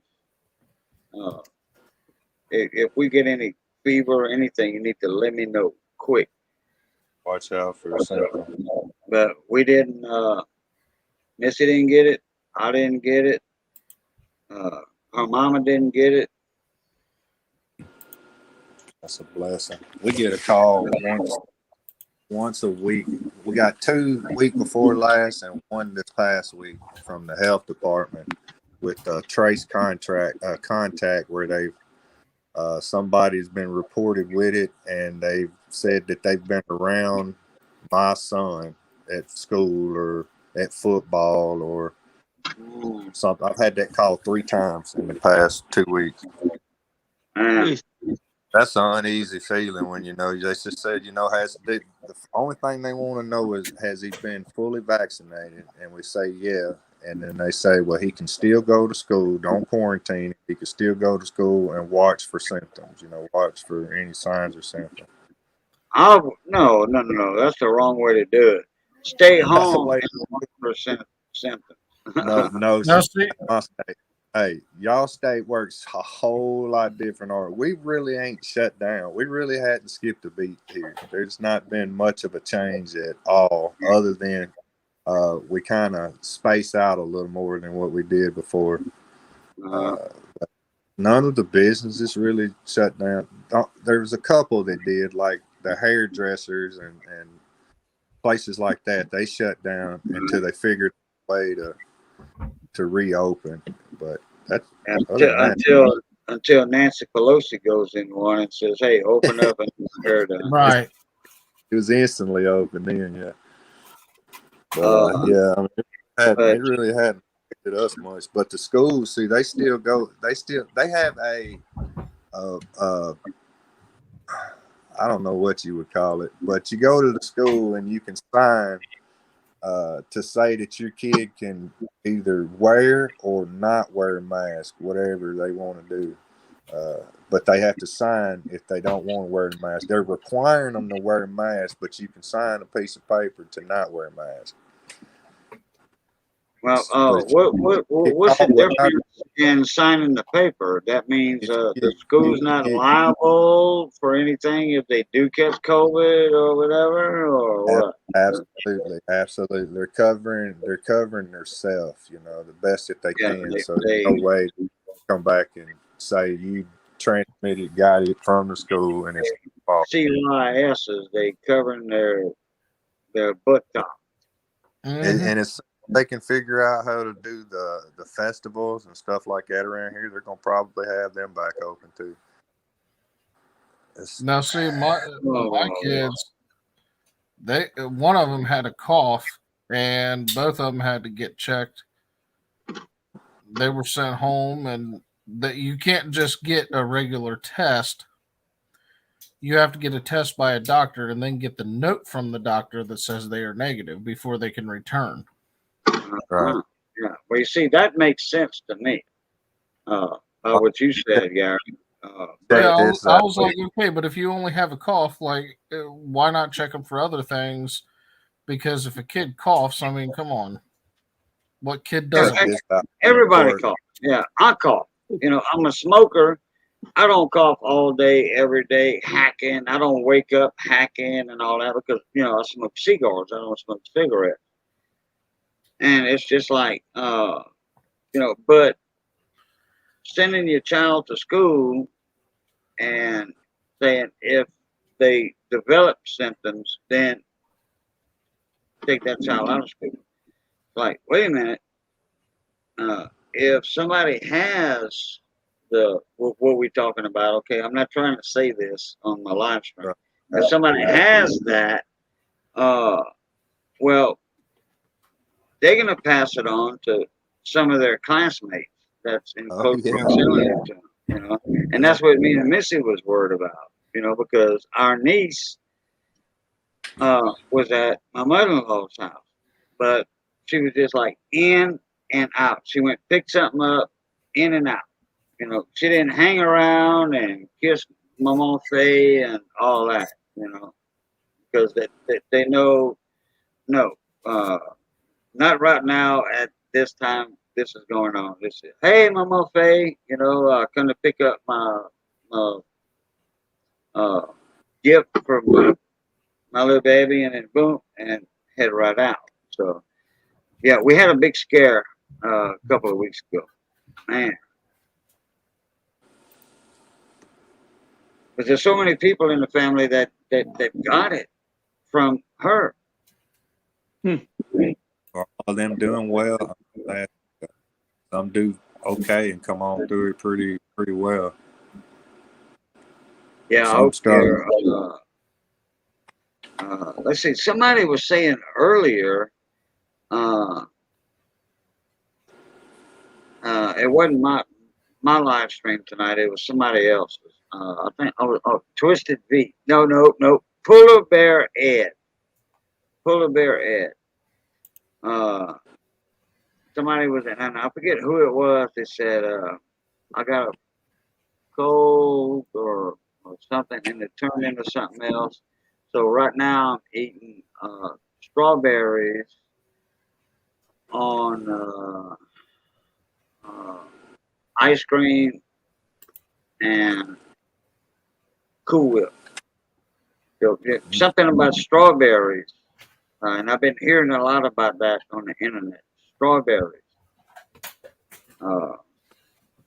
if we get any fever or anything, you need to let me know quick. Watch out for symptoms. But we didn't. Missy didn't get it. I didn't get it. Her mama didn't get it. That's a blessing. We get a call once a week. We got 2 week before last and one this past week from the health department with trace contact where they've somebody's been reported with it, and they've said that they've been around my son at school or at football or something. I've had that call 3 times in the past 2 weeks. That's an uneasy feeling when they just said, the only thing they want to know is, has he been fully vaccinated? And we say, yeah. And then they say, well, he can still go to school. Don't quarantine. He can still go to school and watch for symptoms, watch for any signs or symptoms. No. That's the wrong way to do it. Stay home way and watch for symptoms. No, see, hey, y'all state works a whole lot different. Or we really ain't shut down. We really hadn't skipped a beat here. There's not been much of a change at all, other than we kind of space out a little more than what we did before. None of the businesses really shut down. There's a couple that did, like the hairdressers and places like that. They shut down until they figured a way to reopen. But that's until Nancy Pelosi goes in one and says, "Hey, open up and hair done." right. It was instantly open then, yeah. But yeah, I mean, it really hadn't affected us much. But the schools, see, they still go. They have a I don't know what you would call it, but you go to the school and you can sign to say that your kid can either wear or not wear a mask, whatever they want to do. But they have to sign if they don't want to wear the mask. They're requiring them to wear a mask, but you can sign a piece of paper to not wear a mask. Well, But what's the difference in signing the paper? That means the school's not liable for anything if they do catch COVID or whatever, or what? Absolutely. They're covering themselves, the best that they Yeah, can. So there's no way to come back and say you got it from the school, and it's fault. CYSs, they covering their butt top. And it's they can figure out how to do the festivals and stuff like that around here. They're gonna probably have them back open too. Now, see, my kids, one of them had a cough, and both of them had to get checked. They were sent home, and that you can't just get a regular test. You have to get a test by a doctor and then get the note from the doctor that says they are negative before they can return. Right. Yeah. Well, you see, that makes sense to me. What you said, Gary. I was like, okay, but if you only have a cough, like, why not check them for other things? Because if a kid coughs, I mean, come on, what kid doesn't? Everybody coughs. Yeah, I cough. I'm a smoker. I don't cough all day, every day, hacking. I don't wake up hacking and all that because, I smoke cigars. I don't smoke cigarettes. And it's just like, but sending your child to school and saying if they develop symptoms, then take that child out of school. Like, wait a minute. If somebody has what we're talking about, okay, I'm not trying to say this on my live stream. If somebody has that, well, they're going to pass it on to some of their classmates that's in close proximity to them, and that's what me and Missy was worried about, because our niece was at my mother-in-law's house, but she was just like in and out. She went pick something up, in and out. She didn't hang around and kiss Mama Faye and all that, because they know, no, not right now at this time. This is going on. This is, hey, Mama Faye, come to pick up my gift for my little baby, and then boom, and head right out. So, yeah, we had a big scare a couple of weeks ago, man. But there's so many people in the family that got it from her. All of them doing well. Some do okay and come on through it pretty well. Yeah, I hope let's see. Somebody was saying earlier, it wasn't my live stream tonight. It was somebody else's. I think Twisted V. No. Polar Bear Ed. Somebody was, and I forget who it was. They said, I got a cold or something, and it turned into something else. So right now I'm eating strawberries on ice cream and Cool Whip. So, something about strawberries, and I've been hearing a lot about that on the internet. Strawberries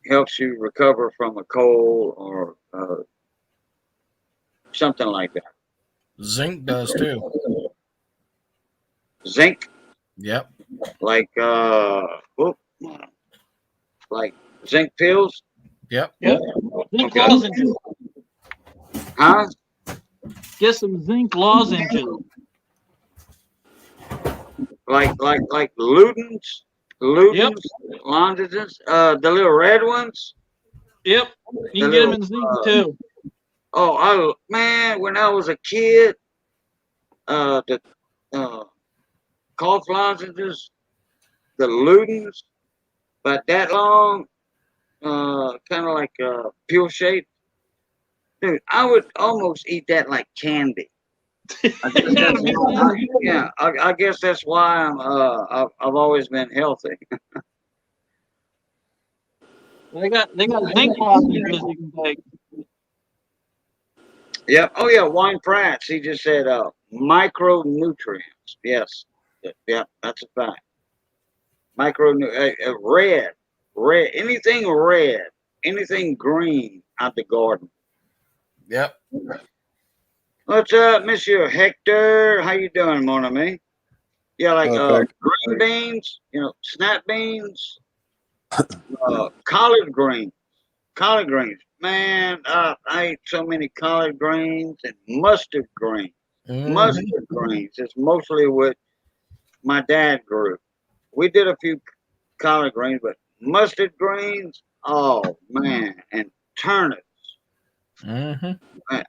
helps you recover from a cold or something like that. Zinc does too. Zinc. Yep. Like zinc pills. Yep. Zinc lozenges. Huh? Get some zinc lozenges. Like Ludens, lozenges, the little red ones. Yep. You can get them in zinc too. Oh, man, when I was a kid, the cough lozenges, the Ludens, but that long, kind of like pure shape. Dude, I would almost eat that like candy. I guess that's why, yeah, I guess that's why I've always been healthy. They got zinc lozenges you can take. Yep. Oh yeah, Wine Prats. He just said micronutrients. Yes. Yeah, that's a fact. Red, anything green out the garden. Yep. What's up, Monsieur Hector? How you doing, mon ami? Yeah, like Okay. green beans, snap beans, collard greens. Collard greens. Man, I ate so many collard greens and mustard greens. Mustard greens is mostly what my dad grew. We did a few collard greens, but mustard greens, oh man, and turnips. Man,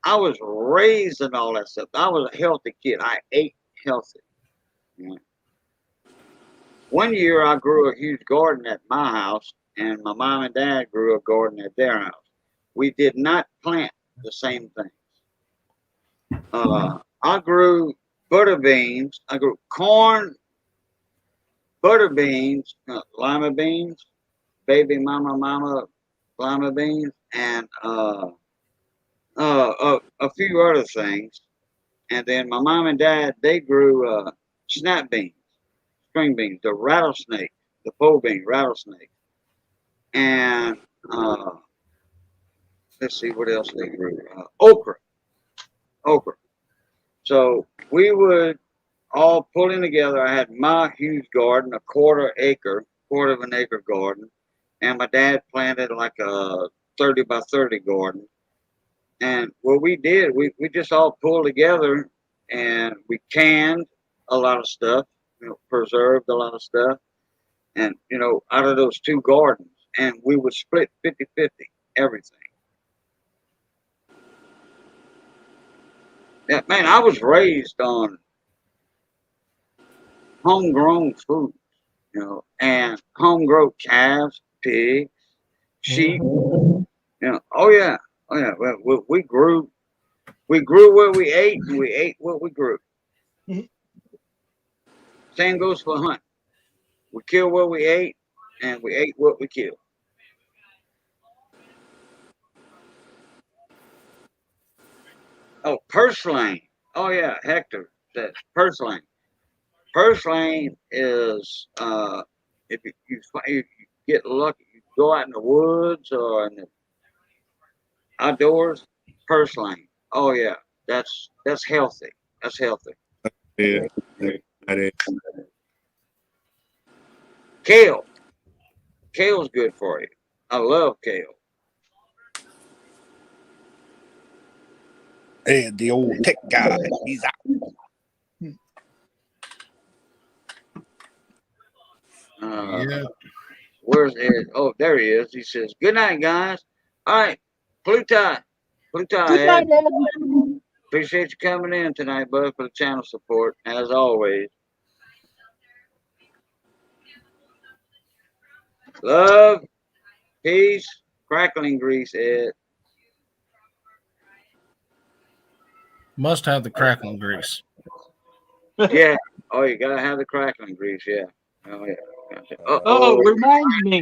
I was raised in all that stuff. I was a healthy kid. I ate healthy. Yeah. One year I grew a huge garden at my house, and my mom and dad grew a garden at their house. We did not plant the same things. I grew butter beans. I grew corn, butter beans, lima beans, baby mama lima beans, and a few other things. And then my mom and dad, they grew snap beans, string beans, the rattlesnake, the pole bean rattlesnake. And let's see what else they grew. Okra. So we would all pull in together. I had my huge garden, a quarter of an acre garden, and my dad planted like a 30 by 30 garden. And what we did, we just all pulled together and we canned a lot of stuff, preserved a lot of stuff, and out of those two gardens, and we would split 50-50 everything. Yeah, man, I was raised on homegrown food, and homegrown calves, pigs, sheep. Oh yeah, oh yeah. Well, we grew what we ate, and we ate what we grew. Same goes for hunting. We kill what we ate, and we ate what we killed. Oh, purslane. Oh yeah, Hector says purslane. Purslane is if you get lucky, you go out in the woods or in the outdoors. Purslane. Oh yeah, that's healthy. That's healthy. Yeah, that is. Kale. Kale's good for you. I love kale. And the old tech guy, he's out. Yeah. Where's Ed? Oh, there he is. He says, "Good night, guys." All right, Plutai, Ed. Appreciate you coming in tonight, bud, for the channel support as always. Love, peace, crackling grease, Ed. Must have the crackling grease. Yeah. Oh, you gotta have the crackling grease. Yeah. Oh yeah. Gotcha. Oh, reminds me.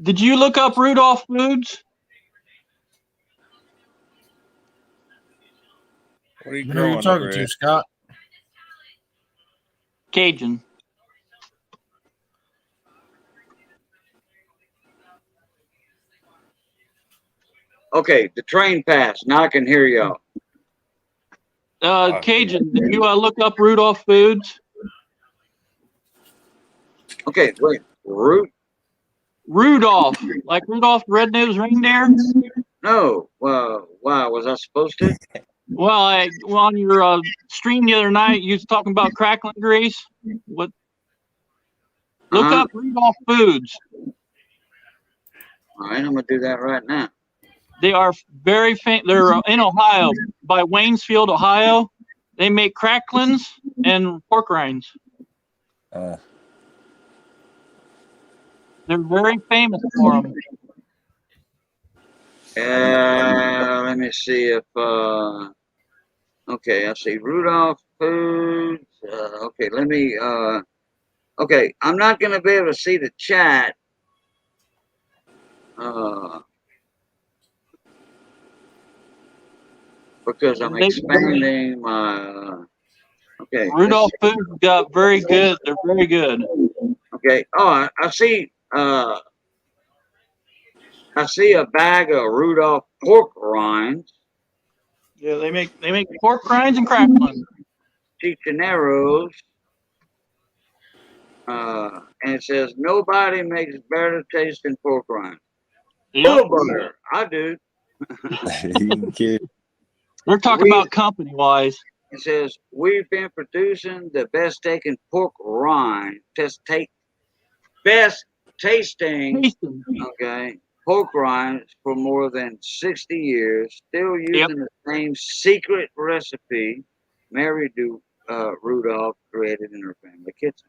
Did you look up Rudolph Foods? What are you Who are growing you talking over to, there? Scott? Cajun. Okay, the train passed. Now I can hear y'all. Cajun, did you look up Rudolph Foods? Okay, wait. Rudolph, like Rudolph the Red-Nosed Reindeer? No. Well, why was I supposed to? Well, on your stream the other night, you was talking about crackling grease. What? Look up Rudolph Foods. All right, I'm gonna do that right now. They are very famous. They're in Ohio, by Waynesfield, Ohio. They make cracklings and pork rinds. They're very famous for them. Let me see if okay, I see Rudolph Foods. Okay, let me okay, I'm not gonna be able to see the chat. Because I'm expanding my okay. Rudolph Foods got very good. They're very good. Okay. Oh, I see. I see a bag of Rudolph pork rinds. Yeah, they make pork rinds and cracklings. Chicharrones. And it says nobody makes better tasting pork rinds. Yep. Butter, I do. They're talking about company wise. It says we've been producing the best tasting pork rind, best tasting. Okay. Pork rinds for more than 60 years, still using the same secret recipe Mary Rudolph created in her family kitchen.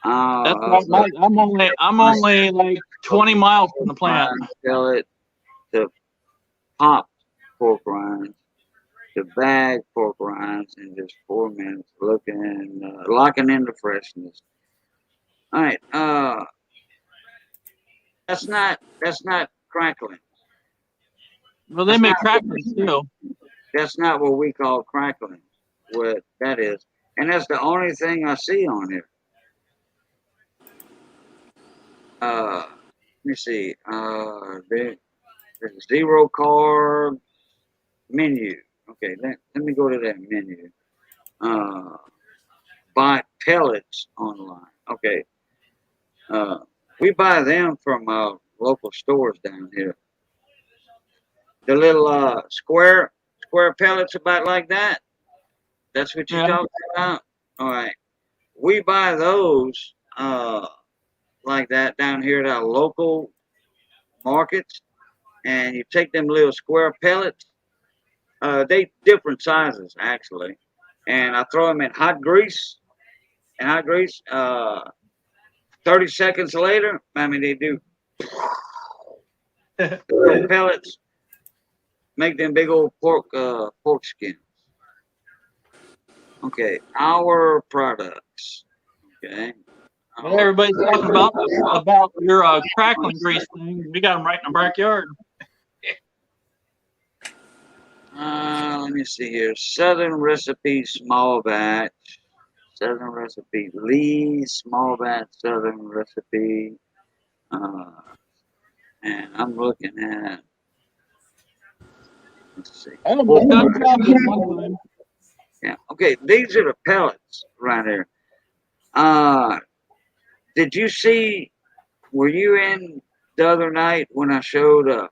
That's right. I'm only like 20 miles from the plant. Tell it to pop pork rinds, to bag pork rinds in just 4 minutes, locking in the freshness. All right. That's not crackling. Well, they make cracklings too. That's not what we call crackling. What that is, and that's the only thing I see on here. Let me see. There's zero carb menu. Okay, let me go to that menu. Buy pellets online. Okay. We buy them from local stores down here. The little square pellets about like that. That's what you're talking about? All right. We buy those like that down here at our local markets. And you take them little square pellets. They different sizes, actually. And I throw them in hot grease. And hot grease, 30 seconds later, I mean, they do little pellets. Make them big old pork skins. Okay, our products. Okay. Everybody's talking about your crackling grease thing. We got them right in the backyard. Let me see here. Southern Recipe Small Batch. Southern Recipe. Lee Small Batch Southern Recipe. And I'm looking at. Let's see. Yeah. Okay. These are the pellets right here. Did you see? Were you in the other night when I showed a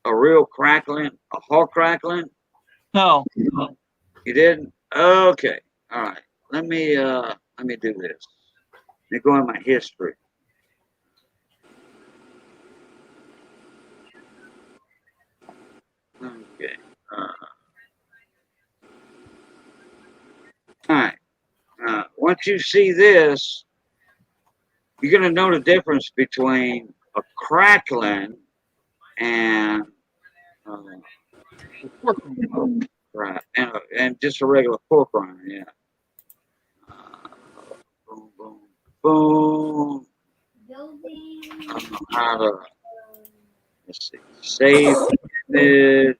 real crackling, a hog crackling? No. You didn't? Okay. All right. Let me do this. Let me go in my history. Okay. All right. Once you see this, you're gonna know the difference between a crackling and right, and just a regular pork rind. Yeah. Boom, boom, boom. I don't know how to. Let's see. Save image.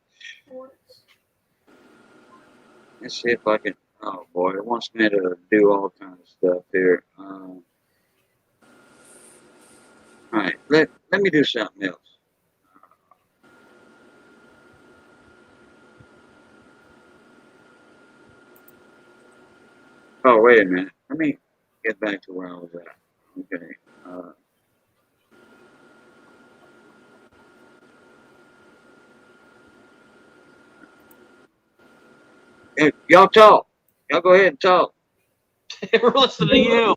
Let's see if I can. Oh boy, it wants me to do all kinds of stuff here. All right, let me do something else. Oh, wait a minute. Let me get back to where I was at. Okay. Hey, y'all talk. Y'all go ahead and talk. We're listening to you.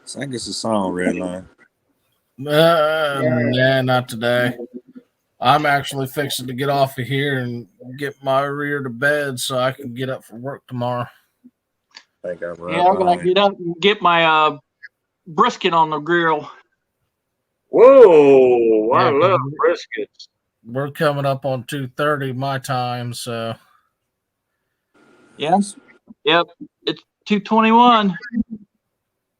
Sing us a song, Redline. Nah, not today. I'm actually fixing to get off of here and get my rear to bed so I can get up for work tomorrow. think I'm right Yeah, I'm gonna behind. get up and get my brisket on the grill. Whoa, I Yeah, 'cause love briskets. we're coming up on 2:30 my time, so Yeah. Yep. It's 2:21.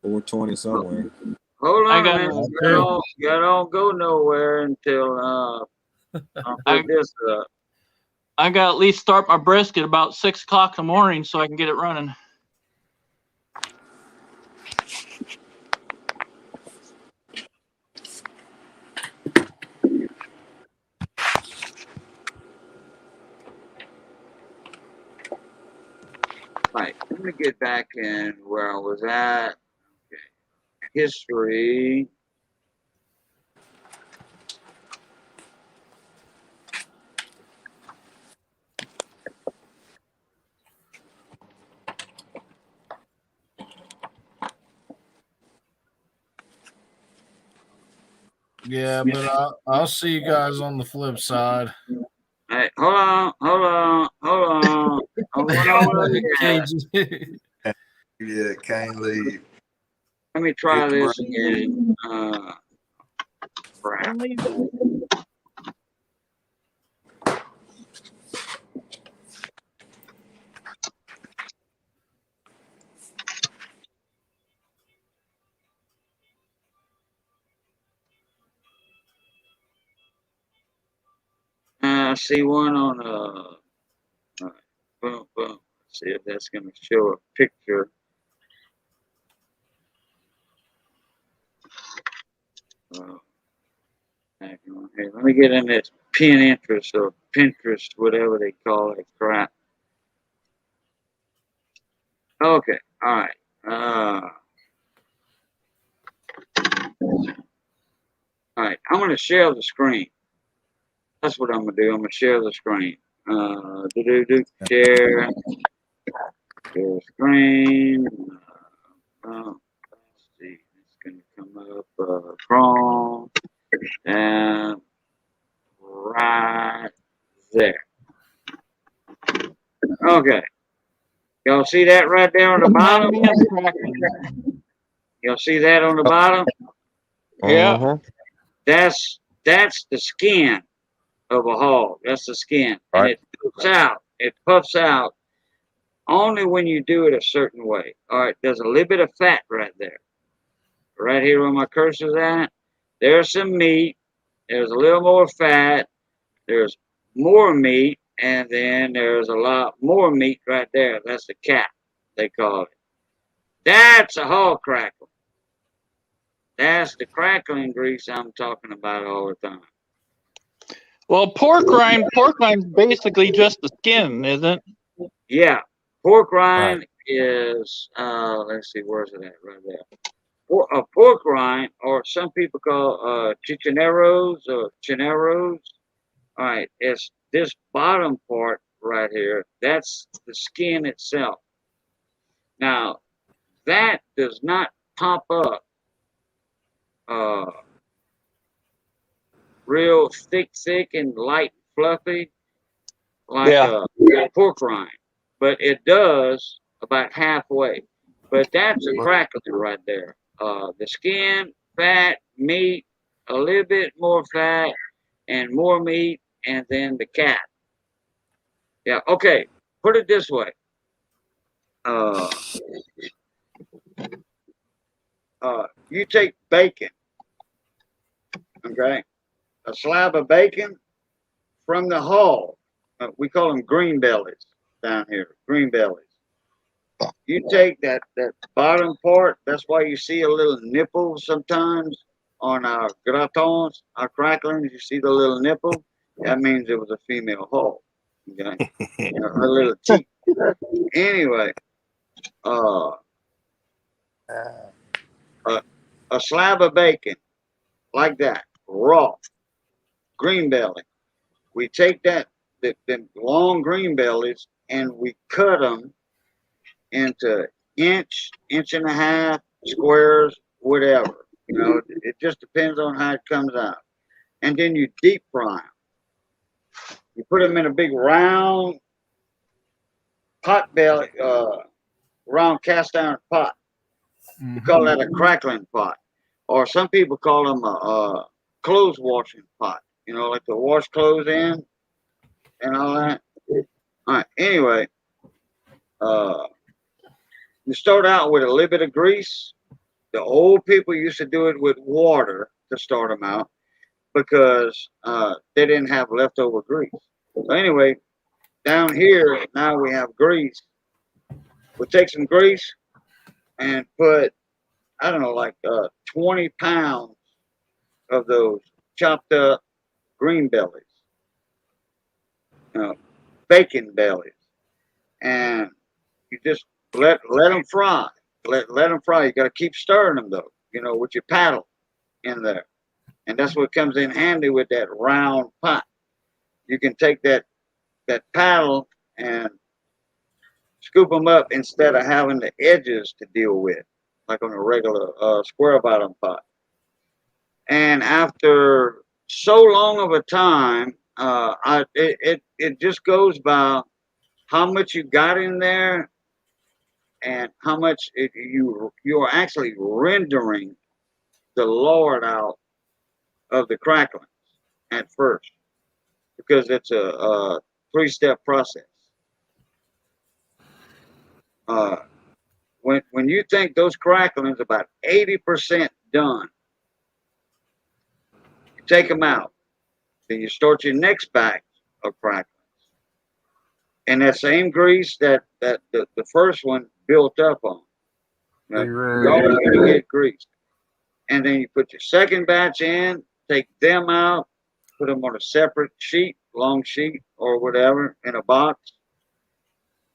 420 somewhere. Hold I on a got minute. too. Y'all don't go nowhere until I'll I, put this up. I got to at least start my brisket about 6 o'clock in the morning so I can get it running. Right. Let me get back in where I was at. Okay. History. Yeah, but I'll see you guys on the flip side. Hey, hold on. I went over again. KG. Yeah, can't leave. Let me try Hit the this brake. again. Crap. I see one on boom. Let's see if that's gonna show a picture. Uh, Hang on here. Let me get in this Pinterest or Pinterest, whatever they call it, crap. Okay, all right. All right, I'm gonna share the screen. That's what I'm gonna do. I'm gonna share the screen. Share screen. Let's see. It's gonna come up Chrome and right there. Okay. Y'all see that right there on the bottom? Y'all see that on the bottom? Yeah. That's the skin of a hog. That's the skin, and Right. it puffs out. It puffs out only when you do it a certain way. All right, there's a little bit of fat right there, right here where my cursor's at. There's some meat. There's a little more fat. There's more meat, and then there's a lot more meat right there. That's the cap, they call it. That's a hog crackle. That's the crackling grease I'm talking about all the time. Well, pork rind's basically just the skin, isn't it? Yeah, pork rind is let's see, where's it at? Right there. A pork rind, or some people call chicharrones or chineros. All right, it's this bottom part right here. That's the skin itself. Now that does not pop up real thick and light, fluffy like Yeah. a pork rind, but it does about halfway. But that's a crackling right there. The skin, fat, meat, a little bit more fat, and more meat, and then the cap. Yeah, okay. Put it this way. Uh, you take bacon, okay? A slab of bacon from the hog. We call them green bellies down here. Green bellies. You take that bottom part. That's why you see a little nipple sometimes on our gratons, our cracklings. You see the little nipple. That means it was a female hog. Okay, her little teeth. Anyway, uh, a slab of bacon like that, raw, green belly. We take the long green bellies, and we cut them into inch and a half squares, whatever. You know, it just depends on how it comes out. And then you deep fry them. You put them in a big round pot belly, round cast iron pot. We call that a crackling pot, or some people call them a clothes washing pot. You know, like to wash clothes in and all that. All right. Anyway, you start out with a little bit of grease. The old people used to do it with water to start them out because they didn't have leftover grease. So anyway, down here now we have grease. We'll take some grease and put, I don't know, like 20 pounds of those chopped up green bellies, bacon bellies, and you just let them fry. Let them fry. You got to keep stirring them though, with your paddle in there, and that's what comes in handy with that round pot. You can take that paddle and scoop them up instead of having the edges to deal with, like on a regular square bottom pot. And after so long of a time, it just goes by how much you got in there and how much you are actually rendering the lard out of the cracklings at first, because it's a 3-step process. When you think those cracklings about 80% done, you take them out. Then you start your next batch of cracklings. And that same grease that the first one built up on. You're always going to get grease. And then you put your second batch in, take them out, put them on a separate sheet, long sheet or whatever, in a box.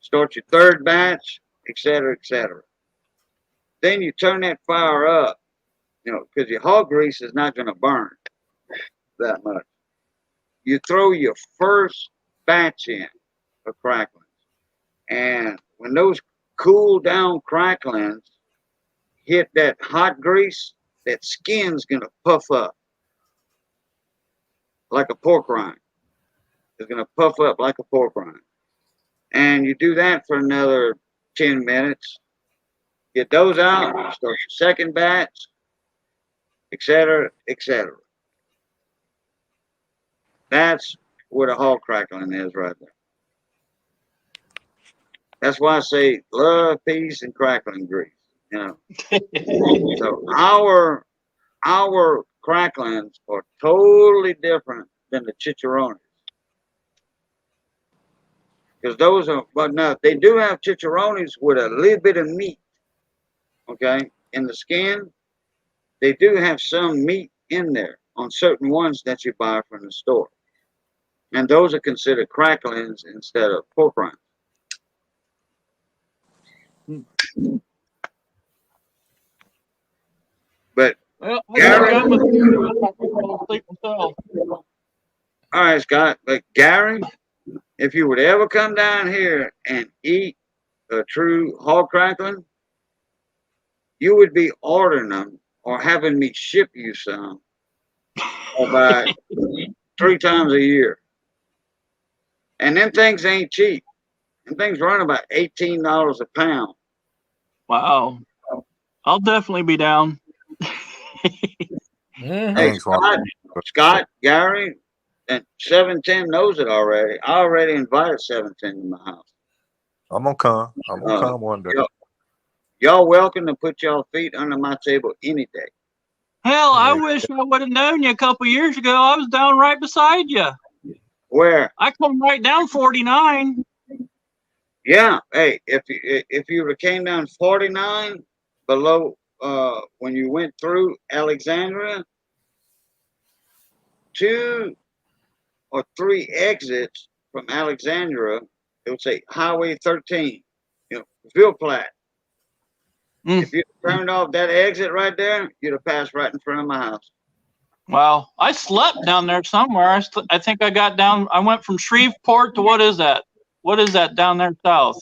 Start your third batch, etc., etc. Then you turn that fire up, because your hog grease is not going to burn that much. You throw your first batch in of cracklings. And when those cool down cracklings hit that hot grease, that skin's going to puff up like a pork rind. It's going to puff up like a pork rind. And you do that for another 10 minutes. Get those out, start your second batch, etc., etc. That's what a hog crackling is right there. That's why I say love, peace, and crackling grease. So our cracklings are totally different than the chicharrones. Because those are, but now they do have chicharrones with a little bit of meat, in the skin. They do have some meat in there on certain ones that you buy from the store. And those are considered cracklings instead of pork rinds. But Gary, all right, Scott. But Gary, if you would ever come down here and eat a true hog crackling, you would be ordering them or having me ship you some about 3 times a year. And them things ain't cheap. Them things run about $18 a pound. Wow. I'll definitely be down. Hey, Scott, Gary, and 710 knows it already. I already invited 710 to my house. I'm gonna come. I'm gonna come one day. Y'all welcome to put y'all feet under my table any day. Hell, I wish I would have known you a couple years ago. I was down right beside you. Where? I come right down 49. Yeah. Hey, if you would have came down 49 below when you went through Alexandria, 2 or 3 exits from Alexandria, it would say Highway 13, Ville Platte. If you turned off that exit right there, you'd have passed right in front of my house. Wow. I slept down there somewhere. I think I got down. I went from Shreveport to what is that? What is that down there south?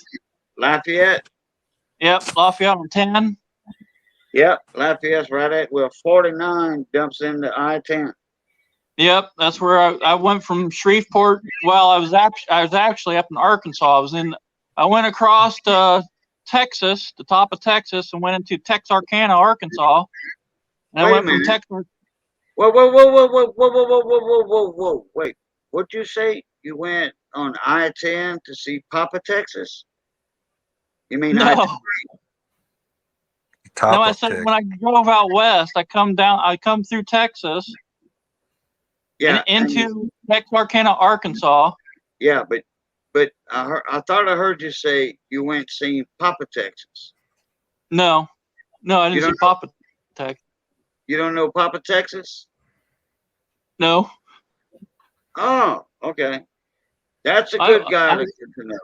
Lafayette. Yep, Lafayette on 10. Yep, Lafayette's right at where 49 dumps into I-10. Yep, that's where I went from Shreveport. Well, I was actually up in Arkansas. I went across to Texas, the top of Texas, and went into Texarkana, Arkansas. And I Wait a went from minute. Texas. Whoa, whoa, whoa, whoa, whoa, whoa, whoa, whoa, whoa, whoa, whoa, whoa. Wait, what'd you say? You went on I-10 to see Papa, Texas? You mean I-10? No, Top no, I of said Texas. when I drove out west, I come through Texas Yeah, and into Texarkana, Arkansas. yeah, but I thought I heard you say you went seeing Papa, Texas. No, I You didn't see don't Papa, Texas. You don't know Papa, Texas? No, Oh, okay. That's a I, good guy I to get to know.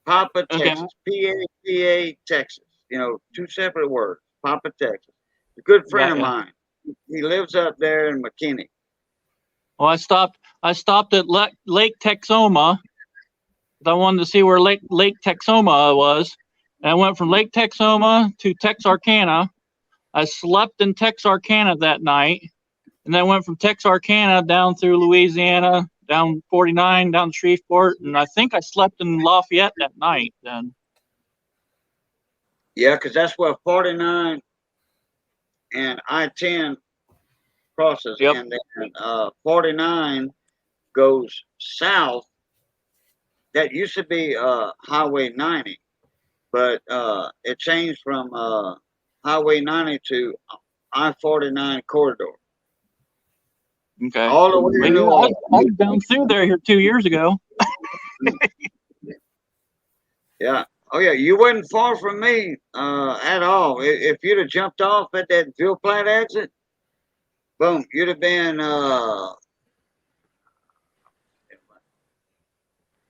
Papa, okay. Texas. P-A-P-A, Texas. You know, two separate words. Papa, Texas. A good friend of Got ya. mine. He lives up there in McKinney. Well, I stopped at Lake Texoma. I wanted to see where Lake Texoma was. And I went from Lake Texoma to Texarkana. I slept in Texarkana that night, and then went from Texarkana down through Louisiana, down 49, down to Shreveport, and I think I slept in Lafayette that night. Then Yeah, because that's where 49 and I-10 crosses. yep. And then 49 goes south. That used to be Highway 90, but it changed from Highway 90 to I-49 corridor. Okay. All the way to Well, New yeah, I Orleans. was down through there here 2 years ago. Yeah. Oh, yeah. You wasn't far from me at all. If you'd have jumped off at that Ville Platte exit, boom, you'd have been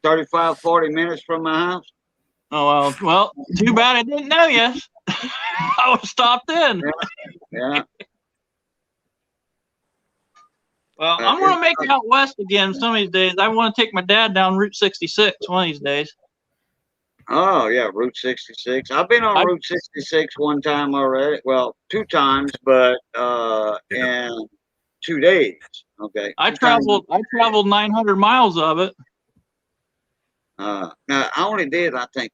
35, 40 minutes from my house. Oh well, too bad I didn't know you. I would have stopped in. Yeah. Well, I'm gonna make it out west again some of these days. I want to take my dad down Route 66 one of these days. Oh, yeah, Route 66. I've been on Route 66 one time already. Well, two times, but in 2 days. Okay. I Two times. traveled 900 miles of it. Now, I only did, I think,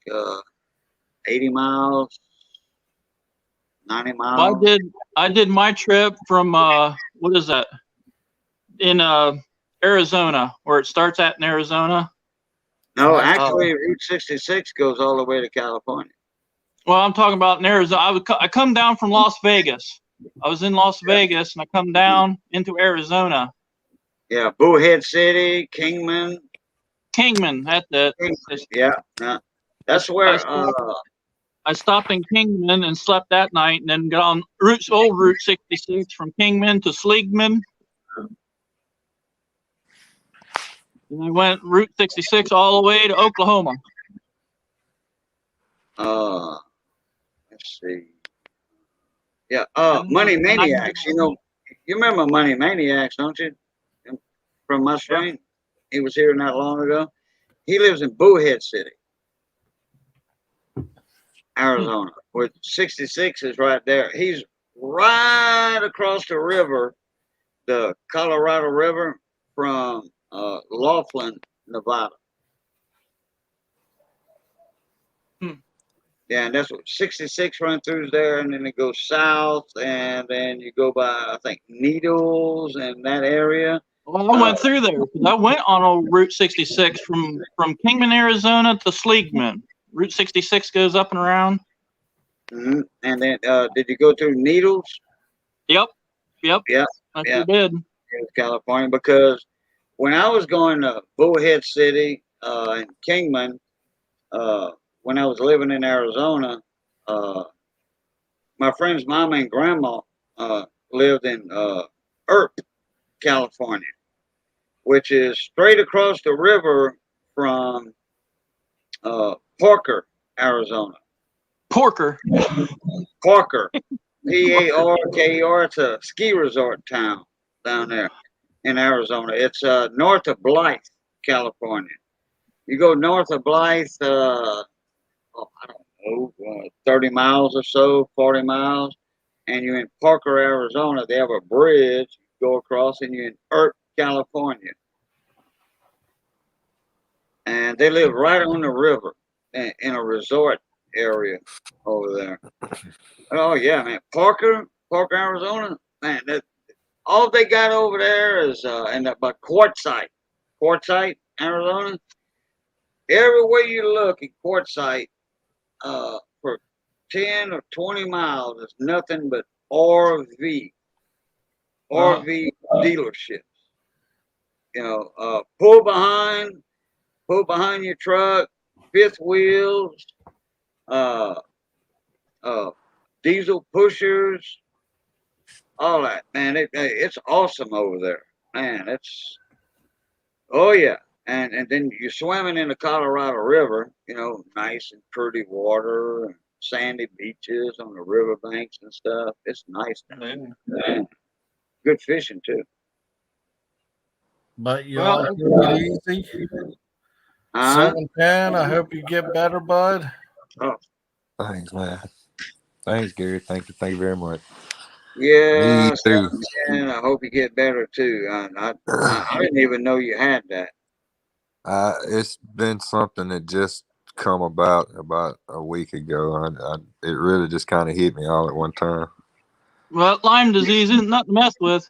80 miles, 90 miles. Well, I did my trip from what is that? In Arizona, where it starts at in Arizona. No, actually, Route 66 goes all the way to California. Well, I'm talking about in Arizona. I come down from Las Vegas. I was in Las Vegas, and I come down into Arizona. Yeah, Bullhead City, Kingman. That's it. Yeah. That's where. I stopped in Kingman and slept that night, and then got on old Route 66 from Kingman to Sleegman. And I went Route 66 all the way to Oklahoma. Let's see. Yeah. Money Maniacs. You know, you remember Money Maniacs, don't you? From my strain. He was here not long ago. He lives in Bullhead City, Arizona, where 66 is right there. He's right across the river, the Colorado River, from Laughlin, Nevada. Yeah, and that's what 66 run through there, and then it goes south, and then you go by, I think, Needles and that area. Well, I went through there. I went on old Route 66 from Kingman, Arizona to Sleegman. Route 66 goes up and around. Mm-hmm. And then, did you go through Needles? Yep. Yeah. I sure did. In California, because when I was going to Bullhead City and Kingman, when I was living in Arizona, my friend's mom and grandma lived in Earp, California, which is straight across the river from Parker, Arizona. Parker. Parker. It's a ski resort town down there in Arizona. It's north of Blythe, California. You go north of Blythe, I don't know, 30 miles or so, 40 miles, and you're in Parker, Arizona. They have a bridge you go across, and you're in Earp, California. And they live right on the river in a resort area over there. Oh yeah, man. Parker, Arizona. Man, all they got over there is but Quartzsite, Arizona. Everywhere you look in Quartzsite, for 10 or 20 miles, it's nothing but RV dealerships. You know, pull behind your truck, fifth wheels, uh, diesel pushers, all that. Man, it's awesome over there. Man, oh yeah. And then you're swimming in the Colorado River, you know, nice and pretty water and sandy beaches on the riverbanks and stuff. It's nice down there. And good fishing too. But you Well, all take it easy. Uh-huh. 710. I hope you get better, bud. Oh, Thanks, man. Thanks, Gary. Thank you very much. Me yeah, too. and I hope you get better too. I didn't even know you had that. It's been something that just come about a week ago. It really just kind of hit me all at one time. well, Lyme disease isn't nothing to mess with.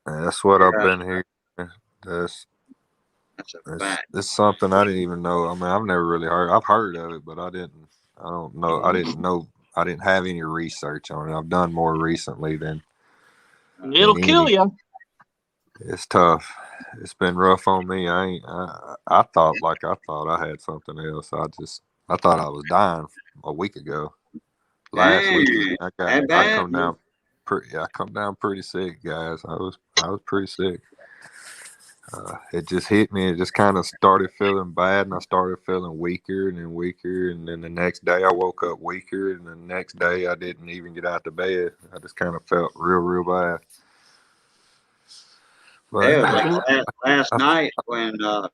And that's what I've Yeah, been hearing. That's that's a fact. it's something I didn't even know. I mean, I've never really heard. I've heard of it, but I don't know. I didn't know. I didn't have any research on it. I've done more recently than It'll kill any. you. It's tough. It's been rough on me. I thought I had something else. I thought I was dying a week ago. Last week Dang, I that bad? come down I come down pretty sick, guys. I was pretty sick. It just hit me. It just kind of started feeling bad, and I started feeling weaker and then weaker. And then the next day I woke up weaker, and the next day I didn't even get out of bed. I just kind of felt real bad. But Yeah, like last night when I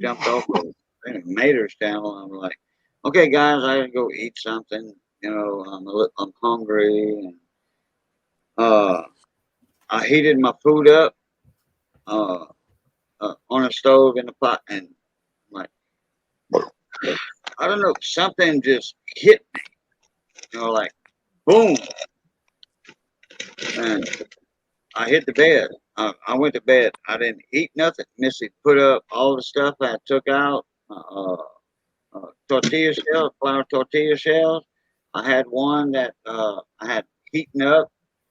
jumped off the Mater's channel, I'm like, okay, guys, I gotta go eat something. You know, I'm hungry, and I heated my food up uh, on a stove in the pot, and I'm like, I don't know, something just hit me. You know, like boom, and I hit the bed. I went to bed. I didn't eat nothing. Missy put up all the stuff I took out. Tortilla shells, flour tortilla shells. I had one that I had heating up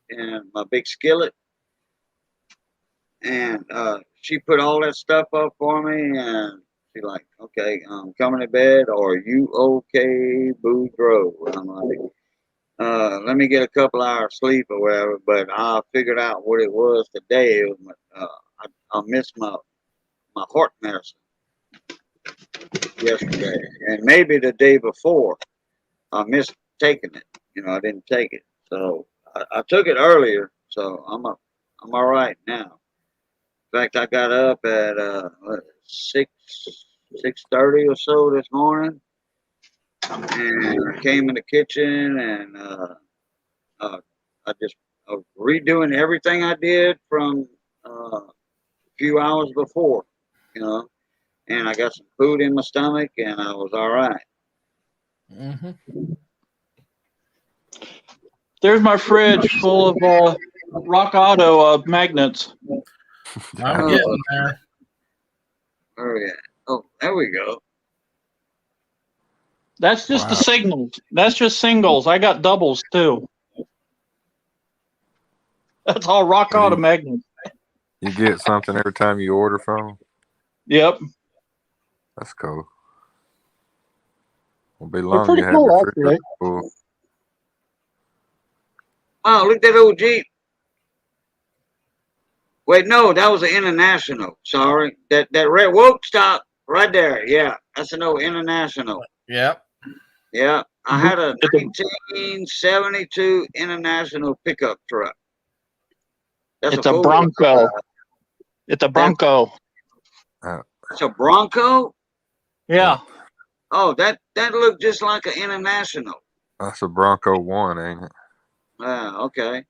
in my big skillet, and she put all that stuff up for me, and she's like, "Okay, I'm coming to bed. Are you okay, Boudreaux?" I'm like, "Let me get a couple hours sleep or whatever." But I figured out what it was today. It was I missed my heart medicine yesterday, and maybe the day before. I missed taking it. You know, I didn't take it, so I took it earlier. So I'm all right now. In fact, I got up at 6:30 or so this morning, and I came in the kitchen, and I just was redoing everything I did from a few hours before. You know, and I got some food in my stomach, and I was all right. Mm-hmm. There's my fridge full of Rock Auto magnets. I'm Oh, getting there. oh yeah. Oh, there we go. That's just the Wow. singles. That's just singles. I got doubles too. That's all Rock So Auto magnets. you get something every time you order from them? Yep. That's cool. Won't be They're long. pretty You have your cool, refrigerator actually. full. Wow, look at that old Jeep. Wait, no, that was an International. Sorry. That red woke stop right there. Yeah, that's an old International. Yep. Yeah, I had a It's a, 1972 International pickup truck. That's a it's a four-wheel Bronco. drive. It's a That, Bronco. that's a Bronco? Yeah. Oh, that looked just like an International. That's a Bronco 1, ain't it? Okay.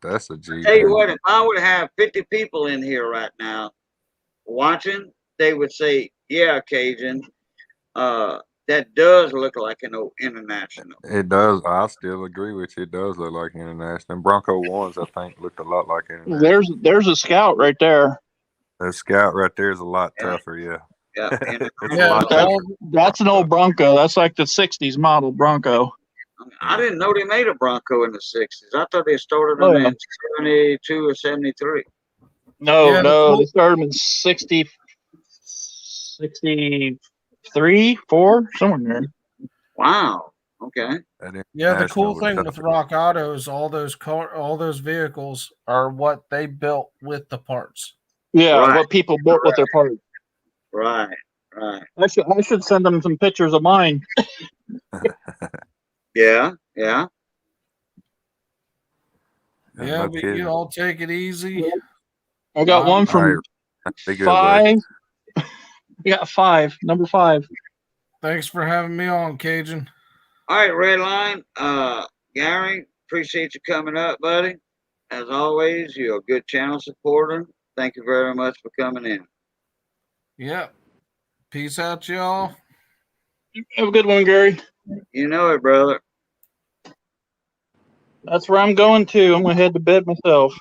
That's a I Jeep, tell you ain't what, it? if I would have 50 people in here right now watching, they would say, "Yeah, Cajun, that does look like an old International. It does. I still agree with you. It does look like International. Bronco ones, I think, looked a lot like International. There's a Scout right there. The Scout right there is a lot Yeah. tougher. Yeah. Yeah, It's a Yeah, lot That, tougher. that's an old Bronco. That's like the '60s model Bronco. I didn't know they made a Bronco in the '60s. I thought they started Oh them yeah. in '72 or '73. No, Yeah, the no, cool, they started in 63, 4, somewhere in there. Wow. Okay. That yeah, the International cool was thing tough. with Rock Auto is all those vehicles are what they built with the parts. Yeah, Right. what people built with their parts. Right. Right. I should send them some pictures of mine. Yeah. Yeah. Yeah, No but kidding. you all take it easy. I got Um, one All right. from Be good, buddy. 5. We got 5, number 5. Thanks for having me on, Cajun. All right, Redline. Gary, appreciate you coming up, buddy. As always, you're a good channel supporter. Thank you very much for coming in. Yep. Peace out, y'all. Have a good one, Gary. You know it, brother. That's where I'm going to. I'm going to head to bed myself.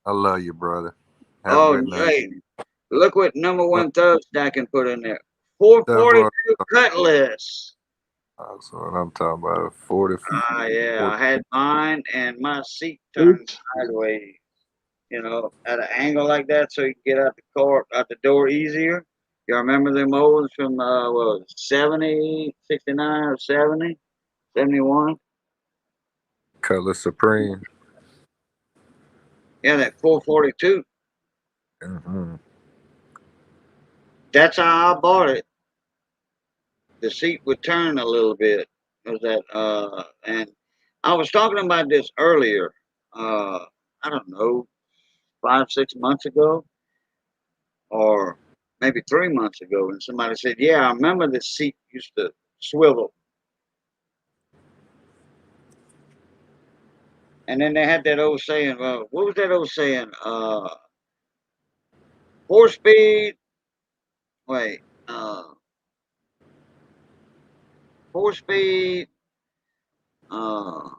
I love you, brother. Have a Oh, good night. hey, look what number one thug stack can put in there. That's 442 Cutlass. That's what I'm talking about. 40. Yeah, 40. I had mine and my seat turned sideways, at an angle like that so you can get out the door easier. You remember them olds from, what was it, 70, 69 or 70, 71? Cutlass Supreme. Yeah, that 442. Mm-hmm. That's how I bought it. The seat would turn a little bit. It was that, and I was talking about this earlier. I don't know, 5, 6 months ago, or maybe 3 months ago, and somebody said, "Yeah, I remember the seat used to swivel." And then they had that old saying. Well, what was that old saying? 4 speed. Wait. 4 speed. Uh,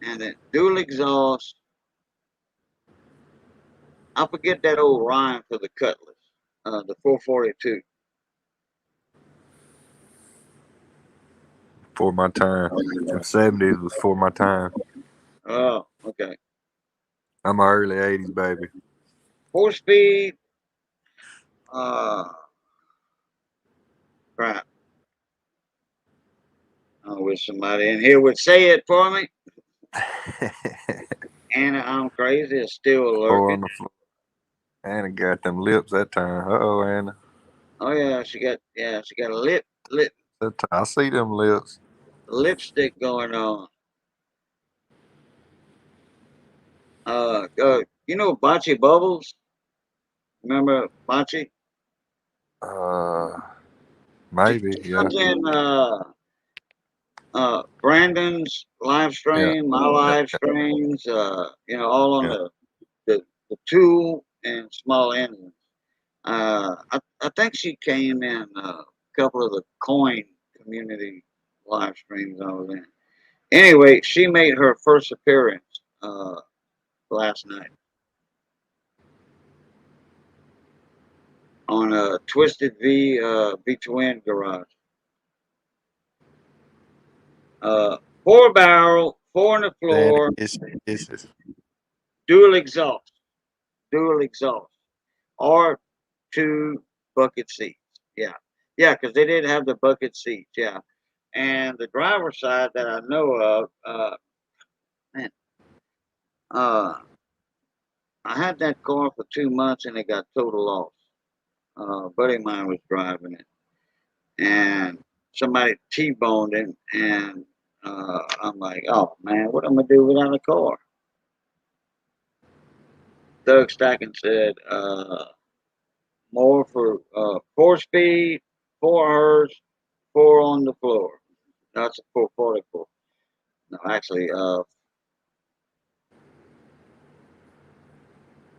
and then dual exhaust. I forget that old rhyme for the Cutlass. The 442. For my time. The 70s was for my time. Oh, okay. I'm an early 80s baby. 4 speed. Crap. I wish somebody in here would say it for me. Anna, I'm crazy. It's still Four on lurking. the floor. Anna got them lips that time. Uh-oh, Anna. Oh yeah, she got a lip I see them lips. lipstick going on. Bocce Bubbles? Remember Bocce? Maybe, She yeah. comes in Brandon's live Yeah. stream, my live streams, all on Yeah. the tool and small engines. I think she came in a couple of the coin community live streams I was in. Anyway, she made her first appearance last night on a Twisted V Twin garage. 4 barrel, 4 on the Anna floor, kisses. dual exhaust, dual exhaust, or 2 bucket seats. Yeah, yeah, because they did have the bucket seats. Yeah, and the driver's side that I know of, man, I had that car for 2 months and it got total loss. A buddy of mine was driving it, and somebody T-boned him, and I'm like, oh man, what am I gonna do without a car? Doug Stacking said, more for 4 speed, 4 hers, 4 on the floor. That's a 444. No, actually,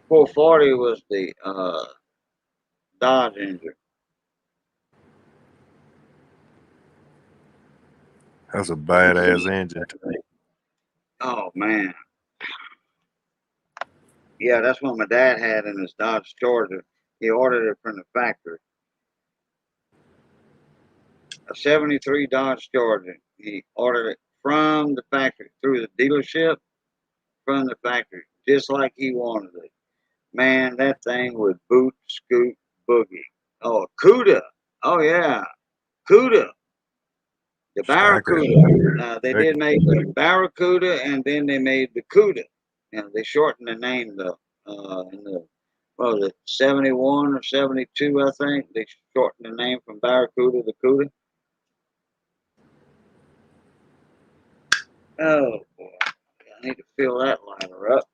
440 was Dodge engine. That's a badass engine. Oh man, yeah, that's what my dad had in his Dodge Charger. He ordered it from the factory. A '73 Dodge Charger. He ordered it from the factory through the dealership from the factory, just like he wanted it. Man, that thing would boot, scoot, boogie. Oh, CUDA. Oh yeah, CUDA. The Stacker. Barracuda. They did make the Barracuda, and then they made the CUDA. They shortened the name though. In the what was it, 71 or 72, I think. They shortened the name from Barracuda to CUDA. Oh boy, I need to fill that liner up.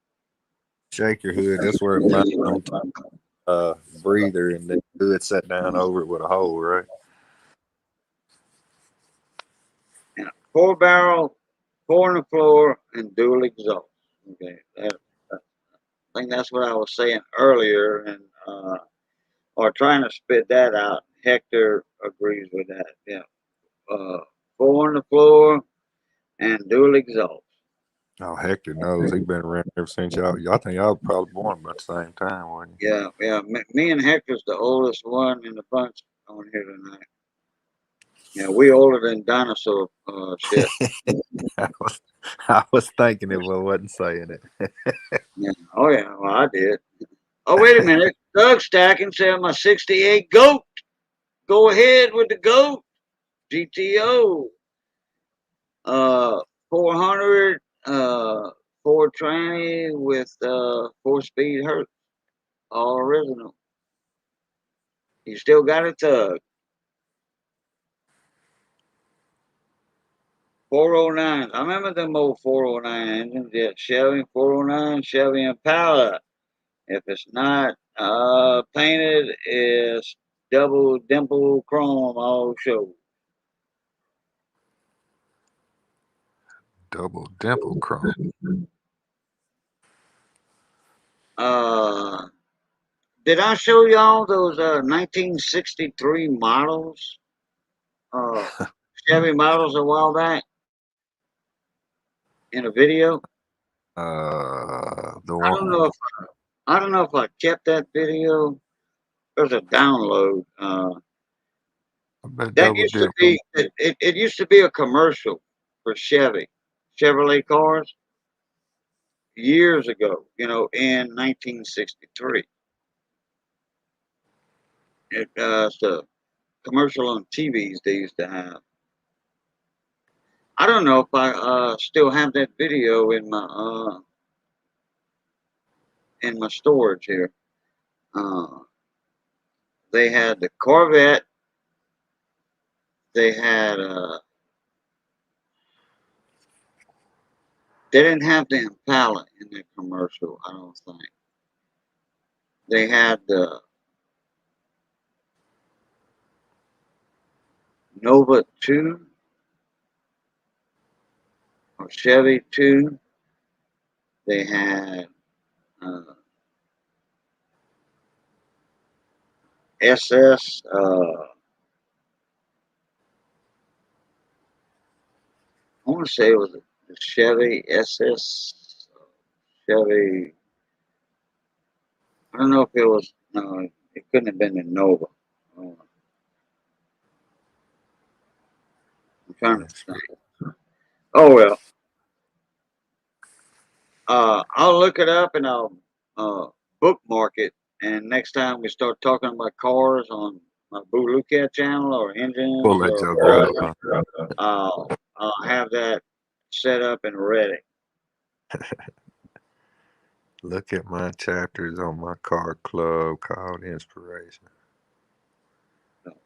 Shake your hood. That's where it mounts onto breather, and the hood set down over it with a hole, right? Yeah, 4 barrel, 4 on the floor, and dual exhaust. Okay, I think that's what I was saying earlier, and or trying to spit that out. Hector agrees with that. Yeah, 4 on the floor and dual exhaust. Oh, Hector knows. He been around ever since y'all. I think y'all probably born about the same time, wasn't you? Yeah, yeah. Me and Hector's the oldest one in the bunch on here tonight. Yeah, we older than dinosaur shit. I was thinking if I wasn't saying it. Yeah. Oh yeah, well I did. Oh wait a minute, Doug Stacking said my '68 goat. Go ahead with the goat. GTO. 400, 420 with 4-speed Hertz. All original. You still got a tug. 409s. I remember them old 409 engines. Yeah, Chevy 409, Chevy Impala. If it's not painted, it's double dimple chrome all show. Double dimple chrome. Did I show y'all those 1963 models? Chevy models a while back in a video. The I one. don't know if I kept that video. There's a download. I bet That double used to dimple. be it used to be a commercial for Chevrolet cars years ago. In 1963. It's a commercial on TVs they used to have. I don't know if I still have that video in my storage here. They had the Corvette. They had they didn't have the Impala in the commercial, I don't think. They had the Nova 2 or Chevy 2. They had SS. I want to say it was a Chevy SS. Chevy. I don't know if it was. No, it couldn't have been the Nova. I'm trying to think. Oh well. I'll look it up and I'll bookmark it. And next time we start talking about cars on my Boo Lucat channel or engines Pull that or joker up. I'll have that set up and ready. Look at my chapters on my car club called Inspiration.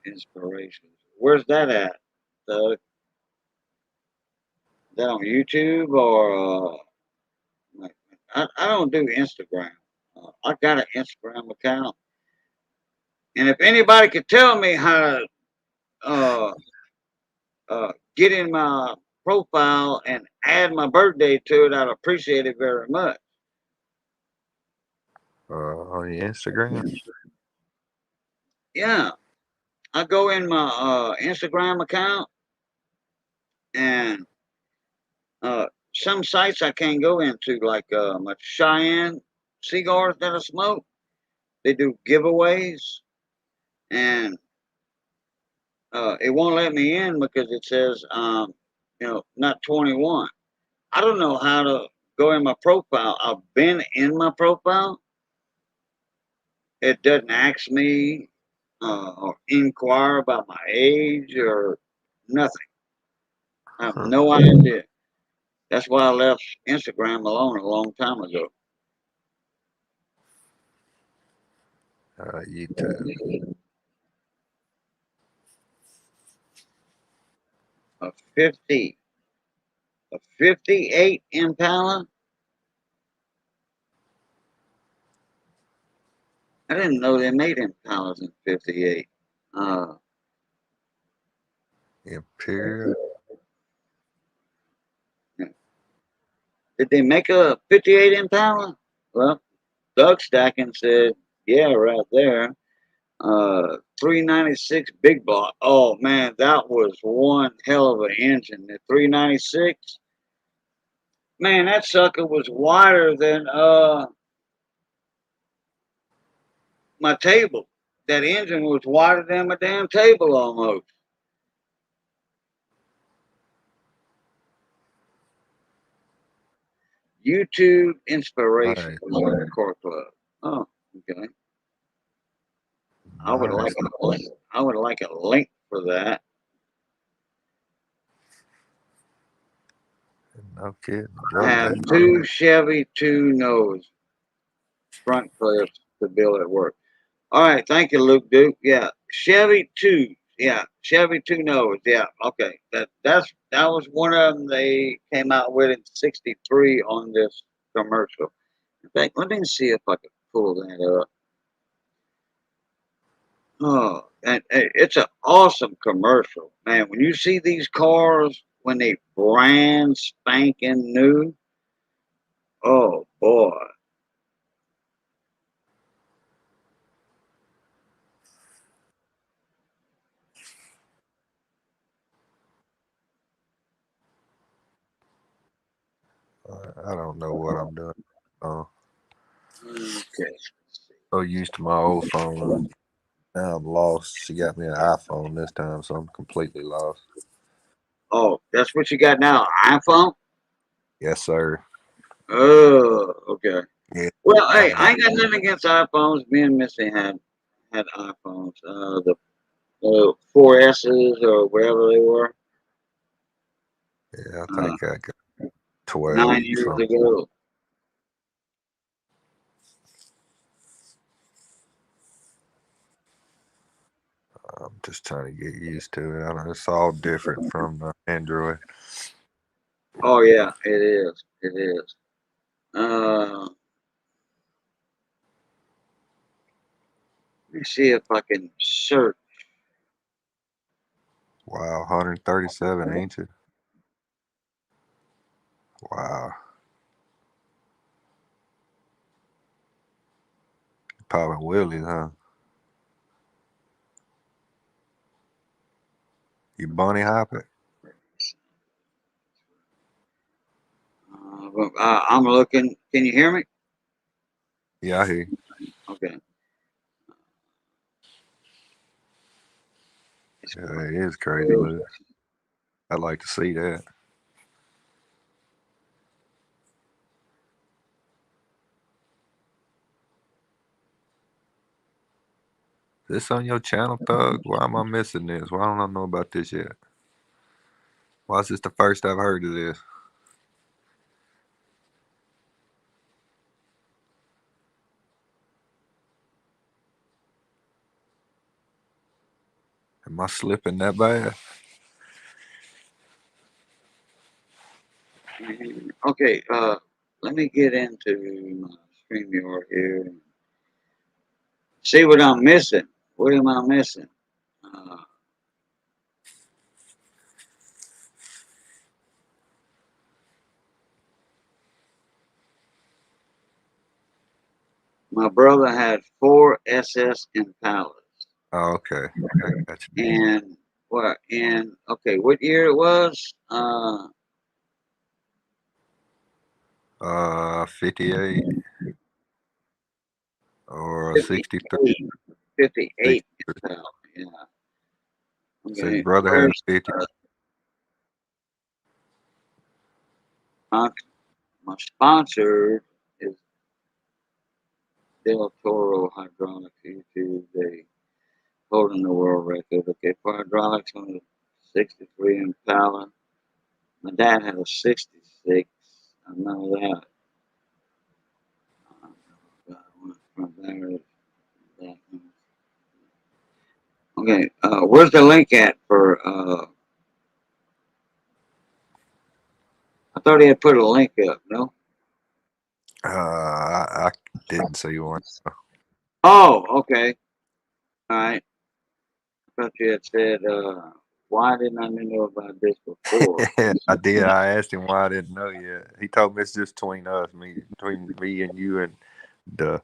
Inspirations. Where's that at? Is that on YouTube or I don't do Instagram. I got an Instagram account, and if anybody could tell me how to get in my profile and add my birthday to it, I'd appreciate it very much. On your Instagram? Yeah, I go in my Instagram account and some sites I can't go into, like my Cheyenne cigars that I smoke. They do giveaways, and it won't let me in because it says, not 21. I don't know how to go in my profile. I've been in my profile. It doesn't ask me or inquire about my age or nothing. I have no idea. That's why I left Instagram alone a long time ago. YouTube. A 50, a 58 Impala. I didn't know they made Impalas in 58. Uh, Imperial. did they make a 58 Impala? Well, Doug Stacking said, yeah, right there. 396 big block. Oh man, that was one hell of an engine. The 396. Man, that sucker was wider than my table. That engine was wider than my damn table almost. YouTube inspiration car club. Oh, okay. I would like I would like a link for that. No kidding. I have two Chevy 2 nose front clips to build at work. All right, thank you, Luke Duke. Yeah, Chevy 2. Yeah, Chevy 2 nose. Yeah, okay. That was one of them they came out with in '63 on this commercial. In fact, let me see if I can pull that up. Oh, and it's an awesome commercial, man. When you see these cars when they brand spanking new, oh boy. I don't know what I'm doing. Okay. So used to my old phone. Now I'm lost. She got me an iPhone this time, so I'm completely lost. Oh, that's what you got now, iPhone? Yes, sir. Oh, okay. Yeah. Well, hey, I ain't got nothing against iPhones. Me and Missy had iPhones. The 4S's or whatever they were. Yeah, I think I got 12. 9 years ago. I'm just trying to get used to it. I don't know, it's all different from Android. Oh yeah, it is. It is. Let me see if I can search. Wow, 137 inches. Wow. Popping wheelies, huh? You bunny hopping? I'm looking. Can you hear me? Yeah, I hear you. Okay. Yeah, it is crazy look. I'd like to see that. This on your channel, Thug? Why am I missing this? Why don't I know about this yet? Why is this the first I've heard of this? Am I slipping that bad? Okay. Let me get into my StreamYard here. See what I'm missing. What am I missing? Uh, my brother had 4 SS Impalas. Oh, okay. I got you. And what? And okay, what year it was? 58 or 63. 58. Yeah. So his Okay. brother had a Where's 50. my, my sponsor is Del Toro Hydraulics YouTube. They holding the world record. Okay, for hydraulics on the 63 Impala. My dad had a 66. I know that. From there, that. Okay, where's the link at for? I thought he had put a link up. No. I didn't see one. Oh, okay. All right. I thought you had said. Why didn't I know about this before? I did. I asked him why I didn't know yet. He told me it's just between us, between me and you and the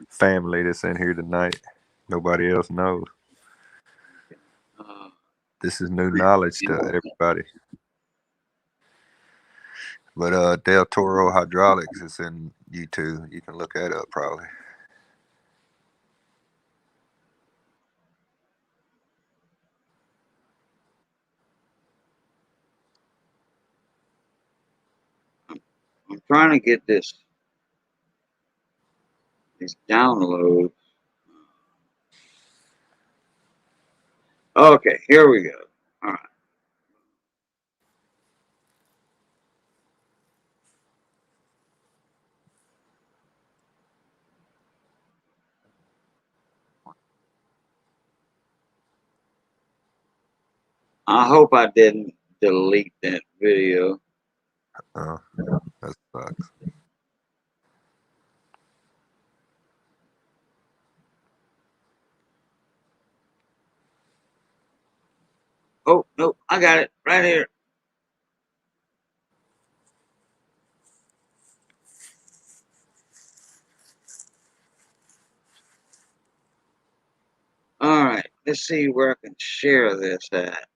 family that's in here tonight. Nobody else knows. This is new knowledge to everybody. But Del Toro Hydraulics is in YouTube. You can look that up probably. I'm trying to get this download. Okay, here we go. All right. I hope I didn't delete that video. That sucks. Oh, no, I got it right here. All right, let's see where I can share this at.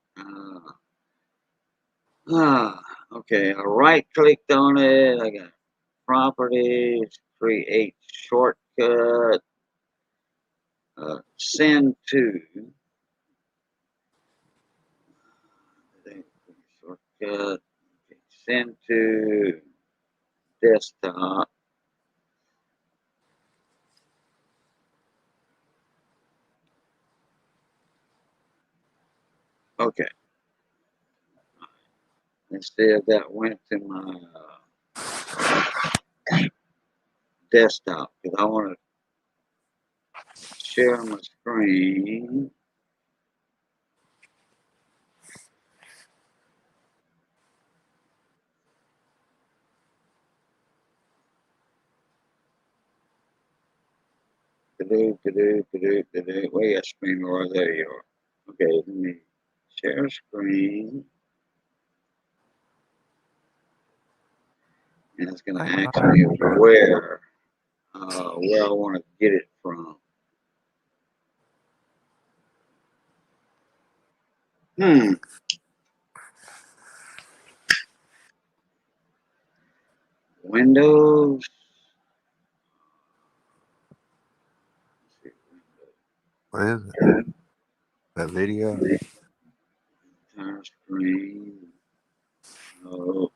Okay, I right clicked on it. I got properties, create shortcut, send to. Shortcut, send to desktop. Okay. Let's see if that went to my desktop because I want to share my screen. Where you screen? Or there you are. Okay, let me share screen. And it's going to ask me where I want to get it from. Windows. What is it? That video? Entire screen. Oh.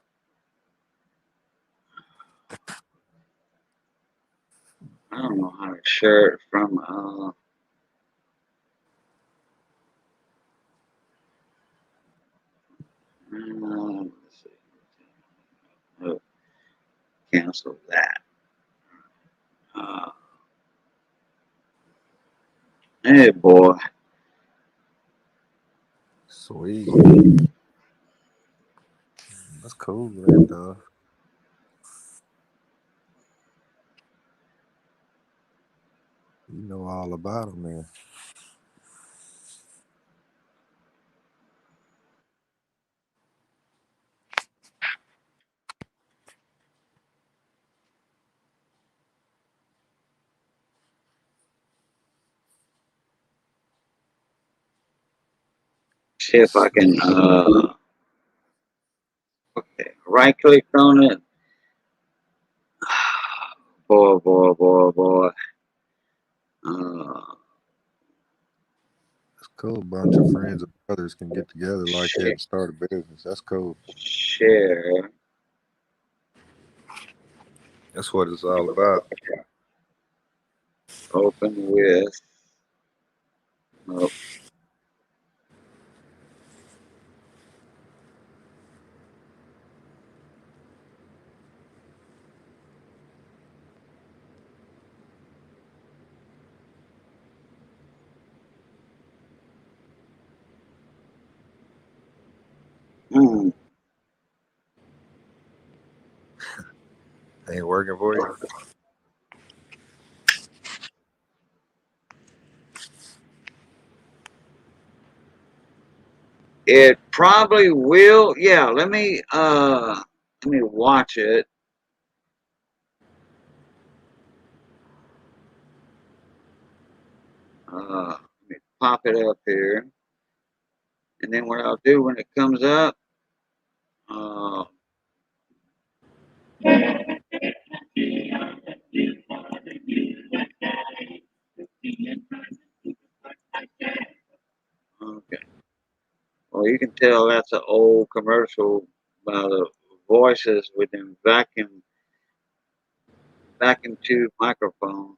I don't know how to share it from. Let's see. Oh, cancel that. Hey, boy. Sweet. That's cool, man, though. You know all about them, man. see if I can, okay, right click on it. Boy, boy, boy, boy. It's cool. A bunch of friends and brothers can get together like that and start a business. That's cool. Share. That's what it's all about. Open with. Oh. Hmm. Ain't working for you? It probably will. Yeah, let me watch it. Let me pop it up here. And then what I'll do when it comes up, okay. Well, you can tell that's an old commercial by the voices with them vacuum tube microphones.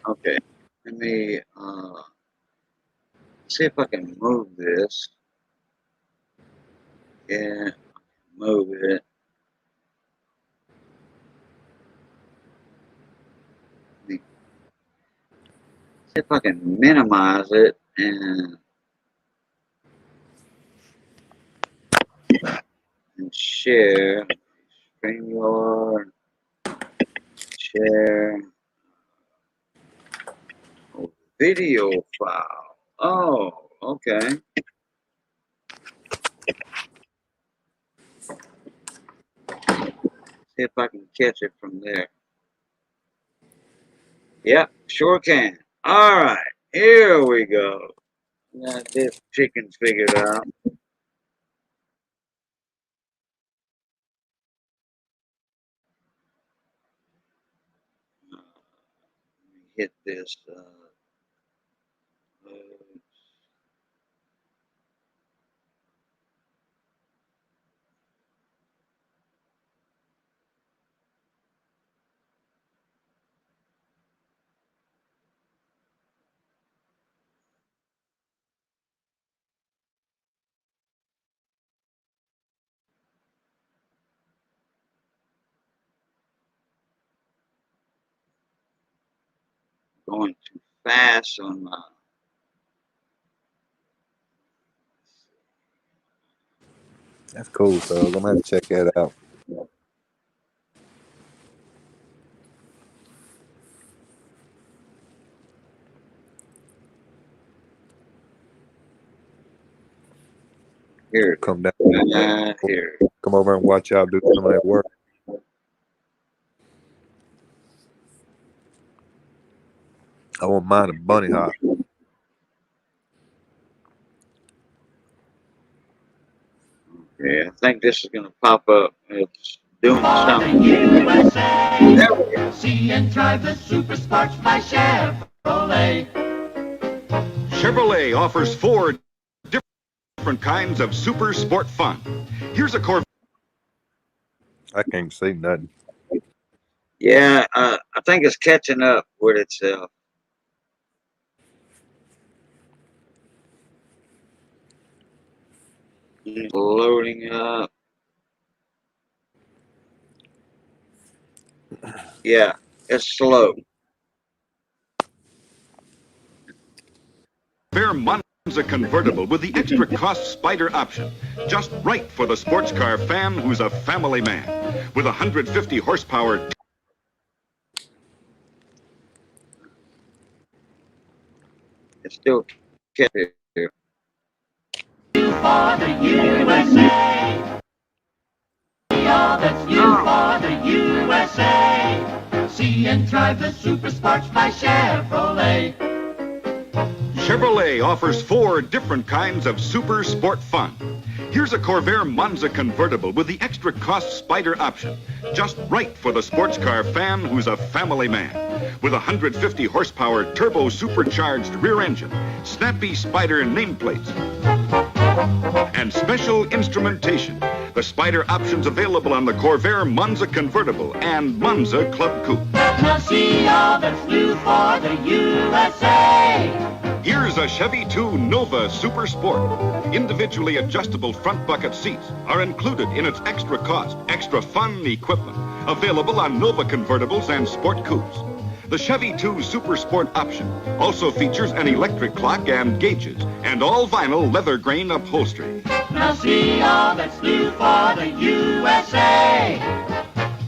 Okay. Let me see if I can move this. Yeah, move it. Let me see if I can minimize it and share. StreamYard, share. Oh, video file. Oh, okay. See if I can catch it from there. Yep, sure can. All right, here we go. Got this chicken figured out. Let me hit this. Going too fast on my. That's cool, so I'm gonna have to check that out. Here. Come down. Here. Come over and watch y'all do some of that work. I won't mind a bunny hop. Yeah, I think this is going to pop up. It's doing something. There we go. See and drive the super sports by Chevrolet. Chevrolet offers 4 different kinds of super sport fun. Here's a Corvette. I can't see nothing. Yeah, I think it's catching up with itself. Loading up. Yeah, it's slow. Fair Monza convertible with the extra cost Spider option. Just right for the sports car fan who's a family man. With 150 horsepower. It's still catching here. For the USA. All that's new for the USA. see and drive the Super Sports by Chevrolet. Chevrolet offers 4 different kinds of super sport fun. Here's a Corvair Monza convertible with the extra cost Spider option. Just right for the sports car fan who's a family man. With 150 horsepower turbo supercharged rear engine, snappy Spider nameplates, and special instrumentation. The Spider option's available on the Corvair Monza convertible and Monza Club Coupe. Now see all that's new for the USA. Here's a Chevy 2 Nova Super Sport. Individually adjustable front bucket seats are included in its extra cost, extra fun equipment. Available on Nova convertibles and sport coupes. The Chevy 2 Super Sport option also features an electric clock and gauges and all vinyl leather grain upholstery. Now see all that's new for the USA.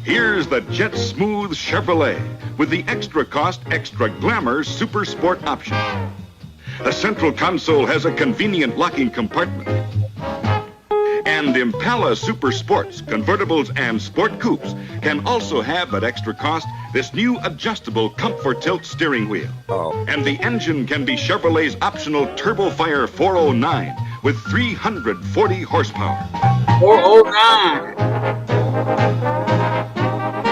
Here's the Jet Smooth Chevrolet with the extra cost, extra glamour Super Sport option. The central console has a convenient locking compartment. And Impala Super Sports, convertibles, and sport coupes can also have at extra cost this new adjustable Comfort Tilt steering wheel. And the engine can be Chevrolet's optional TurboFire 409 with 340 horsepower. 409.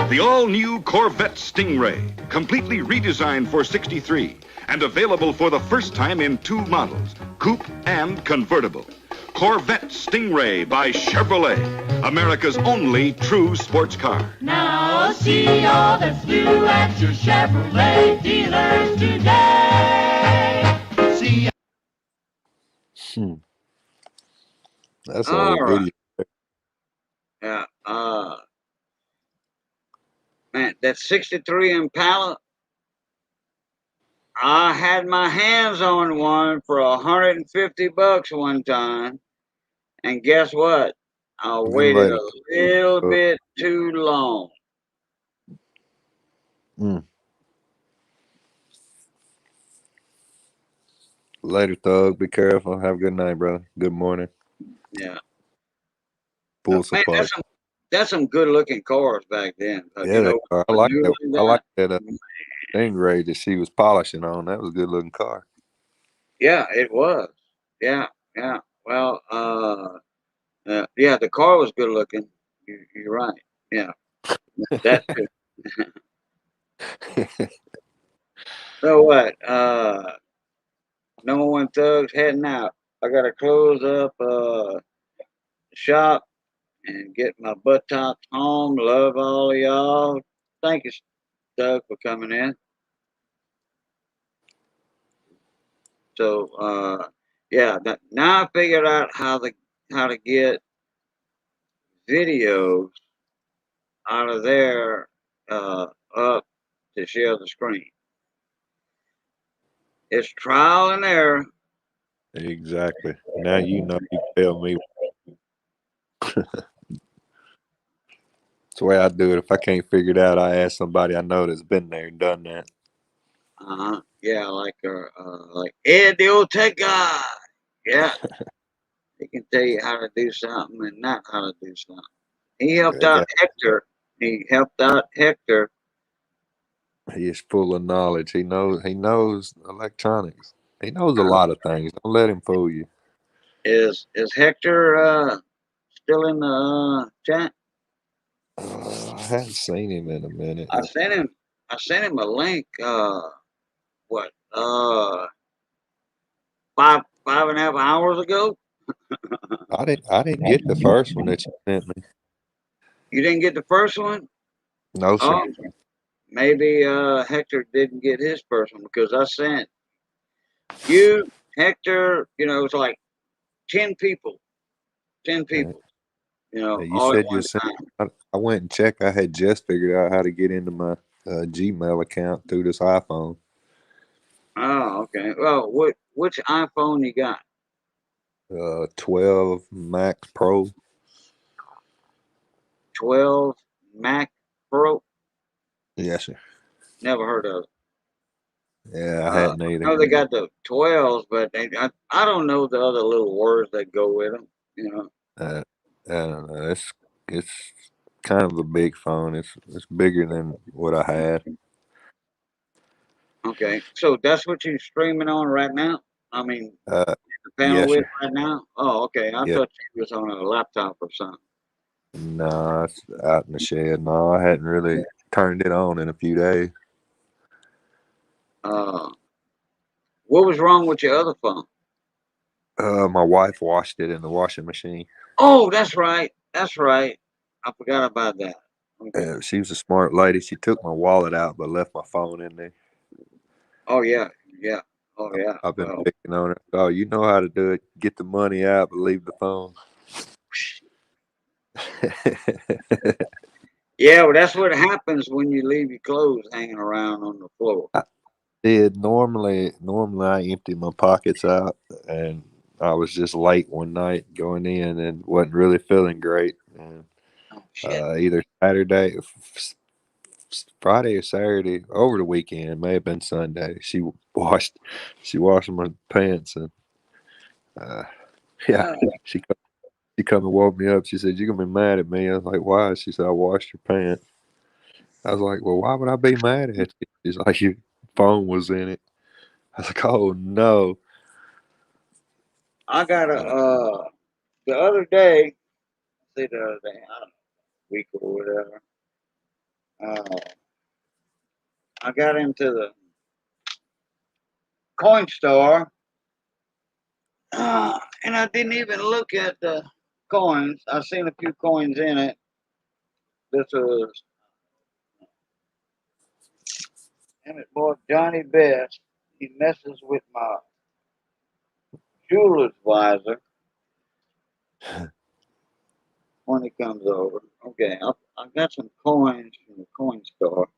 The all-new Corvette Stingray, completely redesigned for '63 and available for the first time in 2 models, coupe and convertible. Corvette Stingray by Chevrolet, America's only true sports car. Now see all that's new at your Chevrolet dealers today. See. That's All all right. video. Yeah. Man, that '63 Impala. I had my hands on one for $150 one time, and guess what? I You waited waited. a little bit too long. Later, Thug. Be careful. Have a good night, brother. Good morning. Yeah. Full Man, supply. that's some good looking cars back then. Yeah, You they know, are. I the like new that. one I like got- that Stingray that she was polishing on. That was a good looking car. Yeah, it was. Yeah. Well, yeah, the car was good looking. You're right. Yeah, that too. So what? Number one thugs heading out. I gotta close up shop and get my buttocks home. Love all of y'all. Thank you, Doug, for coming in. So yeah, now I figured out how to get videos out of there up to share the screen. It's trial and error. Exactly. Now you know. You tell me. That's the way I do it. If I can't figure it out, I ask somebody I know that's been there and done that. Yeah, like Ed the old tech guy. Yeah, he can tell you how to do something and not how to do something. He helped out Hector. He helped out Hector. He is full of knowledge. He knows electronics. He knows a lot of things. Don't let him fool you. Is Hector still in the chat? I haven't seen him in a minute. I sent him a link. What? 5.5 hours ago. I didn't get the first one that you sent me. You didn't get the first one? No, sir. Oh, maybe Hector didn't get his first one because I sent you, Hector. You know, it's like 10 people. 10 people. You know, You all said at you one sent. time. I went and checked. I had just figured out how to get into my Gmail account through this iPhone. Oh, okay. Well, which iPhone you got? 12 Max Pro. 12 Mac Pro. Yes, sir. Never heard of it. Yeah, I hadn't I either. know they got the 12s, but I don't know the other little words that go with them. You know. I don't know. It's kind of a big phone. It's bigger than what I had. Okay, so that's what you're streaming on right now? I mean, Uh, the panel yes, with sir. right now? Oh, okay. I Yeah. thought you was on a laptop or something. No, it's out in the shed. No, I hadn't really turned it on in a few days. Uh, what was wrong with your other phone? My wife washed it in the washing machine. Oh, that's right. That's right. I forgot about that. Okay. She was a smart lady. She took my wallet out, but left my phone in there. Oh yeah, yeah. Oh yeah. I've been Well, picking on her. Oh, you know how to do it. Get the money out, but leave the phone. yeah. Well, that's what happens when you leave your clothes hanging around on the floor. I did normally I empty my pockets out, and I was just late one night going in and wasn't really feeling great. And Oh shit. either Friday or Saturday over the weekend, may have been Sunday. Washed she washed my pants, and uh, yeah, Uh, she co- she come and woke me up. She said, "You're gonna be mad at me." I was like, "Why?" She said, "I washed your pants." I was like, "Well, why would I be mad at you?" She's like, "Your phone was in it." I was like, "Oh no." I got a Uh, the other day. See the other day, I don't know, week or whatever. Uh, I got into the coin store, and I didn't even look at the coins. I seen a few coins in it. This was, and it boy Johnny Best. He messes with my jeweler's visor when he comes over. Okay, I got some coins from the coin store.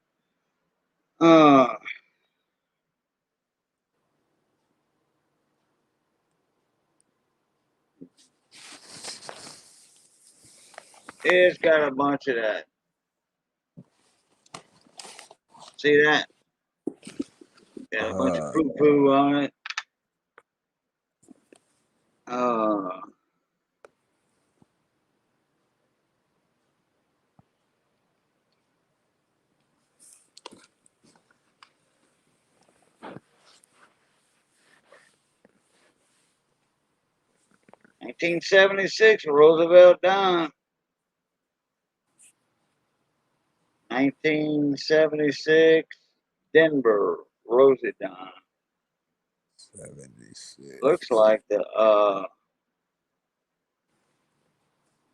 Uh, it's got a bunch of that. See that? Got a bunch of uh, poo poo on it. Uh, 1976, Roosevelt done. 1976, Denver, Rosedon. 76 Looks like I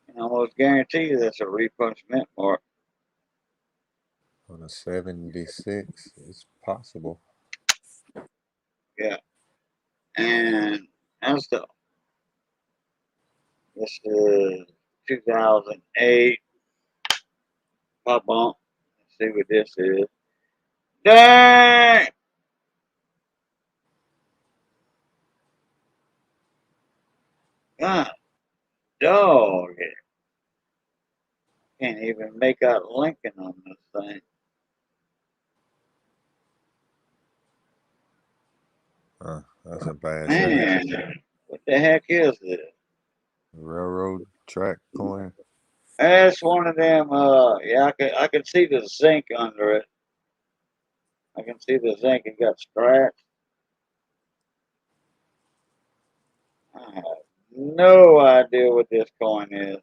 can almost guarantee you that's a repunch mint mark. on a 76. It's possible. Yeah. And that's this is 2008. Pop bump. Let's see what this is. Dang! God, dog. Can't even make out Lincoln on this thing. That's a bad shape. Man, what the heck is this? Railroad track coin. That's one of them. Yeah, I can see the zinc under it. I can see the zinc. It got scratched. I have no idea what this coin is.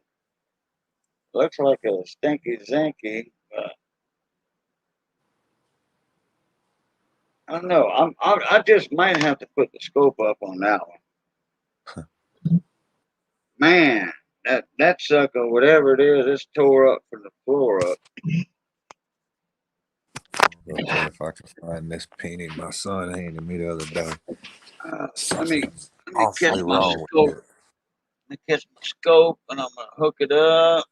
Looks like a stinky zinky, but I don't know. I just might have to put the scope up on that one. Man, that sucker, whatever it is, it's tore up from the floor up. Go see if I can find this penny my son handed me the other day. Let me Something's catch awfully my wrong scope. with it. Let me catch my scope, and I'm gonna hook it up.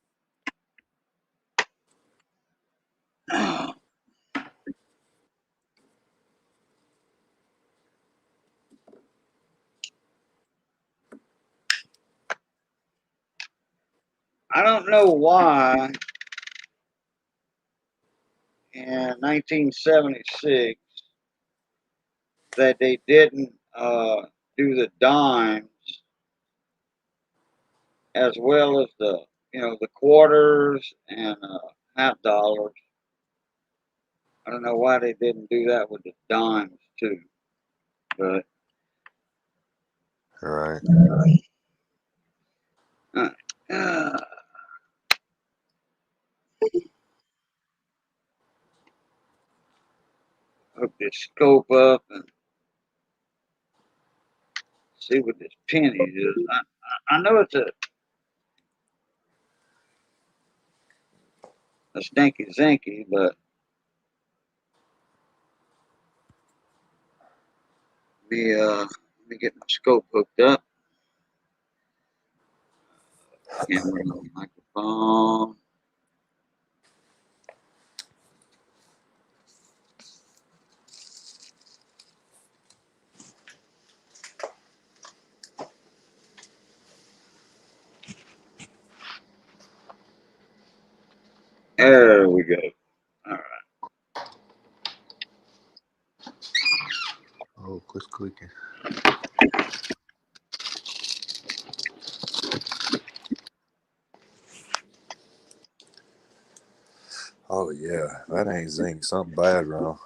I don't know why in 1976 that they didn't do the dimes as well as the the quarters and half dollars. I don't know why they didn't do that with the dimes too, but All right. uh, uh, hook this scope up and see what this penny is. I know it's a stinky zinky, but let me get my scope hooked up. Camera, microphone. There we go. All right. Oh, quit clicking. Oh yeah, that ain't zinc. Something bad wrong.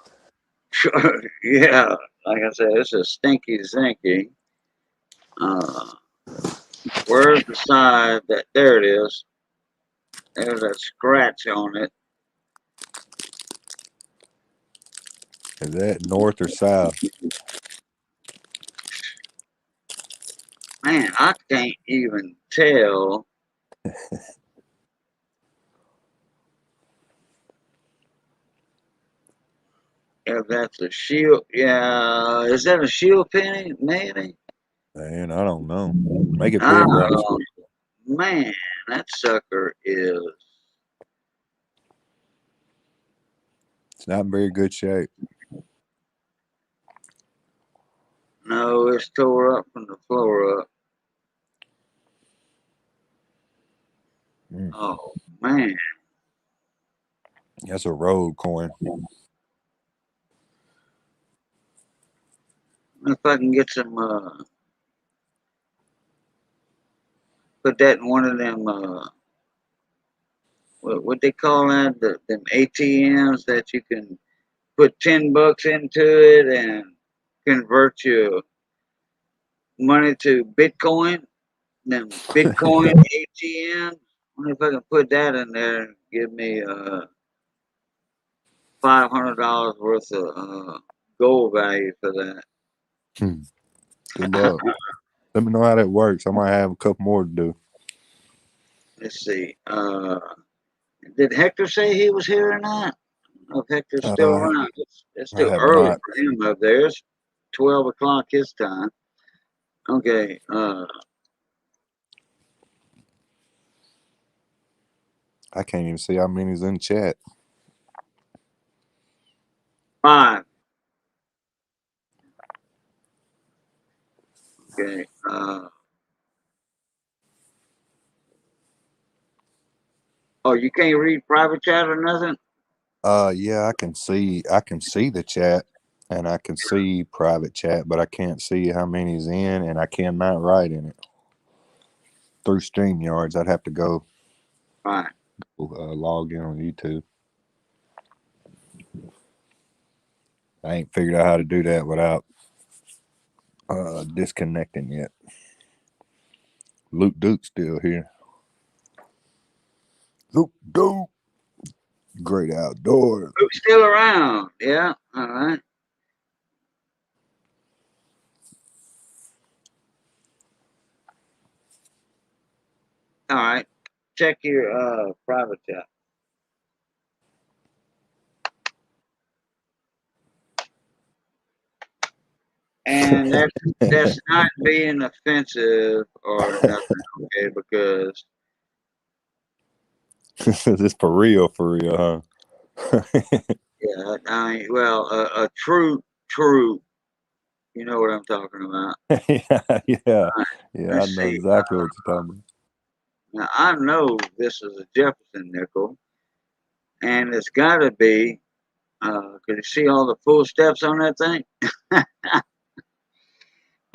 Yeah, like I said, it's a stinky zinky. Where's the side that? There it is. There's a scratch on it. Is that north or south? Man, I can't even tell if that's a shield. Yeah, is that a shield penny? Maybe. Man, I don't know. Make it bigger. Oh man, that sucker is. It's not in very good shape. No, it's tore up from the floor up. Mm. Oh man. That's a road coin. If I can get some, put that in one of them, what they call that? Them ATMs that you can put $10 into it and convert your money to Bitcoin. Them Bitcoin ATMs. Wonder if I can put that in there and give me $500 worth of gold value for that. Good luck. Let me know how that works. I might have a couple more to do. Let's see. Did Hector say he was here or not? I don't know if Hector's still around. It's I still have early not. for him up there. It's 12 o'clock his time. Okay. I can't even see how many's in chat. 5. Okay. Oh, you can't read private chat or nothing? Yeah, I can see the chat and I can see private chat, but I can't see how many's in and I cannot write in it. Through StreamYards, I'd have to go Right. log in on YouTube. I ain't figured out how to do that without disconnecting yet. Luke Duke's still here. Luke Duke. Great outdoors. Who's still around? Yeah. All right. All right. Check your private chat. And that's not being offensive or nothing, okay? Because This for real, huh? yeah, I mean, well, a true, you know what I'm talking about. yeah. Right. I know See. exactly what you're talking about. Now I know this is a Jefferson nickel, and it's got to be. Could you see all the full steps on that thing?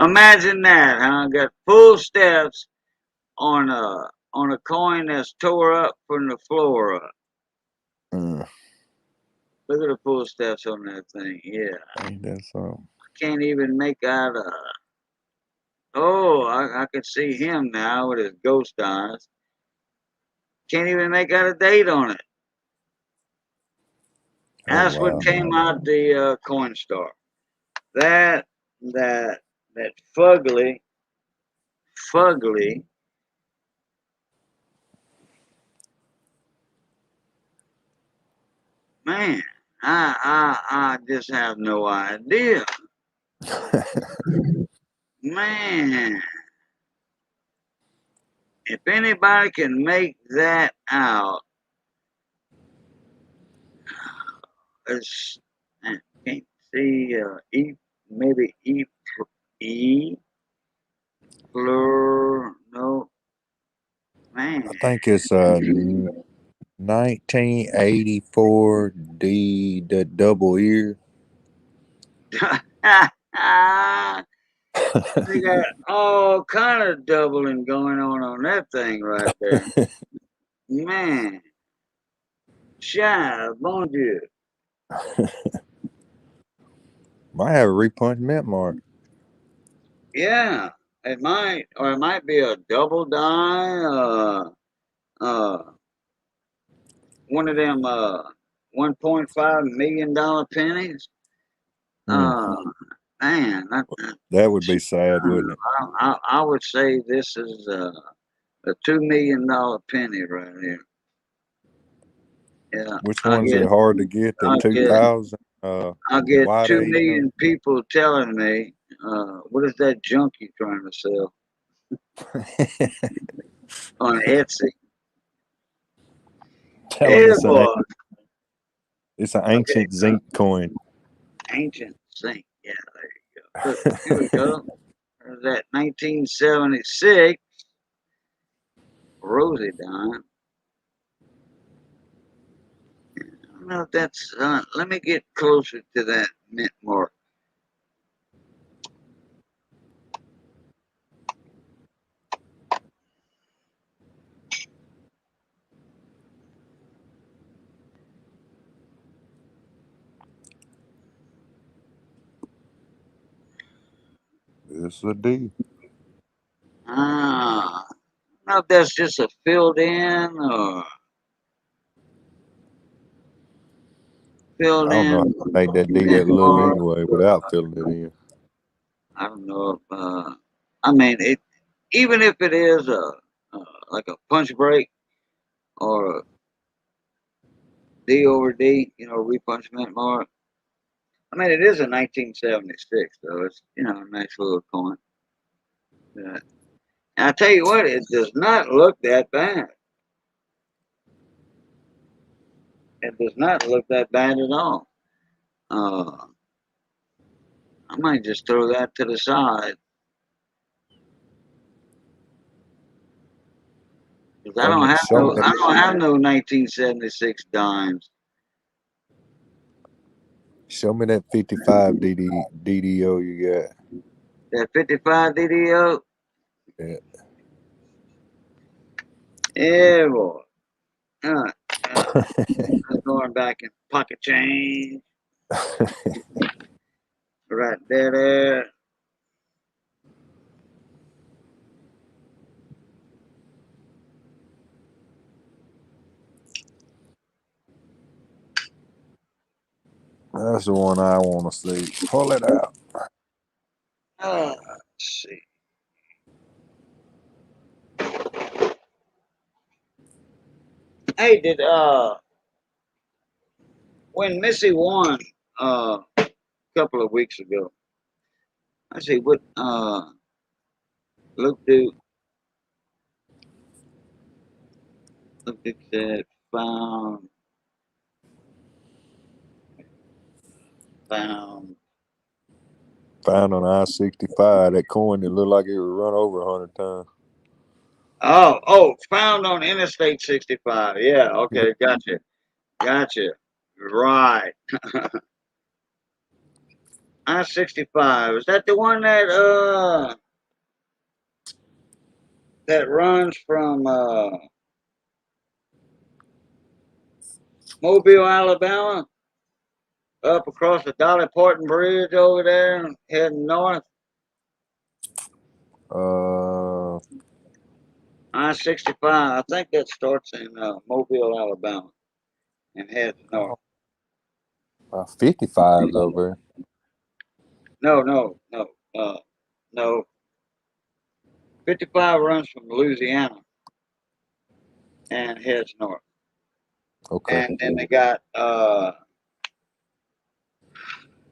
Imagine that, huh? Got full steps on on a coin that's tore up from the floor up. Mm, Look at the footsteps on that thing. Yeah. ain't that something? Can't even make out a. Oh, I can see him now with his ghost eyes. Can't even make out a date on it. Oh That's what wow. came out the coin star. That that that fugly man. I just have no idea, man. If anybody can make that out, it's I can't see maybe E Fleur. No, man. I think it's 1984 D the double ear. They got all kind of doubling going on that thing right there. Man, Shy, bon Dieu. Might have a repunch mint mark. Yeah, it might, or it might be a double die. Uh, one of them $1.5 million pennies. Mm, Man, that would be sad, wouldn't it? I would say this is a $2 million penny right here. Yeah, Which ones are hard to get? The I get 2000 I get wide 2 eight. million people telling me, what is that junk you trying to sell on Etsy? Tell them Yeah, boy. it's an ancient zinc coin. Ancient zinc. Yeah, there you go. Look, here we go. There's that 1976 Rosie dime. I don't know if that's. Let me get closer to that mint mark. It's a D. I don't know if that's just a filled in or I filled don't know how in to make that D that mint little mark. anyway without filling it in. I don't know if. I mean, it. Even if it is like a punch break or a D over D, repunchment mark. I mean, it is a 1976, though. It's a nice little coin. And I tell you what, it does not look that bad. It does not look that bad at all. Uh, I might just throw that to the side because I don't have Show me no, that. I don't have no 1976 dimes. Show me that 55 DDO you got. That 55 DDO. Yeah. Yeah, boy. I'm going back in pocket change. Right there. That's the one I want to see. Pull it out. Let's see. Hey, did when Missy won a couple of weeks ago, I see what look dude said found Found on I-65 that coin that looked like it was run over 100 times. found on Interstate 65. Yeah, okay, gotcha. Right. I-65. Is that the one that that runs from Mobile, Alabama, up across the Dolly Parton Bridge over there, heading north. I-65. I think that starts in Mobile, Alabama, and heads north. 55's over. No. No. 55 runs from Louisiana and heads north. Okay. And then they got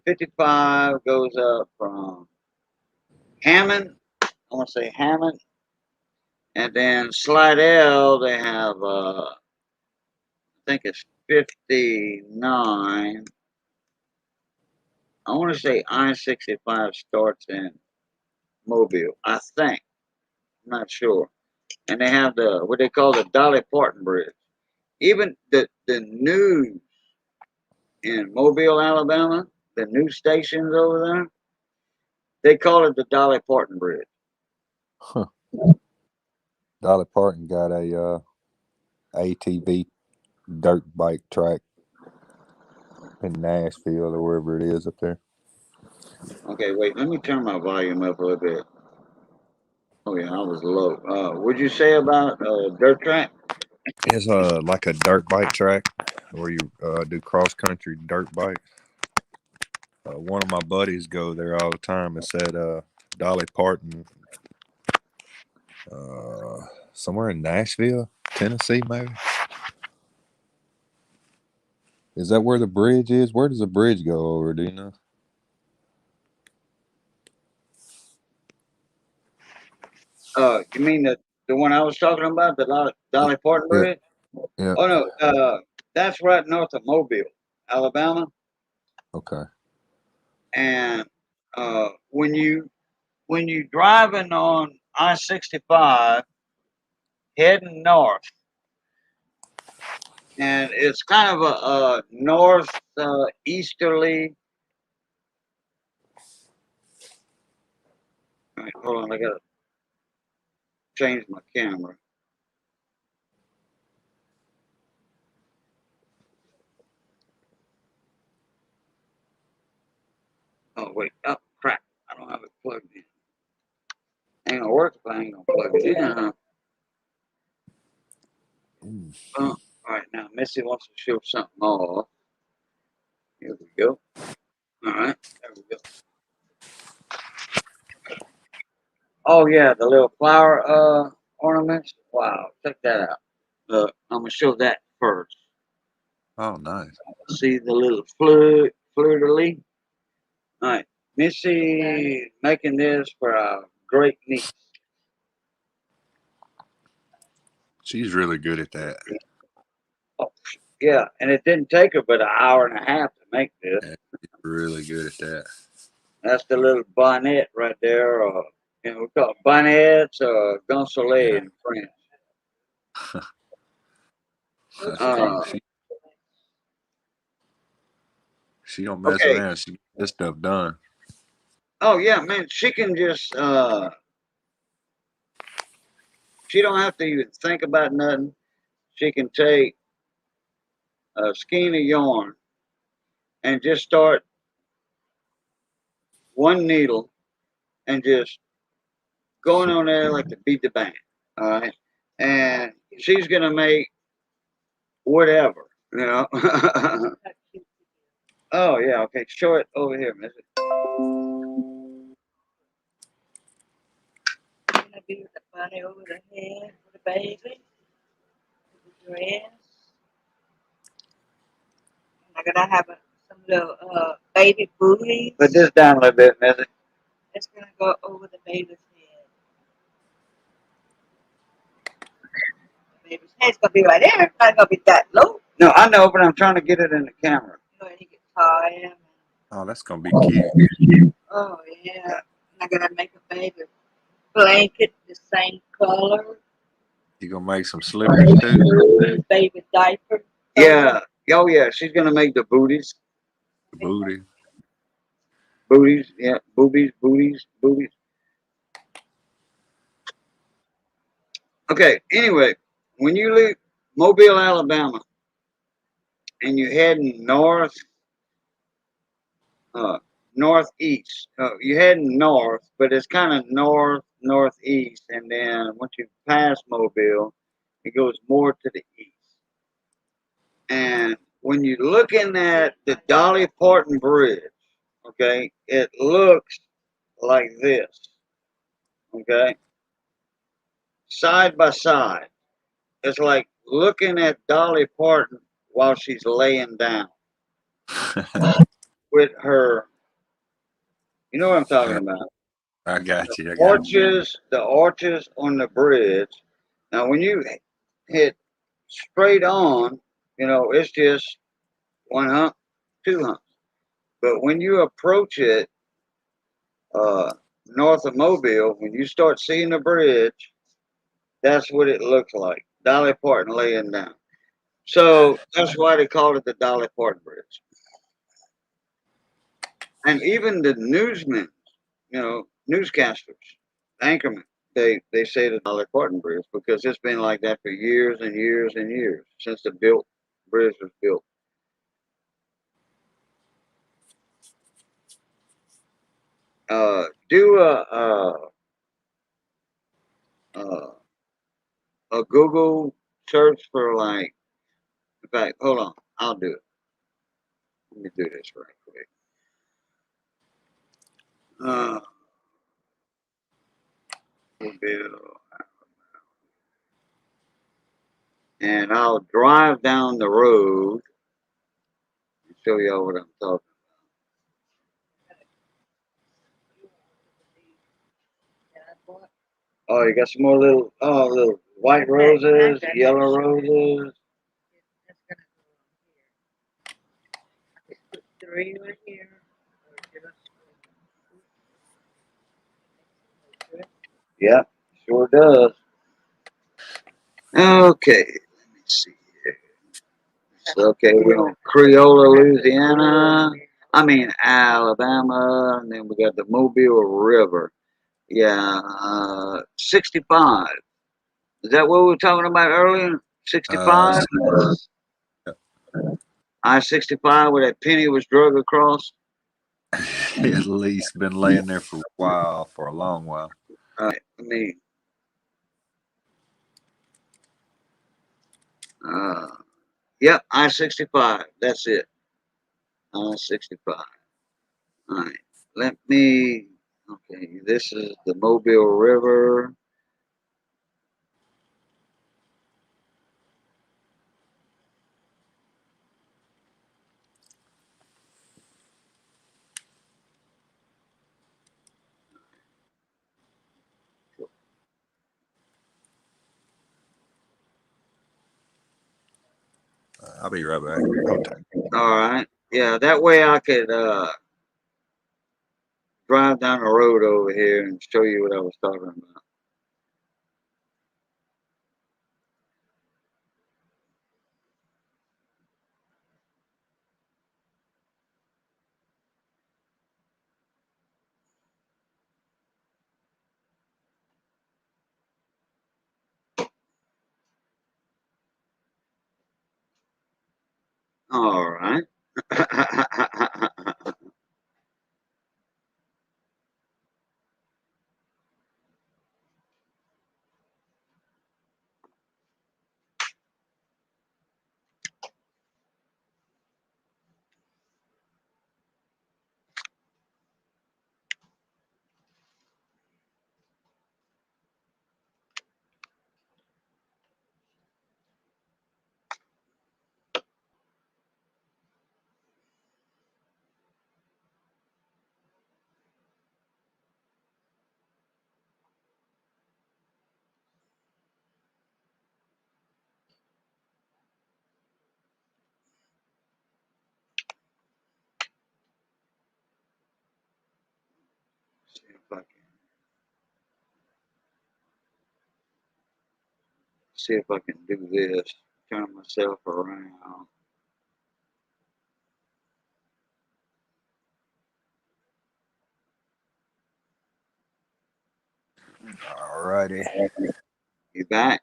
55 goes up from Hammond. I want to say Hammond. And then Slidell, they have, I think it's 59. I want to say I-65 starts in Mobile, I think. I'm not sure. And they have what they call the Dolly Parton Bridge. Even the news in Mobile, Alabama, the news stations over there, they call it the Dolly Parton Bridge. Huh. Dolly Parton got a ATV dirt bike track in Nashville or wherever it is up there. Okay, wait, let me turn my volume up a little bit. Oh yeah, I was low. What'd you say about dirt track? It's like a dirt bike track where you do cross country dirt bikes. One of my buddies go there all the time. It's at Dolly Parton, somewhere in Nashville, Tennessee, maybe. Is that where the bridge is? Where does the bridge go over? Do you know? You mean the one I was talking about, the Dolly Parton Yeah, Bridge? yeah. Oh no, that's right north of Mobile, Alabama. Okay. And when you driving on I-65 heading north, and it's kind of a north easterly. All right, hold on, I gotta change my camera. Oh wait, oh crap! I don't have it plugged in. Ain't gonna work if I ain't gonna plug it in. Huh? All right, now Missy wants to show something off. Here we go. All right, there we go. Oh yeah, the little flower ornaments. Wow, check that out. Look, I'm gonna show that first. Oh, nice. See the little fleur de lis. All right, Missy making this for our great niece. She's really good at that. Oh, yeah, and it didn't take her but an hour and a half to make this. Yeah, she's really good at that. That's the little bonnet right there, or we call it bonnets or gonsolet Yeah. in French. That's cool. She don't mess Okay. around. She gets this stuff done. Oh yeah, man, she can just she don't have to even think about nothing. She can take a skein of yarn and just start one needle and just going on there like to beat the band. All right. And she's gonna make whatever, Oh yeah, okay. Show it over here, Missy. Gonna be with the bunny over the head for the baby, the dress. I'm gonna have some little baby booties. Put this down a little bit, Missy. It's gonna go over the baby's head. The baby's head's gonna be right there. It's not gonna be that low. No, I know, but I'm trying to get it in the camera. You know, you can tie him. Oh, that's gonna be cute. Oh yeah. I'm gonna make a baby blanket the same color. You gonna make some slippers too? Baby diaper. Yeah. Oh yeah, she's gonna make the booties. The booty. Booties, yeah, boobies. Okay, anyway, when you leave Mobile, Alabama, and you're heading uh, northeast, you're heading north, but it's kind of northeast, and then once you pass Mobile, it goes more to the east. And when you're looking at the Dolly Parton Bridge, okay, it looks like this, okay, side by side. It's like looking at Dolly Parton while she's laying down with her. You know what I'm talking about? I got you. I got you. The arches on the bridge. Now, when you hit straight on, it's just one hump, two humps. But when you approach it, uh, north of Mobile, when you start seeing the bridge, that's what it looks like. Dolly Parton laying down. So that's why they called it the Dolly Parton Bridge. And even the newsmen, newscasters, anchormen, they say the Dolly Parton Bridge because it's been like that for years and years and years since the bridge was built. Do a Google search for like. In fact, hold on, I'll do it. Let me do this right quick. Mobile, and I'll drive down the road and show y'all what I'm talking. Oh, you got some more little white roses, yellow roses. Yeah, sure does. Okay, let me see here. So, okay, we're on Creola, Louisiana. I mean Alabama, and then we got the Mobile River. Yeah, 65. Is that what we were talking about earlier? 65? I-65 where that penny was drug across? At least been laying there for a while, for a long while. All right, let me. Yep, I-65. That's it. I-65. All right. Let me. Okay, this is the Mobile River. I'll be right back. Hold tight. All right. Yeah, that way I could drive down the road over here and show you what I was talking about. All right. See if I can do this. Turn myself around. All righty. You back?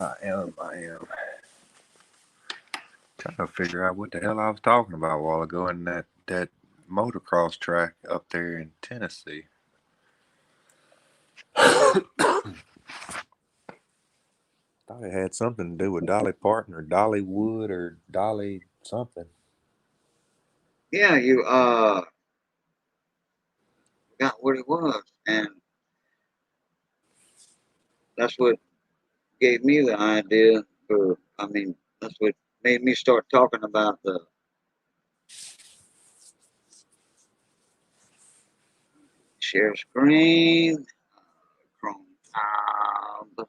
I am. Trying to figure out what the hell I was talking about a while ago in that motocross track up there in Tennessee. Thought it had something to do with Dolly Parton or Dollywood or Dolly something. Yeah, you got what it was, and that's what gave me the idea for. I mean, that's what made me start talking about the share screen, Chrome tab,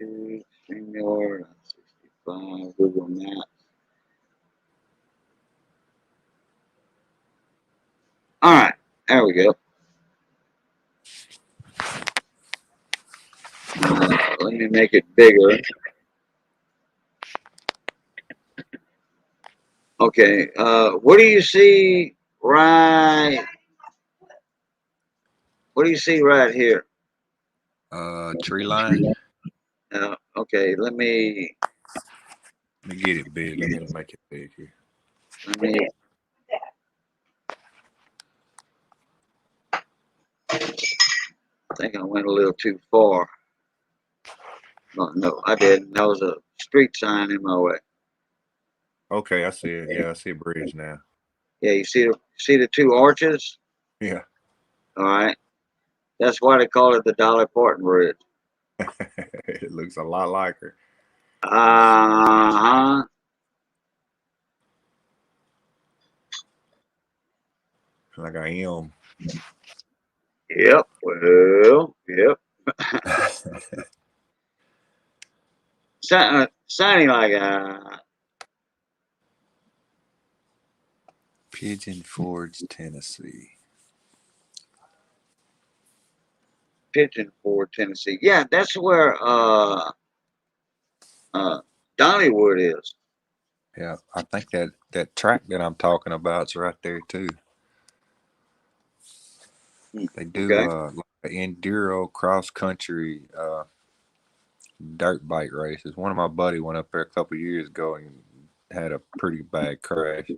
YouTube, StreamYard, 65, Google Maps. All right, there we go. Let me make it bigger. Okay, what do you see right? What do you see right here? Tree line. Okay, let me get it big. Let me make it big here. Let me. I think I went a little too far. Oh, no, I didn't. That was a street sign in my way. Okay, I see it. Yeah, I see a bridge now. Yeah, you see the two arches? Yeah. All right. That's why they call it the Dolly Parton Bridge. It looks a lot like her. Uh-huh. Like I am. Yep. Well, yep. Sounding like a Pigeon Forge, Tennessee. Pigeon Forge, Tennessee. Yeah, that's where Dollywood is. Yeah, I think that track that I'm talking about is right there too. They do like an enduro cross country dirt bike races. One of my buddy went up there a couple years ago and had a pretty bad crash.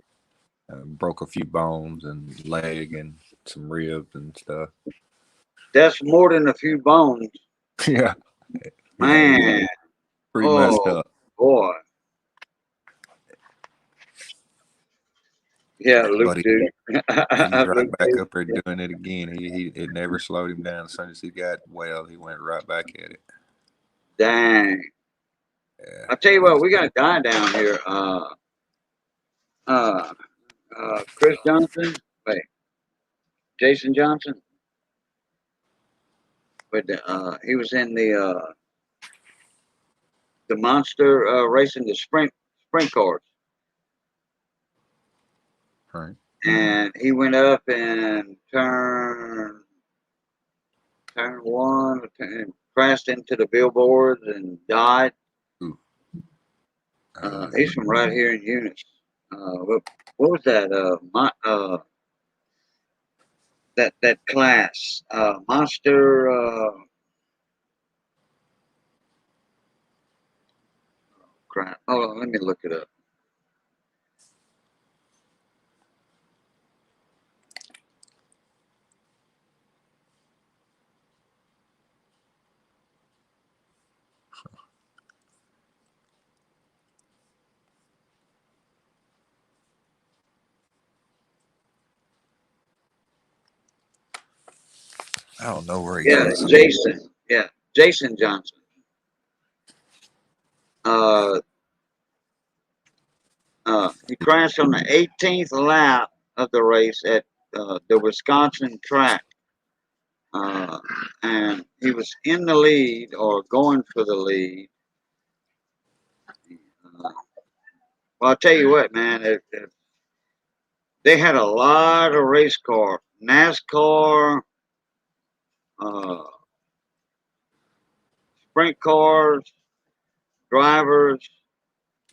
Broke a few bones and leg and some ribs and stuff. That's more than a few bones. Yeah. Man. Pretty messed up. Boy. Yeah, Luke He's right Luke back up there doing it again. It never slowed him down. As soon as he got well, he went right back at it. Dang. Yeah. I'll tell you what, we got a guy down here. Chris Johnson. Wait. Jason Johnson. But he was in the monster racing the sprint cars. Right. And he went up and turn one and crashed into the billboards and died. He's from right here in Eunice. What was that? That class, monster. Crap. Oh, let me look it up. I don't know where he is. Jason. Yeah, Jason Johnson. He crashed on the 18th lap of the race at the Wisconsin track. And he was in the lead or going for the lead. Well, I'll tell you what, man. They had a lot of race cars, NASCAR, sprint cars, drivers.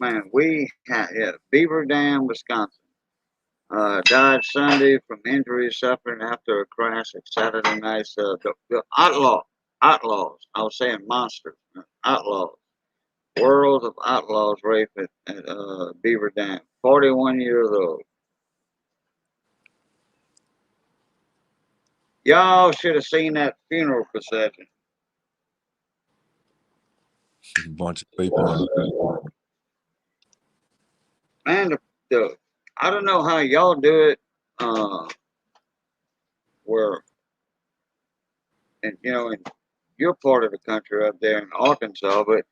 Man, we had Beaver Dam, Wisconsin. Died Sunday from injuries suffering after a crash at Saturday night's the outlaws. I was saying monsters, outlaws. World of Outlaws rape at Beaver Dam. 41 years old. Y'all should have seen that funeral procession. A bunch of people. Man, I don't know how y'all do it. Where, and in your part of the country up there in Arkansas, but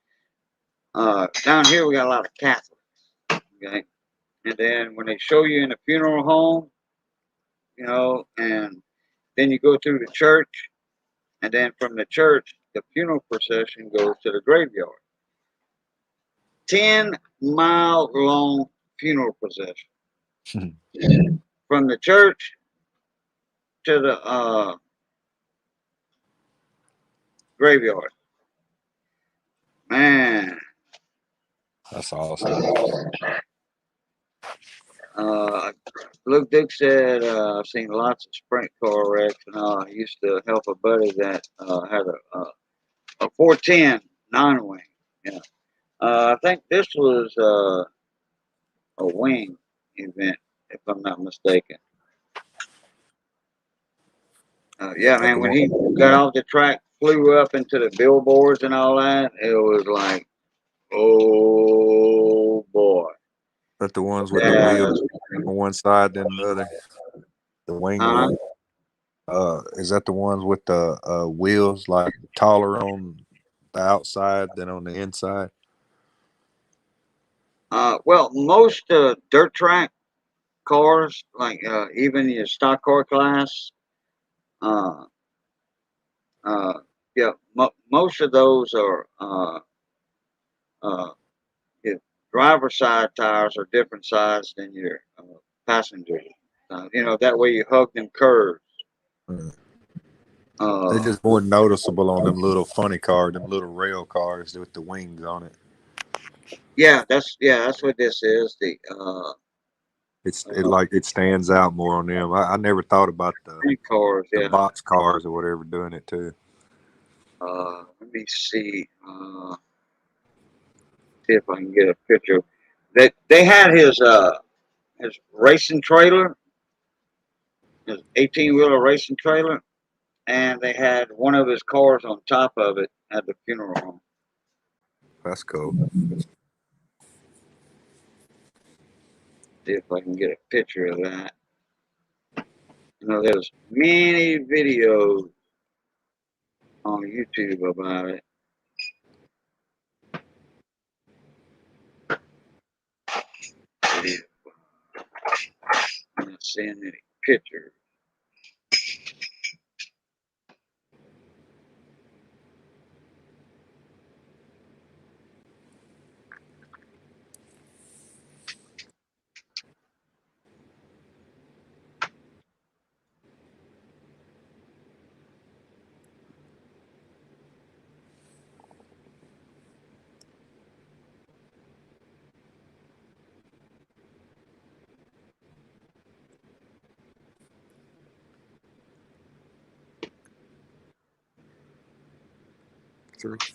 down here we got a lot of Catholics. Okay, and then when they show you in a funeral home, and then you go through the church, and then from the church, the funeral procession goes to the graveyard. 10-mile long funeral procession from the church to the graveyard. Man, That's awesome. Luke Duke said, I've seen lots of sprint car wrecks, and I used to help a buddy that had a 410 non-wing. Yeah. I think this was a wing event, if I'm not mistaken. Yeah, man, when he got off the track, flew up into the billboards and all that, it was like, oh boy. But the ones with the wheels on one side than the other, the wing wheels. Is that the ones with the wheels like taller on the outside than on the inside? Well, most dirt track cars, like even your stock car class, uh, yeah, most of those are your driver side tires are different size than your passenger. That way you hug them curves. They're just more noticeable on them little funny cars, them little rail cars with the wings on it. Yeah, that's what this is. It stands out more on them. I never thought about the cars, yeah. box cars or whatever doing it too. Let me see. See if I can get a picture. They had his racing trailer, his 18-wheeler racing trailer, and they had one of his cars on top of it at the funeral home. That's cool. See if I can get a picture of that. There's many videos on YouTube about it. I'm not seeing any pictures.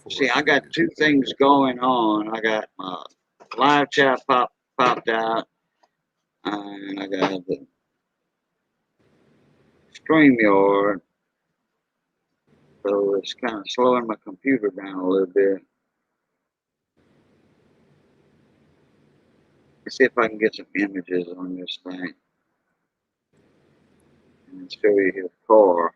See, I got two things going on. I got my live chat popped out, and I got the StreamYard. So it's kind of slowing my computer down a little bit. Let's see if I can get some images on this thing. And show you his car.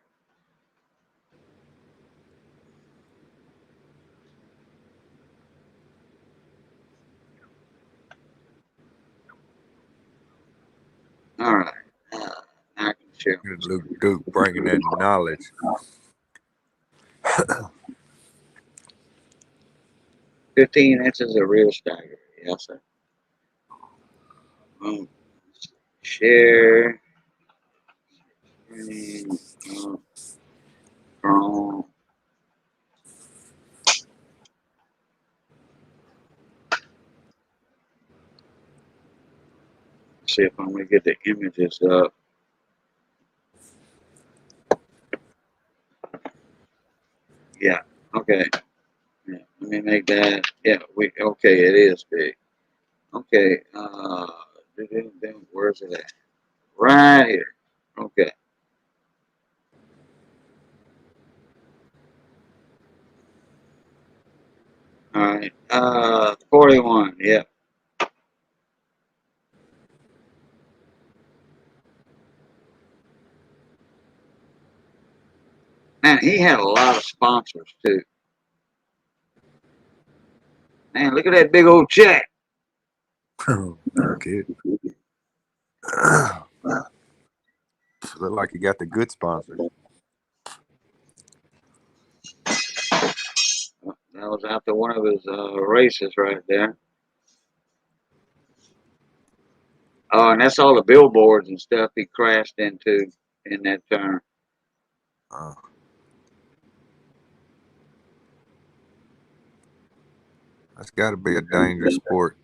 All right. I can share. Luke Duke bringing that knowledge. 15 inches of real stagger. Yes, sir. Share. Chrome. see if I'm gonna get the images up. Yeah. Okay. Yeah, let me make that. Yeah. Okay. It is big. Okay. Where's it at? Right here. Okay. All right. 41. Yeah. Man, he had a lot of sponsors too. Man, look at that big old check. No kidding. Look like you got the good sponsors. That was after one of his races right there. Oh, and that's all the billboards and stuff he crashed into in that turn. That's got to be a dangerous sport.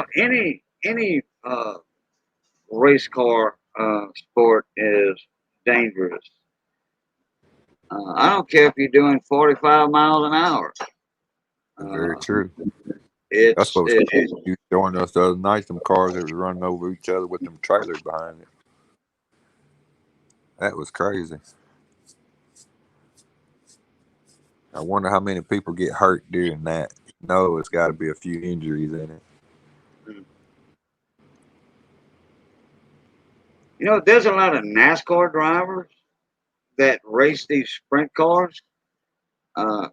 Any race car sport is dangerous. I don't care if you're doing 45 miles an hour. Very true. It's That's what you showing us the other night. Them cars that was running over each other with them trailers behind it. That was crazy. I wonder how many people get hurt during that. No, it's got to be a few injuries in it. You know, there's a lot of NASCAR drivers that race these sprint cars,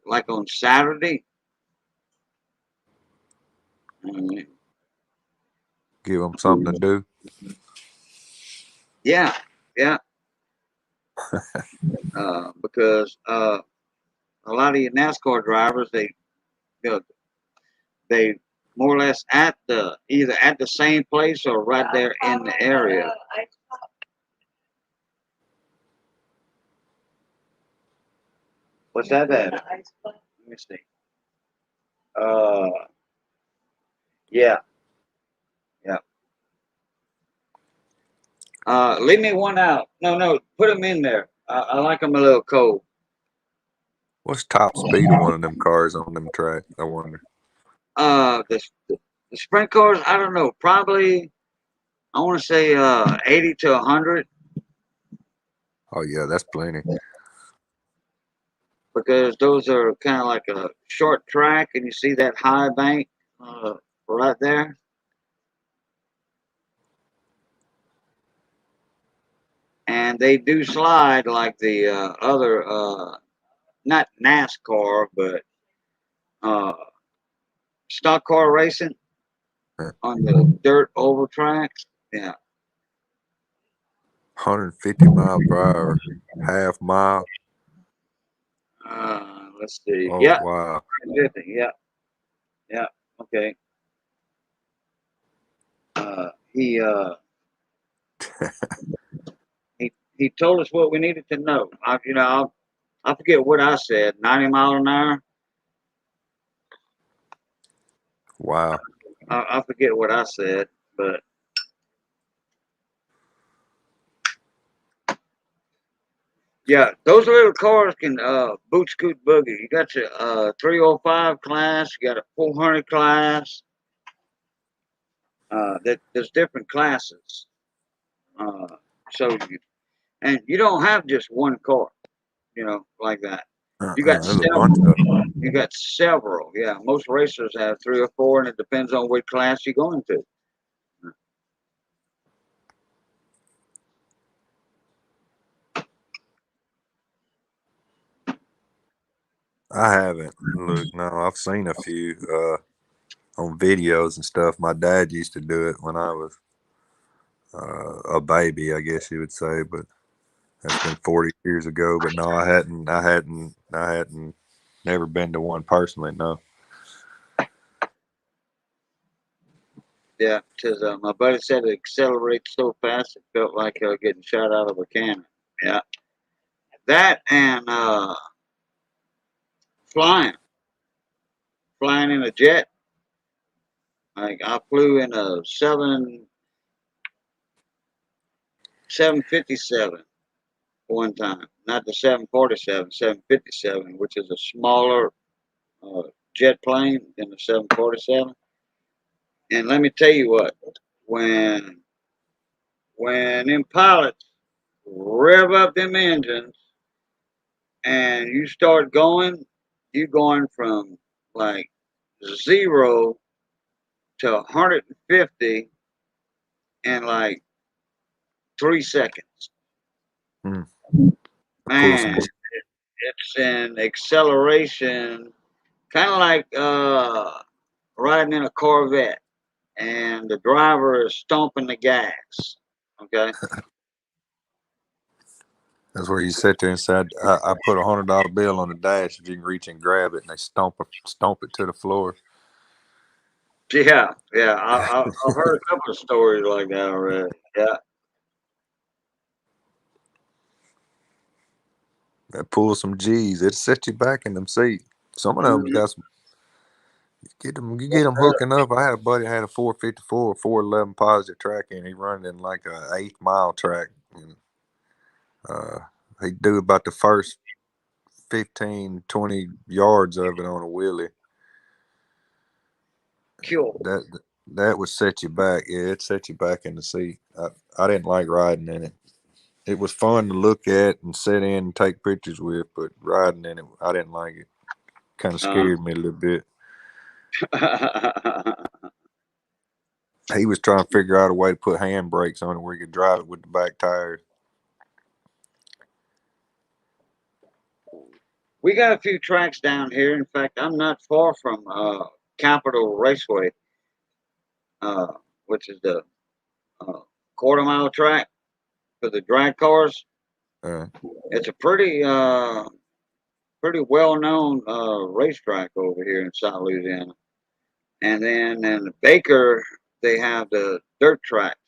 like on Saturday. Give them something to do. Yeah, yeah. Because a lot of your NASCAR drivers, they more or less either at the same place or right there in the area. What's that at? Let me see. Yeah, yeah. Leave me one out. No, put them in there. I like them a little cold. What's top speed of one of them cars on them tracks? I wonder. The sprint cars, I don't know. Probably, I want to say 80 to 100. Oh yeah, that's plenty. Because those are kind of like a short track, and you see that high bank right there. And they do slide like the other, not NASCAR, but uh, stock car racing on the dirt oval tracks. Yeah. 150 mile per hour, half mile. Let's see. Oh Yeah. wow. 50. Yeah. Yeah. Okay. He he told us what we needed to know. I forget what I said. 90 mile an hour. Wow. I forget what I said, but yeah, those little cars can boot scoot boogie. You got your 305 class, you got a 400 class. There's different classes. So you don't have just one car, like that. You got There's a bunch of several. You got several. Yeah, most racers have 3 or 4, and it depends on what class you're going to. I haven't looked. No, I've seen a few on videos and stuff. My dad used to do it when I was a baby, I guess you would say, but that's been 40 years ago. But no, I hadn't never been to one personally. No. Yeah, because my buddy said it accelerates so fast it felt like getting shot out of a cannon. Yeah, that and flying in a jet. Like I flew in a 757 one time, not the 747, 757, which is a smaller uh, jet plane than the 747. And let me tell you what, when them pilots rev up them engines and you start going, you going from like 0 to 150 in like 3 seconds. Hmm. Pull some. Man, it's an acceleration, kind of like riding in a Corvette, and the driver is stomping the gas. Okay. That's where you sit there and said, I put $100 bill on the dash. If you can reach and grab it, and they stomp it to the floor. Yeah, yeah. I've heard a couple of stories like that already. Yeah. That pull some G's. It set you back in them seats. Some of them Mhm. got some. You get them hooking up. I had a buddy that had a 454, 411 positive track, and he run in like a 8 mile track. And, he'd do about the first 15, 20 yards of it on a wheelie. Cool. That would set you back. Yeah, it set you back in the seat. I didn't like riding in it. It was fun to look at and sit in and take pictures with, but riding in it, I didn't like it. Kind of scared me a little bit. He was trying to figure out a way to put hand brakes on it where he could drive it with the back tires. We got a few tracks down here. In fact, I'm not far from Capitol Raceway, uh, which is the uh, quarter-mile track for the drag cars. It's a pretty well-known racetrack over here in South Louisiana. And then in Baker, they have the dirt tracks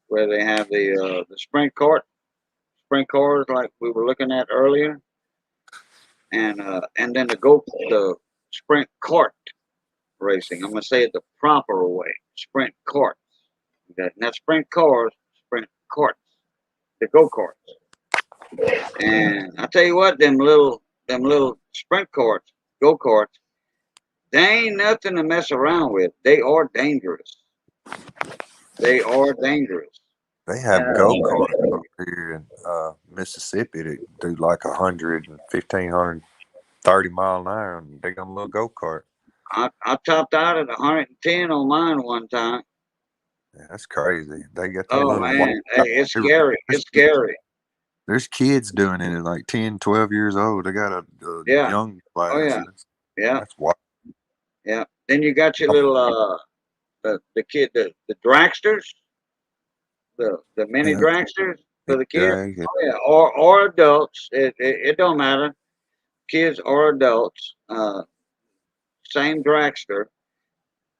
where they have the sprint cars like we were looking at earlier, and then the sprint cart racing. I'm gonna say it the proper way, sprint carts. Okay, not sprint cars, sprint carts, the go karts. And I tell you what, them little sprint carts, go karts, they ain't nothing to mess around with. They are dangerous. They are dangerous. They have go-karts over here in Mississippi that do like 115, 130 mile an hour, and they got a little go-kart. I topped out at 110 on mine one time. Yeah, that's crazy. They got them Oh little man, hey, it's scary. It's scary. There's kids doing it at like 10, 12 years old. They got a Yeah. young class. Oh yeah. Yeah. That's wild. Yeah. Then you got your little the dragsters, the mini dragsters for the kids. Yeah. Oh yeah. Or adults. It don't matter. Kids or adults. Same dragster.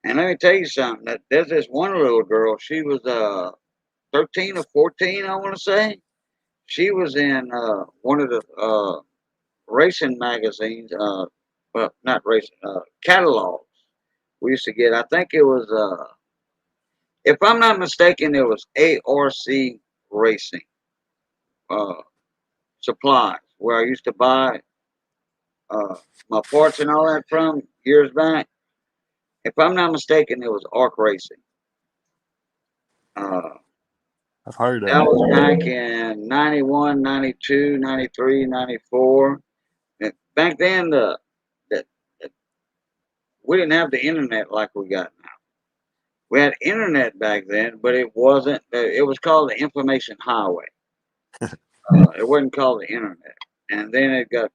And let me tell you something. That there's this one little girl. She was 13 or 14, I want to say. She was in one of the racing magazines. Well, not racing. Catalogs we used to get. I think it was. If I'm not mistaken, it was ARC Racing supplies where I used to buy my parts and all that from years back. If I'm not mistaken, it was ARC Racing. I've heard of That it. was back in 91, 92, 93, 94. And back then, the we didn't have the internet like we got now. We had internet back then, but it wasn't. It was called the information highway. It wasn't called the internet, and then it got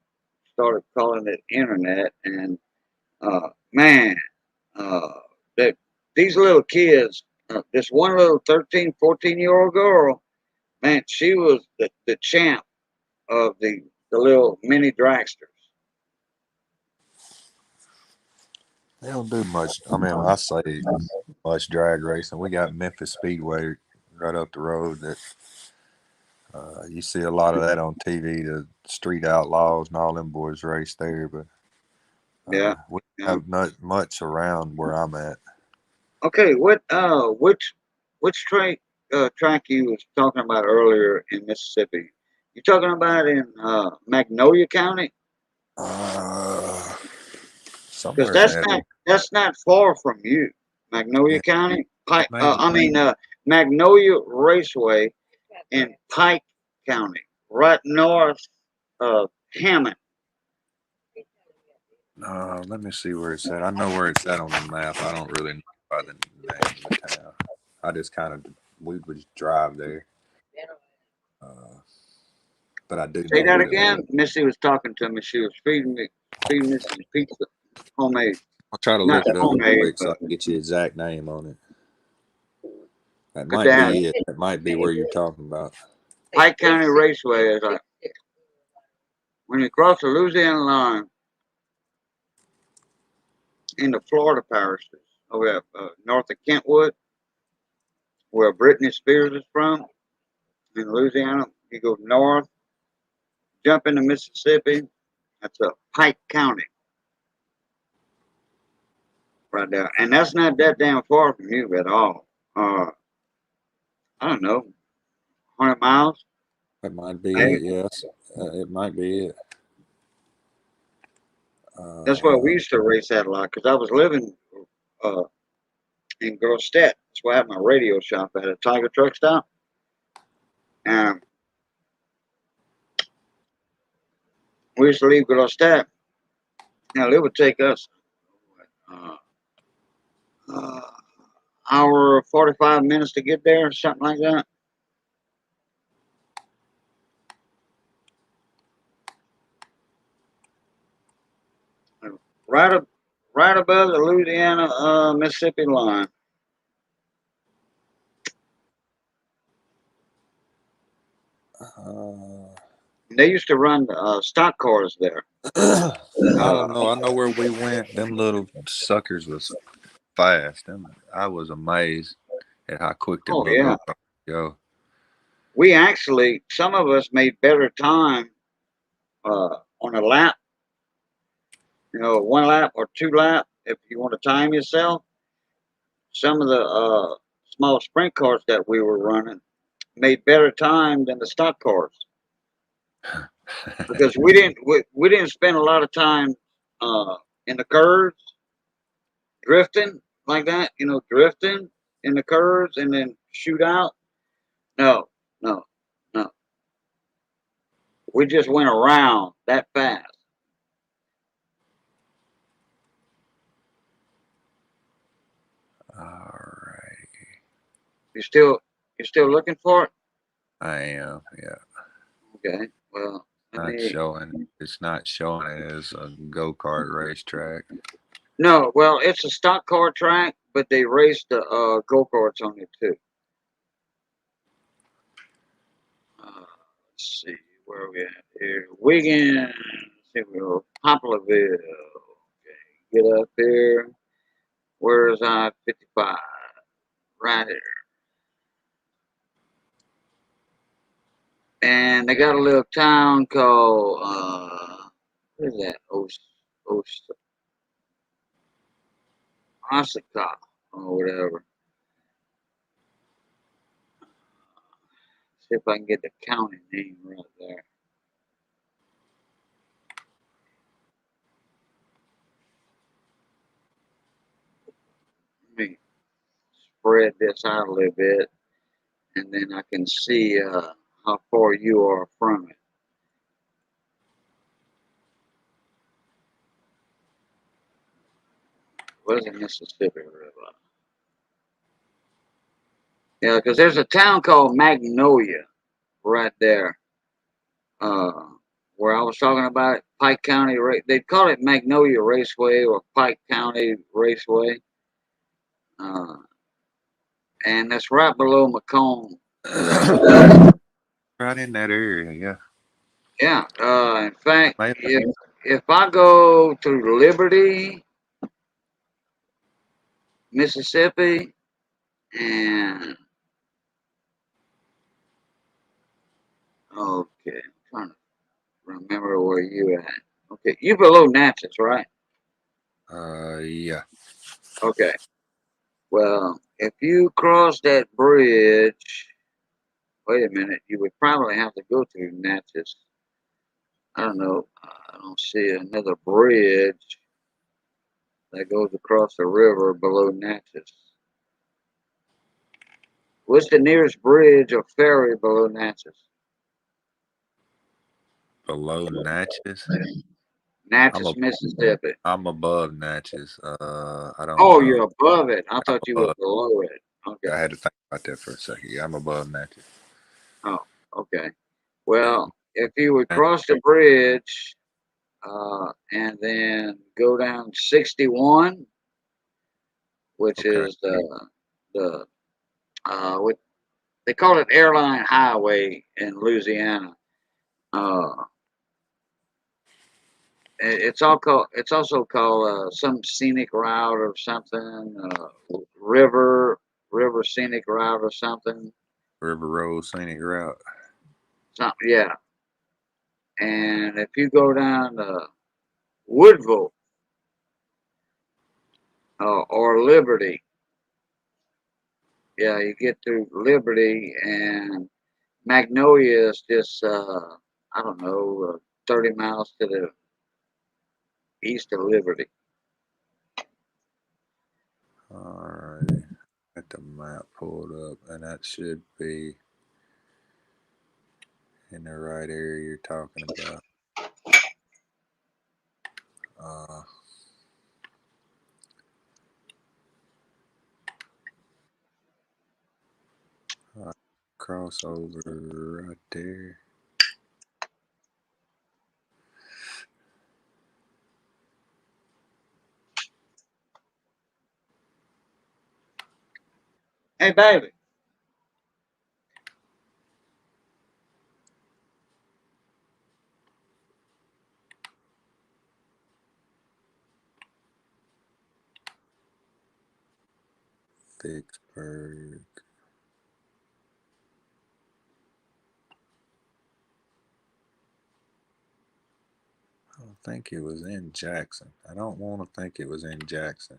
started calling it internet. And man, uh, that these little kids, this one little 13, 14-year-old girl, man, she was the champ of the little mini dragsters. They don't do much. I mean, I say much drag racing. We got Memphis Speedway right up the road that you see a lot of that on TV. The Street Outlaws and all them boys race there, but Yeah. we have not much around where I'm at. Okay, which track you was talking about earlier in Mississippi? You talking about in Magnolia County? Uh, Because somewhere in that area. that's not far from you, Magnolia It, County. it may be. Magnolia Raceway in Pike County, right north of Hammond. Let me see where it's at. I know where it's at on the map. I don't really know by the name of the town. I just kind of we would just drive there. Uh, but I do Say know that where it was. again. Missy was talking to me. She was feeding me some pizza, homemade, I'll try to not look it up real homemade, quick so I but can get you the exact name on it. That good might dad. be it. That might be where you're talking about. Pike County Raceway is like when you cross the Louisiana line into Florida parishes, over north of Kentwood, where Britney Spears is from, in Louisiana. You go north, jump into Mississippi. That's Pike County right there, and that's not that damn far from you at all. I don't know, 100 miles. That might be Maybe. it. Yes, it might be it. That's where Uh, we used to race at a lot because I was living uh, in Grostedt. That's where I had my radio shop at a Tiger Truck Stop. And we used to leave Grostedt. Now, it would take us uh, uh, hour 45 minutes to get there, something like that. Right up, right above the Louisiana Mississippi line. uh, They used to run stock cars there. I don't know. I know where we went. Them little suckers was fast. I was amazed at how quick them Oh little yeah, go-karts go. we actually some of us made better time on a lap, one lap or two lap if you want to time yourself. Some of the small sprint cars that we were running made better time than the stock cars because we didn't spend a lot of time in the curves drifting like that, drifting in the curves and then shoot out. No, no, no. We just went around that fast. All right, You still you still looking for it? I am. Yeah, Okay. Well, let not me. showing. It's not showing it as a go-kart racetrack. No, well, it's a stock car track, but they race the go karts on it too. Let's see, where are we at here? Wiggins. Here we go. Poplarville. Okay, get up here. Where's I 55? Right here. And they got a little town called what is that? Osaka or whatever. See if I can get the county name right there. Let me spread this out a little bit, and then I can see how far you are from it. Where's the Mississippi River? Yeah, because there's a town called Magnolia right there, uh, where I was talking about Pike County. They call it Magnolia Raceway or Pike County Raceway, uh, and that's right below Macomb. Right in that area. Yeah. Yeah. In fact, Maybe. if I go to Liberty, Mississippi, and okay, I'm trying to remember where you at. Okay, you below Natchez, right? Yeah. Okay. Well, if you cross that bridge, wait a minute, you would probably have to go through Natchez. I don't know. I don't see another bridge that goes across the river below Natchez. What's the nearest bridge or ferry below Natchez? Below Natchez. Natchez, Mississippi. I'm above Natchez. I don't Oh, know. you're above it. I thought you were Above. below it. Okay. I had to think about that for a second. Yeah, I'm above Natchez. Oh, okay. Well, if you would cross the bridge and then go down 61, which Okay. is the what they call it Airline Highway in Louisiana. Uh, it's also called some scenic route or something, river scenic route or something. River Road Scenic Route. Something, yeah. And if you go down to Woodville or Liberty, yeah, you get to Liberty and Magnolia is just I don't know 30 miles to the east of Liberty. All right. Got the map pulled up, and that should be in the right area you're talking about. Uh, Crossover right there. Hey, baby. Vicksburg. I don't think it was in Jackson. I don't want to think it was in Jackson.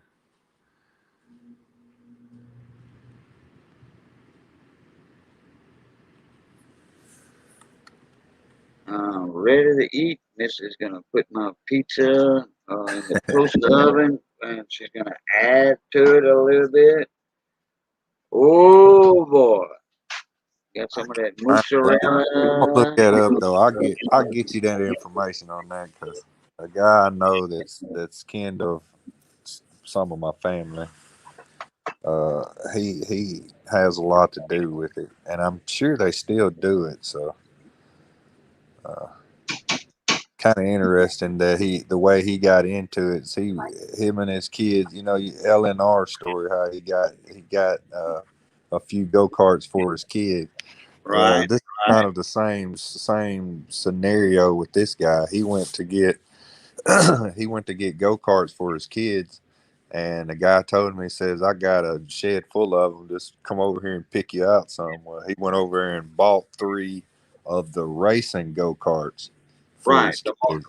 Ready to eat. Miss is gonna put my pizza in the toaster oven, and she's gonna add to it a little bit. Oh boy, got some of that I'm gonna look mozzarella. that up though. I'll get you that information on that because a guy I know that's kin of some of my family. He has a lot to do with it, and I'm sure they still do it. So, kind of interesting that the way he got into it. Him and his kids. You know, LNR story how he got a few go karts for his kid. Well, Right, this is kind of the same scenario with this guy. He went to get he went to get go karts for his kids, and the guy told him, he says, "I got a shed full of them. Just come over here and pick you out some." Well, he went over there and bought 3 of the racing go karts for right. his The kids.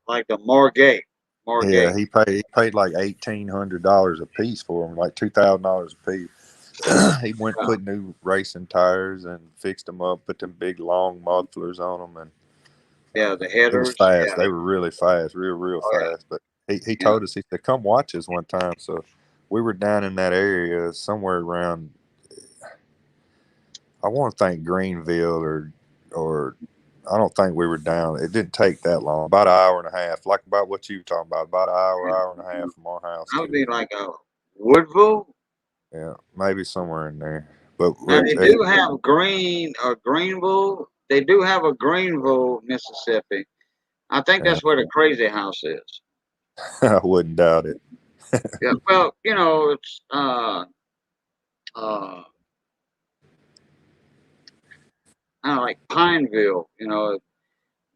like the Margate, Yeah, Margate. he paid like $1,800 a piece for them, like $2,000 a piece. He went and Yeah, put new racing tires and fixed them up, put them big long mufflers on them, and yeah, the it was headers. fast. Yeah, They were really fast, real oh fast. But he yeah, told us, he said, "Come watch us one time." So we were down in that area somewhere around, I want to think Greenville or I don't think we were down. It didn't take that long, about an hour and a half, like about what you were talking about an hour and a yeah. half from our house That would to it. be like a Woodville. Yeah, maybe somewhere in there. But Now they do have Greenville. They do have a Greenville, Mississippi. I think yeah, that's where the crazy house is. I wouldn't doubt it. Yeah, well, it's uh kind of like Pineville.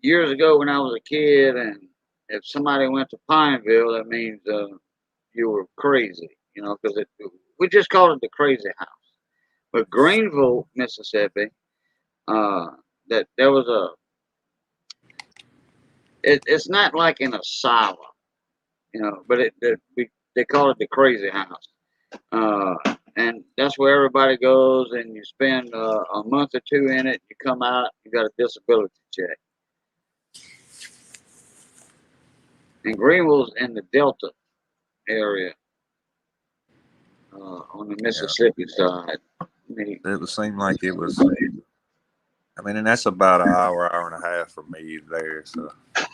Years ago when I was a kid, and if somebody went to Pineville, that means you were crazy. Because we just called it the crazy house. But Greenville, Mississippi, uh, that there was it's not like an asylum, but they call it the crazy house. And that's where everybody goes, and you spend a month or two in it. You come out, you got a disability check. And Greenville's in the Delta area, on the Mississippi side. It would seem like it was. I mean, and that's about an hour and a half from me there. So it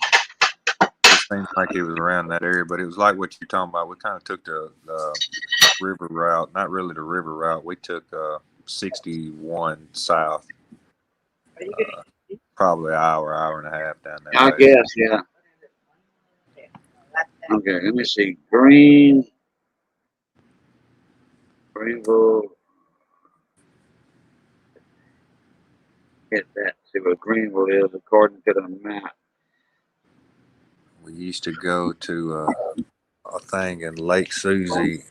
seems like it was around that area, but it was like what you're talking about. We kind of took the river route, not really the river route. We took 61 south, probably an hour and a half down that I way. guess, yeah. Okay, let me see. Greenville. Get that. See what Greenville is according to the map. We used to go to a thing in Lake Susie.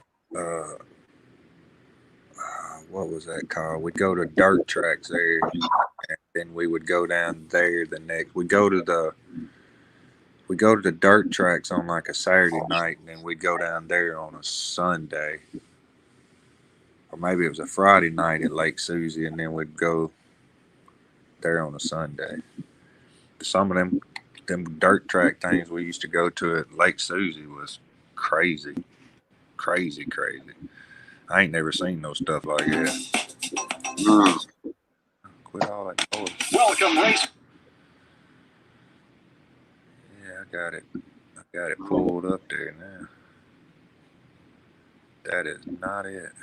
What was that called? We'd go to dirt tracks there, and then we would go down there the next. We go to the dirt tracks on like a Saturday night, and then we'd go down there on a Sunday, or maybe it was a Friday night at Lake Susie, and then we'd go there on a Sunday. Some of them dirt track things we used to go to at Lake Susie was crazy. I ain't never seen no stuff like that. Quit all that noise. Welcome, race. Yeah, I got it pulled up there now. That is not it.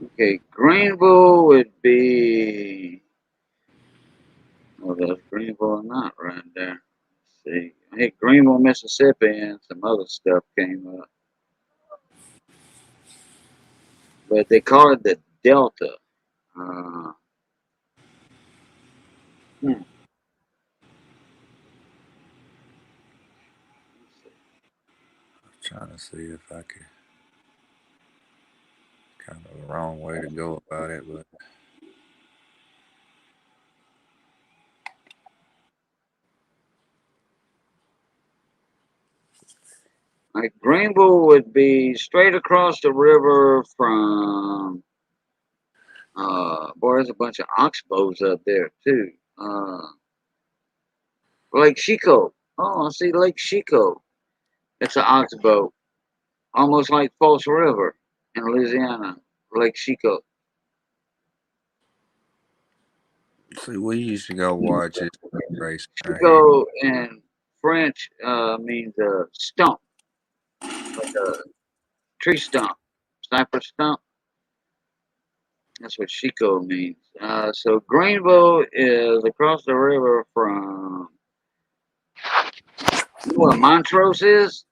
Okay, Greenville would be. Oh, there's Greenville or not right there. Let's see. I hit Greenville, Mississippi, and some other stuff came up. But they call it the Delta. Uh, hmm. I'm trying to see if I could. Kind of the wrong way to go about it, but. Like Greenville would be straight across the river from. Boy, there's a bunch of oxbows up there too. Lake Chico. Oh, I see Lake Chico. It's an oxbow, almost like False River in Louisiana. Lake Chico. See, we used to go watch it race right here. Chico in French means stump, like a tree stump, sniper stump. That's what Chico means. So Greenville is across the river from. You know what Montrose is?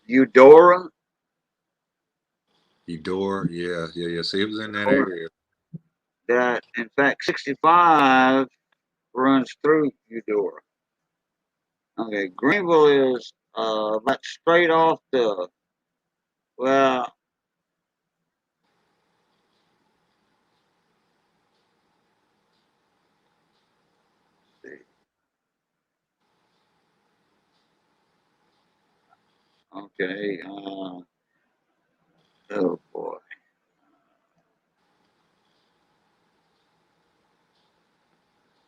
Eudora. Eudora, yeah. See, it was in that area. That, in fact, 65 runs through Eudora. Okay, Greenville is about straight off the. Well, let's see. Okay. Oh boy.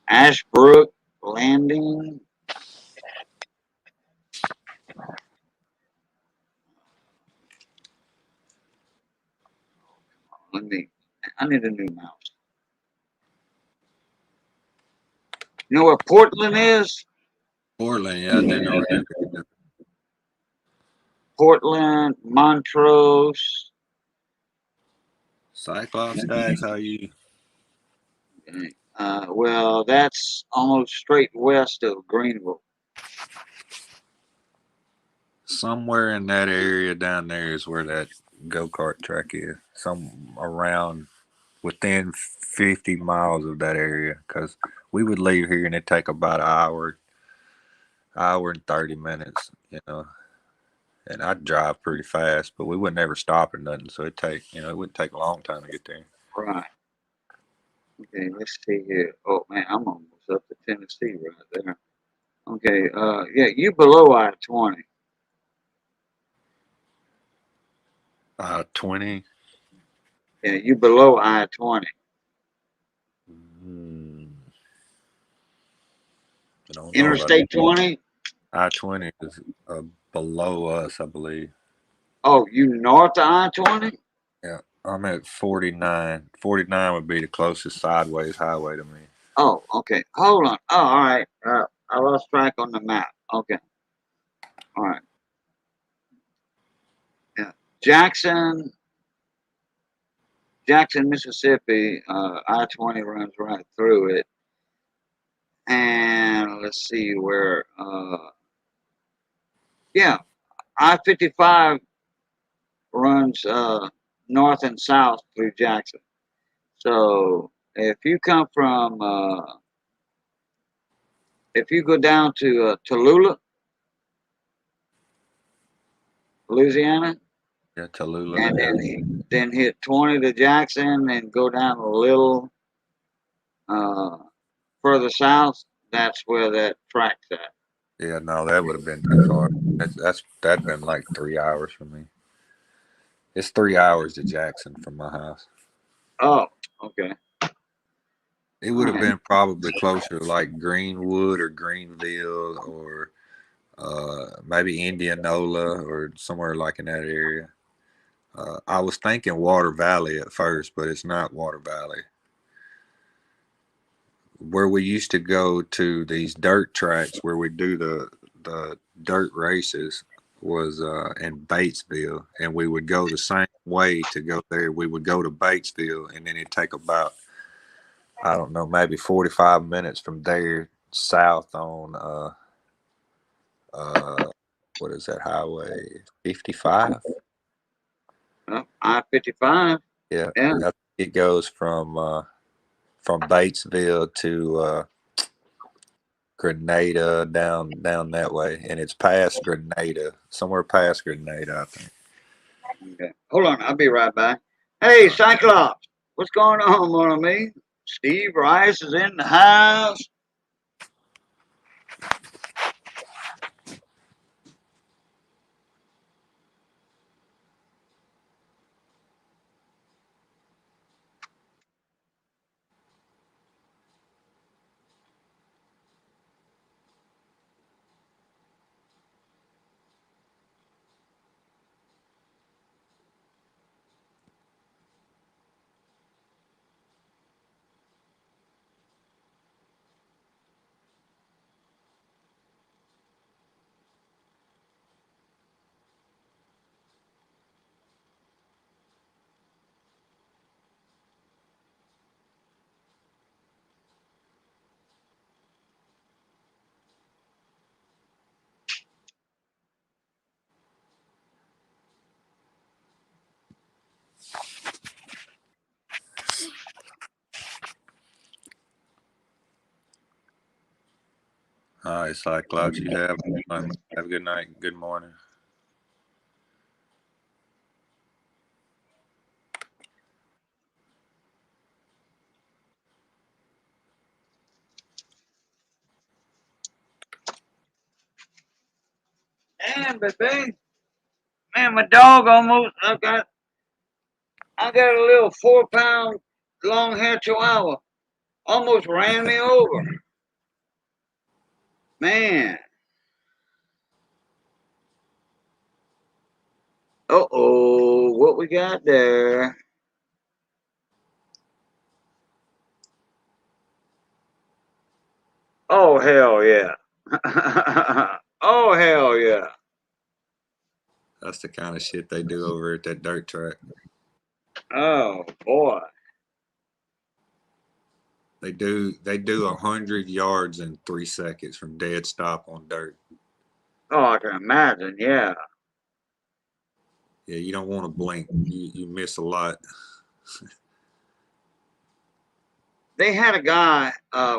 Ashbrook Landing. I need a new mouse. You know where Portland is? Portland, yeah, I do know where that is. Portland, Montrose. Cyclops stacks, how you? Okay. Well, that's almost straight west of Greenville. Somewhere in that area down there is where that go-kart track is. Some around within 50 miles of that area, because we would leave here and it'd take about an hour and 30 minutes, and I'd drive pretty fast, but we wouldn't ever stop or nothing, so it wouldn't take a long time to get there. Right. Okay, let's see here. Oh man, I'm almost up to Tennessee right there. Okay. Yeah, you below I-20. 20. Yeah, you below I-20. I don't know. Interstate 20. I-20 is below us, I believe. Oh, you north of I-20? Yeah, I'm at 49. 49 would be the closest sideways highway to me. Oh, okay. Hold on. Oh, all right. I lost track on the map. Okay. All right. Yeah. Jackson, Mississippi. I-20 runs right through it. And let's see where. Yeah, I-55 runs north and south through Jackson. So if you come from, if you go down to Tallulah, Louisiana, Yeah, Tallulah. and Yeah. then hit 20 to Jackson and go down a little further south, that's where that track's at. Yeah, no, that would have been too far. That'd been like 3 hours for me. It's 3 hours to Jackson from my house. Oh, okay. It would have All right. been probably closer to like Greenwood or Greenville or maybe Indianola or somewhere like in that area. I was thinking Water Valley at first, but it's not Water Valley. Where we used to go to these dirt tracks where we do the dirt races was in Batesville, and we would go the same way to go there. We would go to Batesville, and then it'd take about, I don't know, maybe 45 minutes from there south on what is that highway? 55? I-55. Yeah, Yeah. it goes from Batesville to Grenada down that way, and it's past Grenada, somewhere past Grenada, I think. Okay. Hold on, I'll be right back. Hey, Cyclops, what's going on, mon ami? Steve Rice is in the house. All right, Cyclops, you have a good night, good morning. Man, baby. Man, my dog almost, I got a little 4 pound long hair chihuahua. Almost ran me over. Man. Uh-oh, what we got there? Oh, hell yeah. Oh, hell yeah. That's the kind of shit they do over at that dirt track. Oh, boy. They do 100 yards in 3 seconds from dead stop on dirt. Oh, I can imagine, yeah. Yeah, you don't want to blink. You miss a lot. They had a guy,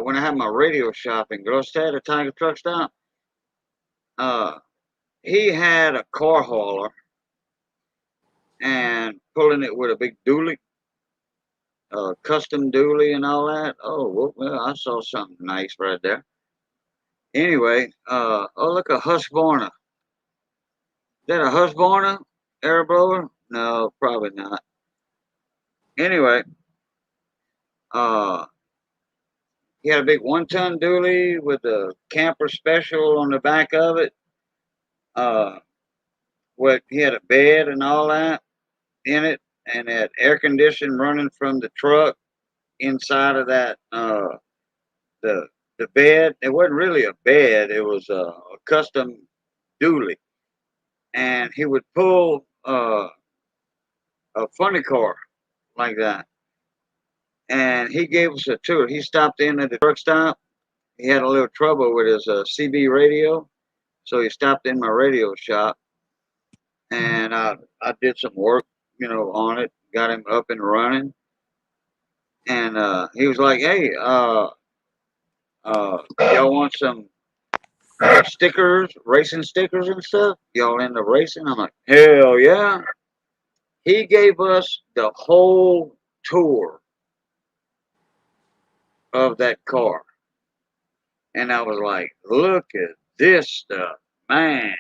when I had my radio shop in Grostead at Tiger Truck Stop, he had a car hauler and pulling it with a big dually, custom dually and all that. Oh, well, I saw something nice right there. Anyway, oh look, a Husqvarna. Is that a Husqvarna air blower? No, probably not. Anyway, uh, he had a big 1-ton dually with a camper special on the back of it. What he had a bed and all that in it, and had air conditioning running from the truck inside of that. The the bed. It wasn't really a bed. It was a custom dually, and he would pull a funny car like that. And he gave us a tour. He stopped in at the truck stop. He had a little trouble with his CB radio, so he stopped in my radio shop, and I did some work, on it. Got him up and running, and he was like, "Hey, y'all want some stickers, racing stickers and stuff? Y'all into racing?" I'm like, "Hell yeah!" He gave us the whole tour of that car. And I was like, look at this stuff, man.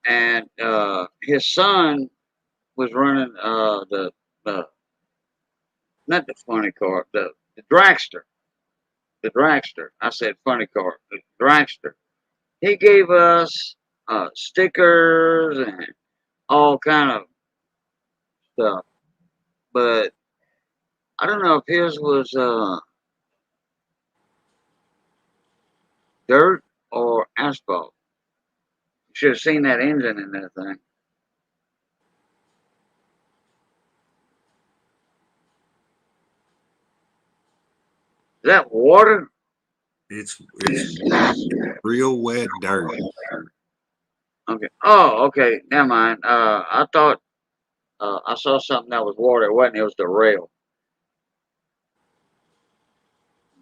And his son was running the not the funny car, the dragster. The dragster. I said funny car, the dragster. He gave us stickers and all kind of stuff. But I don't know if his was dirt or asphalt. You should have seen that engine in that thing. Is that water? It's real wet dirt. Okay. Oh, okay. Never mind. I thought I saw something that was water. It wasn't. It was the rail.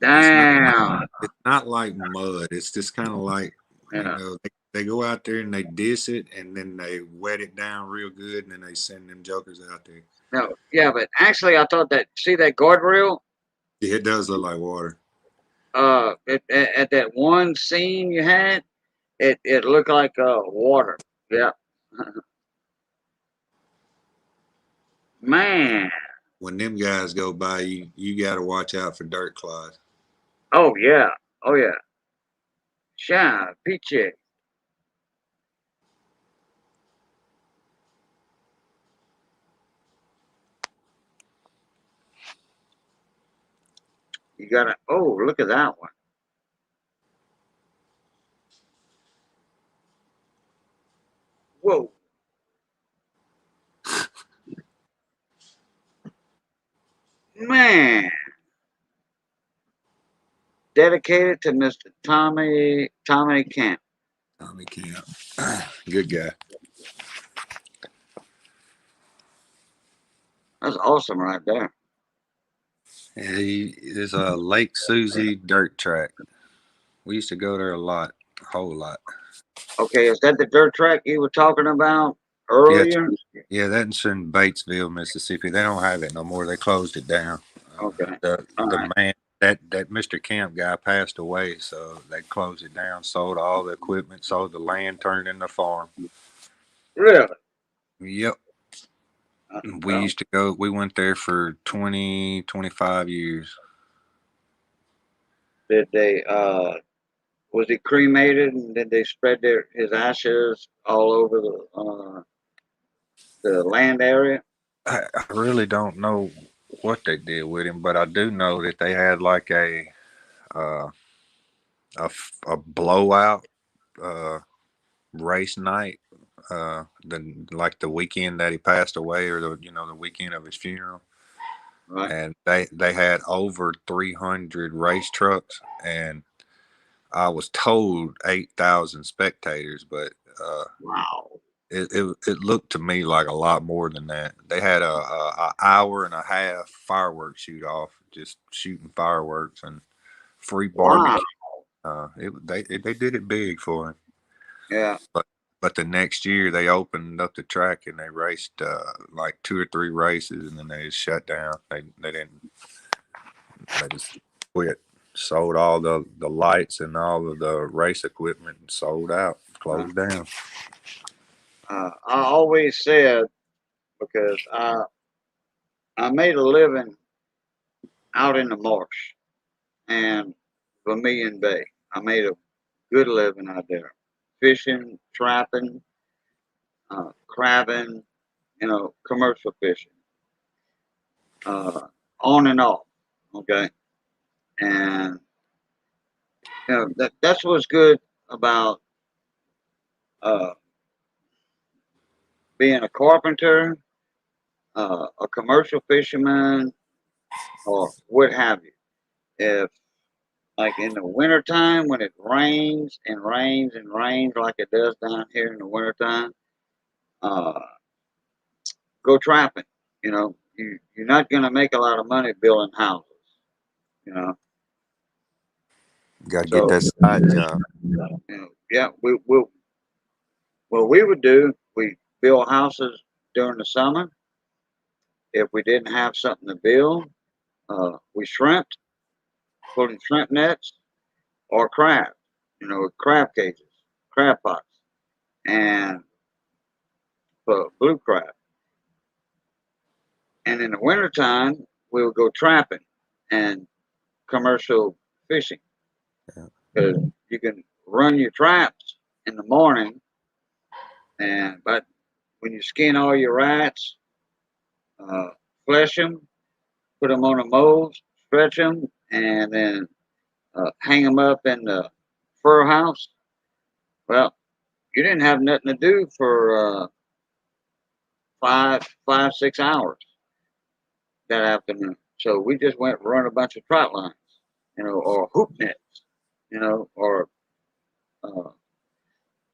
Damn. It's not like mud. It's just kind of like, Yeah. they go out there and they diss it and then they wet it down real good and then they send them jokers out there. No. Yeah, but actually, I thought that. See that guardrail? Yeah, it does look like water. At that one scene you had, it looked like water. Yeah. Man. When them guys go by, you got to watch out for dirt clods. Oh yeah. Oh yeah. Shine, peachy. You gotta. Oh, look at that one. Whoa. Man. Dedicated to Mr. Tommy Camp. Tommy Camp. Good guy. That's awesome right there. Yeah, there's a Lake Susie dirt track. We used to go there a lot, a whole lot. Okay, is that the dirt track you were talking about earlier? Yeah, that's in Batesville, Mississippi. They don't have it no more. They closed it down. Okay. The right. man that Mr. Camp guy passed away, so they closed it down, sold all the equipment, sold the land, turned it into a farm. Really? Yep. We used to go. We went there for 20, 25 years. Did they was he cremated and did they spread his ashes all over the land area? I really don't know what they did with him, but I do know that they had like a blowout race night, the weekend that he passed away, or the weekend of his funeral. Right. And they had over 300 race trucks, and I was told 8,000 spectators, but wow, it looked to me like a lot more than that. They had a hour and a half fireworks shoot off, just shooting fireworks and free barbecue. Wow. They did it big for him. Yeah. But the next year they opened up the track and they raced like 2 or 3 races, and then they just shut down. They didn't. They just quit. Sold all the lights and all of the race equipment and sold out, closed down. I always said, because I made a living out in the marsh and Vermilion Bay. I made a good living out there, fishing, trapping, crabbing, commercial fishing, on and off. Okay, and that's what's good about uh, being a carpenter, a commercial fisherman, or what have you. If like in the wintertime when it rains and rains and rains like it does down here in the wintertime, uh, go trapping. You're not gonna make a lot of money building houses. You know, Got to get so that side job. yeah, what we would do, we build houses during the summer. If we didn't have something to build, we shrimped, put in shrimp nets or crab. Crab cages, crab pots, and for blue crab. And in the wintertime, we would go trapping and commercial fishing because you can run your traps in the morning, but when you skin all your rats, flesh them, put them on a mold, stretch them, and then hang them up in the fur house. Well, you didn't have nothing to do for 6 hours that afternoon. So we just went and run a bunch of trot lines, or hoop nets, or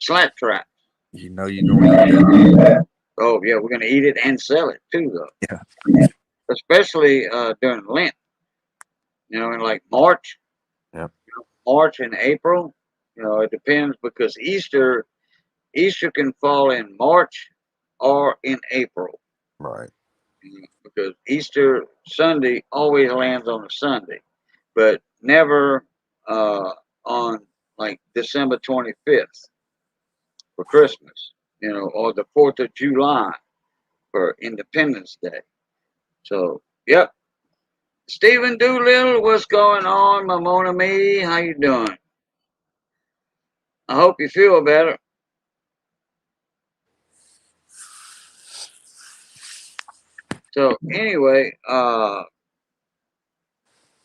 slap traps. You know you're gonna eat that. Oh yeah, we're gonna eat it and sell it too, though. Yeah. Especially during Lent, in like March. Yeah. March and April. It depends because Easter can fall in March or in April. Right. Because Easter Sunday always lands on a Sunday, but never on like December 25th for Christmas, or the 4th of July for Independence Day. So, yep. Stephen Doolittle, what's going on, my mon ami? How you doing? I hope you feel better. So anyway,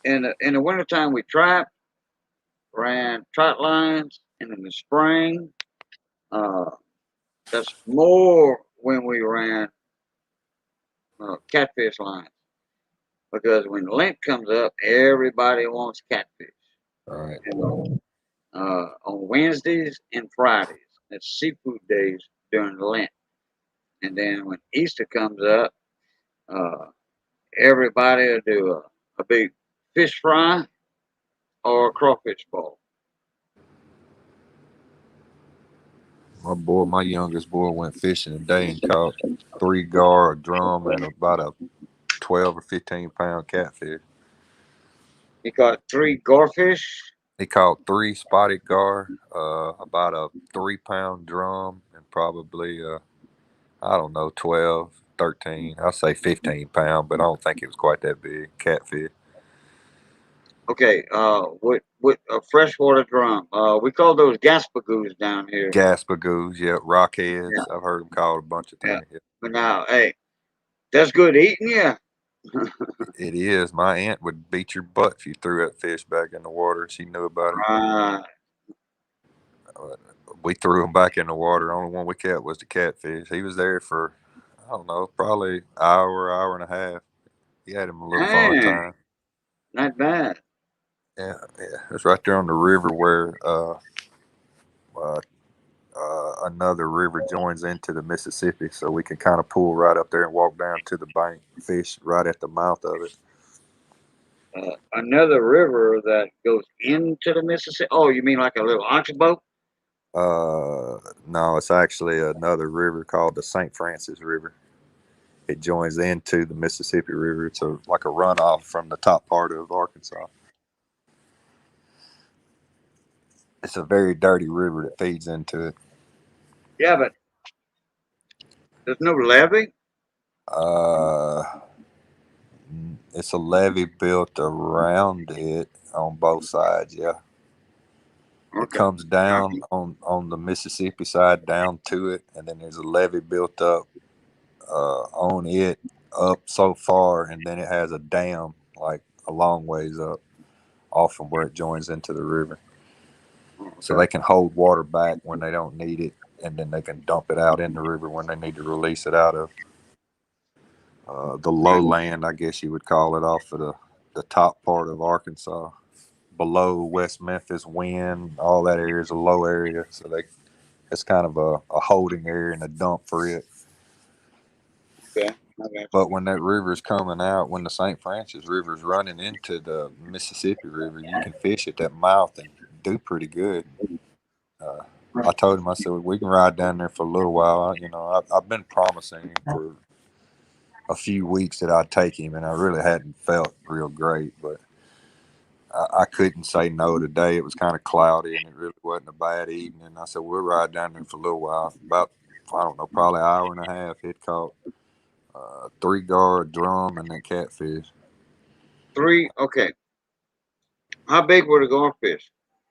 in the wintertime we trapped, ran trot lines, and in the spring, that's more when we ran catfish lines. Because when Lent comes up, everybody wants catfish. All right. On Wednesdays and Fridays, that's seafood days during Lent. And then when Easter comes up, everybody will do a big fish fry or a crawfish ball. My youngest boy went fishing today and caught 3 gar, a drum, and about a 12 or 15 pound catfish. He caught 3 garfish. He caught 3 spotted gar, about a 3 pound drum, and probably I don't know, 12, 13. I'll say 15 pound, but I don't think it was quite that big catfish. Okay, with a freshwater drum. We call those gaspagoos down here. Gaspagoos, yeah, rockheads. Yeah. I've heard them called a bunch of things. Yeah. But now, hey, that's good eating, yeah. It is. My aunt would beat your butt if you threw that fish back in the water. She knew about it. We threw him back in the water. Only one we kept was the catfish. He was there for, I don't know, probably hour and a half. He had him a little fun time. Not bad. Yeah. It's right there on the river where another river joins into the Mississippi, so we can kind of pull right up there and walk down to the bank, fish right at the mouth of it. Another river that goes into the Mississippi. Oh, you mean like a little oxbow? No, it's actually another river called the St. Francis River. It joins into the Mississippi River. It's like a runoff from the top part of Arkansas. It's a very dirty river that feeds into it. Yeah, but there's no levee. It's a levee built around it on both sides. Yeah. Okay. It comes down on the Mississippi side down to it, and then there's a levee built up on it up so far, and then it has a dam like a long ways up off from where it joins into the river. So they can hold water back when they don't need it, and then they can dump it out in the river when they need to release it out of the lowland, I guess you would call it, off of the top part of Arkansas. Below West Memphis, Wynn, all that area is a low area, so it's kind of a holding area and a dump for it. Okay. But when that river is coming out, when the St. Francis River is running into the Mississippi River, you can fish at that mouth and do pretty good. I told him, I said, we can ride down there for a little while. You know, I've been promising him for a few weeks that I'd take him, and I really hadn't felt real great, but I couldn't say no today. It was kind of cloudy, and it really wasn't a bad evening. I said, we'll ride down there for a little while. About, I don't know, probably an hour and a half. It caught 3 gar, drum, and then catfish. 3, okay. How big were the garfish?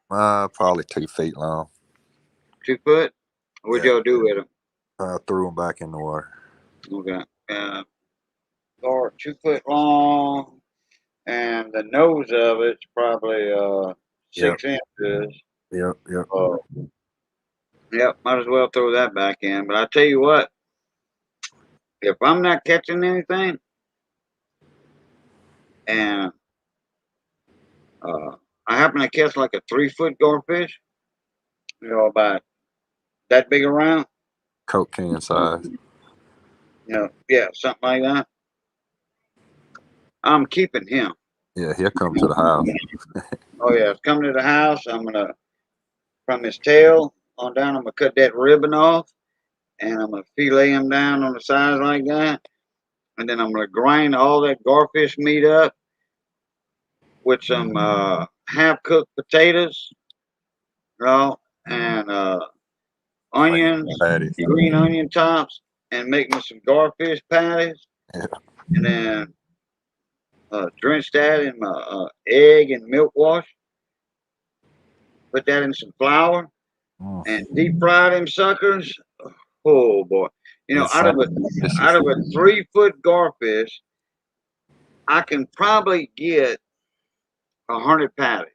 Probably 2 feet long. 2 foot? What'd y'all do with them? Threw them back in the water. Okay. Gar 2 foot long, and the nose of it's probably 6 inches. Yep. Yep, might as well throw that back in. But I tell you what, if I'm not catching anything, and I happen to catch like a 3 foot garfish, you know, about that big around, Coke can size. you know, yeah, something like that, I'm keeping him. Yeah, he'll come to the house. Oh yeah, it's coming to the house. I'm gonna, from his tail on down, I'm gonna cut that ribbon off, and I'm gonna fillet him down on the sides like that, and then I'm gonna grind all that garfish meat up with some half cooked potatoes, you know, and onions, green onion tops, and make me some garfish patties, and then drench that in my egg and milk wash. Put that in some flour and deep fry them suckers. Oh boy! You know, out of a 3 foot garfish, I can probably get 100 patties.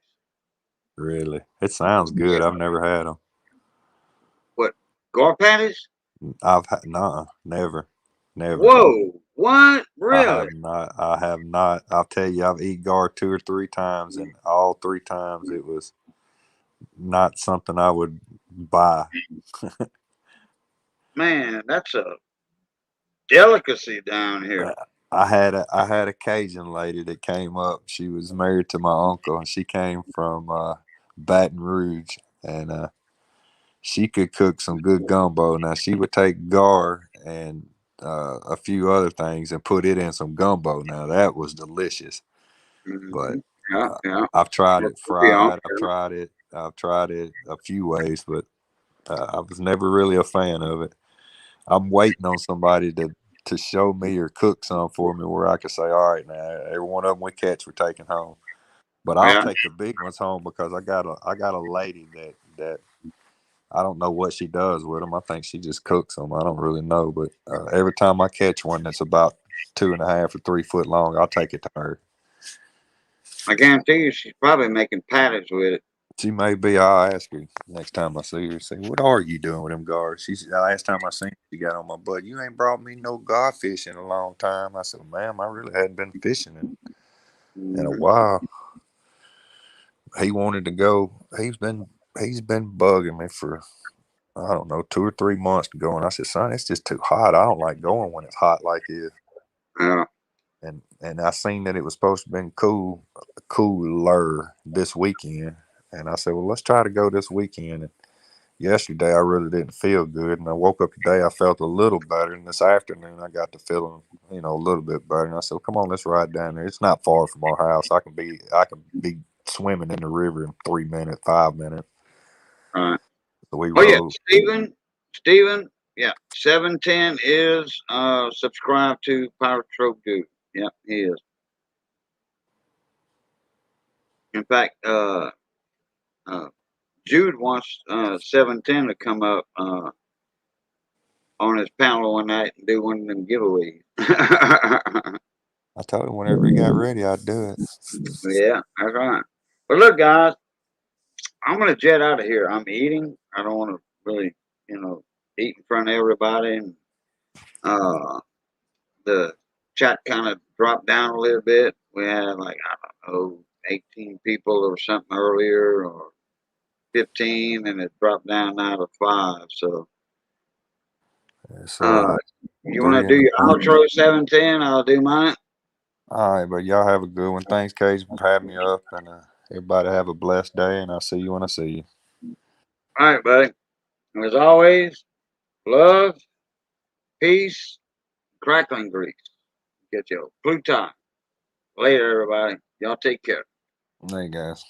Really? It sounds good. I've never had them. What, gar patties? I've had never. Whoa! What? Really? I have not. I'll tell you, I've eaten gar 2 or 3 times, and all 3 times it was not something I would buy. Man, that's a delicacy down here. I had a Cajun lady that came up. She was married to my uncle, and she came from Baton Rouge, and she could cook some good gumbo. Now she would take gar and a few other things and put it in some gumbo. Now that was delicious. But I've tried it fried. I've tried it a few ways, but I was never really a fan of it. I'm waiting on somebody to show me or cook some for me where I could say, all right, now every one of them we catch, we're taking home. But I'll take the big ones home because I got a lady that I don't know what she does with them. I think she just cooks them. I don't really know, but every time I catch one that's about 2.5 or 3 foot long, I'll take it to her. I guarantee you, she's probably making patties with it. She may be. I'll ask her next time I see her. Say, what are you doing with them gars? Last time I seen her, she got on my butt. You ain't brought me no gar fish in a long time. I said, ma'am, I really hadn't been fishing in a while. He wanted to go. He's been bugging me for, I don't know, 2 or 3 months to go. And I said, son, it's just too hot. I don't like going when it's hot like this. Yeah. And I seen that it was supposed to be cooler this weekend. And I said, well, let's try to go this weekend. yesterday I really didn't feel good, and I woke up today, I felt a little better, and this afternoon I got to feeling, a little bit better. And I said, come on, let's ride down there. It's not far from our house. I can be swimming in the river in 3 minutes, 5 minutes. Right. So we Oh yeah, rode. Steven, yeah, 710 is subscribed to Power Stroke Dude. Yep, he is. In fact, Jude wants 710 to come up on his panel one night and do one of them giveaways. I told him whenever he got ready, I'd do it. Yeah, that's right. But look, guys, I'm gonna jet out of here. I'm eating. I don't want to really, eat in front of everybody, and the chat kind of dropped down a little bit. We had like I don't know, 18 people or something earlier, or 15, and it dropped down now to 5. So, It's you want to 3 do in the your morning. outro 710? I'll do mine. All right, but y'all have a good one. Thanks, Cage, for having me up, and everybody have a blessed day, and I'll see you when I see you. All right, buddy. As always, love, peace, crackling grease. Get your blue tie. Later, everybody. Y'all take care. There you guys.